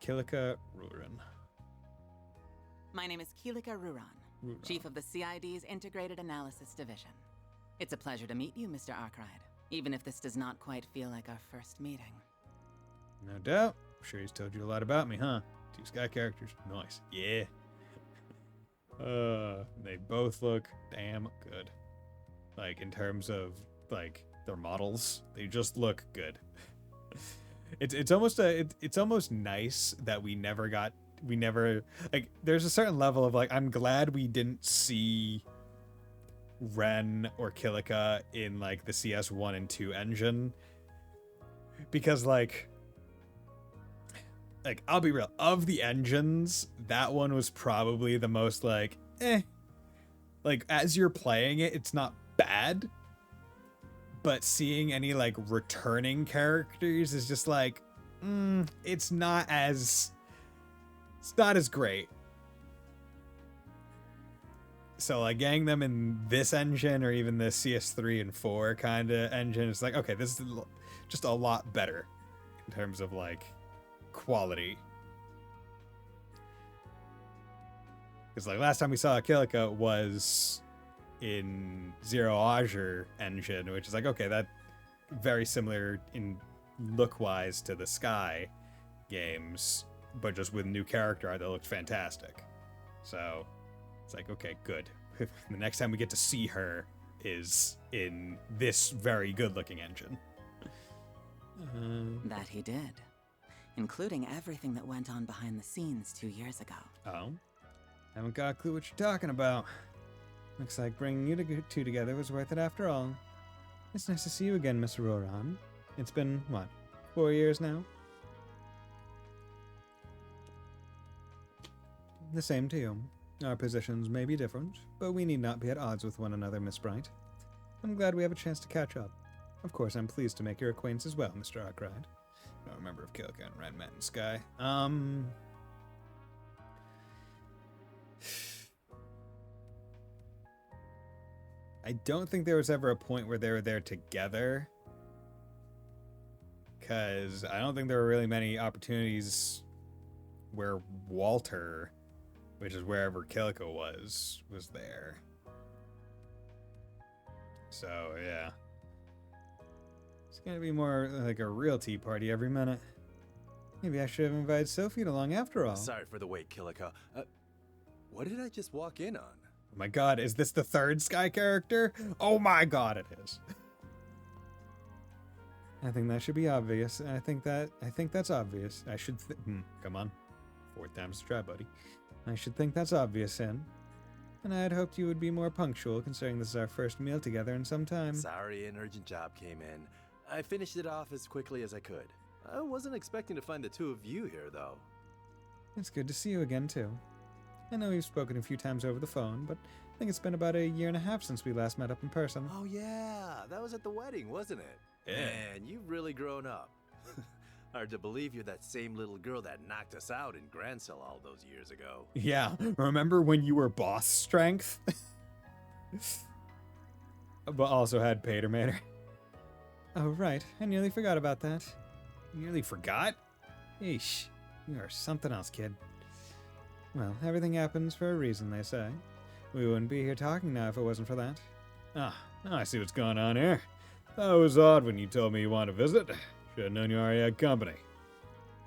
Kilika Ruran. My name is Kilika Ruran, Chief of the CID's Integrated Analysis Division. It's a pleasure to meet you, Mr. Arkwright, even if this does not quite feel like our first meeting. No doubt. I'm sure he's told you a lot about me, huh? 2 Sky characters. Nice. Yeah. They both look damn good. Like, in terms of, like, their models, they just look good. It's almost nice that we never, like, there's a certain level of, like, I'm glad we didn't see Ren or Kilika in, like, the CS1 and 2 engine. Because, like, I'll be real, of the engines, that one was probably the most, like, Like, as you're playing it, it's not bad. But seeing any, like, returning characters is just like, it's not as great. So, like, getting them in this engine or even the CS3 and 4 kind of engine, it's like, okay, this is just a lot better in terms of, like, quality. Because, like, last time we saw Kilika was in Zero Azure engine, which is like, okay, that very similar in look-wise to the Sky games, but just with new character art that looked fantastic. So, it's like, okay, good. The next time we get to see her is in this very good-looking engine. That he did. Including everything that went on behind the scenes 2 years ago. Oh? Haven't got a clue what you're talking about. Looks like bringing you two together was worth it after all. It's nice to see you again, Miss Roran. It's been, what, 4 years now? The same to you. Our positions may be different, but we need not be at odds with one another, Miss Bright. I'm glad we have a chance to catch up. Of course, I'm pleased to make your acquaintance as well, Mr. Arkride. No, remember of Kilika and Red Mountain Sky. I don't think there was ever a point where they were there together. Because I don't think there were really many opportunities where Walter, which is wherever Kilika was there. So, yeah. It's gonna be more like a real tea party every minute. Maybe I should have invited Sophie along after all. Sorry for the wait, Kilika. What did I just walk in on? Oh my god, is this the third Sky character? Oh my god, it is. I think that should be obvious. I think that's obvious. I should come on. 4 times the try, buddy. I should think that's obvious, Sin. And I had hoped you would be more punctual, considering this is our first meal together in some time. Sorry, an urgent job came in. I finished it off as quickly as I could. I wasn't expecting to find the two of you here, though. It's good to see you again, too. I know we've spoken a few times over the phone, but I think it's been about 1.5 years since we last met up in person. Oh yeah, that was at the wedding, wasn't it? Yeah. Man, you've really grown up. Hard to believe you're that same little girl that knocked us out in Grancel all those years ago. Yeah, remember when you were boss strength? But also had Patermater. Oh, right. I nearly forgot about that. Nearly forgot? Eesh. You are something else, kid. Well, everything happens for a reason, they say. We wouldn't be here talking now if it wasn't for that. Ah, now I see what's going on here. That was odd when you told me you wanted to visit. Should have known you already had company.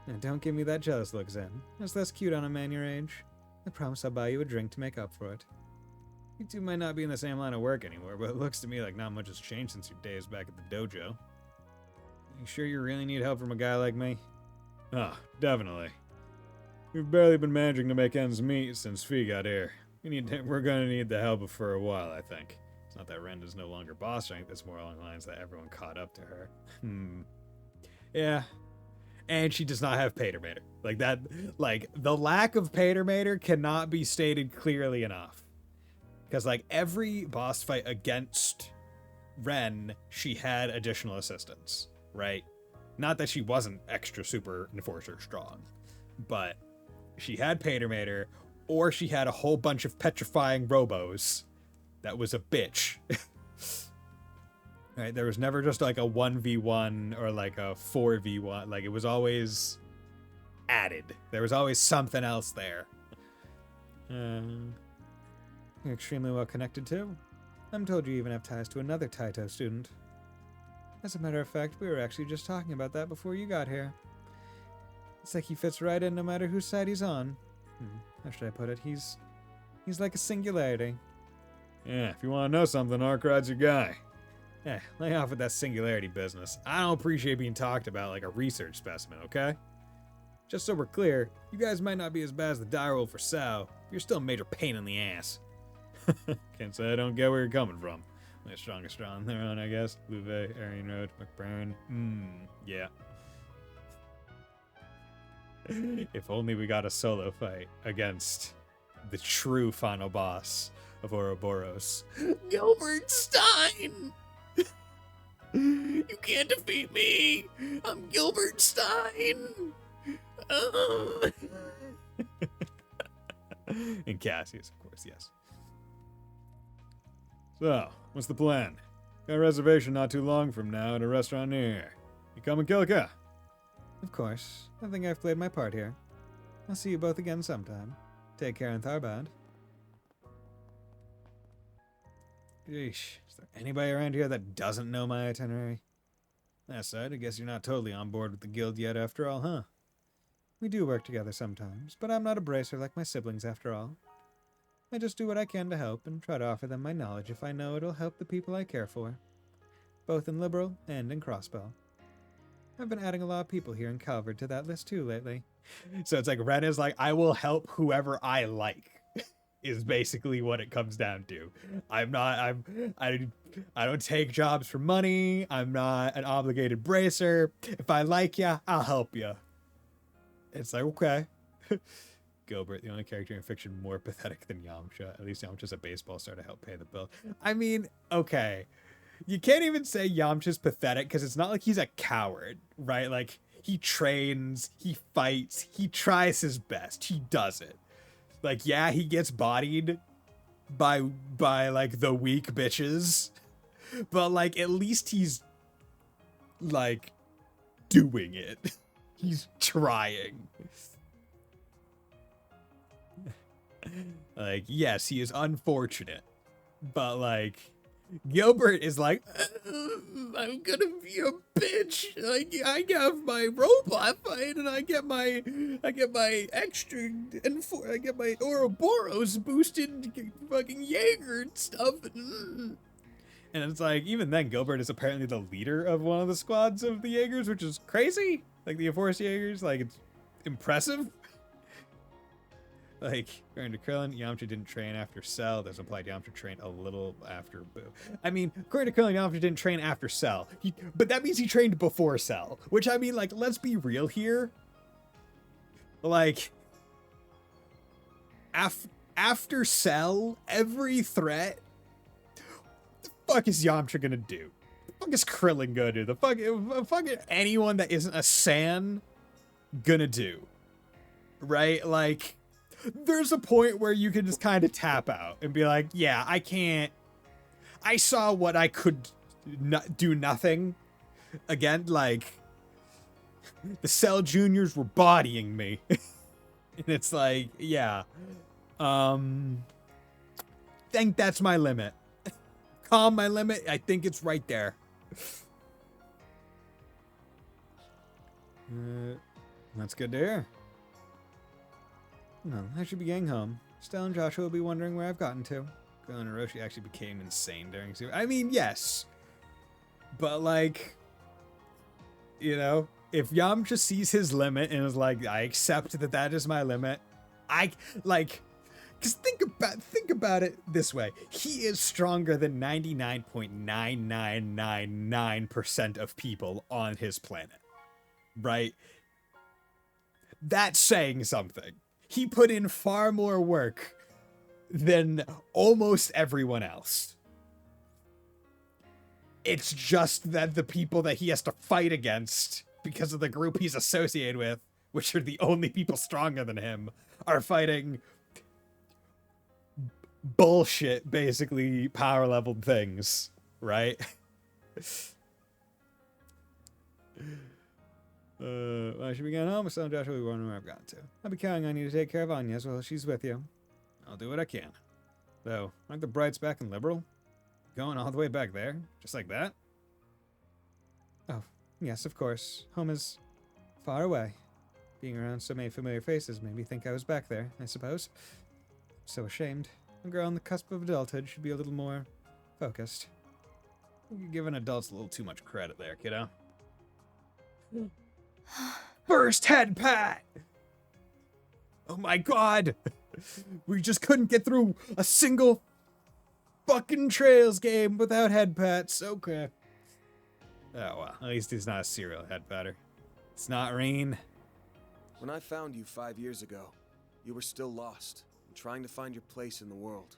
Now, don't give me that jealous look, Zen. That's less cute on a man your age. I promise I'll buy you a drink to make up for it. You two might not be in the same line of work anymore, but it looks to me like not much has changed since your days back at the dojo. You sure you really need help from a guy like me? Ah, definitely. We've barely been managing to make ends meet since Fee got here. We're gonna need the help for a while, I think. It's not that Renda's no longer boss strength, it's more along the lines that everyone caught up to her. Yeah. And she does not have Patermater. Like that, like, the lack of Patermater cannot be stated clearly enough. Because, like, every boss fight against Ren, she had additional assistance, right? Not that she wasn't extra super enforcer strong, but she had Patermater, or she had a whole bunch of petrifying robos. That was a bitch. Right? There was never just like a 1v1 or like a 4v1. Like, it was always added. There was always something else there. You're extremely well connected, too. I'm told you even have ties to another Taito student. As a matter of fact, we were actually just talking about that before you got here. It's like he fits right in no matter whose side he's on. How should I put it? He's like a singularity. Yeah, if you want to know something, Arkride's your guy. Yeah, lay off with that singularity business. I don't appreciate being talked about like a research specimen, okay? Just so we're clear, you guys might not be as bad as the direwolf for Sao, but you're still a major pain in the ass. Can't say I don't get where you're coming from. They're strongest on their own, I guess. Louvet, Aryan Road, McBurn. Yeah. If only we got a solo fight against the true final boss of Ouroboros. Gilbert Stein! You can't defeat me! I'm Gilbert Stein! And Cassius, of course, yes. So, what's the plan? Got a reservation not too long from now at a restaurant near here. You coming, Kilika? Of course. I think I've played my part here. I'll see you both again sometime. Take care in Tharbad. Yeesh. Is there anybody around here that doesn't know my itinerary? That said, I guess you're not totally on board with the guild yet after all, huh? We do work together sometimes, but I'm not a bracer like my siblings after all. I just do what I can to help and try to offer them my knowledge if I know it'll help the people I care for, both in Liberal and in Crossbow. I've been adding a lot of people here in Calvard to that list too lately. So it's like Ren is like, I will help whoever I like. Is basically what it comes down to. I don't take jobs for money. I'm not an obligated bracer. If I like ya, I'll help ya. It's like, okay. Gilbert, the only character in fiction more pathetic than Yamcha. At least Yamcha's a baseball star to help pay the bill. I mean, okay. You can't even say Yamcha's pathetic because it's not like he's a coward, right? Like, he trains, he fights, he tries his best. He does it. Like, yeah, he gets bodied by like the weak bitches, but like at least he's like doing it. He's trying. Like, yes, he is unfortunate, but like Gilbert is like, I'm gonna be a bitch. Like, I have my robot fight, and I get my extra, and I get my Ouroboros boosted fucking Jaeger and stuff. And it's like, even then, Gilbert is apparently the leader of one of the squads of the Jaegers, which is crazy. Like, the Enforced Jaegers, like, it's impressive. Like, according to Krillin, Yamcha didn't train after Cell. That's implied Yamcha trained a little after Boo. I mean, according to Krillin, Yamcha didn't train after Cell. But that means he trained before Cell. Which, I mean, like, let's be real here. Like, after Cell, every threat, the fuck is Yamcha gonna do? The fuck is Krillin gonna do? The fucking anyone that isn't a Saiyan gonna do? Right? Like, there's a point where you can just kind of tap out and be like, yeah, I can't. I saw what I could do nothing. Again, like, the Cell Juniors were bodying me. And it's like, yeah. Think that's my limit. Calm my limit. I think it's right there. That's good to hear. No, I should be getting home. Stella and Joshua will be wondering where I've gotten to. Krillin and Roshi actually became insane during series. I mean, yes. But, like, you know, if Yamcha sees his limit and is like, I accept that that is my limit, because think about it this way. He is stronger than 99.9999% of people on his planet. Right? That's saying something. He put in far more work than almost everyone else. It's just that the people that he has to fight against, because of the group he's associated with, which are the only people stronger than him, are fighting bullshit, basically power-leveled things, right? I should be getting home. So Joshua will be wondering where I've gotten to. I'll be counting on you to take care of Anya as well as she's with you. I'll do what I can. Though, aren't the Brights back in Liberal? Going all the way back there? Just like that? Oh, yes, of course. Home is far away. Being around so many familiar faces made me think I was back there, I suppose. So ashamed. A girl on the cusp of adulthood should be a little more focused. You're giving adults a little too much credit there, kiddo. First head pat! Oh my god! We just couldn't get through a single fucking Trails game without head pats. Okay. Oh well, at least he's not a serial head patter. It's not Rain. When I found you 5 years ago, you were still lost and trying to find your place in the world.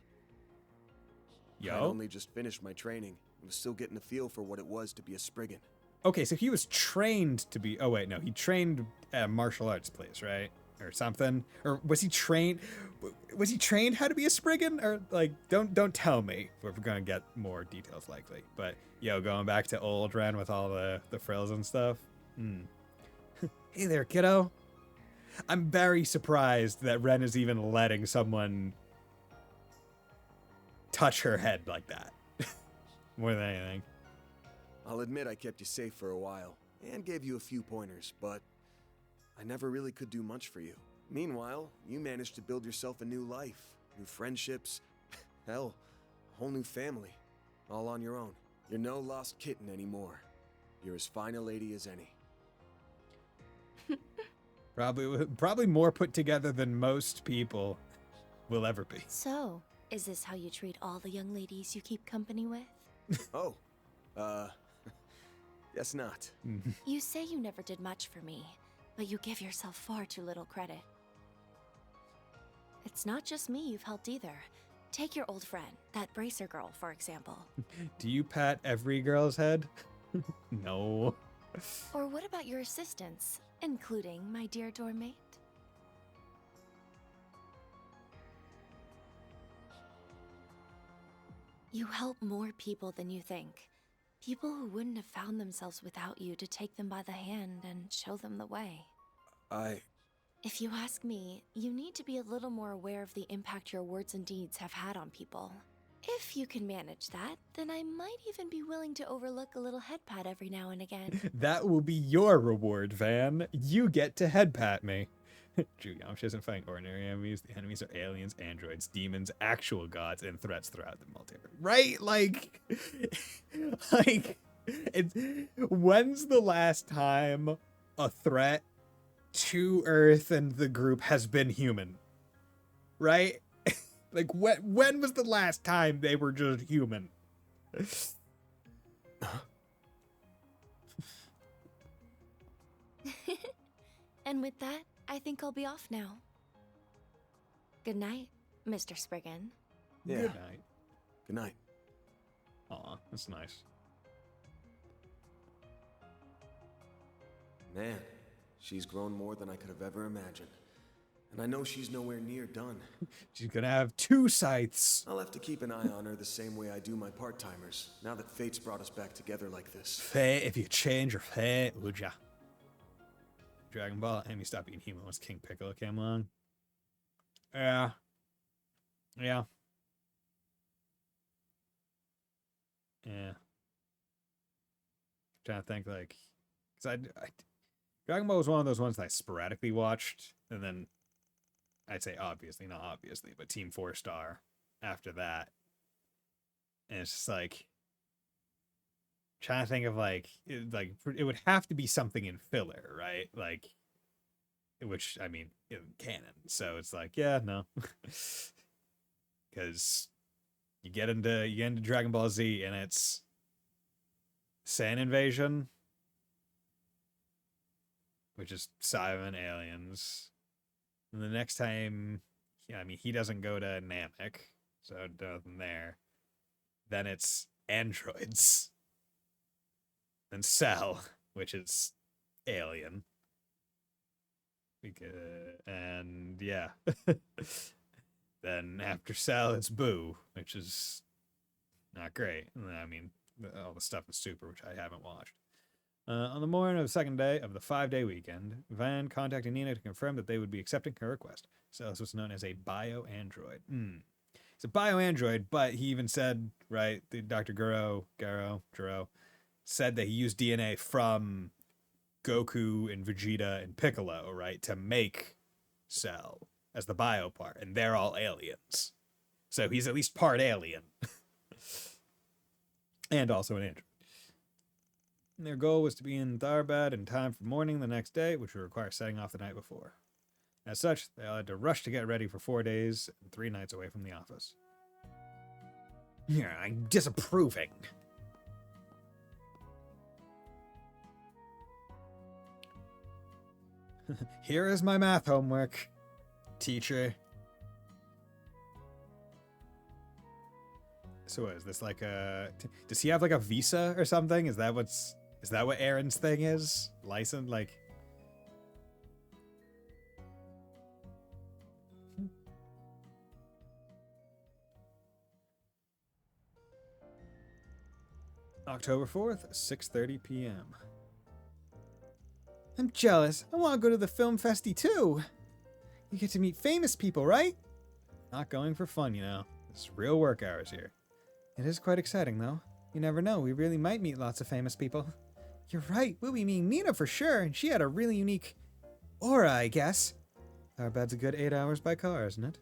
Yo? I'd only just finished my training and was still getting a feel for what it was to be a Spriggan. Okay, so he was trained to be... Oh, wait, no. He trained at a martial arts place, right? or something? Or was he trained? Was he trained how to be a Spriggan? Or like, don't tell me if we're gonna get more details likely. But yo, going back to old Ren with all the frills and stuff. Hey there, kiddo. I'm very surprised that Ren is even letting someone touch her head like that. More than anything. I'll admit I kept you safe for a while, and gave you a few pointers, but I never really could do much for you. Meanwhile, you managed to build yourself a new life, new friendships, hell, a whole new family, all on your own. You're no lost kitten anymore. You're as fine a lady as any. Probably more put together than most people will ever be. So, is this how you treat all the young ladies you keep company with? Oh, guess not. You say you never did much for me, but you give yourself far too little credit. It's not just me you've helped either. Take your old friend, that bracer girl, for example. Do you pat every girl's head? No. Or what about your assistants, including my dear dormmate? You help more people than you think. People who wouldn't have found themselves without you to take them by the hand and show them the way. If you ask me, you need to be a little more aware of the impact your words and deeds have had on people. If you can manage that, then I might even be willing to overlook a little head pat every now and again. That will be your reward, Van. You get to head pat me. True, Yamcha isn't fighting ordinary enemies. The enemies are aliens, androids, demons, actual gods, and threats throughout the multiverse. Right? Like, when's the last time a threat to Earth and the group has been human? Right? Like, when was the last time they were just human? And with that, I think I'll be off now. Good night, Mr. Spriggan. Yeah. Good night. Good night. Aw, that's nice. Man, she's grown more than I could have ever imagined. And I know she's nowhere near done. She's gonna have 2 scythes. I'll have to keep an eye on her the same way I do my part-timers, now that fate's brought us back together like this. Fate, if you change your fate, would ya? Dragon Ball, Amy stopped being human once King Piccolo came along. Yeah. Yeah. Yeah. Trying to think, like, because Dragon Ball was one of those ones that I sporadically watched, and then I'd say obviously, not obviously, but Team 4 Star after that. And it's just like, trying to think of like it would have to be something in filler, right? Like, which I mean, in canon. So it's like, yeah, no, because you get into Dragon Ball Z and it's Saiyan invasion, which is Saiyan aliens, and the next time, I mean, he doesn't go to Namek, so nothing there. Then it's androids. Then Cell, which is alien. And yeah. Then after Cell, it's Boo, which is not great. I mean, all the stuff in Super, which I haven't watched. On the morning of the second day of the 5-day weekend, Van contacted Nina to confirm that they would be accepting her request. Cell is what's known as a bio-android. It's a bio-android, but he even said, right, Dr. Garo, said that he used DNA from Goku and Vegeta and Piccolo, right, to make Cell as the bio part, and they're all aliens. So he's at least part alien. And also an android. And their goal was to be in Tharbad in time for morning the next day, which would require setting off the night before. As such, they all had to rush to get ready for 4 days and 3 nights away from the office. Yeah, I'm disapproving. Here is my math homework, teacher. So is this like a... Does he have like a visa or something? Is that what Aaron's thing is? License? Like... October 4th, 6:30 p.m. I'm jealous. I want to go to the film festy too. You get to meet famous people, right? Not going for fun, you know. It's real work hours here. It is quite exciting, though. You never know. We really might meet lots of famous people. You're right. We'll be meeting Nina for sure, and she had a really unique aura, I guess. Tharbad's a good 8 hours by car, isn't it?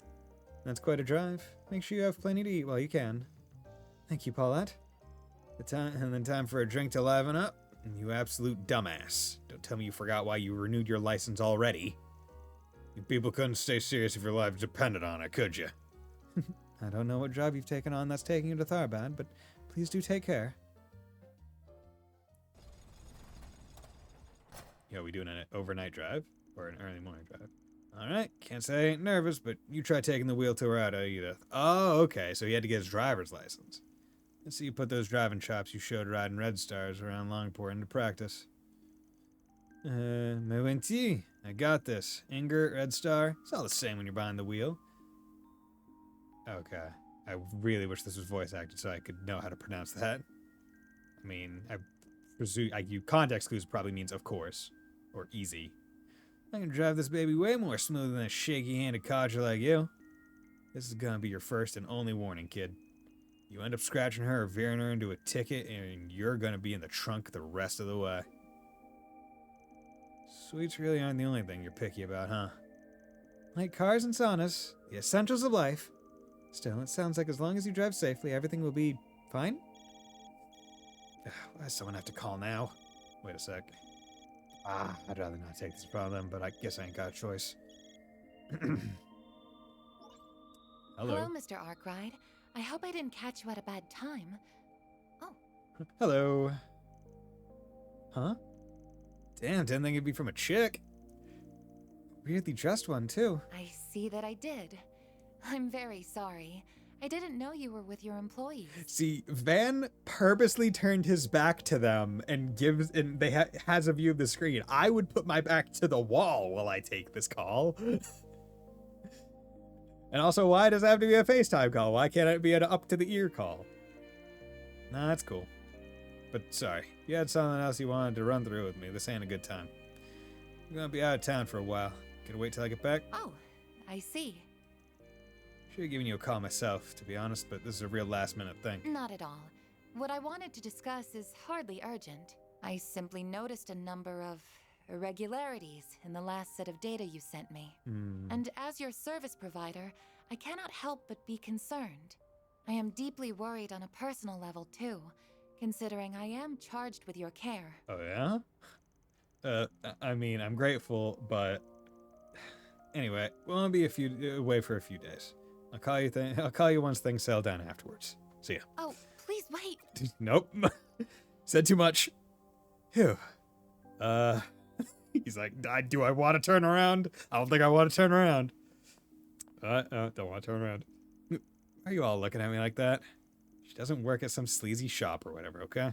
That's quite a drive. Make sure you have plenty to eat while you can. Thank you, Paulette. And then time for a drink to liven up. You absolute dumbass. Don't tell me you forgot why you renewed your license already. You people couldn't stay serious if your life depended on it, could you? I don't know what job you've taken on that's taking you to Tharbad, but please do take care. Yo, we doing an overnight drive? Or an early morning drive? Alright, can't say I ain't nervous, but you try taking the wheel to her out of Edith. Oh, okay, so he had to get his driver's license. Let's see you put those driving chops you showed riding Red Stars around Longport into practice. Mewenti, I got this. Inger, Red Star, it's all the same when you're behind the wheel. Okay, I really wish this was voice acted so I could know how to pronounce that. I mean, I presume, context clues probably means of course, or easy. I can drive this baby way more smooth than a shaky-handed codger like you. This is gonna be your first and only warning, kid. You end up scratching her or veering her into a ticket, and you're gonna be in the trunk the rest of the way. Sweets really aren't the only thing you're picky about, huh? Like cars and saunas, the essentials of life. Still, it sounds like as long as you drive safely, everything will be fine. Why does someone have to call now? Wait a sec. I'd rather not take this from them, but I guess I ain't got a choice. Hello, Mr. Arkwright. I hope I didn't catch you at a bad time. Oh. Hello. Huh? Damn, didn't think it'd be from a chick. Weirdly dressed one, too. I see that I did. I'm very sorry. I didn't know you were with your employees. See, Van purposely turned his back to them and has a view of the screen. I would put my back to the wall while I take this call. And also, why does it have to be a FaceTime call? Why can't it be an up-to-the-ear call? Nah, that's cool. But sorry, you had something else you wanted to run through with me. This ain't a good time. I'm gonna be out of town for a while. Can I wait till I get back? Oh, I see. Should have given you a call myself, to be honest, but this is a real last-minute thing. Not at all. What I wanted to discuss is hardly urgent. I simply noticed a number of irregularities in the last set of data you sent me. And as your service provider, I cannot help but be concerned. I am deeply worried on a personal level, too, considering I am charged with your care. Oh, yeah? I mean, I'm grateful, but... Anyway, we'll only be away for a few days. I'll call you once things settle down afterwards. See ya. Oh, please wait. Nope. Said too much. Phew. He's like, do I want to turn around? I don't think I want to turn around. Don't want to turn around. Why are you all looking at me like that? She doesn't work at some sleazy shop or whatever, okay?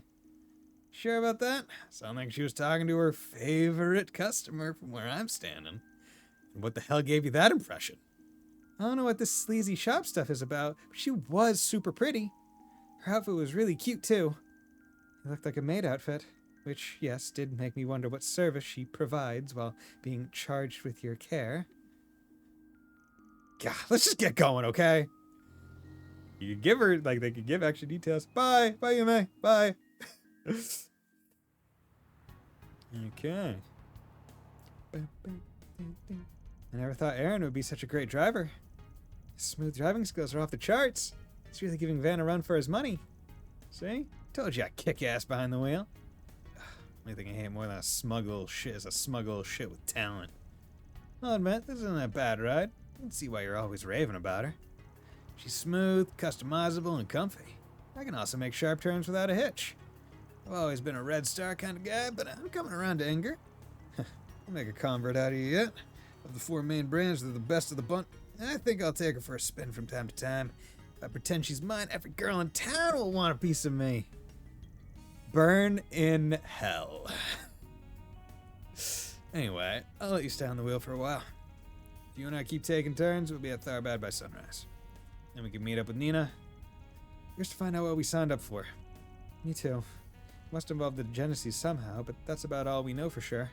Sure about that? Sound like she was talking to her favorite customer from where I'm standing. And what the hell gave you that impression? I don't know what this sleazy shop stuff is about, but she was super pretty. Her outfit was really cute, too. It looked like a maid outfit, which, yes, did make me wonder what service she provides while being charged with your care. God, let's just get going, okay? You could give her, like, they could give extra details. Bye! Bye, Yume! Bye! Okay. I never thought Aaron would be such a great driver. His smooth driving skills are off the charts. He's really giving Van a run for his money. See? Told you I kick ass behind the wheel. Only thing I hate more than a smug little shit is a smug little shit with talent. I'll admit, this isn't a bad ride. I can see why you're always raving about her. She's smooth, customizable, and comfy. I can also make sharp turns without a hitch. I've always been a Red Star kind of guy, but I'm coming around to Inger. I'll make a convert out of you yet. Of the four main brands, they're the best of the bunch. I think I'll take her for a spin from time to time. If I pretend she's mine, every girl in town will want a piece of me. Burn in hell. Anyway, I'll let you stay on the wheel for a while. If you and I keep taking turns, we'll be at Tharbad by sunrise. Then we can meet up with Nina. Here's to find out what we signed up for. Me too. Must involve the Genesis somehow, but that's about all we know for sure.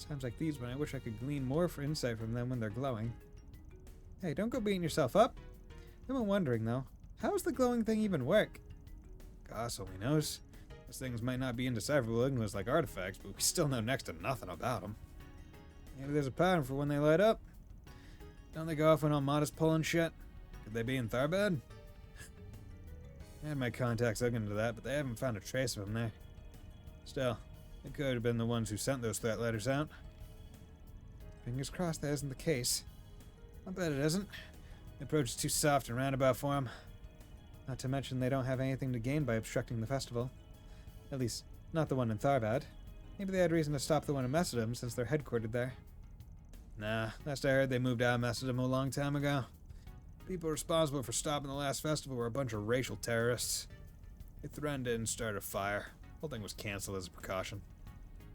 Times like these when I wish I could glean more for insight from them when they're glowing. Hey, don't go beating yourself up. I've been wondering, though, how does the glowing thing even work? Goss only knows. Those things might not be indecipherable enigmas like artifacts, but we still know next to nothing about them. Maybe there's a pattern for when they light up. Don't they go off when Almada's pulling shit? Could they be in Tharbad? I had my contacts looking into that, but they haven't found a trace of them there. Still, they could have been the ones who sent those threat letters out. Fingers crossed that isn't the case. I'll bet it isn't. The approach is too soft and roundabout for them. Not to mention they don't have anything to gain by obstructing the festival. At least, not the one in Tharbad. Maybe they had reason to stop the one in Messedum since they're headquartered there. Nah, last I heard they moved out of Messedum a long time ago. People responsible for stopping the last festival were a bunch of racial terrorists. They threatened it and started a fire. The whole thing was cancelled as a precaution.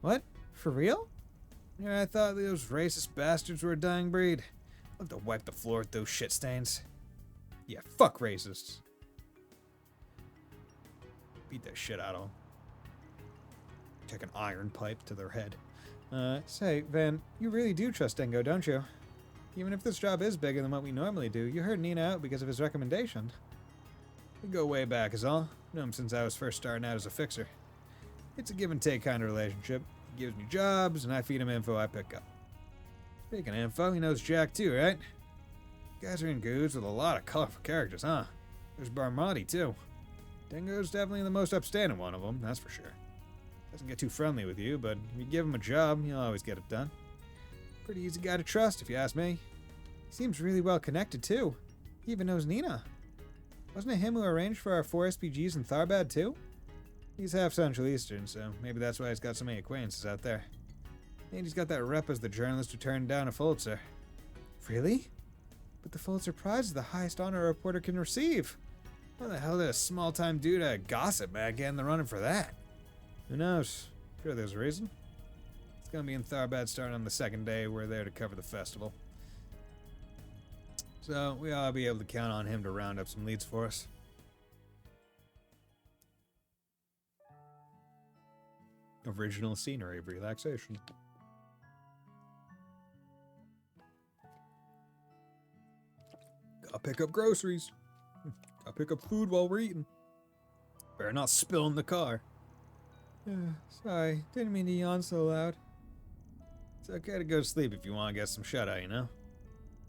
What? For real? Yeah, I thought those racist bastards were a dying breed. I'd love to wipe the floor with those shit stains. Yeah, fuck racists. Beat that shit out of them. Take an iron pipe to their head. Say, Van, you really do trust Dingo, don't you? Even if this job is bigger than what we normally do, you heard Nina out because of his recommendation. We go way back is all. Know him since I was first starting out as a fixer. It's a give and take kind of relationship. He gives me jobs, and I feed him info I pick up. Speaking of info, he knows Jack too, right? You guys are in goods with a lot of colorful characters, huh? There's Barmati too. Dingo's definitely the most upstanding one of them, that's for sure. Doesn't get too friendly with you, but if you give him a job, he'll always get it done. Pretty easy guy to trust, if you ask me. He seems really well connected, too. He even knows Nina. Wasn't it him who arranged for our 4 SPGs in Tharbad, too? He's half Central Eastern, so maybe that's why he's got so many acquaintances out there. And he's got that rep as the journalist who turned down a Pulitzer. Really? But the Pulitzer Prize is the highest honor a reporter can receive. How the hell did a small-time dude at a gossip mag get in the running for that? Who knows? Sure there's a reason. It's gonna be in Tharbad starting on the second day. We're there to cover the festival. So we ought to be able to count on him to round up some leads for us. Original scenery of relaxation. Gotta pick up groceries. Gotta pick up food while we're eating. Better not spill in the car. Sorry, didn't mean to yawn so loud. It's okay to go to sleep if you want to get some shut-eye, you know?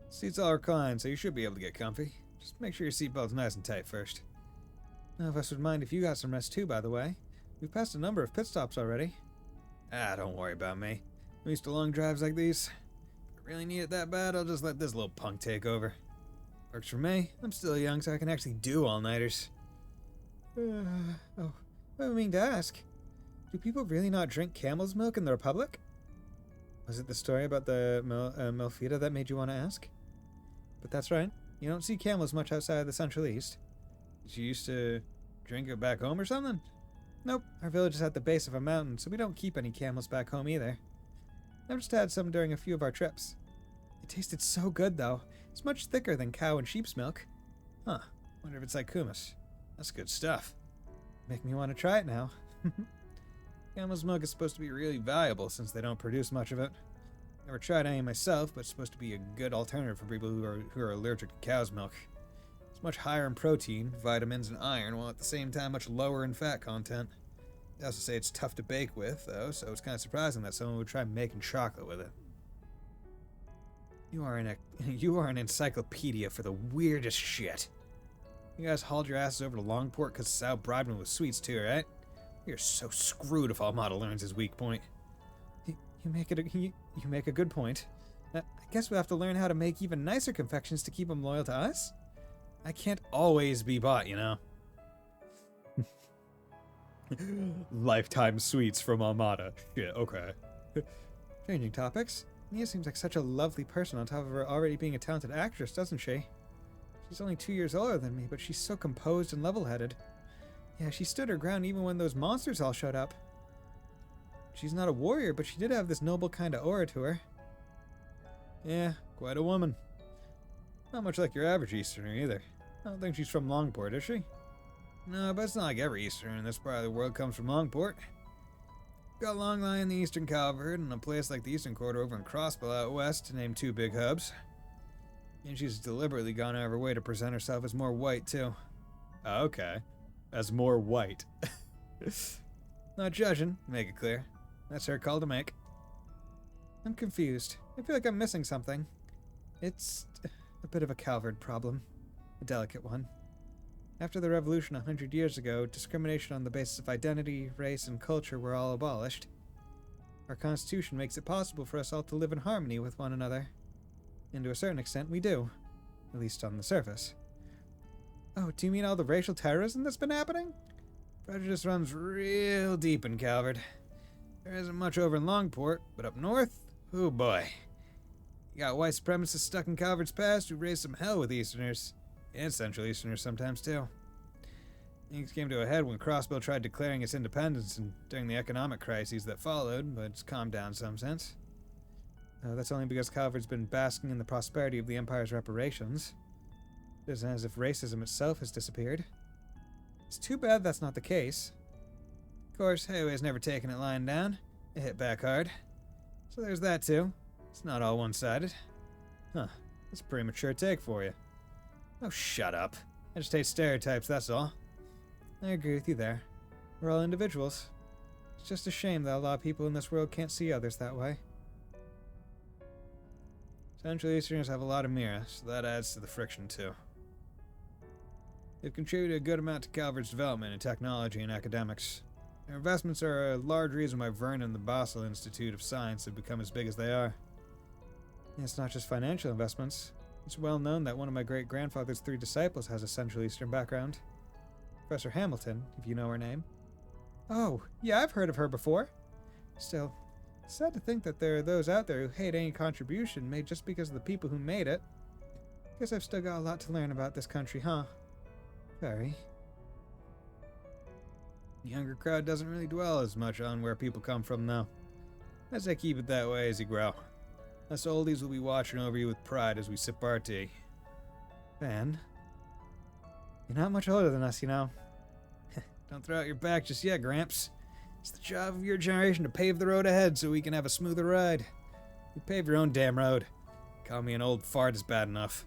Seats all reclined, so you should be able to get comfy. Just make sure your seatbelt's nice and tight first. None of us would mind if you got some rest too, by the way. We've passed a number of pit stops already. Don't worry about me. I'm used to long drives like these. If I really need it that bad, I'll just let this little punk take over. Works for me. I'm still young, so I can actually do all-nighters. What do I mean to ask? Do people really not drink camel's milk in the Republic? Was it the story about the Melfita that made you want to ask? But that's right. You don't see camels much outside of the Central East. Did you used to drink it back home or something? Nope. Our village is at the base of a mountain, so we don't keep any camels back home either. I've just had some during a few of our trips. It tasted so good, though. It's much thicker than cow and sheep's milk. Huh. Wonder if it's like kumis. That's good stuff. Make me want to try it now. Camel's milk is supposed to be really valuable since they don't produce much of it. Never tried any myself, but it's supposed to be a good alternative for people who are allergic to cow's milk. It's much higher in protein, vitamins, and iron, while at the same time much lower in fat content. They also say it's tough to bake with, though, so it's kind of surprising that someone would try making chocolate with it. You are an encyclopedia for the weirdest shit. You guys hauled your asses over to Longport because Sal bribed me with sweets too, right? You're so screwed if Almada learns his weak point. You make a good point. I guess we'll have to learn how to make even nicer confections to keep them loyal to us? I can't always be bought, you know. Lifetime sweets from Almada. Shit, okay. Changing topics. Nia seems like such a lovely person on top of her already being a talented actress, doesn't she? She's only 2 years older than me, but she's so composed and level-headed. Yeah, she stood her ground even when those monsters all showed up. She's not a warrior, but she did have this noble kind of aura to her. Yeah, quite a woman. Not much like your average Easterner, either. I don't think she's from Longport, is she? No, but it's not like every Easterner in this part of the world comes from Longport. Got Longline in the Eastern Calvert, and a place like the Eastern Quarter over in Crossbill out west, to name two big hubs. And she's deliberately gone out of her way to present herself as more white, too. Oh, okay. As more white. Not judging, make it clear. That's her call to make. I'm confused. I feel like I'm missing something. It's a bit of a Calvert problem. A delicate one. After the revolution 100 years ago, discrimination on the basis of identity, race, and culture were all abolished. Our Constitution makes it possible for us all to live in harmony with one another. And to a certain extent, we do. At least on the surface. Oh, do you mean all the racial terrorism that's been happening? Prejudice runs real deep in Calvert. There isn't much over in Longport, but up north, oh boy. You got white supremacists stuck in Calvert's past who raised some hell with Easterners. And Central Easterners sometimes, too. Things came to a head when Crossbill tried declaring its independence and during the economic crises that followed, but it's calmed down in some sense. That's only because Calvert's been basking in the prosperity of the Empire's reparations. It isn't as if racism itself has disappeared. It's too bad that's not the case. Of course, Highway's never taken it lying down. It hit back hard. So there's that, too. It's not all one-sided. Huh. That's a pretty mature take for you. Oh, shut up. I just hate stereotypes, that's all. I agree with you there. We're all individuals. It's just a shame that a lot of people in this world can't see others that way. Central Easterners have a lot of Mira, so that adds to the friction, too. They've contributed a good amount to Calvert's development in technology and academics. Their investments are a large reason why Vernon and the Basel Institute of Science have become as big as they are. And it's not just financial investments. It's well known that one of my great-grandfather's 3 disciples has a Central Eastern background. Professor Hamilton, if you know her name. Oh, yeah, I've heard of her before. Still, it's sad to think that there are those out there who hate any contribution made just because of the people who made it. Guess I've still got a lot to learn about this country, huh? Very. The younger crowd doesn't really dwell as much on where people come from, though. As they keep it that way as you grow. Us oldies will be watching over you with pride as we sip our tea. Ben, you're not much older than us, you know. Don't throw out your back just yet, Gramps. It's the job of your generation to pave the road ahead so we can have a smoother ride. You pave your own damn road. Call me an old fart is bad enough.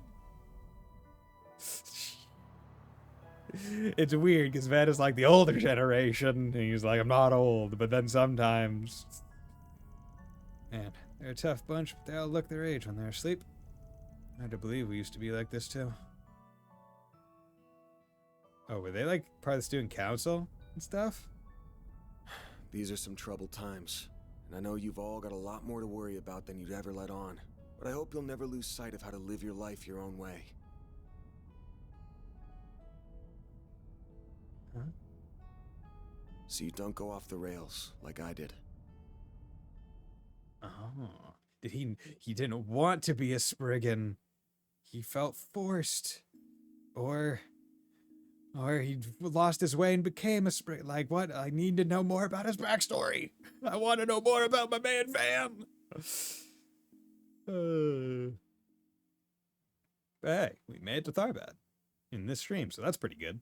It's weird because Ben is like the older generation, and he's like, I'm not old, but then sometimes... Man, they're a tough bunch, but they all look their age when they're asleep. Hard to believe we used to be like this, too. Oh, were they like part of the student council and stuff? These are some troubled times, and I know you've all got a lot more to worry about than you'd ever let on. But I hope you'll never lose sight of how to live your life your own way. Huh? So you don't go off the rails like I did. Oh. Did he didn't want to be a Spriggan. He felt forced. Or he lost his way and became a Spriggan. Like, what? I need to know more about his backstory. I want to know more about my man Van. Hey, we made it to Tharbad in this stream, so that's pretty good.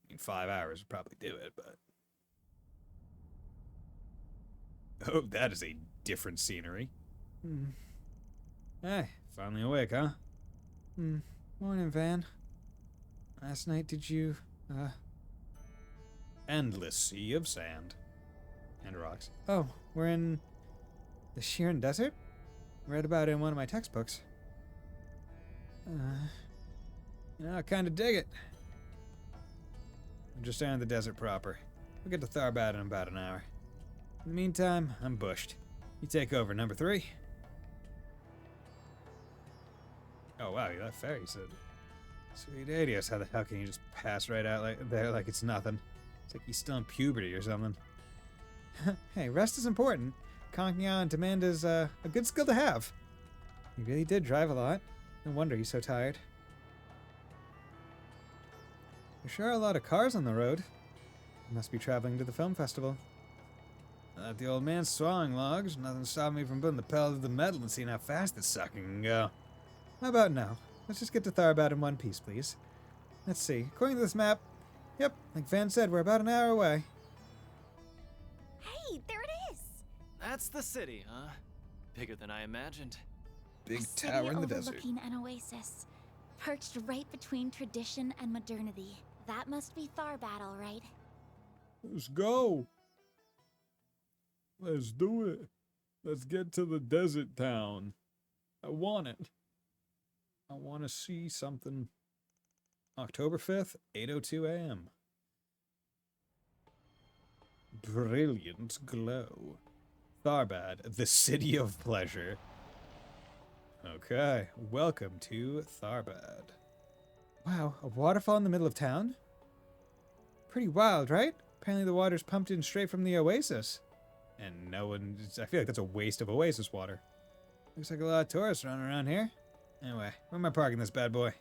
I mean, 5 hours would probably do it, but... Oh, that is a different scenery. Hey, finally awake, huh? Morning, Van. Last night did you, Endless sea of sand. And rocks. Oh, we're in the Sheeran Desert? Read about it in one of my textbooks. I kind of dig it. I'm just down in the desert proper. We'll get to Tharbad in about an hour. In the meantime, I'm bushed. You take over, number 3. Oh, wow, that ferry said. Sweet idiot, how the hell can you just pass right out like it's nothing? It's like he's still in puberty or something. Hey, rest is important. Conking out on demand is a good skill to have. You really did drive a lot. No wonder he's so tired. There sure are a lot of cars on the road. You must be traveling to the film festival. Not the old man's swallowing logs. Nothing stopping me from putting the pedal to the metal and seeing how fast this sucker can go. How about now? Let's just get to Tharbad in one piece, please. Let's see. According to this map, Yep, like Van said, we're about an hour away. Hey, there it is! That's the city, huh? Bigger than I imagined. Big A city tower in the desert. overlooking an oasis, perched right between tradition and modernity. That must be Tharbad, all right. Let's go. Let's do it. Let's get to the desert town. I want it. I want to see something. October 5th, 8:02 a.m. Brilliant glow. Tharbad, the city of pleasure. Okay, welcome to Tharbad. Wow, a waterfall in the middle of town? Pretty wild, right? Apparently the water's pumped in straight from the oasis. And no one... I feel like that's a waste of oasis water. Looks like a lot of tourists running around here. Anyway, where am I parking this bad boy?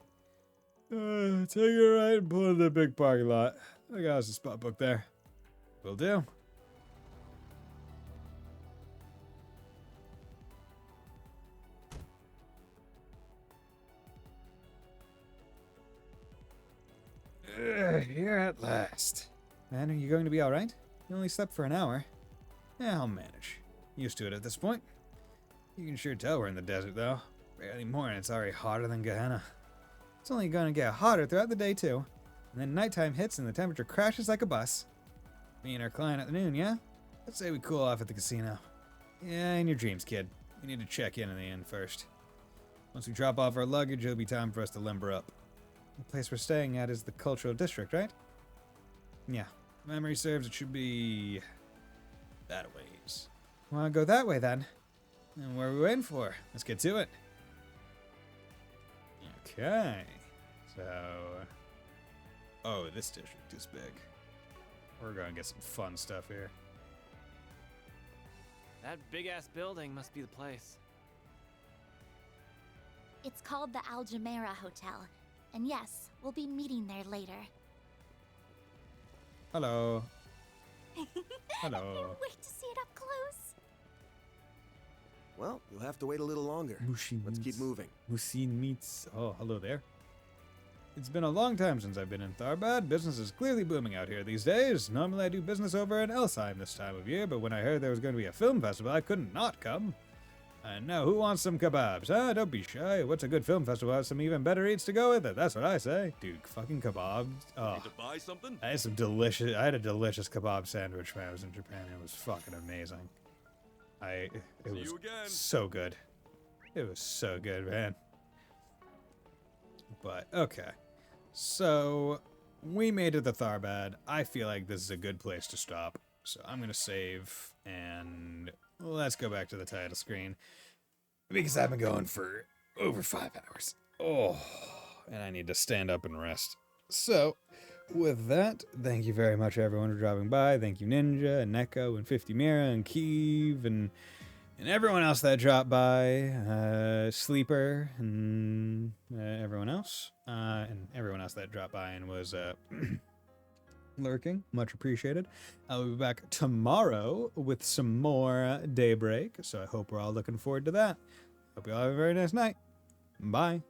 Take it right and pull into the big parking lot. I got us a spot booked there. Will do. Here at last. Man, are you going to be alright? You only slept for an hour. Yeah, I'll manage. Used to it at this point. You can sure tell we're in the desert, though. Barely more, and it's already hotter than Gehenna. It's only going to get hotter throughout the day, too. And then nighttime hits and the temperature crashes like a bus. Me and our client at the noon, yeah? Let's say we cool off at the casino. Yeah, in your dreams, kid. We need to check in the inn first. Once we drop off our luggage, it'll be time for us to limber up. The place we're staying at is the cultural district, right? Yeah. If memory serves, it should be... that ways. Wanna go that way, then? And what are we waiting for? Let's get to it. Okay. So... oh, this district is big. We're gonna get some fun stuff here. That big-ass building must be the place. It's called the Al Jumeirah Hotel. And yes, we'll be meeting there later. Hello. Hello. I can't wait to see it up close. Well, you'll have to wait a little longer. Let's keep moving. Musin meets... oh, hello there. It's been a long time since I've been in Tharbad. Business is clearly booming out here these days. Normally I do business over in Elsheim this time of year, but when I heard there was going to be a film festival, I couldn't not come. And now, who wants some kebabs? Huh? Don't be shy. What's a good film festival? Have some even better eats to go with it. That's what I say. Dude, fucking kebabs. Oh, Need to buy something? I had a delicious kebab sandwich when I was in Japan. It was fucking amazing. It was so good. It was so good, man. But, okay. So, we made it to Tharbad. I feel like this is a good place to stop. So I'm going to save, and let's go back to the title screen. Because I've been going for over 5 hours. Oh, and I need to stand up and rest. So, with that, thank you very much everyone for dropping by. Thank you Ninja, and Neko, and 50 Mira, and Keeve, and everyone else that dropped by. Sleeper, and everyone else. And everyone else that dropped by and was... lurking, much appreciated. I'll be back tomorrow with some more Daybreak, so I hope we're all looking forward to that. Hope you all have a very nice night. Bye.